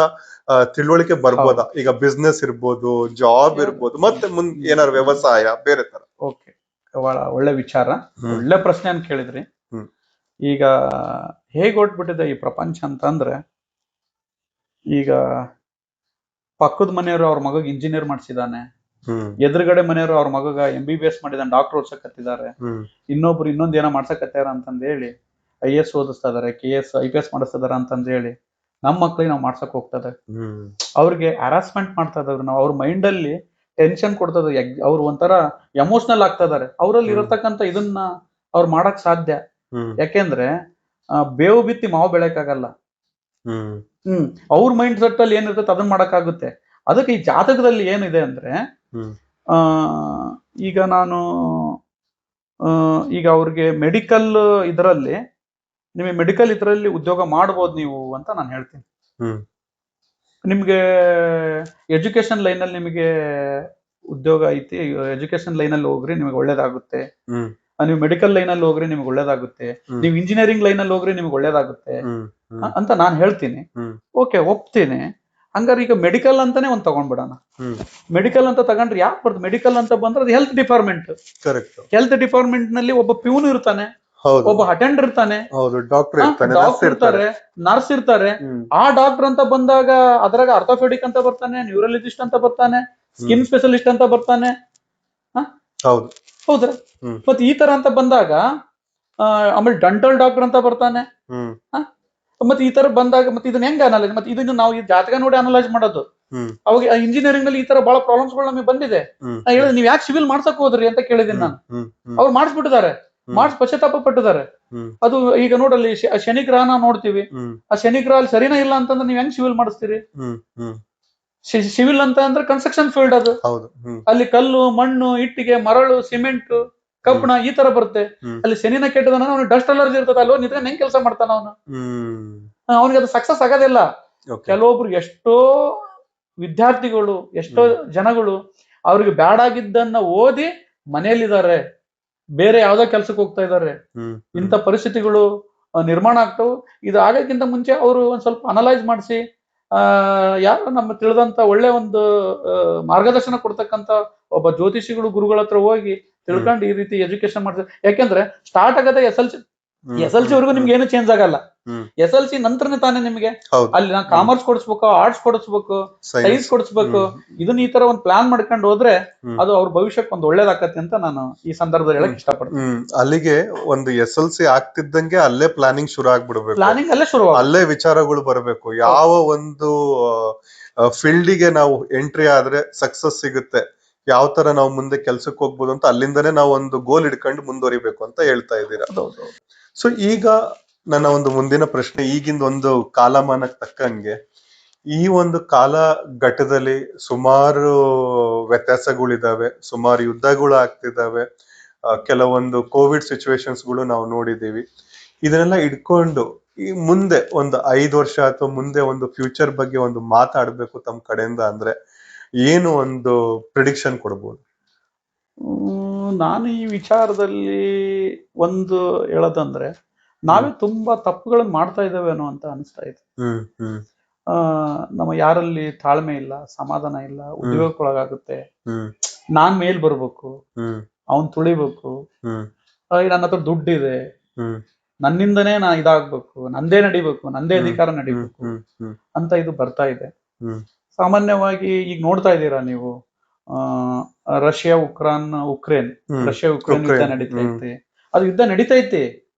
ತಿಳುವಳಿಕೆ ಬರ್ಬೋದಾ? ಈಗ ಬಿಸ್ನೆಸ್ ಇರ್ಬೋದು, ಜಾಬ್ ಇರ್ಬೋದು, ಮತ್ತೆ ಮುಂದೆ ಏನಾದ್ರು ವ್ಯವಸಾಯ ಬೇರೆ ತರ. ಓಕೆ, ಒಳ್ಳೆ ವಿಚಾರ, ಒಳ್ಳೆ ಪ್ರಶ್ನೆ ಅಂತ ಕೇಳಿದ್ರಿ. ಈಗ ಹೇಗ್ ಹೊಟ್ಬಿಟ್ಟಿದೆ ಈ ಪ್ರಪಂಚ ಅಂತಂದ್ರೆ, ಈಗ ಪಕ್ಕದ ಮನೆಯವರು ಅವ್ರ ಮಗಗ್ ಇಂಜಿನಿಯರ್ ಮಾಡ್ಸಿದಾನೆ, ಎದುರುಗಡೆ ಮನೆಯವರು ಅವ್ರ ಮಗಗ MBBS ಮಾಡಿದಾನೆ, ಡಾಕ್ಟರ್ ಓದ್ಸಕತ್ತಿದ್ದಾರೆ, ಇನ್ನೊಬ್ರು ಇನ್ನೊಂದ್ ಏನೋ ಮಾಡ್ಸಕತ್ತಾರ ಅಂತಂದ್ ಹೇಳಿ IAS ಓದಿಸ್ತಾ ಇದಾರೆ, KS IPS ಮಾಡಿಸ್ತಾ ಇದಾರೆ ಅಂತಂದ್ ಹೇಳಿ ನಮ್ಮ ಮಕ್ಳಿಗೆ ನಾವು ಮಾಡ್ಸಕ್ ಹೋಗ್ತದೆ. ಅವ್ರಿಗೆ ಹರಾಸ್ಮೆಂಟ್ ಮಾಡ್ತಾ ಇದಾರೆ, ನಾವು ಅವ್ರ ಮೈಂಡ್ ಅಲ್ಲಿ ಟೆನ್ಷನ್ ಕೊಡ್ತದ, ಅವ್ರು ಒಂಥರ ಎಮೋಷನಲ್ ಆಗ್ತಾ ಇದಾರೆ. ಅವರಲ್ಲಿ ಇರತಕ್ಕಂತ ಇದನ್ನ ಅವ್ರು ಮಾಡಕ್ ಸಾಧ್ಯ. ಯಾಕೆಂದ್ರೆ ಬೇವು ಬಿತ್ತಿ ಮಾವು ಬೆಳೆಯಕ್ಕಾಗಲ್ಲ. ಅವ್ರ ಮೈಂಡ್ ಸೆಟ್ ಅಲ್ಲಿ ಏನಿರ್ತದೆ ಅದನ್ನ ಮಾಡಕ್ಕಾಗುತ್ತೆ. ಅದಕ್ಕೆ ಈ ಜಾತಕದಲ್ಲಿ ಏನಿದೆ ಅಂದ್ರೆ, ಈಗ ನಾನು ಈಗ ಅವ್ರಿಗೆ ಮೆಡಿಕಲ್ ಇದರಲ್ಲಿ, ನಿಮಗೆ ಮೆಡಿಕಲ್ ಇದರಲ್ಲಿ ಉದ್ಯೋಗ ಮಾಡ್ಬೋದು ನೀವು ಅಂತ ನಾನು ಹೇಳ್ತೀನಿ. ನಿಮ್ಗೆ ಎಜುಕೇಶನ್ ಲೈನ್ ಅಲ್ಲಿ ನಿಮಗೆ ಉದ್ಯೋಗ ಐತಿ, ಎಜುಕೇಶನ್ ಲೈನ್ ಅಲ್ಲಿ ಹೋಗ್ರಿ ನಿಮಗೆ ಒಳ್ಳೇದಾಗುತ್ತೆ. ನೀವು ಮೆಡಿಕಲ್ ಲೈನ್ ಅಲ್ಲಿ ಹೋಗ್ರಿ ನಿಮ್ಗೆ ಒಳ್ಳೇದಾಗುತ್ತೆ, ನೀವು ಇಂಜಿನಿಯರಿಂಗ್ ಲೈನ್ ಅಲ್ಲಿ ಹೋಗ್ರಿ ನಿಮ್ಗೆ ಒಳ್ಳೇದಾಗುತ್ತೆ ಅಂತ ನಾನು ಹೇಳ್ತೀನಿ. ಓಕೆ, ಒಪ್ತೀನಿ. ಹಂಗಾರೆ ಈಗ ಮೆಡಿಕಲ್ ಅಂತಾನೆ ಒಂದ್ ತಗೊಂಡ್ಬಿಡೋಣ. ಮೆಡಿಕಲ್ ಅಂತ ತಗೊಂಡ್ರೆ ಯಾಕೆ ಬರ್ತದೆ? ಮೆಡಿಕಲ್ ಅಂತ ಬಂದ್ರೆ ಅದು ಹೆಲ್ತ್ ಡಿಪಾರ್ಟ್ಮೆಂಟ್. ಹೆಲ್ತ್ ಡಿಪಾರ್ಟ್ಮೆಂಟ್ ನಲ್ಲಿ ಒಬ್ಬ ಪ್ಯೂನ್ ಇರ್ತಾನೆ, ಒಬ್ಬ ಅಟೆಂಡರ್ ಇರ್ತಾನೆ, ಡಾಕ್ಟರ್ ಇರ್ತಾರೆ, ನರ್ಸ್ ಇರ್ತಾರೆ. ಆ ಡಾಕ್ಟರ್ ಅಂತ ಬಂದಾಗ ಅದ್ರಾಗ ಆರ್ಥೋಪೆಡಿಕ್ ಅಂತ ಬರ್ತಾನೆ, ನ್ಯೂರಾಲಜಿಸ್ಟ್ ಅಂತ ಬರ್ತಾನೆ, ಸ್ಕಿನ್ ಸ್ಪೆಷಲಿಸ್ಟ್ ಅಂತ ಬರ್ತಾನೆ. ಹೌದ್ರ? ಮತ್ತೆ ಈ ತರ ಅಂತ ಬಂದಾಗ ಆಮೇಲೆ ಡೆಂಟಲ್ ಡಾಕ್ಟರ್ ಅಂತ ಬರ್ತಾನೆ. ಮತ್ತೆ ಈ ತರ ಬಂದಾಗ ಮತ್ತೆ ಇದನ್ನ ಹೆಂಗ್ ಅನಲೈಸ್, ಮತ್ತೆ ಇದನ್ನ ನಾವು ಈ ಜಾತಕ ನೋಡಿ ಅನಲೈಸ್ ಮಾಡೋದು. ಅವಾಗ ಇಂಜಿನಿಯರಿಂಗ್ ನಲ್ಲಿ ಈ ತರ ಬಹಳ ಪ್ರಾಬ್ಲಮ್ಸ್ ಗಳು ನಮಗೆ ಬಂದಿದೆ. ನಾ ಹೇಳಿದೆ, ನೀವ್ ಯಾಕೆ ಸಿವಿಲ್ ಮಾಡ್ಸಕ್ ಹೋದ್ರಿ ಅಂತ ಕೇಳಿದೀನಿ ನಾನು. ಅವ್ರು ಮಾಡಿಸ್ಬಿಟ್ಟಿದ್ದಾರೆ, ಪಶ್ಚಾತ್ತಾಪ ಪಟ್ಟಿದ್ದಾರೆ. ಅದು ಈಗ ನೋಡಲ್ಲಿ ಶನಿ ಗ್ರಹನ ನೋಡ್ತೀವಿ, ಆ ಶನಿ ಗ್ರಹ ಅಲ್ಲಿ ಸರಿನಾ ಇಲ್ಲ ಅಂತಂದ್ರೆ ನೀವ್ ಹೆಂಗ್ ಸಿವಿಲ್ ಮಾಡಿಸ್ತೀರಿ? ಸಿವಿಲ್ ಅಂತ ಅಂದ್ರೆ ಕನ್ಸ್ಟ್ರಕ್ಷನ್ ಫೀಲ್ಡ್ ಅದು. ಅಲ್ಲಿ ಕಲ್ಲು, ಮಣ್ಣು, ಇಟ್ಟಿಗೆ, ಮರಳು, ಸಿಮೆಂಟ್, ಕಬ್ಬಣ ಈ ತರ ಬರುತ್ತೆ. ಅಲ್ಲಿ ಶನಿನ ಕೆಟ್ಟದನ, ಅವ್ನಿಗೆ ಡಸ್ಟ್ ಅಲರ್ಜಿ ಇರ್ತದೆ, ಅಲ್ಲೋ ನಿದ್ರೆ ಹೆಂಗ್ ಕೆಲಸ ಮಾಡ್ತಾನ ಅವನು? ಅವನಿಗೆ ಅದು ಸಕ್ಸಸ್ ಆಗೋದಿಲ್ಲ. ಕೆಲವೊಬ್ರು ಎಷ್ಟೋ ವಿದ್ಯಾರ್ಥಿಗಳು, ಎಷ್ಟೋ ಜನಗಳು ಅವ್ರಿಗೆ ಬ್ಯಾಡಾಗಿದ್ದನ್ನ ಓದಿ ಮನೆಯಲ್ಲಿದ್ದಾರೆ, ಬೇರೆ ಯಾವ್ದೋ ಕೆಲ್ಸಕ್ಕೆ ಹೋಗ್ತಾ ಇದ್ದಾರೆ. ಇಂಥ ಪರಿಸ್ಥಿತಿಗಳು ನಿರ್ಮಾಣ ಆಗ್ತವು. ಇದು ಆಗಕ್ಕಿಂತ ಮುಂಚೆ ಅವರು ಒಂದ್ ಸ್ವಲ್ಪ ಅನಲೈಸ್ ಮಾಡಿಸಿ, ಯಾರು ನಮ್ಮ ತಿಳಿದಂತ ಒಳ್ಳೆ ಒಂದು ಮಾರ್ಗದರ್ಶನ ಕೊಡ್ತಕ್ಕಂತ ಒಬ್ಬ ಜ್ಯೋತಿಷಿಗಳು, ಗುರುಗಳ ಹತ್ರ ಹೋಗಿ ತಿಳ್ಕೊಂಡು ಈ ರೀತಿ ಎಜುಕೇಶನ್ ಮಾಡ್ತಾರೆ. ಯಾಕೆಂದ್ರೆ ಸ್ಟಾರ್ಟ್ ಆಗದೆ SLC ವರೆಗೂ ನಿಮ್ಗೆ ಏನು ಚೇಂಜ್ ಆಗಲ್ಲ. SLC ನಂತರನೇ ತಾನೇ ನಿಮ್ಗೆ ಅಲ್ಲಿ ನಾ ಕಾಮರ್ಸ್ ಕೊಡಿಸ್ಬೇಕು, ಆರ್ಟ್ಸ್ ಕೊಡಿಸ್ಬೇಕು, ಸೈನ್ಸ್ ಕೊಡಿಸ್ಬೇಕು. ಇದನ್ನ ಈ ತರ ಒಂದ್ ಪ್ಲಾನ್ ಮಾಡ್ಕೊಂಡು ಹೋದ್ರೆ ಅದು ಅವ್ರ ಭವಿಷ್ಯಕ್ಕೆ ಒಂದು ಒಳ್ಳೇದಾಕತ್ತೆ ಅಂತ ನಾನು ಈ ಸಂದರ್ಭದಲ್ಲಿ ಹೇಳಕ್ ಇಷ್ಟಪಡ್ತೀನಿ. ಅಲ್ಲಿಗೆ ಒಂದು SLC ಆಗ್ತಿದ್ದಂಗೆ ಅಲ್ಲೇ ಪ್ಲಾನಿಂಗ್ ಶುರು ಆಗ್ಬಿಡ್ಬೇಕು. ಪ್ಲಾನಿಂಗ್ ಅಲ್ಲೇ ಶುರು, ಅಲ್ಲೇ ವಿಚಾರಗಳು ಬರಬೇಕು. ಯಾವ ಒಂದು ಫೀಲ್ಡಿಗೆ ನಾವು ಎಂಟ್ರಿ ಆದ್ರೆ ಸಕ್ಸಸ್ ಸಿಗುತ್ತೆ, ಯಾವ ತರ ನಾವು ಮುಂದೆ ಕೆಲ್ಸಕ್ಕೆ ಹೋಗ್ಬೋದು ಅಂತ ಅಲ್ಲಿಂದನೇ ನಾವು ಒಂದು ಗೋಲ್ ಇಟ್ಕೊಂಡು ಮುಂದುವರಿಬೇಕು ಅಂತ ಹೇಳ್ತಾ ಇದ್ದೀರಾ. ಸೊ ಈಗ ನನ್ನ ಒಂದು ಮುಂದಿನ ಪ್ರಶ್ನೆ, ಈಗಿಂದ ಒಂದು ಕಾಲಮಾನಕ್ಕೆ ತಕ್ಕಂಗೆ ಈ ಒಂದು ಕಾಲ ಘಟ್ಟದಲ್ಲಿ ಸುಮಾರು ವ್ಯತ್ಯಾಸಗಳಿದಾವೆ, ಸುಮಾರು ಯುದ್ಧಗಳು ಆಗ್ತಿದ್ದಾವೆ, ಕೆಲವೊಂದು ಕೋವಿಡ್ ಸಿಚುವೇಶನ್ಸ್ಗಳು ನಾವು ನೋಡಿದೀವಿ. ಇದನ್ನೆಲ್ಲ ಇಟ್ಕೊಂಡು ಈ ಮುಂದೆ ಒಂದು 5 ವರ್ಷ ಅಥವಾ ಮುಂದೆ ಒಂದು ಫ್ಯೂಚರ್ ಬಗ್ಗೆ ಒಂದು ಮಾತಾಡ್ಬೇಕು ತಮ್ಮ ಕಡೆಯಿಂದ ಅಂದ್ರೆ ಏನು ಒಂದು ಪ್ರಿಡಿಕ್ಷನ್ ಕೊಡ್ಬೋದು? ನಾನು ಈ ವಿಚಾರದಲ್ಲಿ ಒಂದು ಹೇಳೋದಂದ್ರೆ, ನಾವೇ ತುಂಬಾ ತಪ್ಪುಗಳನ್ನ ಮಾಡ್ತಾ ಇದ್ದೇವೇನೋ ಅಂತ ಅನಿಸ್ತಾ ಇದೆ. ನಮ್ಮ ಯಾರಲ್ಲಿ ತಾಳ್ಮೆ ಇಲ್ಲ, ಸಮಾಧಾನ ಇಲ್ಲ, ಉದ್ಯೋಗಕ್ಕೊಳಗಾಗುತ್ತೆ. ನಾನ್ ಮೇಲ್ ಬರ್ಬೇಕು, ಅವನ್ ತುಳಿಬೇಕು, ನನ್ನ ಹತ್ರ ದುಡ್ಡಿದೆ, ನನ್ನಿಂದನೇ ನಾ ಇದಾಗ್ಬೇಕು, ನಂದೇ ನಡಿಬೇಕು, ನಂದೇ ಅಧಿಕಾರ ನಡಿಬೇಕು ಅಂತ ಇದು ಬರ್ತಾ ಇದೆ. ಸಾಮಾನ್ಯವಾಗಿ ಈಗ ನೋಡ್ತಾ ಇದ್ದೀರಾ ನೀವು, ರಷ್ಯಾ ಉಕ್ರೇನ್ ಯುದ್ಧ ನಡೀತೈತಿ. ಅದು ಯುದ್ಧ ನಡೀತೈತಿ,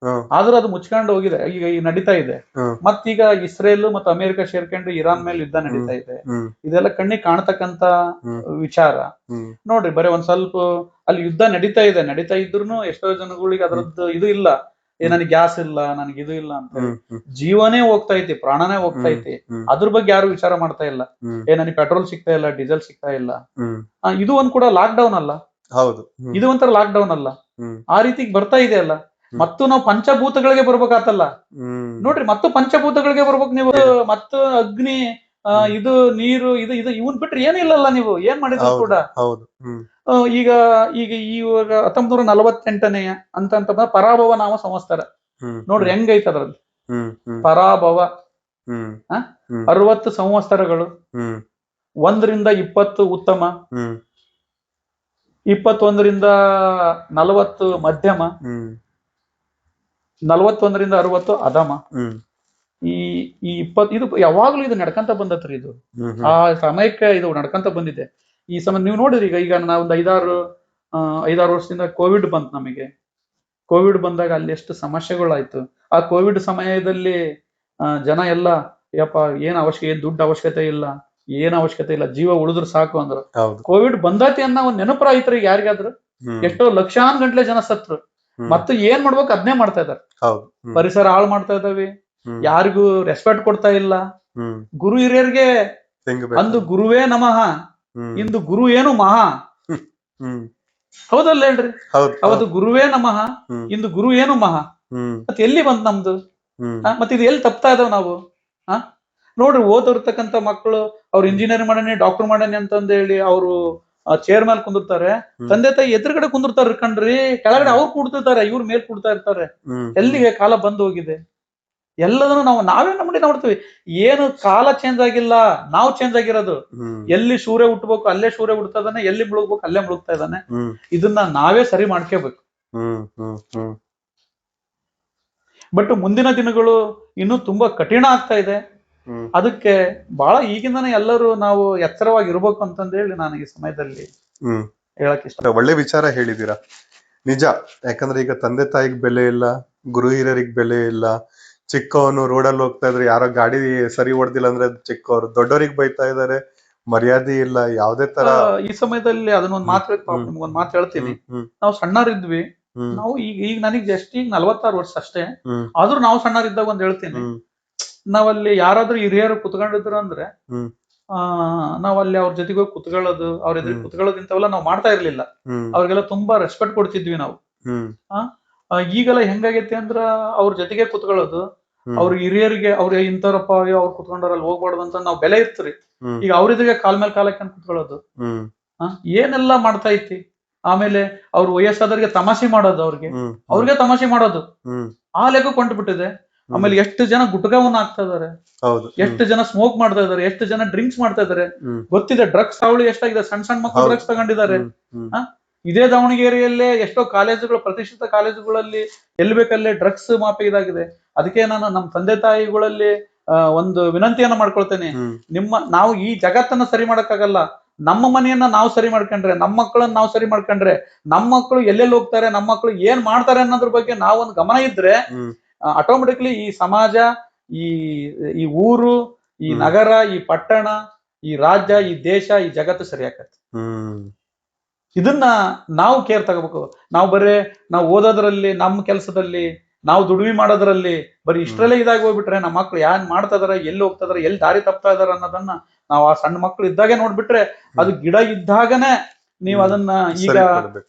ಆದ್ರೂ ಅದು ಮುಚ್ಕೊಂಡು ಹೋಗಿದೆ, ಈಗ ನಡೀತಾ ಇದೆ. ಮತ್ತೀಗ ಇಸ್ರೇಲ್ ಮತ್ತು ಅಮೆರಿಕ ಸೇರ್ಕೊಂಡು ಇರಾನ್ ಮೇಲೆ ಯುದ್ಧ ನಡೀತಾ ಇದೆ. ಇದೆಲ್ಲ ಕಣ್ಣಿಗೆ ಕಾಣ್ತಕ್ಕಂತ ವಿಚಾರ. ನೋಡ್ರಿ, ಬರೀ ಒಂದ್ ಸ್ವಲ್ಪ ಅಲ್ಲಿ ಯುದ್ಧ ನಡೀತಾ ಇದ್ರು ಎಷ್ಟೋ ಜನಗಳಿಗೆ ಅದ್ರದ್ದು ಇದು ಇಲ್ಲ. ನನಗೆ ಗ್ಯಾಸ್ ಇಲ್ಲ, ನನಗೆ ಇದು ಇಲ್ಲ ಅಂತ ಹೇಳಿ. ಹ್ಮ್ ಜೀವನೇ ಹೋಗ್ತಾ ಐತಿ, ಪ್ರಾಣನೇ ಹೋಗ್ತಾ ಐತಿ. ಹ್ಮ್ ಅದ್ರ ಬಗ್ಗೆ ಯಾರು ವಿಚಾರ ಮಾಡ್ತಾ ಇಲ್ಲ. ಹ್ಮ್ ನನಗೆ ಪೆಟ್ರೋಲ್ ಸಿಗ್ತಾ ಇಲ್ಲ, ಡೀಸೆಲ್ ಸಿಗ್ತಾ ಇಲ್ಲ. ಹ್ಮ್ ಇದು ಒಂದ್ ಕೂಡ ಲಾಕ್ ಡೌನ್ ಅಲ್ಲ, ಹೌದು. ಇದು ಒಂಥರ ಲಾಕ್ ಡೌನ್ ಅಲ್ಲ, ಹ್ಮ್ ಆ ರೀತಿ ಬರ್ತಾ ಇದೆ ಅಲ್ಲ. ಹ್ಮ್. ಮತ್ತು ನಾವು ಪಂಚಭೂತಗಳಿಗೆ ಬರ್ಬೇಕಾತಲ್ಲ ಹ್ಮ್ ನೋಡ್ರಿ, ಮತ್ತು ಪಂಚಭೂತಗಳಿಗೆ ಬರ್ಬೇಕು ನೀವು. ಮತ್ತು ಅಗ್ನಿ, ಇದು ನೀರು, ಇದು ಇದು ಇವನ್ ಬಿಟ್ರೆ ಏನಿಲ್ಲಲ್ಲ, ನೀವು ಏನ್ ಮಾಡಿದ್ರು ಹೌದು ಕೂಡ. ಹೌದು. ಹ್ಮ್ ಈಗ ಈಗ ಇವಾಗ 1948 ಅಂತ ಪರಾಭವ ನಾಮ ಸಂವತ್ಸರ ಹ್ಮ್ ನೋಡ್ರಿ ಹೆಂಗೈತ ಅದ್ರಲ್ಲಿ. ಹ್ಮ್ ಹ್ಮ್ ಪರಾಭವ ಹ್ಮ್ ಆ? ಹ್ಮ್ 60 ಸಂವತ್ಸರಗಳು, ಹ್ಮ್ 1ರಿಂದ 20 ಉತ್ತಮ, ಹ್ಮ್ 21ರಿಂದ 40 ಮಧ್ಯಮ, ಹ್ಮ್ 41ರಿಂದ 60 ಅಧಮ. ಹ್ಮ್ ಈ ಈ 20 ಇದು ಯಾವಾಗ್ಲೂ ಇದು ನಡ್ಕಂತ ಬಂದತ್ರಿ. ಇದು ಹ್ಮ್ ಆ ಸಮಯಕ್ಕೆ ಇದು ನಡ್ಕಂತ ಬಂದಿದೆ. ಈ ಸಮಯ ನೀವು ನೋಡಿದ್ರಿ, ಈಗ ನಾವೊಂದು 5-6 ವರ್ಷದಿಂದ ಕೋವಿಡ್ ಬಂತು ನಮಗೆ. ಕೋವಿಡ್ ಬಂದಾಗ ಅಲ್ಲಿ ಎಷ್ಟು ಸಮಸ್ಯೆಗಳಾಯ್ತು. ಆ ಕೋವಿಡ್ ಸಮಯದಲ್ಲಿ ಜನ ಎಲ್ಲ ಯಪ್ಪ ಏನ್ ಅವಶ್ಯಕ, ಏನ್ ದುಡ್ಡು ಅವಶ್ಯಕತೆ ಇಲ್ಲ, ಏನ್ ಅವಶ್ಯಕತೆ ಇಲ್ಲ, ಜೀವ ಉಳಿದ್ರು ಸಾಕು ಅಂದ್ರು. ಹೌದು. ಕೋವಿಡ್ ಬಂದತಿ ಅನ್ನೋ ಒಂದ್ ನೆನಪು ಆಯ್ತ್ರಿ ಯಾರಿಗಾದ್ರು. ಎಷ್ಟೋ ಲಕ್ಷಾನ್ ಗಂಟ್ಲೆ ಜನ ಸತ್ರು. ಮತ್ತು ಏನ್ ಮಾಡ್ಬೇಕು ಅದನ್ನೇ ಮಾಡ್ತಾ ಇದಾರೆ. ಹೌದು. ಪರಿಸರ ಹಾಳು ಮಾಡ್ತಾ ಇದಾವೆ, ಯಾರಿಗೂ ರೆಸ್ಪೆಕ್ಟ್ ಕೊಡ್ತಾ ಇಲ್ಲ. ಗುರು ಹಿರಿಯರಿಗೆ ಅಂದು ಗುರುವೇ ನಮಃ, ಇಂದು ಗುರು ಏನು ಮಹಾ. ಹೌದಲ್ಲ ಹೇಳ್ರಿ, ಅವತ್ತು ಗುರುವೇ ನಮಃ, ಇಂದು ಗುರು ಏನು ಮಹಾ. ಮತ್ತೆ ಎಲ್ಲಿ ಬಂತ್ ನಮ್ದು? ಮತ್ತೆ ಇದು ಎಲ್ಲಿ ತಪ್ತಾ ಇದಾವ್ ನಾವು? ನೋಡ್ರಿ, ಓದಿರ್ತಕ್ಕಂಥ ಮಕ್ಕಳು ಅವ್ರು ಇಂಜಿನಿಯರಿಂಗ್ ಮಾಡೇನಿ, ಡಾಕ್ಟರ್ ಮಾಡೇನಿ ಅಂತಂದ ಹೇಳಿ ಅವರು ಚೇರ್ ಮೇಲೆ ಕುಂದಿರ್ತಾರೆ. ತಂದೆ ತಾಯಿ ಎದುರುಗಡೆ ಕುಂದಿರ್ತಾರ ಕಣ್ರಿ, ಕೆಳಗಡೆ ಅವ್ರು ಕೂಡ್ತಿರ್ತಾರೆ, ಇವ್ರ ಮೇಲ್ ಕೂಡ್ತಾ ಇರ್ತಾರೆ. ಎಲ್ಲಿಗೆ ಕಾಲ ಬಂದ್ ಹೋಗಿದೆ? ಎಲ್ಲದನ್ನು ನಾವೇ ನೋಡಿ ನೋಡ್ತೀವಿ. ಏನು ಕಾಲ ಚೇಂಜ್ ಆಗಿಲ್ಲ, ನಾವು ಚೇಂಜ್ ಆಗಿರೋದು. ಎಲ್ಲಿ ಸೂರ್ಯ ಹುಟ್ಟಬೇಕು ಅಲ್ಲೇ ಸೂರ್ಯ ಹುಡ್ತಾ ಇದ್ದಾನೆ, ಎಲ್ಲಿ ಮುಳುಗ್ಬೇಕು ಅಲ್ಲೇ ಮುಳುಗ್ತಾ ಇದ್ದಾನೆ. ಇದನ್ನ ನಾವೇ ಸರಿ ಮಾಡ್ಕೋಬೇಕು. ಬಟ್ ಮುಂದಿನ ದಿನಗಳು ಇನ್ನೂ ತುಂಬಾ ಕಠಿಣ ಆಗ್ತಾ ಇದೆ. ಅದಕ್ಕೆ ಬಹಳ ಈಗಿಂದಾನೆ ಎಲ್ಲರೂ ನಾವು ಎಚ್ಚರವಾಗಿ ಇರ್ಬೇಕು ಅಂತಂದೇಳಿ ನಾನು ಈ ಸಮಯದಲ್ಲಿ ಹೇಳಕ್ ಇಷ್ಟ. ಒಳ್ಳೆ ವಿಚಾರ ಹೇಳಿದೀರಾ, ನಿಜ. ಯಾಕಂದ್ರೆ ಈಗ ತಂದೆ ತಾಯಿಗ್ ಬೆಲೆ ಇಲ್ಲ, ಗುರು ಹಿರಿಯರಿಗೆ ಬೆಲೆ ಇಲ್ಲ. ಚಿಕ್ಕವನು ರೋಡಲ್ಲಿ ಹೋಗ್ತಾ ಇದ್ರೆ ಯಾರೋ ಗಾಡಿ ಸರಿ ಹೊಡ್ದಿಲ್ಲ ಅಂದ್ರೆ ಚಿಕ್ಕವ್ರು, ದೊಡ್ಡವರಿಗೆ ಬೈತಾ ಇದಾರೆ, ಮರ್ಯಾದೆ ಇಲ್ಲ, ಯಾವ್ದೇ ತರ. ಈ ಸಮಯದಲ್ಲಿ ಅದನ್ನೊಂದ್ ಮಾತು ನಿಮ್ಗೊಂದ್ ಮಾತು ಹೇಳ್ತೀನಿ. ನಾವು ಸಣ್ಣರಿದ್ವಿ, ನಾವು ಈಗ ನನಗೆ ಜಸ್ಟ್ ಈಗ 46 ವರ್ಷ ಅಷ್ಟೇ. ಆದ್ರೂ ನಾವು ಸಣ್ಣರಿದ್ದಾಗ ಒಂದ್ ಹೇಳ್ತೀನಿ, ನಾವಲ್ಲಿ ಯಾರಾದ್ರೂ ಹಿರಿಯರು ಕುತ್ಕೊಂಡಿದ್ರು ಅಂದ್ರೆ ನಾವಲ್ಲಿ ಅವ್ರ ಜೊತೆಗೆ ಹೋಗಿ ಕುತ್ಕೊಳ್ಳೋದು, ಅವ್ರ ಎದುರು ಕುತ್ಕೊಳ್ಳೋದು ಇಂಥವೆಲ್ಲ ನಾವು ಮಾಡ್ತಾ ಇರ್ಲಿಲ್ಲ. ಅವ್ರಿಗೆಲ್ಲ ತುಂಬಾ ರೆಸ್ಪೆಕ್ಟ್ ಕೊಡ್ತಿದ್ವಿ ನಾವು. ಈಗೆಲ್ಲ ಹೆಂಗಾಗೈತಿ ಅಂದ್ರ ಅವ್ರ ಜೊತೆಗೆ ಕುತ್ಕೊಳ್ಳೋದು, ಅವ್ರ ಹಿರಿಯರಿಗೆ ಅವ್ರ ಇಂಥವ್ರಪ್ಪ ಅವ್ರು ಕುತ್ಕೊಂಡವ್ರಲ್ಲಿ ಹೋಗ್ಬಾರ್ದು ಅಂತ ನಾವು ಬೆಲೆ ಇರ್ತೀರಿ. ಈಗ ಅವ್ರಿದ್ರೆ ಕಾಲ್ ಮೇಲೆ ಕಾಲಕ್ಕೆ ಕುತ್ಕೊಳ್ಳೋದು, ಏನೆಲ್ಲ ಮಾಡ್ತಾ ಐತಿ. ಆಮೇಲೆ ಅವ್ರ ವಯಸ್ಸಾದವ್ರಿಗೆ ತಮಾಷೆ ಮಾಡೋದು, ಅವ್ರಿಗೆ ತಮಾಷೆ ಮಾಡೋದು ಆ ಲೆಕ್ಕ ಕೊಂಡ್ಬಿಟ್ಟಿದೆ ಬಿಟ್ಟಿದೆ. ಆಮೇಲೆ ಎಷ್ಟು ಜನ ಗುಟ್ಕವನ್ನ ಹಾಕ್ತಾ ಇದಾರೆ, ಎಷ್ಟು ಜನ ಸ್ಮೋಕ್ ಮಾಡ್ತಾ ಇದಾರೆ, ಎಷ್ಟು ಜನ ಡ್ರಿಂಕ್ಸ್ ಮಾಡ್ತಾ ಇದಾರೆ. ಗೊತ್ತಿದೆ ಡ್ರಗ್ಸ್ ಅವಳಿ ಎಷ್ಟಾಗಿದೆ, ಸಣ್ಣ ಮಕ್ಕಳು ಡ್ರಗ್ಸ್ ತಗೊಂಡಿದ್ದಾರೆ. ಇದೇ ದಾವಣಗೆರೆಯಲ್ಲೇ ಎಷ್ಟೋ ಕಾಲೇಜುಗಳು, ಪ್ರತಿಷ್ಠಿತ ಕಾಲೇಜುಗಳಲ್ಲಿ ಎಲ್ಲಿ ಬೇಕಲ್ಲೇ ಡ್ರಗ್ಸ್ ಮಾಫಿ ಇದಾಗಿದೆ. ಅದಕ್ಕೆ ನಾನು ನಮ್ಮ ತಂದೆ ತಾಯಿಗಳಲ್ಲಿ ಒಂದು ವಿನಂತಿಯನ್ನ ಮಾಡ್ಕೊಳ್ತೇನೆ. ನಾವು ಈ ಜಗತ್ತನ್ನ ಸರಿ ಮಾಡಕ್ಕಾಗಲ್ಲ, ನಮ್ಮ ಮನೆಯನ್ನ ನಾವು ಸರಿ ಮಾಡ್ಕೊಂಡ್ರೆ, ನಮ್ಮ ಮಕ್ಕಳನ್ನ ನಾವು ಸರಿ ಮಾಡ್ಕೊಂಡ್ರೆ, ನಮ್ಮ ಮಕ್ಕಳು ಎಲ್ಲೆಲ್ಲಿ ಹೋಗ್ತಾರೆ, ನಮ್ಮ ಮಕ್ಕಳು ಏನ್ ಮಾಡ್ತಾರೆ ಅನ್ನೋದ್ರ ಬಗ್ಗೆ ನಾವೊಂದು ಗಮನ ಇದ್ರೆ ಆಟೋಮೆಟಿಕ್ಲಿ ಈ ಸಮಾಜ, ಈ ಊರು, ಈ ನಗರ, ಈ ಪಟ್ಟಣ, ಈ ರಾಜ್ಯ, ಈ ದೇಶ, ಈ ಜಗತ್ತು ಸರಿ ಆಕತ್ತೆ. ಇದನ್ನ ನಾವು ಕೇರ್ ತಗೋಬೇಕು. ನಾವು ಓದೋದ್ರಲ್ಲಿ, ನಮ್ಮ ಕೆಲಸದಲ್ಲಿ, ನಾವು ದುಡಿಮೆ ಮಾಡೋದ್ರಲ್ಲಿ ಬರೀ ಇಷ್ಟರಲ್ಲೇ ಇದಾಗಿ ಹೋಗ್ಬಿಟ್ರೆ ನಮ್ಮ ಮಕ್ಳು ಏನ್ ಮಾಡ್ತಾ ಇದಾರೆ, ಎಲ್ಲಿ ಹೋಗ್ತಾ ಇದಾರೆ, ಎಲ್ಲಿ ದಾರಿ ತಪ್ತಾ ಇದಾರೆ ಅನ್ನೋದನ್ನ ನಾವು ಆ ಸಣ್ಣ ಮಕ್ಳು ಇದ್ದಾಗೆ ನೋಡ್ಬಿಟ್ರೆ, ಅದು ಗಿಡ ಇದ್ದಾಗನೇ ನೀವು ಅದನ್ನ ಈಗ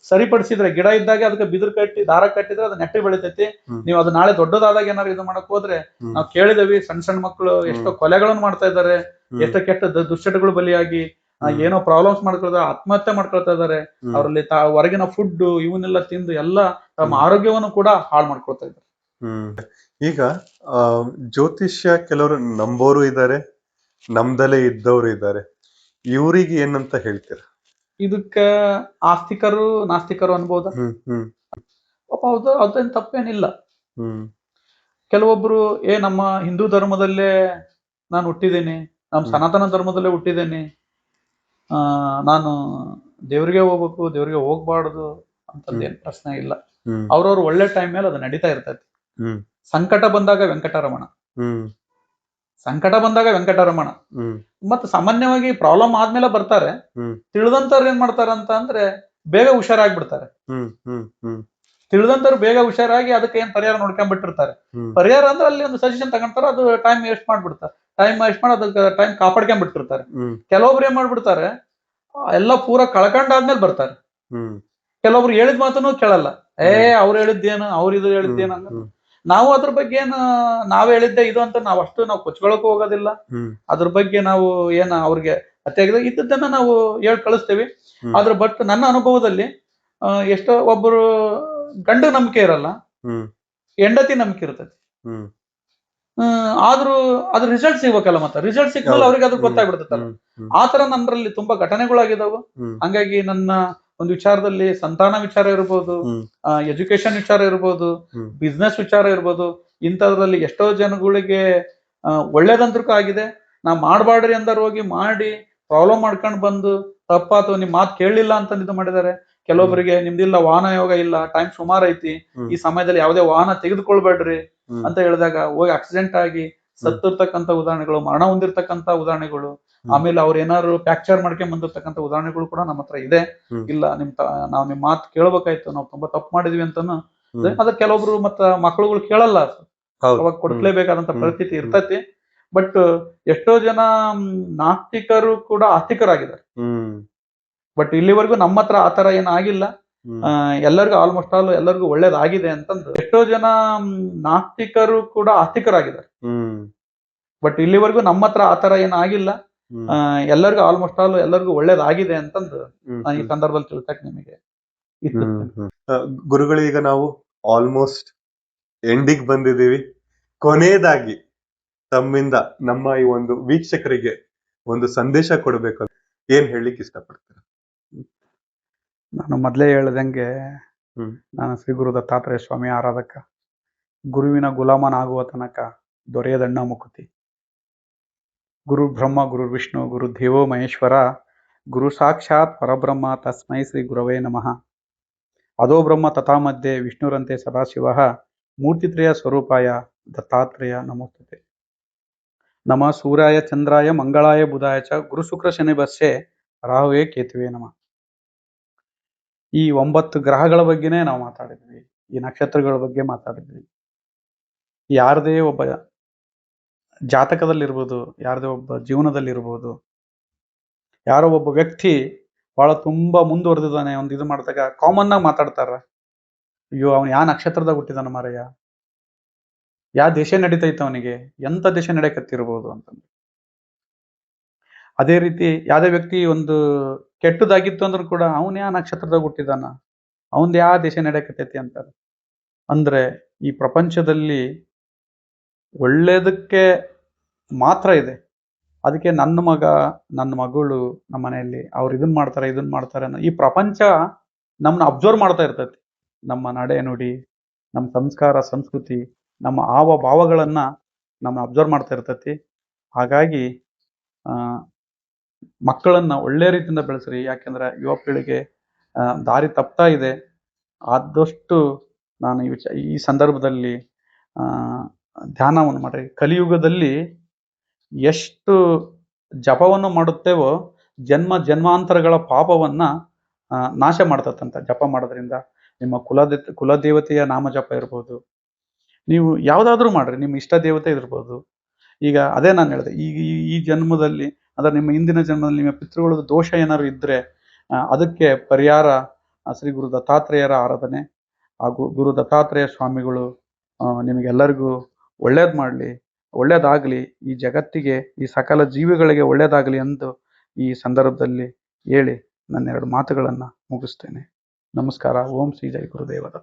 ಸರಿಪಡಿಸಿದ್ರೆ, ಗಿಡ ಇದ್ದಾಗ ಅದಕ್ಕೆ ಬಿದಿರು ಕಟ್ಟಿ ದಾರ ಕಟ್ಟಿದ್ರೆ ಅದು ನೆಟ್ಟಿ ಬೆಳಿತೈತಿ. ನೀವು ಅದು ನಾಳೆ ದೊಡ್ಡದಾದಾಗ ಏನಾದ್ರು ಇದು ಮಾಡಕ್ ಹೋದ್ರೆ, ನಾವು ಕೇಳಿದವಿ ಸಣ್ಣ ಮಕ್ಕಳು ಎಷ್ಟೋ ಕೊಲೆಗಳನ್ನು ಮಾಡ್ತಾ ಇದ್ದಾರೆ, ಎಷ್ಟೋ ಕೆಟ್ಟ ದುಶ್ಚಟಗಳು ಬಲಿಯಾಗಿ ಏನೋ ಪ್ರಾಬ್ಲಮ್ಸ್ ಮಾಡ್ಕೊಳ್ತಾರೆ, ಆತ್ಮಹತ್ಯೆ ಮಾಡ್ಕೊಳ್ತಾ ಇದಾರೆ. ಅವರಲ್ಲಿ ಹೊರಗಿನ ಫುಡ್ ಇವನ್ನೆಲ್ಲ ತಿಂದು ಎಲ್ಲ ತಮ್ಮ ಆರೋಗ್ಯವನ್ನು ಕೂಡ ಹಾಳು ಮಾಡ್ಕೊಳ್ತಾ ಇದ್ದಾರೆ. ಈಗ ಜ್ಯೋತಿಷ್ಯ ಕೆಲವರು ನಂಬೋರು ಇದ್ದಾರೆ, ನಮ್ದಲೇ ಇದ್ದವರು ಇದ್ದಾರೆ. ಇವ್ರಿಗೆ ಏನಂತ ಹೇಳ್ತೀರ? ಇದಕ್ಕ ಆಸ್ತಿಕರು ನಾಸ್ತಿಕರು ಅನ್ಬೋದ? ಪಾಪ ಅದೇನ್ ತಪ್ಪೇನಿಲ್ಲ. ಕೆಲವೊಬ್ರು ನಮ್ಮ ಹಿಂದೂ ಧರ್ಮದಲ್ಲೇ ನಾನು ಹುಟ್ಟಿದ್ದೀನಿ, ನಮ್ಮ ಸನಾತನ ಧರ್ಮದಲ್ಲೇ ಹುಟ್ಟಿದ್ದೇನೆ, ನಾನು ದೇವ್ರಿಗೆ ಹೋಗ್ಬೇಕು, ದೇವ್ರಿಗೆ ಹೋಗ್ಬಾರ್ದು ಅಂತಂದೇನ್ ಪ್ರಶ್ನೆ ಇಲ್ಲ. ಅವ್ರವ್ರು ಒಳ್ಳೆ ಟೈಮ್ ಮೇಲೆ ಅದು ನಡೀತಾ ಇರ್ತೈತಿ. ಸಂಕಟ ಬಂದಾಗ ವೆಂಕಟರಮಣ, ಸಂಕಟ ಬಂದಾಗ ವೆಂಕಟರಮಣ. ಮತ್ತೆ ಸಾಮಾನ್ಯವಾಗಿ ಪ್ರಾಬ್ಲಮ್ ಆದ್ಮೇಲೆ ಬರ್ತಾರೆ. ತಿಳಿದಂತವ್ರು ಏನ್ ಮಾಡ್ತಾರ ಅಂತ ಅಂದ್ರೆ ಬೇಗ ಹುಷಾರಾಗ್ಬಿಡ್ತಾರೆ. ತಿಳಿದಂತವ್ರು ಬೇಗ ಹುಷಾರಾಗಿ ಅದಕ್ಕೆ ಏನ್ ಪರಿಹಾರ ನೋಡ್ಕೊಂಡ್ಬಿಟ್ಟಿರ್ತಾರೆ. ಪರಿಹಾರ ಅಂದ್ರೆ ಅಲ್ಲಿ ಒಂದು ಸಜೆಷನ್ ತಗೊಂತಾರೆ, ಅದು ಟೈಮ್ ವೇಸ್ಟ್ ಮಾಡ್ಬಿಡ್ತಾರೆ, ಟೈಮ್ ವೇಸ್ಟ್ ಮಾಡಿ ಅದಕ್ಕೆ ಟೈಮ್ ಕಾಪಾಡ್ಕೊಂಡ್ಬಿಟ್ಟಿರ್ತಾರೆ. ಕೆಲವೊಬ್ರು ಏನ್ ಮಾಡ್ಬಿಡ್ತಾರೆ, ಎಲ್ಲ ಪೂರ ಕಳ್ಕೊಂಡಾದ್ಮೇಲೆ ಬರ್ತಾರೆ. ಕೆಲವೊಬ್ರು ಹೇಳಿದ ಮಾತನ್ನು ಕೇಳಲ್ಲ. ಅವ್ರು ಹೇಳಿದ್ದೇನು, ಅವ್ರು ಇದು ಹೇಳಿದ್ದೇನು ಅಂತ. ನಾವು ಅದ್ರ ಬಗ್ಗೆ ಏನು ನಾವ್ ಹೇಳಿದ್ದೆ ಇದು ಅಂತ ನಾವು ಕೊಚ್ಕೊಳಕ್ ಹೋಗೋದಿಲ್ಲ. ಅದ್ರ ಬಗ್ಗೆ ನಾವು ಏನ ಅವ್ರಿಗೆ ಅತ್ಯಾಗಿದೆ ಇದ್ದದ್ದನ್ನ ನಾವು ಹೇಳ್ ಕಳಿಸ್ತೇವಿ. ಆದ್ರೆ ಬಟ್ ನನ್ನ ಅನುಭವದಲ್ಲಿ ಎಷ್ಟೋ ಒಬ್ಬರು ಗಂಡ ನಂಬಿಕೆ ಇರಲ್ಲ, ಹೆಂಡತಿ ನಂಬಿಕೆ ಇರ್ತೈತಿ. ಆದ್ರೂ ಅದ್ರ ರಿಸಲ್ಟ್ ಸಿಗ್ಬೇಕಲ್ಲ, ಮತ್ತೆ ರಿಸಲ್ಟ್ ಸಿಕ್ಮೇಲೆ ಅವ್ರಿಗೆ ಅದ್ರ ಗೊತ್ತಾಗ್ಬಿಡ್ತೈತಲ್ಲ. ಆತರ ನನ್ರಲ್ಲಿ ತುಂಬಾ ಘಟನೆಗಳಾಗಿದಾವು. ಹಂಗಾಗಿ ನನ್ನ ಒಂದು ವಿಚಾರದಲ್ಲಿ ಸಂತಾನ ವಿಚಾರ ಇರ್ಬೋದು, ಎಜುಕೇಶನ್ ವಿಚಾರ ಇರ್ಬೋದು, ಬಿಸ್ನೆಸ್ ವಿಚಾರ ಇರ್ಬೋದು, ಇಂಥದ್ರಲ್ಲಿ ಎಷ್ಟೋ ಜನಗಳಿಗೆ ಒಳ್ಳೇದಂದ್ರೂ ಆಗಿದೆ. ನಾ ಮಾಡ್ಬಾಡ್ರಿ ಅಂದರ್ ಹೋಗಿ ಮಾಡಿ ಪ್ರಾಬ್ಲಮ್ ಮಾಡ್ಕೊಂಡ್ ಬಂದು ತಪ್ಪಾತು, ನಿಮ್ ಮಾತು ಕೇಳಲಿಲ್ಲ ಅಂತ ಇದು ಮಾಡಿದ್ದಾರೆ. ಕೆಲವೊಬ್ಬರಿಗೆ ನಿಮ್ದಿಲ್ಲ ವಾಹನ ಯೋಗ ಇಲ್ಲ, ಟೈಮ್ ಸುಮಾರು ಐತಿ, ಈ ಸಮಯದಲ್ಲಿ ಯಾವುದೇ ವಾಹನ ತೆಗೆದುಕೊಳ್ಬೇಡ್ರಿ ಅಂತ ಹೇಳಿದಾಗ ಹೋಗಿ ಆಕ್ಸಿಡೆಂಟ್ ಆಗಿ ಸತ್ತಿರ್ತಕ್ಕಂಥ ಉದಾಹರಣೆಗಳು, ಮರಣ ಹೊಂದಿರ್ತಕ್ಕಂಥ ಉದಾಹರಣೆಗಳು, ಆಮೇಲೆ ಅವ್ರು ಏನಾದ್ರು ಫ್ರಾಕ್ಚರ್ ಮಾಡ್ಕೊಂಡ್ ಬಂದಿರ್ತಕ್ಕಂಥ ಉದಾಹರಣೆಗಳು ಕೂಡ ನಮ್ಮ ಹತ್ರ ಇದೆ. ಇಲ್ಲ ನಾವ್ ನಿಮ್ ಮಾತು ಕೇಳ್ಬೇಕಾಯ್ತು, ನಾವು ತುಂಬಾ ತಪ್ಪು ಮಾಡಿದ್ವಿ ಅಂತಾನು. ಅದ್ರ ಕೆಲವೊಬ್ರು ಮತ್ತ ಮಕ್ಳುಗಳು ಕೇಳಲ್ಲ, ಅವಾಗ ಕೊಡ್ಲೇಬೇಕಾದಂತ ಪರಿಸ್ಥಿತಿ ಇರ್ತೈತಿ. ಬಟ್ ಎಷ್ಟೋ ಜನ ನಾಸ್ತಿಕರು ಕೂಡ ಆಸ್ತಿಕರಾಗಿದ್ದಾರೆ. ಬಟ್ ಇಲ್ಲಿವರೆಗೂ ನಮ್ಮ ಹತ್ರ ಆತರ ಏನಾಗಿಲ್ಲ. ಎಲ್ಲರಿಗೂ ಆಲ್ಮೋಸ್ಟ್ ಆಲ್ ಎಲ್ಲರಿಗೂ ಒಳ್ಳೇದಾಗಿದೆ ಅಂತಂದು. ಎಷ್ಟೋ ಜನ ನಾಸ್ತಿಕರು ಕೂಡ ಆಸ್ತಿಕರಾಗಿದ್ದಾರೆ. ಬಟ್ ಇಲ್ಲಿವರೆಗೂ ನಮ್ಮ ಹತ್ರ ಆತರ ಏನಾಗಿಲ್ಲ. ಎಲ್ಲರಿಗೂ ಆಲ್ಮೋಸ್ಟ್ ಆಲ್ ಎಲ್ಲರಿಗೂ ಒಳ್ಳೇದಾಗಿದೆ ಅಂತಂದು ನಾನು ಈ ಸಂದರ್ಭದಲ್ಲಿ ತಿಳ್ಸಕ್ ನಿಮಗೆ ಗುರುಗಳು, ಈಗ ನಾವು ಆಲ್ಮೋಸ್ಟ್ ಎಂಡಿಗೆ ಬಂದಿದ್ದೀವಿ. ಕೊನೆಯದಾಗಿ ತಮ್ಮಿಂದ ನಮ್ಮ ಈ ಒಂದು ವೀಕ್ಷಕರಿಗೆ ಒಂದು ಸಂದೇಶ ಕೊಡ್ಬೇಕು, ಏನ್ ಹೇಳಲಿಕ್ಕೆ ಇಷ್ಟಪಡ್ತೀರಾ? ನಾನು ಮೊದ್ಲೇ ಹೇಳ್ದಂಗೆ, ನಾನು ಶ್ರೀ ಗುರು ದತ್ತಾತ್ರೇಯ ಸ್ವಾಮಿ ಆರಾಧಕ. ಗುರುವಿನ ಗುಲಾಮನಾಗುವ ತನಕ ದೊರೆಯದಣ್ಣ ಮುಕುತಿ. ಗುರು ಬ್ರಹ್ಮ ಗುರು ವಿಷ್ಣು ಗುರು ದೇವೋ ಮಹೇಶ್ವರ, ಗುರು ಸಾಕ್ಷಾತ್ ಪರಬ್ರಹ್ಮ ತಸ್ಮೈ ಶ್ರೀ ಗುರವೇ ನಮಃ. ಅದೋ ಬ್ರಹ್ಮ ತಥಾ ಮಧ್ಯೆ ವಿಷ್ಣುರಂತೆ ಸದಾಶಿವ, ಮೂರ್ತಿತ್ರಯ ಸ್ವರೂಪಾಯ ದತ್ತಾತ್ರೇಯ ನಮೋಸ್ತುತೆ. ನಮ ಸೂರ್ಯಾಯ ಚಂದ್ರಾಯ ಮಂಗಳಾಯ ಬುಧಾಯ ಚ ಗುರು ಶುಕ್ರ ಶನಿ ಬಸ್ಸೆ ರಾಹುವೇ ಕೇತುವೆ ನಮ. ಈ 9 ಗ್ರಹಗಳ ಬಗ್ಗೆನೇ ನಾವು ಮಾತಾಡಿದ್ವಿ, ಈ ನಕ್ಷತ್ರಗಳ ಬಗ್ಗೆ ಮಾತಾಡಿದ್ವಿ. ಯಾರದೇ ಒಬ್ಬ ಜಾತಕದಲ್ಲಿರ್ಬೋದು, ಯಾರದೇ ಒಬ್ಬ ಜೀವನದಲ್ಲಿರ್ಬೋದು, ಯಾರೋ ಒಬ್ಬ ವ್ಯಕ್ತಿ ಬಹಳ ತುಂಬಾ ಮುಂದುವರೆದಿದ್ದಾನೆ, ಒಂದು ಇದು ಮಾಡಿದಾಗ ಕಾಮನ್ ಆಗಿ ಮಾತಾಡ್ತಾರ, ಅಯ್ಯೋ ಅವನು ಯಾವ ನಕ್ಷತ್ರದಾಗ ಹುಟ್ಟಿದಾನ ಮಾರಯ್ಯ, ಯಾವ ದೇಶ ನಡೀತೈತೆ ಅವನಿಗೆ, ಎಂತ ದೇಶ ನಡೆಯಕತ್ತಿರ್ಬೋದು ಅಂತಂದು. ಅದೇ ರೀತಿ ಯಾವ್ದೇ ವ್ಯಕ್ತಿ ಒಂದು ಕೆಟ್ಟದಾಗಿತ್ತು ಅಂದ್ರೂ ಕೂಡ ಅವನ್ ಯಾವ ನಕ್ಷತ್ರದಾಗ ಹುಟ್ಟಿದಾನ, ಅವನ್ ಯಾವ ದೇಶ ನಡೆಯಕತ್ತೈತಿ ಅಂತಾರೆ. ಅಂದ್ರೆ ಈ ಪ್ರಪಂಚದಲ್ಲಿ ಒಳ್ಳೇದಕ್ಕೆ ಮಾತ್ರ ಇದೆ. ಅದಕ್ಕೆ ನನ್ನ ಮಗ, ನನ್ನ ಮಗಳು ನಮ್ಮ ಮನೆಯಲ್ಲಿ ಅವ್ರು ಇದನ್ ಮಾಡ್ತಾರೆ ಅನ್ನೋ ಈ ಪ್ರಪಂಚ ನಮ್ಮನ್ನ ಅಬ್ಸರ್ವ್ ಮಾಡ್ತಾ ಇರ್ತೈತಿ. ನಮ್ಮ ನಡೆ ನುಡಿ, ನಮ್ಮ ಸಂಸ್ಕಾರ ಸಂಸ್ಕೃತಿ, ನಮ್ಮ ಹಾವ ಭಾವಗಳನ್ನ ನಮ್ಮ ಅಬ್ಸರ್ವ್ ಮಾಡ್ತಾ ಇರ್ತೈತಿ. ಹಾಗಾಗಿ ಮಕ್ಕಳನ್ನ ಒಳ್ಳೆ ರೀತಿಯಿಂದ ಬೆಳೆಸ್ರಿ. ಯಾಕೆಂದ್ರೆ ಯುವ ಪೀಳಿಗೆ ದಾರಿ ತಪ್ತಾ ಇದೆ. ಆದಷ್ಟು ನಾನು ಈ ಸಂದರ್ಭದಲ್ಲಿ ಧ್ಯಾನವನ್ನು ಮಾಡ್ರಿ. ಕಲಿಯುಗದಲ್ಲಿ ಎಷ್ಟು ಜಪವನ್ನು ಮಾಡುತ್ತೇವೋ ಜನ್ಮಾಂತರಗಳ ಪಾಪವನ್ನ ನಾಶ ಮಾಡ್ತದಂತ ಜಪ ಮಾಡೋದ್ರಿಂದ. ನಿಮ್ಮ ಕುಲದೇವತೆಯ ನಾಮ ಜಪ ಇರ್ಬೋದು, ನೀವು ಯಾವ್ದಾದ್ರೂ ಮಾಡ್ರಿ, ನಿಮ್ಮ ಇಷ್ಟ ದೇವತೆ ಇರ್ಬೋದು. ಈಗ ಅದೇ ನಾನು ಹೇಳಿದೆ, ಈ ಜನ್ಮದಲ್ಲಿ ಅಂದ್ರೆ ನಿಮ್ಮ ಹಿಂದಿನ ಜನ್ಮದಲ್ಲಿ ನಿಮ್ಮ ಪಿತೃಗಳದ ದೋಷ ಏನಾದ್ರು ಇದ್ರೆ ಅದಕ್ಕೆ ಪರಿಹಾರ ಶ್ರೀ ಗುರು ದತ್ತಾತ್ರೇಯರ ಆರಾಧನೆ. ಹಾಗೂ ಗುರು ದತ್ತಾತ್ರೇಯ ಸ್ವಾಮಿಗಳು ನಿಮಗೆಲ್ಲರಿಗೂ ಒಳ್ಳೇದ್ ಮಾಡ್ಲಿ, ಒಳ್ಳೇದಾಗ್ಲಿ, ಈ ಜಗತ್ತಿಗೆ, ಈ ಸಕಲ ಜೀವಿಗಳಿಗೆ ಒಳ್ಳೇದಾಗ್ಲಿ ಎಂದು ಈ ಸಂದರ್ಭದಲ್ಲಿ ಹೇಳಿ ನನ್ನ 2 ಮಾತುಗಳನ್ನ ಮುಗಿಸ್ತೇನೆ. ನಮಸ್ಕಾರ. ಓಂ ಶ್ರೀ ಜೈ ಗುರುದೇವರ.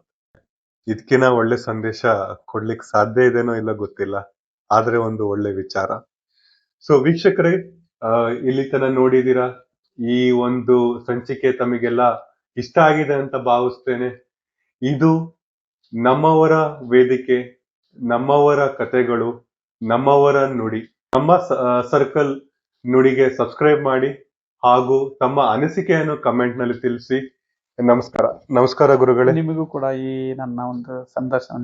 ಇದಕ್ಕಿನ ಒಳ್ಳೆ ಸಂದೇಶ ಕೊಡ್ಲಿಕ್ಕೆ ಸಾಧ್ಯ ಇದೆನೋ ಇಲ್ಲ ಗೊತ್ತಿಲ್ಲ, ಆದ್ರೆ ಒಂದು ಒಳ್ಳೆ ವಿಚಾರ. ಸೊ ವೀಕ್ಷಕರೇ, ಇಲ್ಲಿ ತನ ನೋಡಿದೀರಾ. ಈ ಒಂದು ಸಂಚಿಕೆ ತಮಗೆಲ್ಲ ಇಷ್ಟ ಆಗಿದೆ ಅಂತ ಭಾವಿಸ್ತೇನೆ. ಇದು ನಮ್ಮವರ ವೇದಿಕೆ, ನಮ್ಮವರ ಕಥೆಗಳು, ನಮ್ಮವರ ನುಡಿ. ನಮ್ಮ ಸರ್ಕಲ್ ನುಡಿಗೆ ಸಬ್ಸ್ಕ್ರೈಬ್ ಮಾಡಿ ಹಾಗೂ ತಮ್ಮ ಅನಿಸಿಕೆಯನ್ನು ಕಮೆಂಟ್ ನಲ್ಲಿ ತಿಳಿಸಿ. ನಮಸ್ಕಾರ ಗುರುಗಳೇ. ನಿಮಗೂ ಕೂಡ ಈ ನನ್ನ ಒಂದು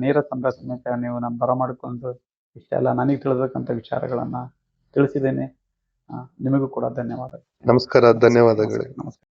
ನೇರ ಸಂದರ್ಶನಕ್ಕೆ ನೀವು ನಾನು ಬರಮಾಡಿಕೊಂಡು ಇಷ್ಟೆಲ್ಲ ನನಗೆ ತಿಳಿದಕ್ಕಂಥ ವಿಚಾರಗಳನ್ನ ತಿಳಿಸಿದ್ದೇನೆ. ನಿಮಗೂ ಕೂಡ ಧನ್ಯವಾದ. ನಮಸ್ಕಾರ. ಧನ್ಯವಾದಗಳು. ನಮಸ್ಕಾರ.